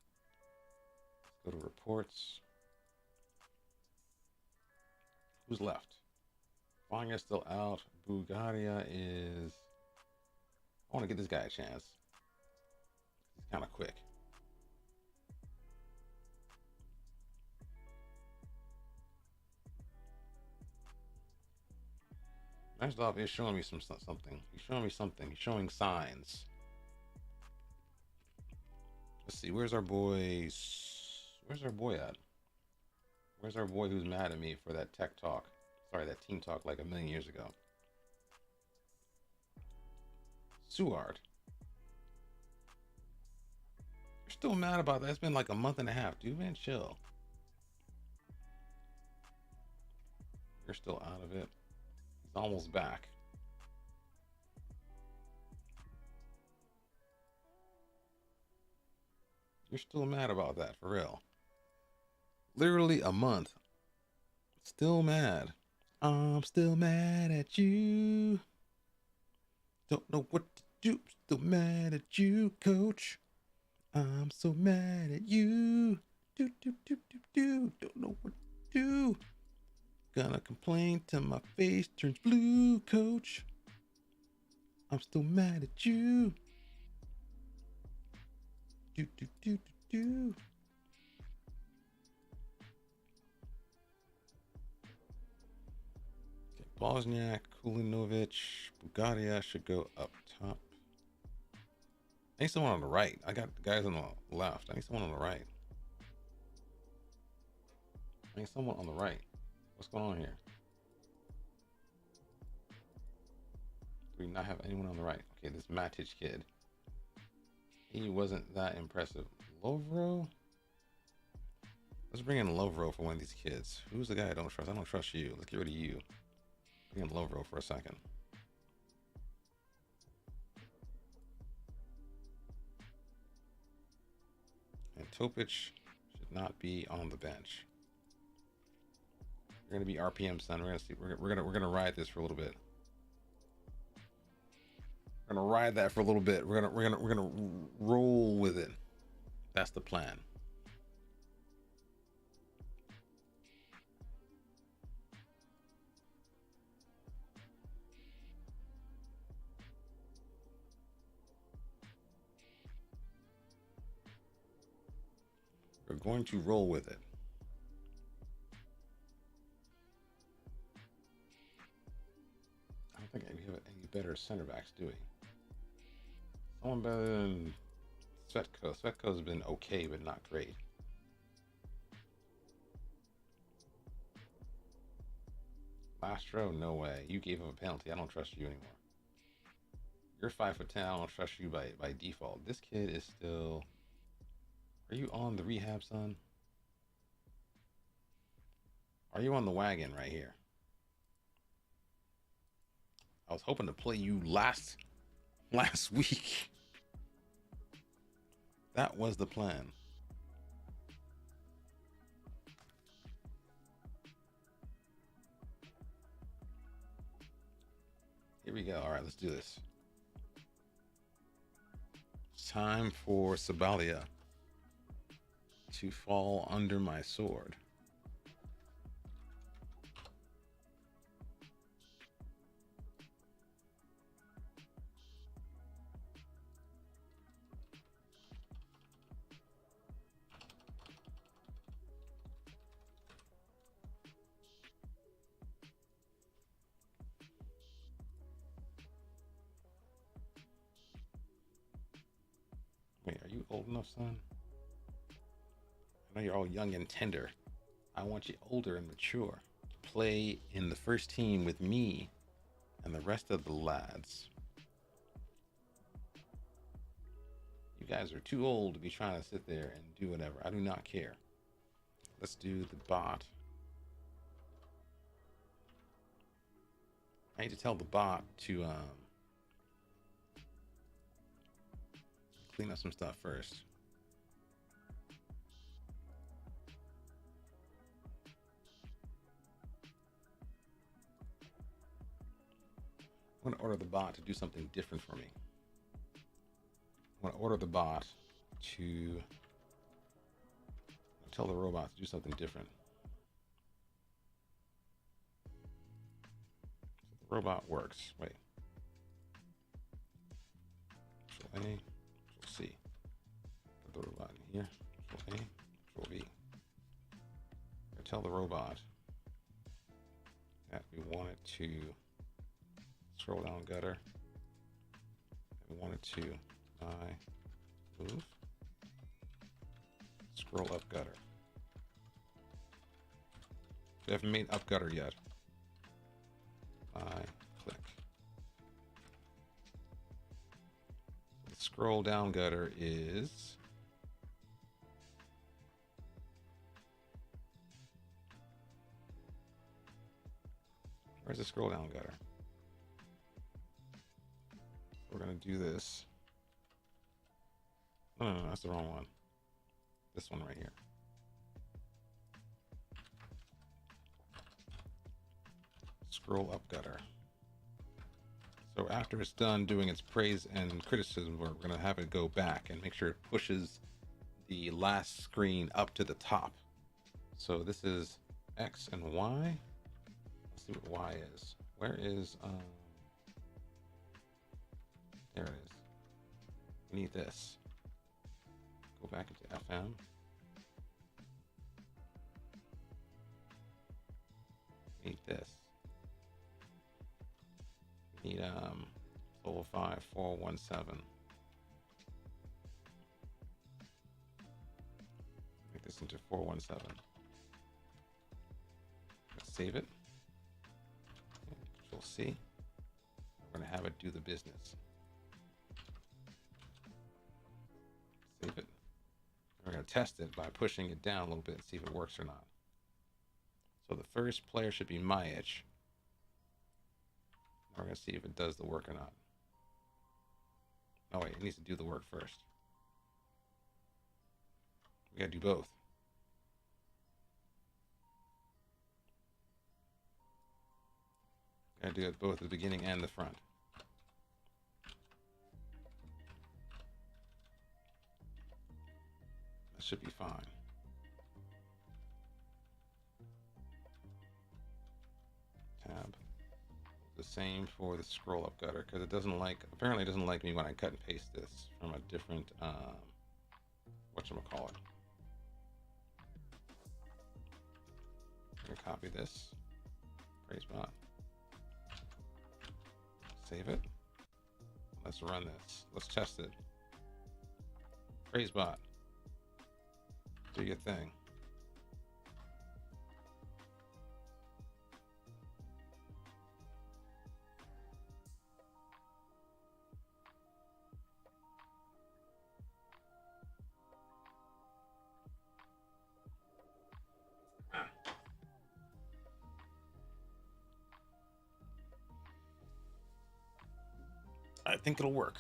Let's go to reports. Who's left? Vanya's still out. Bulgaria is... I want to give this guy a chance. He's kind of quick. Mazdov is showing me something. He's showing me something. He's showing signs. Let's see. Where's our boy? Where's our boy at? Where's our boy who's mad at me for that tech talk? Sorry, that team talk like a million years ago. Suard. You're still mad about that? It's been like a month and a half, dude. Man, chill. You're still out of it. He's almost back. You're still mad about that, for real. Literally a month. Still mad. I'm still mad at you. Don't know what to do. Still mad at you, coach. I'm so mad at you. Don't know what to do. Gonna complain till my face turns blue, coach. I'm still mad at you. Okay, Bosniak, Kulinovic, Bulgaria should go up top. I need someone on the right. I got guys on the left. I need someone on the right. I need someone on the right. What's going on here? Do we not have anyone on the right? Okay, this Matic kid. He wasn't that impressive. Lovro? Let's bring in Lovro for one of these kids. Who's the guy I don't trust? I don't trust you. Let's get rid of you. Bring in Lovro for a second. And Topic should not be on the bench. We're gonna be RPM, son. We're gonna see. We're gonna ride this for a little bit. We're gonna ride that for a little bit. We're gonna roll with it. That's the plan. We're going to roll with it. I don't think we have any better center backs, do we? Someone better than Svetko. Svetko's been okay, but not great. Lastro, no way. You gave him a penalty. I don't trust you anymore. You're 5'10". I don't trust you by default. This kid is still Are you on the rehab, son? Are you on the wagon right here? I was hoping to play you last week. That was the plan. Here we go. All right, let's do this. It's time for Sabalia to fall under my sword. Wait, are you old enough, son? I know you're all young and tender. I want you older and mature to play in the first team with me and the rest of the lads. You guys are too old to be trying to sit there and do whatever. I do not care. Let's do the bot. I need to tell the bot to clean up some stuff first. I'm going to order the bot to do something different for me. I'm going to order the bot to tell the robot to do something different. So the robot works. Wait. Control A, Control C. Put the robot in here. Control A, Control V. Tell the robot that we want it to scroll down gutter. And we want it to move. Scroll up gutter. We haven't made up gutter yet. Click. The scroll down gutter is where's the scroll down gutter? We're gonna do this. No, that's the wrong one. This one right here. Scroll up gutter. So after it's done doing its praise and criticism, we're gonna have it go back and make sure it pushes the last screen up to the top. So this is X and Y. Let's see what Y is. Where is there it is. We need this. Go back into FM. We need this. We need 417. Make this into 417. Let's save it. Control C. We're gonna have it do the business. Save it. We're going to test it by pushing it down a little bit and see if it works or not. So the first player should be my itch. We're going to see if it does the work or not. Oh wait, it needs to do the work first. We got to do both. Got to do it both at the beginning and the front. Should be fine. Tab. The same for the scroll up gutter because it doesn't like, apparently it doesn't like me when I cut and paste this from a different whatchamacallit. I'm gonna copy this. Praise bot. Save it. Let's run this. Let's test it. Praise bot. Do your thing. I think it'll work.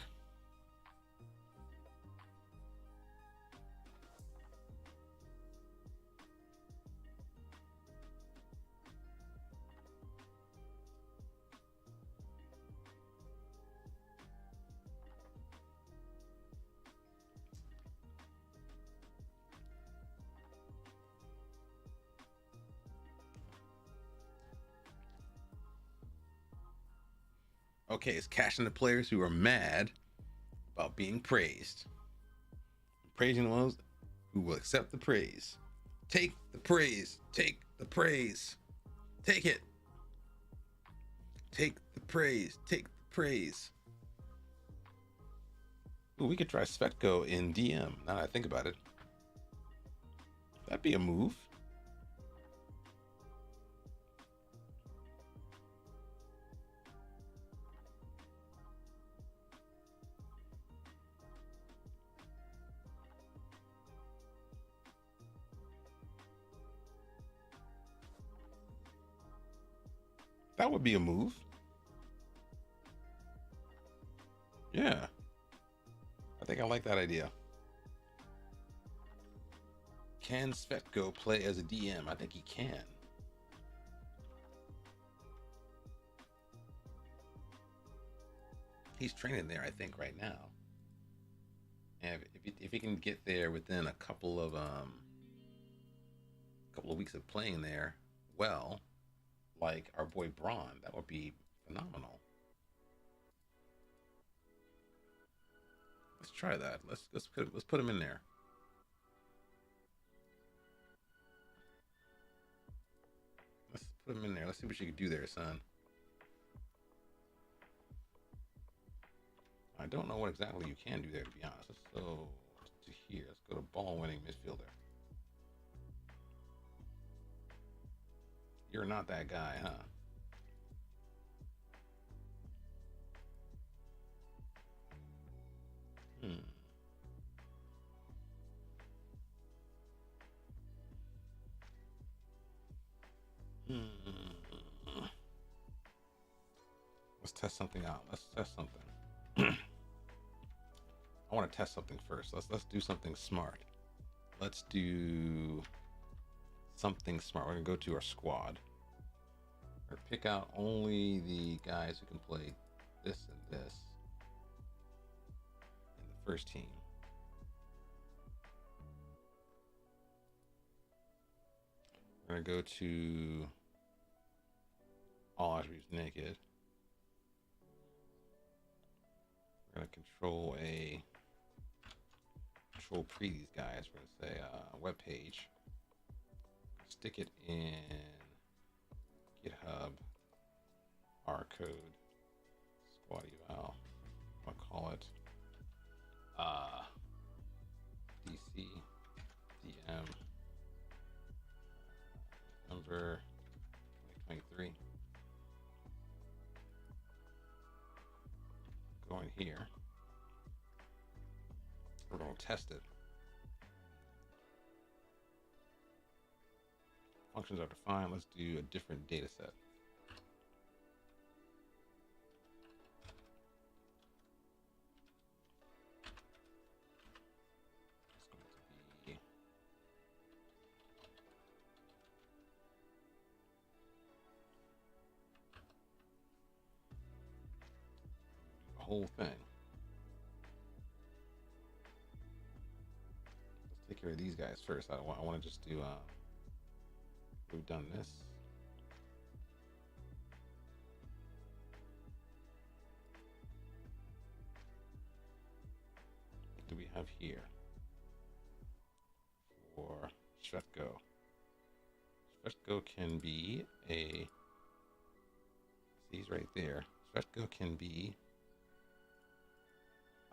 Okay, it's cashing the players who are mad about being praised. Praising the ones who will accept the praise. Take the praise. Take the praise. Take it. Take the praise. Take the praise. Ooh, we could try Svetko in DM. Now that I think about it. That'd be a move. That would be a move. Yeah. I think I like that idea. Can Svetko play as a DM? I think he can. He's training there, I think, right now. And if he can get there within a couple of weeks of playing there, well, like our boy Braun, that would be phenomenal. Let's try that. Let's put him in there. Let's put him in there. Let's see what you can do there, son. I don't know what exactly you can do there, to be honest. Let's go to here. Let's go to ball winning midfielder. You're not that guy, huh? Let's test something out. Let's test something. I want to test something first. Let's do something smart. Let's do something smart. We're gonna go to our squad. Or pick out only the guys who can play this and this in the first team. We're gonna go to all attributes naked. We're gonna control pre these guys. We're gonna say web page. Stick it in GitHub. R code. Squad eval. I'm gonna call it DC DM number 2023. Go in here. We're gonna test it. Functions are defined. Let's do a different data set. It's going to be the whole thing. Let's take care of these guys first. I want to just do we've done this. What do we have here for Svetko? Svetko can be a, he's right there. Svetko can be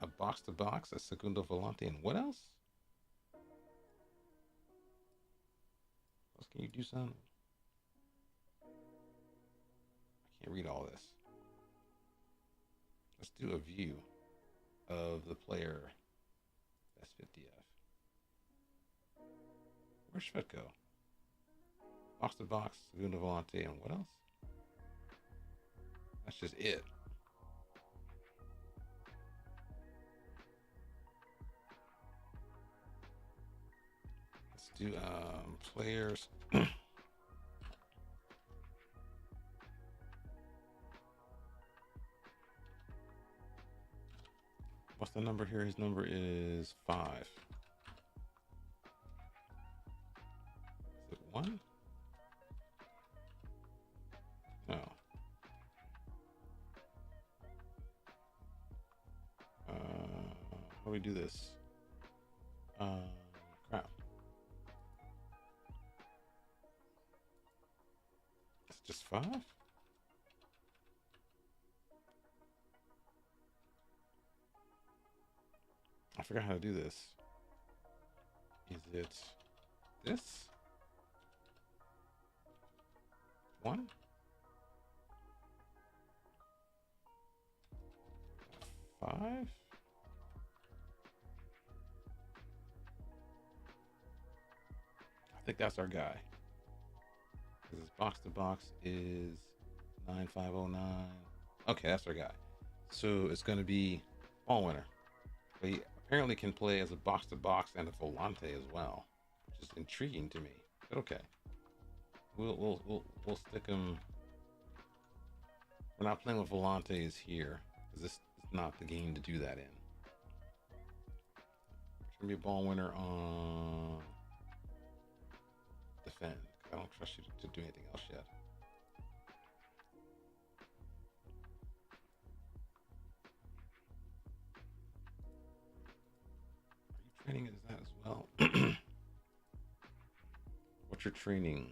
a box-to-box, a segundo volante, and what else? Can you do something? I can't read all this. Let's do a view of the player Sesvete. Where's Svetko? Box to box, segundo volante, and what else? That's just it. do players. What's the number here? His number is 5. Is it 1? No. How do we do this? Crap. It's just 5? I forgot how to do this. Is it this? 1? 5? I think that's our guy. Because his box to box is 9509. Okay, that's our guy. So it's going to be ball winner. But he apparently can play as a box to box and a volante as well, which is intriguing to me. But okay, we'll stick him. We're not playing with volantes here because this is not the game to do that in. It's gonna be a ball winner on defend. I don't trust you to do anything else yet. Are you training as that as well? What's your training?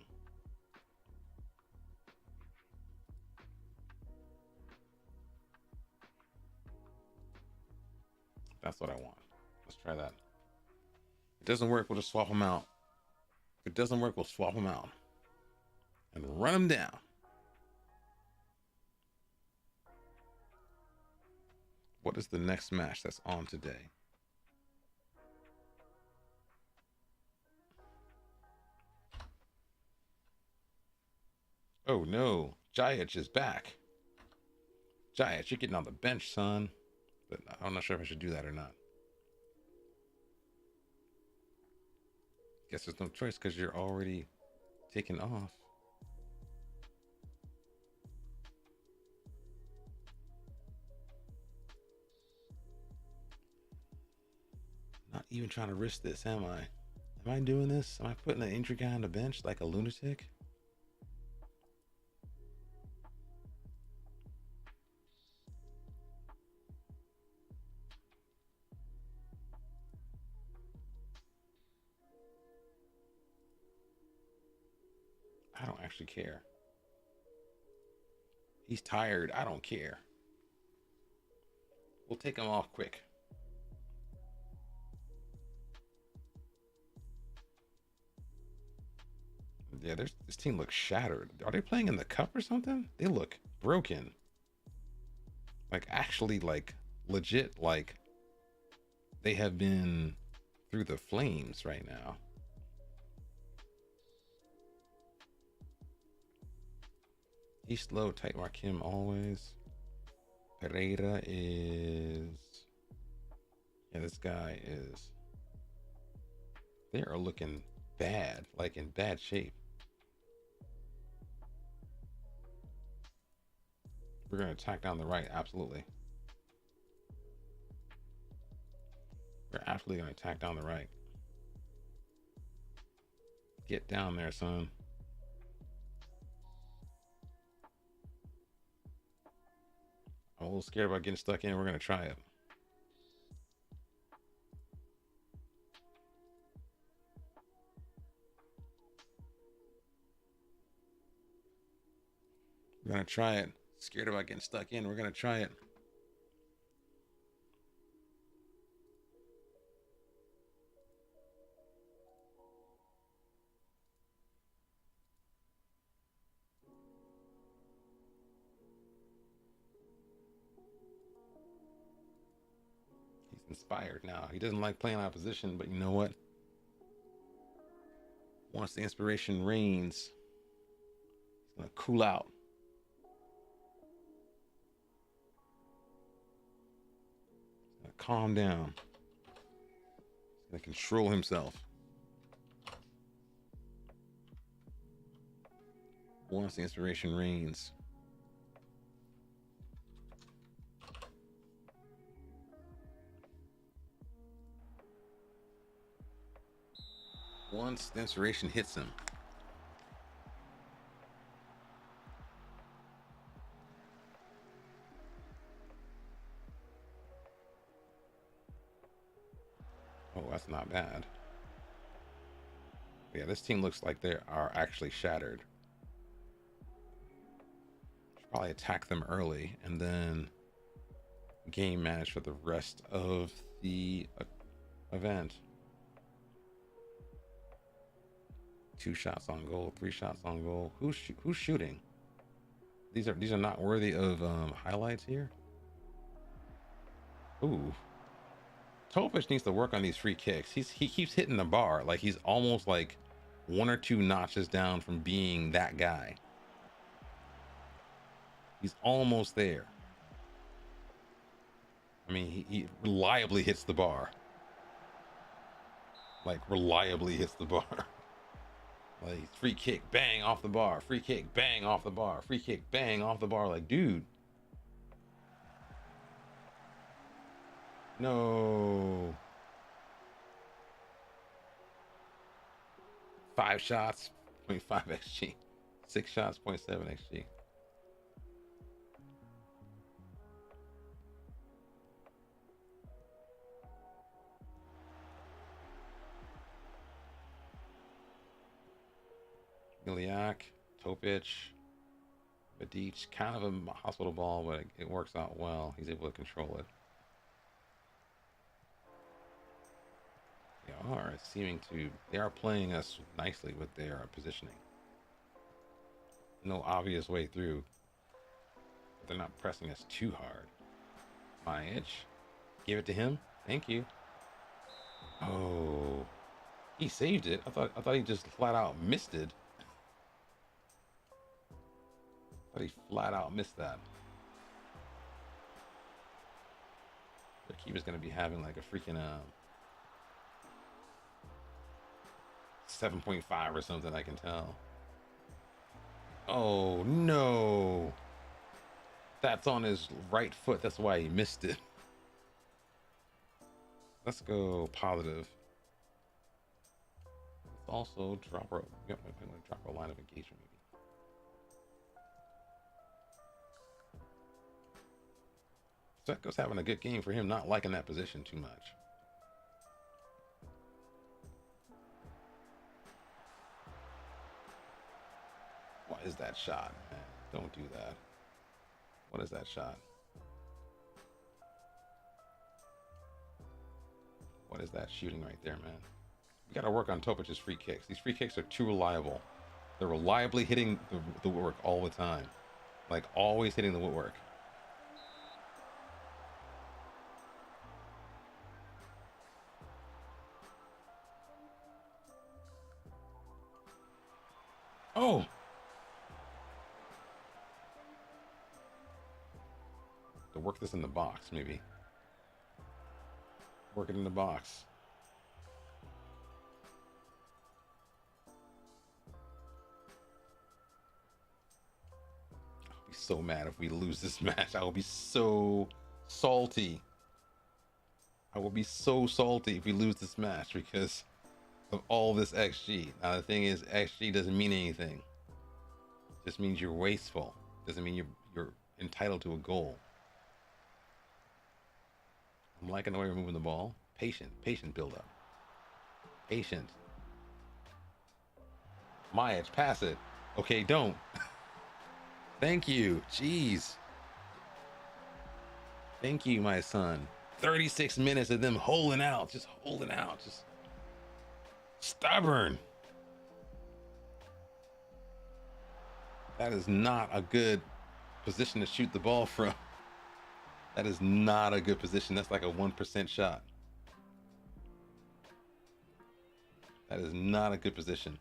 That's what I want. Let's try that. If it doesn't work, we'll just swap them out. If it doesn't work, we'll swap them out and run them down. What is the next match that's on today? Oh no, Jajic is back. Jajic, you're getting on the bench, son. But I'm not sure if I should do that or not. Guess there's no choice because you're already taken off. Not even trying to risk this, am I? Am I doing this? Am I putting an injury guy on the bench like a lunatic? I don't actually care. He's tired. I don't care. We'll take him off quick. Yeah, this team looks shattered. Are they playing in the cup or something? They look broken. Like actually like legit like they have been through the flames right now. He's slow, tight mark him always. Pereira is... Yeah, this guy is... They are looking bad, like in bad shape. We're going to attack down the right, absolutely. We're absolutely going to attack down the right. Get down there, son. I'm a little scared about getting stuck in. We're going to try it. We're going to try it. Scared about getting stuck in. We're going to try it. He's inspired now. He doesn't like playing opposition, but you know what? Once the inspiration reigns, he's going to cool out. Calm down. He's gonna control himself. Once the inspiration reigns. Once the inspiration hits him. Oh, that's not bad. Yeah, this team looks like they are actually shattered. Should probably attack them early and then game manage for the rest of the event. 2 shots on goal, 3 shots on goal. Who's shooting? These are not worthy of highlights here. Ooh. Topic needs to work on these free kicks. He keeps hitting the bar. Like he's almost like 1 or 2 notches down from being that guy. He's almost there. I mean, he reliably hits the bar. Like reliably hits the bar. Like free kick, bang off the bar. Free kick, bang off the bar. Free kick, bang off the bar. Like, dude. No. 5 shots, 0.5 xg. 6 shots, 0.7 xg. Miliak, Topic, Badic, kind of a hospital ball, but it works out well. He's able to control it. They are playing us nicely with their positioning. No obvious way through. But they're not pressing us too hard. My edge. Give it to him. Thank you. Oh, he saved it. I thought he just flat out missed it. I thought he flat out missed that. The keeper's gonna be having like a freaking 7.5 or something, I can tell. Oh no. That's on his right foot. That's why he missed it. Let's go positive. Let's also drop our line of engagement maybe. Seko's having a good game for him, not liking that position too much. What is that shot, man? Don't do that. What is that shot? What is that shooting right there, man? We got to work on Topic's free kicks. These free kicks are too reliable. They're reliably hitting the woodwork all the time. Like always hitting the woodwork. Oh! To work this in the box, maybe. Work it in the box. I'll be so mad if we lose this match. I will be so salty. I will be so salty if we lose this match because of all this XG. Now the thing is, XG doesn't mean anything. It just means you're wasteful. Doesn't mean you're entitled to a goal. I'm liking the way we're moving the ball. Patient build up. Patient. My edge, pass it. Okay, don't. Thank you. Jeez. Thank you, my son. 36 minutes of them holding out, just stubborn. That is not a good position to shoot the ball from. That is not a good position. That's like a 1% shot. That is not a good position.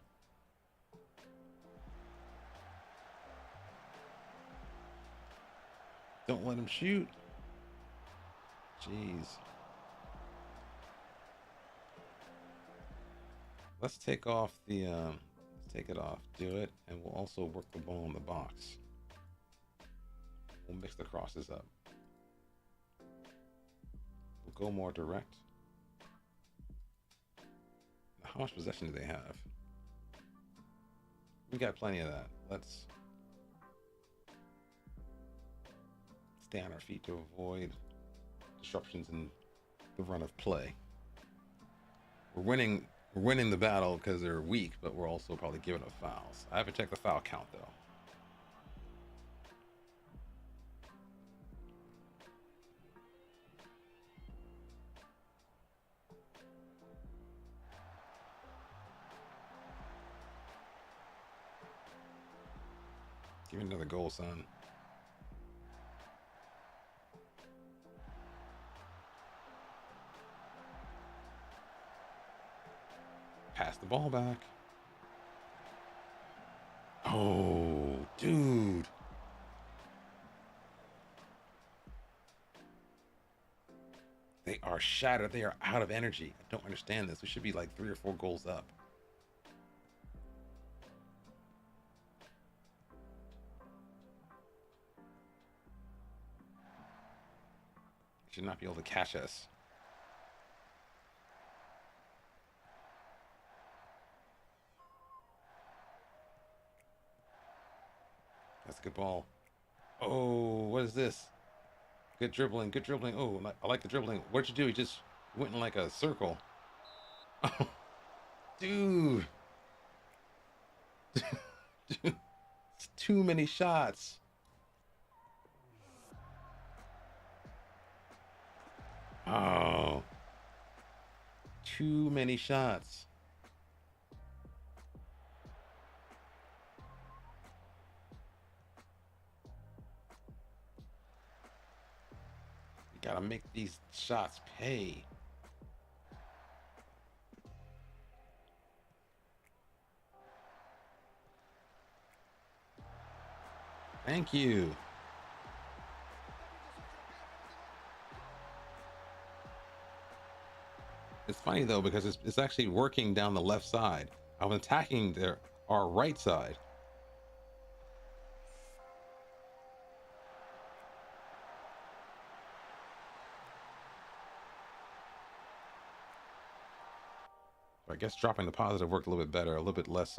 Don't let him shoot. Jeez. Let's take off the take it off, do it, and we'll also work the ball in the box. We'll mix the crosses up. We'll go more direct. Now, how much possession do they have? We got plenty of that. Let's stay on our feet to avoid disruptions in the run of play. We're winning the battle because they're weak, but we're also probably giving up fouls. I haven't checked the foul count though. Give me another goal, son. Pass the ball back. Oh, dude. They are shattered. They are out of energy. I don't understand this. We should be like 3 or 4 goals up. Should not be able to catch us. That's a good ball. Oh, what is this? Good dribbling, good dribbling. Oh, I like the dribbling. What'd you do? He just went in like a circle. Oh, dude. Dude. It's too many shots. Oh. Too many shots. You gotta make these shots pay. Thank you. It's funny though because it's actually working down the left side. I'm attacking our right side. I guess dropping the positive worked a little bit better, a little bit less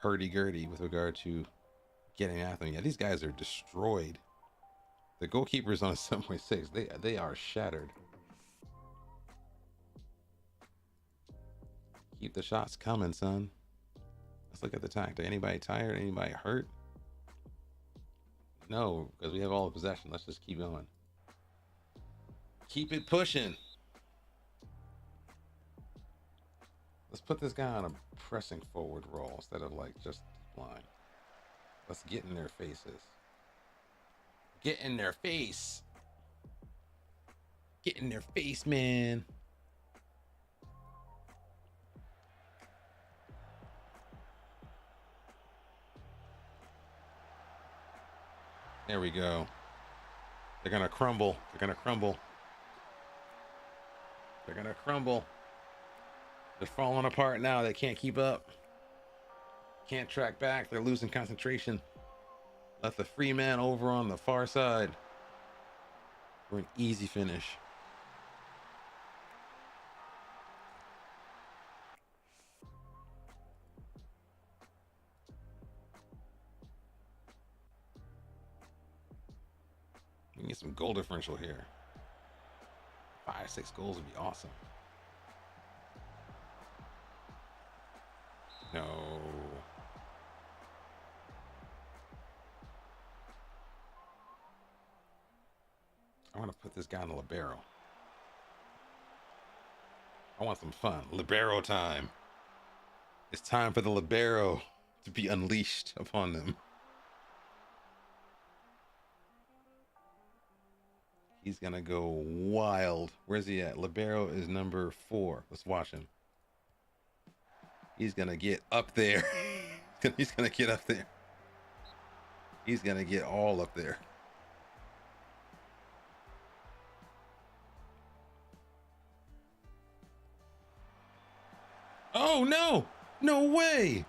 hurdy-gurdy with regard to getting at them. Yeah, these guys are destroyed. The goalkeeper's on a 7.6. They are shattered. Keep the shots coming, son. Let's look at the tactic. Anybody tired? Anybody hurt? No, because we have all the possession. Let's just keep going. Keep it pushing. Let's put this guy on a pressing forward role instead of like just line. Let's get in their faces. Get in their face. Get in their face, man. There we go. They're gonna crumble. They're gonna crumble. They're gonna crumble. They're falling apart now. They can't keep up. Can't track back. They're losing concentration. Left the free man over on the far side. For an easy finish. We need some goal differential here. 5-6 goals would be awesome. No. I want to put this guy in the libero. I want some fun. Libero time. It's time for the libero to be unleashed upon them. He's going to go wild. Where's he at? Libero is number 4. Let's watch him. He's going to get up there. He's going to get up there. He's going to get all up there. Oh, no. No way.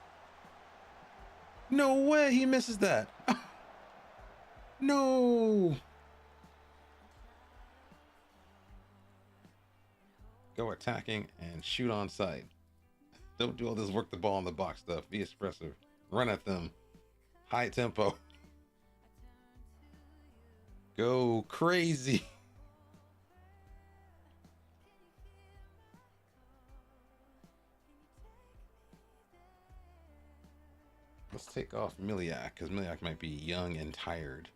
No way he misses that. No. Go attacking and shoot on sight. Don't do all this work the ball in the box stuff. Be expressive. Run at them. High tempo. Go crazy. Let's take off Miliak, because Miliak might be young and tired.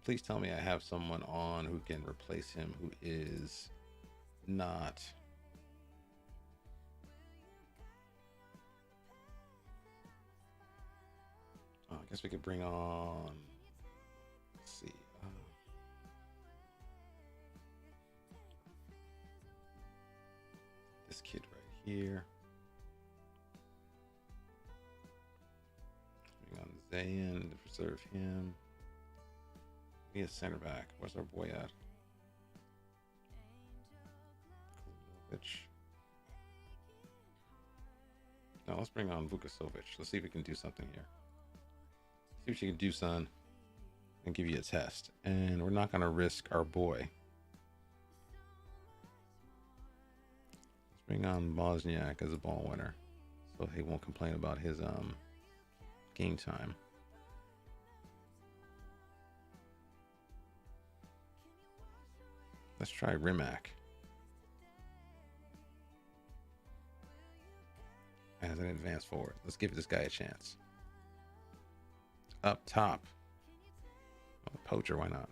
Please tell me I have someone on who can replace him who is not. Oh, I guess we could bring on. Let's see. This kid right here. Bring on Zayn to preserve him. Be a center back. Where's our boy at? No, let's bring on Vukasovic. Let's see if we can do something here. See what you can do, son. And give you a test. And we're not going to risk our boy. Let's bring on Bosniak as a ball winner, so he won't complain about his game time. Let's try Rimac as an advance forward. Let's give this guy a chance. Up top. Oh, poacher, why not?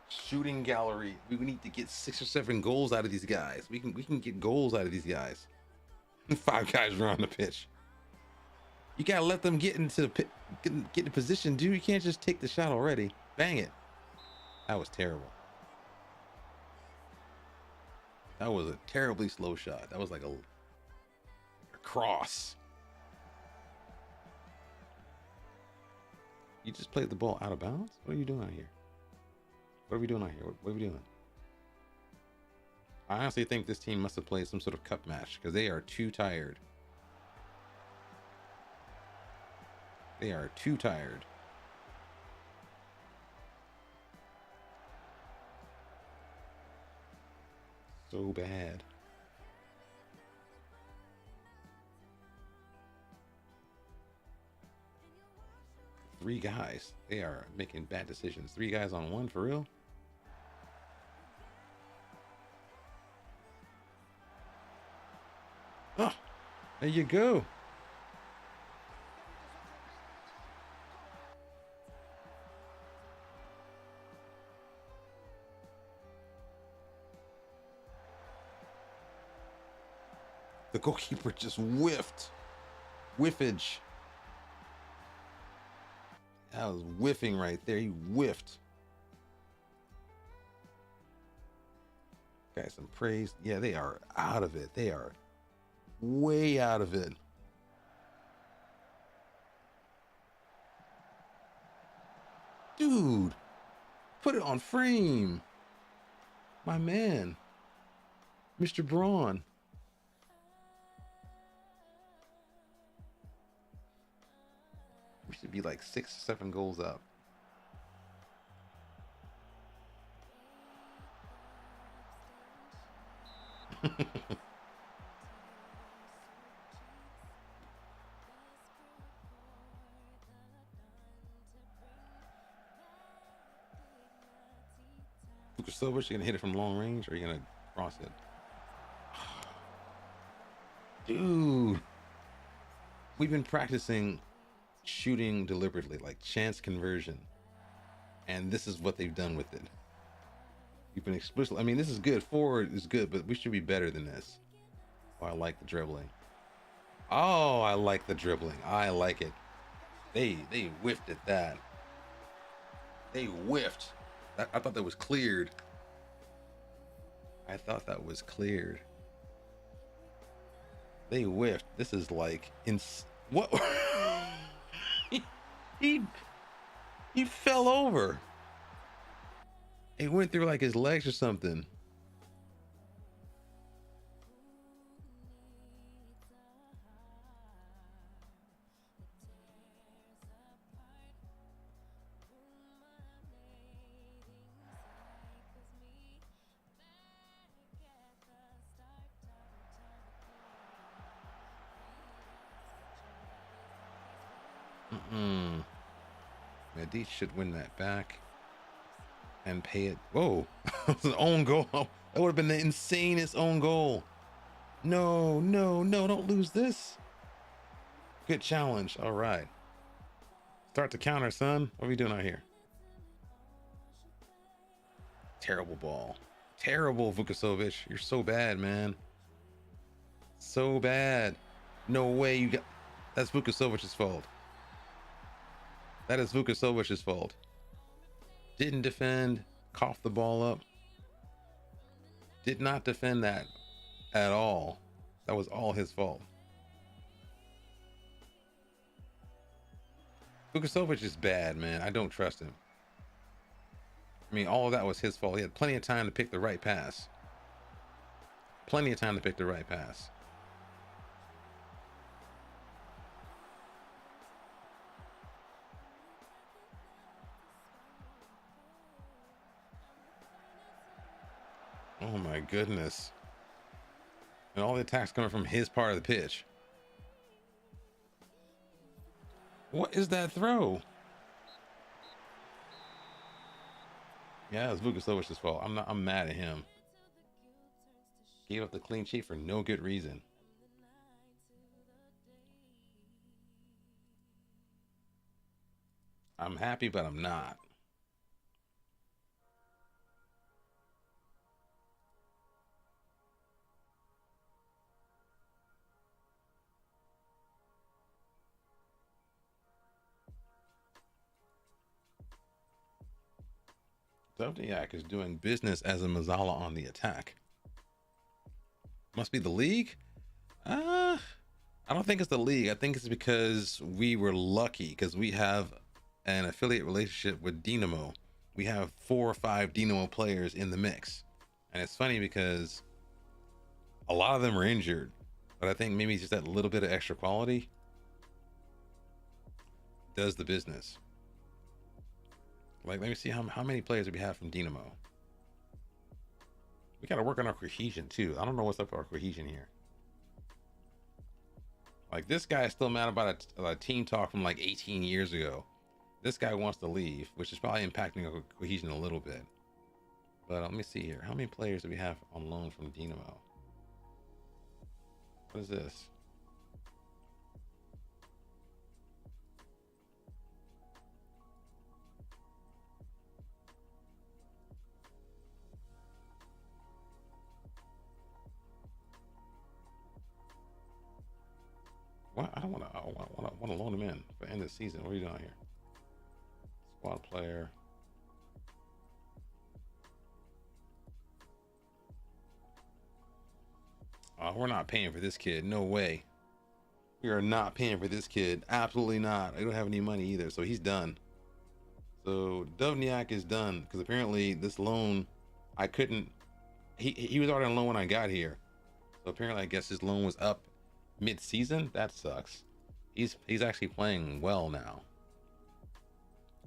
Shooting gallery. We need to get 6 or 7 goals out of these guys. We can get goals out of these guys. 5 guys are on the pitch. You gotta let them get into get in position, dude. You can't just take the shot already. Bang it. That was terrible. That was a terribly slow shot. That was like a cross. You just played the ball out of bounds? What are you doing out here? What are we doing out here? What are we doing? I honestly think this team must have played some sort of cup match because they are too tired. They are too tired. So bad. Three guys. They are making bad decisions. 3 guys on 1 for real? Oh, there you go. The goalkeeper just whiffed. Whiffage. That was whiffing right there. He whiffed. Got some praise. Yeah, they are out of it. They are way out of it. Dude, put it on frame. My man, Mr. Braun. We should be like 6 or 7 goals up. Vukasovic, you gonna hit it from long range or are you gonna cross it? Dude, we've been practicing shooting deliberately, like chance conversion, and this is what they've done with it. You've been explicit. I mean, this is good. Forward is good, but we should be better than this. Oh, I like the dribbling. Oh, I like the dribbling. I like it. They whiffed at that. They whiffed. I thought that was cleared. I thought that was cleared. They whiffed. This is like what? He he fell over. It went through like his legs or something. Medici should win that back and pay it. Whoa, that was an own goal. That would have been the insanest own goal. No, no, no, don't lose this. Good challenge. All right. Start to counter, son. What are we doing out here? Terrible ball. Terrible, Vukasovic. You're so bad, man. So bad. No way you got... That's Vukasovic's fault. That is Vukasovic's fault. Didn't defend. Coughed the ball up. Did not defend that at all. That was all his fault. Vukasovic is bad, man. I don't trust him. I mean, all of that was his fault. He had plenty of time to pick the right pass. Plenty of time to pick the right pass. Oh my goodness. And all the attacks coming from his part of the pitch. What is that throw? Yeah, it was Vukasovic's fault. I'm mad at him. Gave up the clean sheet for no good reason. I'm happy, but I'm not. Dovniak is doing business as a Mazzala on the attack. Must be the league? I don't think it's the league. I think it's because we were lucky because we have an affiliate relationship with Dinamo. We have 4 or 5 Dinamo players in the mix. And it's funny because a lot of them are injured, but I think maybe just that little bit of extra quality does the business. Like, let me see how many players do we have from Dinamo. We got to work on our cohesion too. I don't know what's up with our cohesion here. Like, this guy is still mad about a team talk from like 18 years ago. This guy wants to leave, which is probably impacting our cohesion a little bit. But let me see here. How many players do we have on loan from Dinamo? What is this? What? I don't want to. I want to loan him in for the end of the season. What are you doing here? Squad player. We're not paying for this kid. No way. We are not paying for this kid. Absolutely not. I don't have any money either. So he's done. So Dovniak is done because apparently this loan, I couldn't. He was already on loan when I got here. So apparently, I guess his loan was up mid-season. That sucks. He's actually playing well now.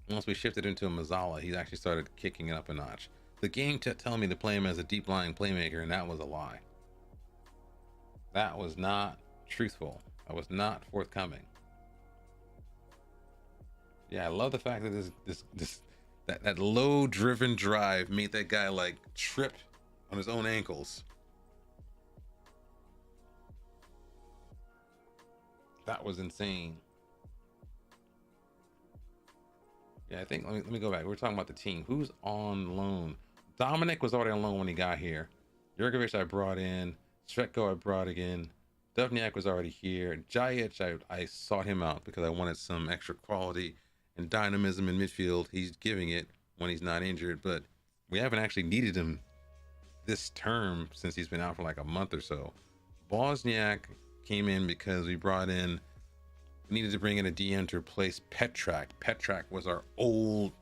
Once we shifted into a Mazzala, he's actually started kicking it up a notch. The game kept telling me to play him as a deep lying playmaker, and that was a lie. That was not truthful. That was not forthcoming. Yeah, I love the fact that that low driven drive made that guy like trip on his own ankles. That was insane. Yeah, I think let me go back. We're talking about the team. Who's on loan? Dominic was already on loan when he got here. Jurkovic I brought in. Svetko I brought again. Dovniak was already here. Jajic, I sought him out because I wanted some extra quality and dynamism in midfield. He's giving it when he's not injured, but we haven't actually needed him this term since he's been out for like a month or so. Bosniak came in because we brought in We needed to bring in a DM to replace Petrak. Petrak was our old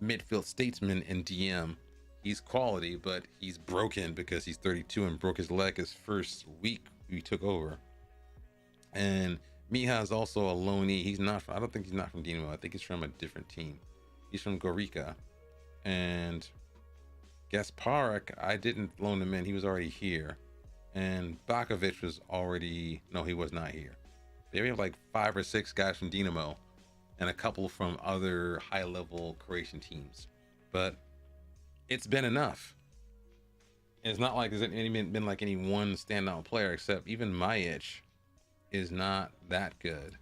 midfield statesman in DM. He's quality, but he's broken because he's 32 and broke his leg his first week we took over. And Miha is also a loanee. He's not. I don't think he's not from Dinamo. I think he's from a different team. He's from Gorica. And Gasparik, I didn't loan him in. He was already here. And Bakovic was already. No, he was not here. They have like 5 or 6 guys from Dinamo, and a couple from other high-level Croatian teams. But it's been enough. It's not like there's been like any one standout player, except even Majic is not that good.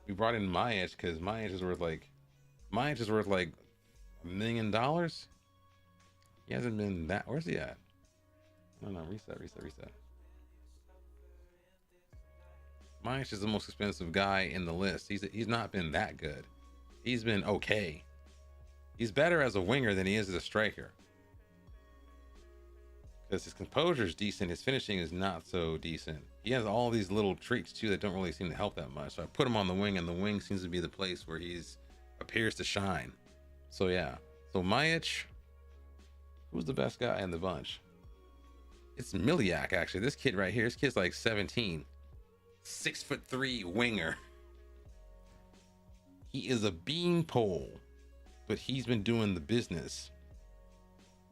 We brought in Majic because Majic is worth like $1 million. He hasn't been that. Where's he at? No, reset. Majic is the most expensive guy in the list. He's not been that good. He's been okay. He's better as a winger than he is as a striker. Because his composure is decent, his finishing is not so decent. He has all these little traits too that don't really seem to help that much. So I put him on the wing, and the wing seems to be the place where he's appears to shine. So yeah. So Majic, who's the best guy in the bunch? It's Miliak, actually. This kid right here. This kid's like 17. 6'3" winger. He is a beanpole, but he's been doing the business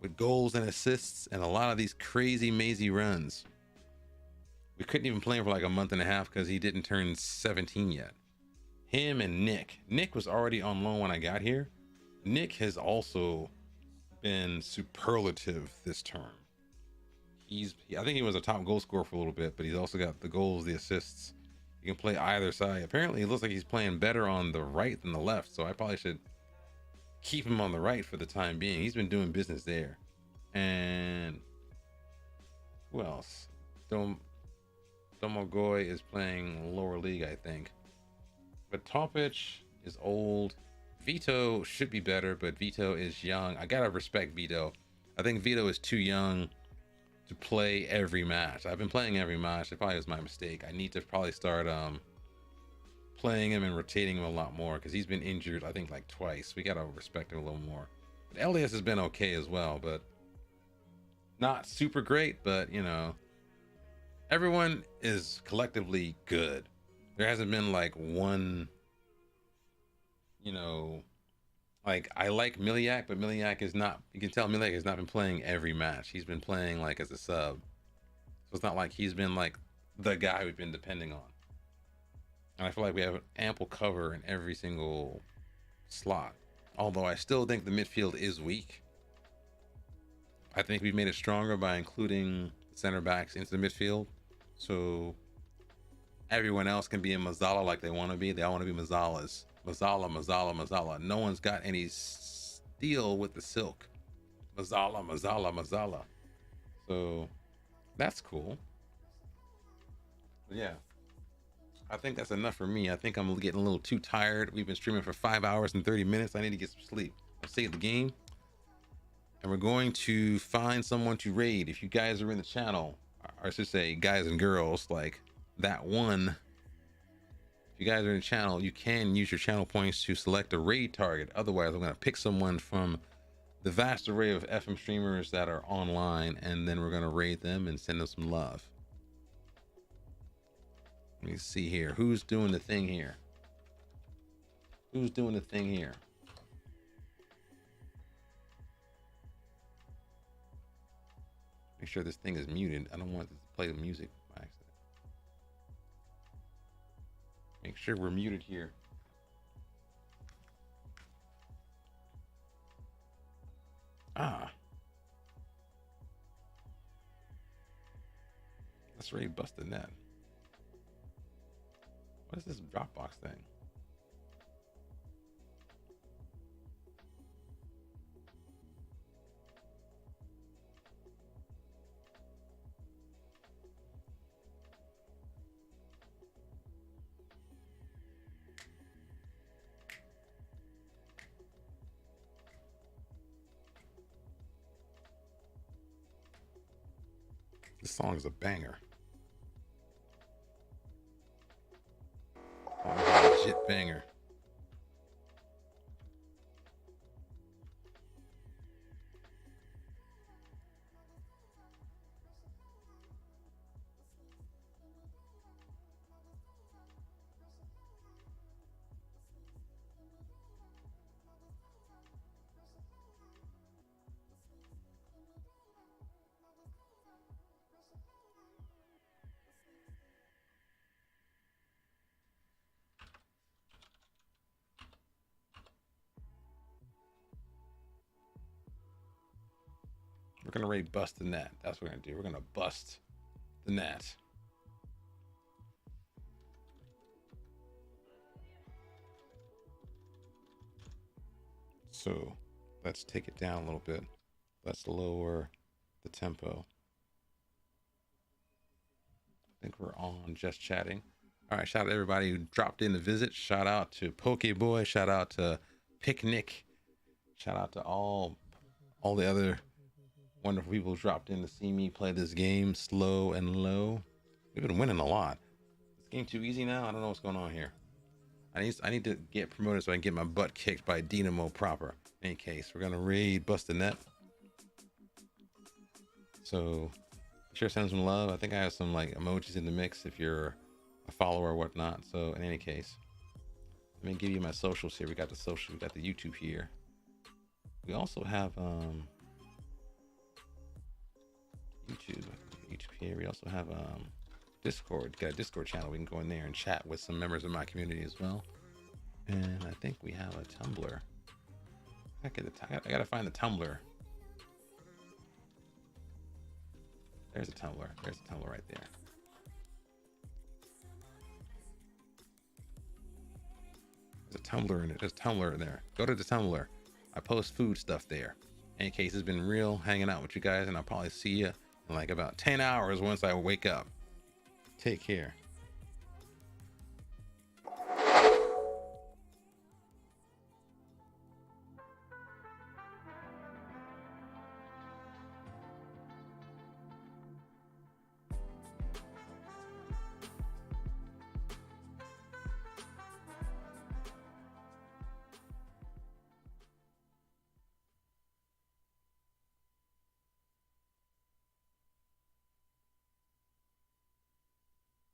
with goals and assists and a lot of these crazy mazy runs. We couldn't even play him for like a month and a half because he didn't turn 17 yet. Him and Nick was already on loan when I got here. Nick has also been superlative this term. I think he was a top goal scorer for a little bit, but he's also got the goals, the assists. He can play either side. Apparently it looks like he's playing better on the right than the left, so I probably should keep him on the right for the time being. He's been doing business there. And who else? Domagoj is playing lower league, I think. But Topic is old. Vito should be better, but Vito is young. I gotta respect Vito. I think Vito is too young to play every match. I've been playing every match. It probably was my mistake. I need to probably start playing him and rotating him a lot more because he's been injured, I think, like twice. We gotta respect him a little more. But Elias has been okay as well, but not super great. But you know, everyone is collectively good. There hasn't been like one, you know, like I like Miliak, but Miliak is not. You can tell Miliak has not been playing every match. He's been playing like as a sub, so it's not like he's been like the guy we've been depending on. And I feel like we have ample cover in every single slot. Although I still think the midfield is weak. I think we've made it stronger by including center backs into the midfield, so everyone else can be in Mazzala like they want to be. They all want to be Mazzalas. Mazzala. No one's got any steel with the silk. Mazzala. So that's cool. But yeah, I think that's enough for me. I think I'm getting a little too tired. We've been streaming for 5 hours and 30 minutes. I need to get some sleep. Let's save the game. And we're going to find someone to raid. If you guys are in the channel, or I should say guys and girls, like that one. If you guys are in the channel, you can use your channel points to select a raid target. Otherwise, I'm going to pick someone from the vast array of FM streamers that are online, and then we're going to raid them and send them some love. Let me see here. Who's doing the thing here? Make sure this thing is muted. I don't want to play the music by accident. Make sure we're muted here. Let's raid bust the net. What is this Dropbox thing? This song is a banger. legit banger. We're gonna raid bust the net. That's what we're gonna do. We're gonna bust the net. So let's take it down a little bit. Let's lower the tempo. I think we're on just chatting. All right, shout out to everybody who dropped in to visit. Shout out to Pokeboy. Shout out to Picnic. Shout out to all the other wonderful people who dropped in to see me play this game slow and low. We've been winning a lot. This game too easy now. I don't know what's going on here. I need to get promoted so I can get my butt kicked by Dynamo proper. In any case, we're gonna raid bust the net. So be sure to send some love. I think I have some like emojis in the mix if you're a follower or whatnot. So in any case, let me give you my socials here. We got the social, we got the YouTube here. We also have YouTube here. We also have Discord. Got a Discord channel. We can go in there and chat with some members of my community as well. And I think we have a Tumblr. I gotta find the Tumblr. There's a Tumblr. There's a Tumblr right there. There's a Tumblr in it. There's a Tumblr in there. Go to the Tumblr. I post food stuff there. In any case, it's been real hanging out with you guys, and I'll probably see you in like about 10 hours once I wake up. Take care.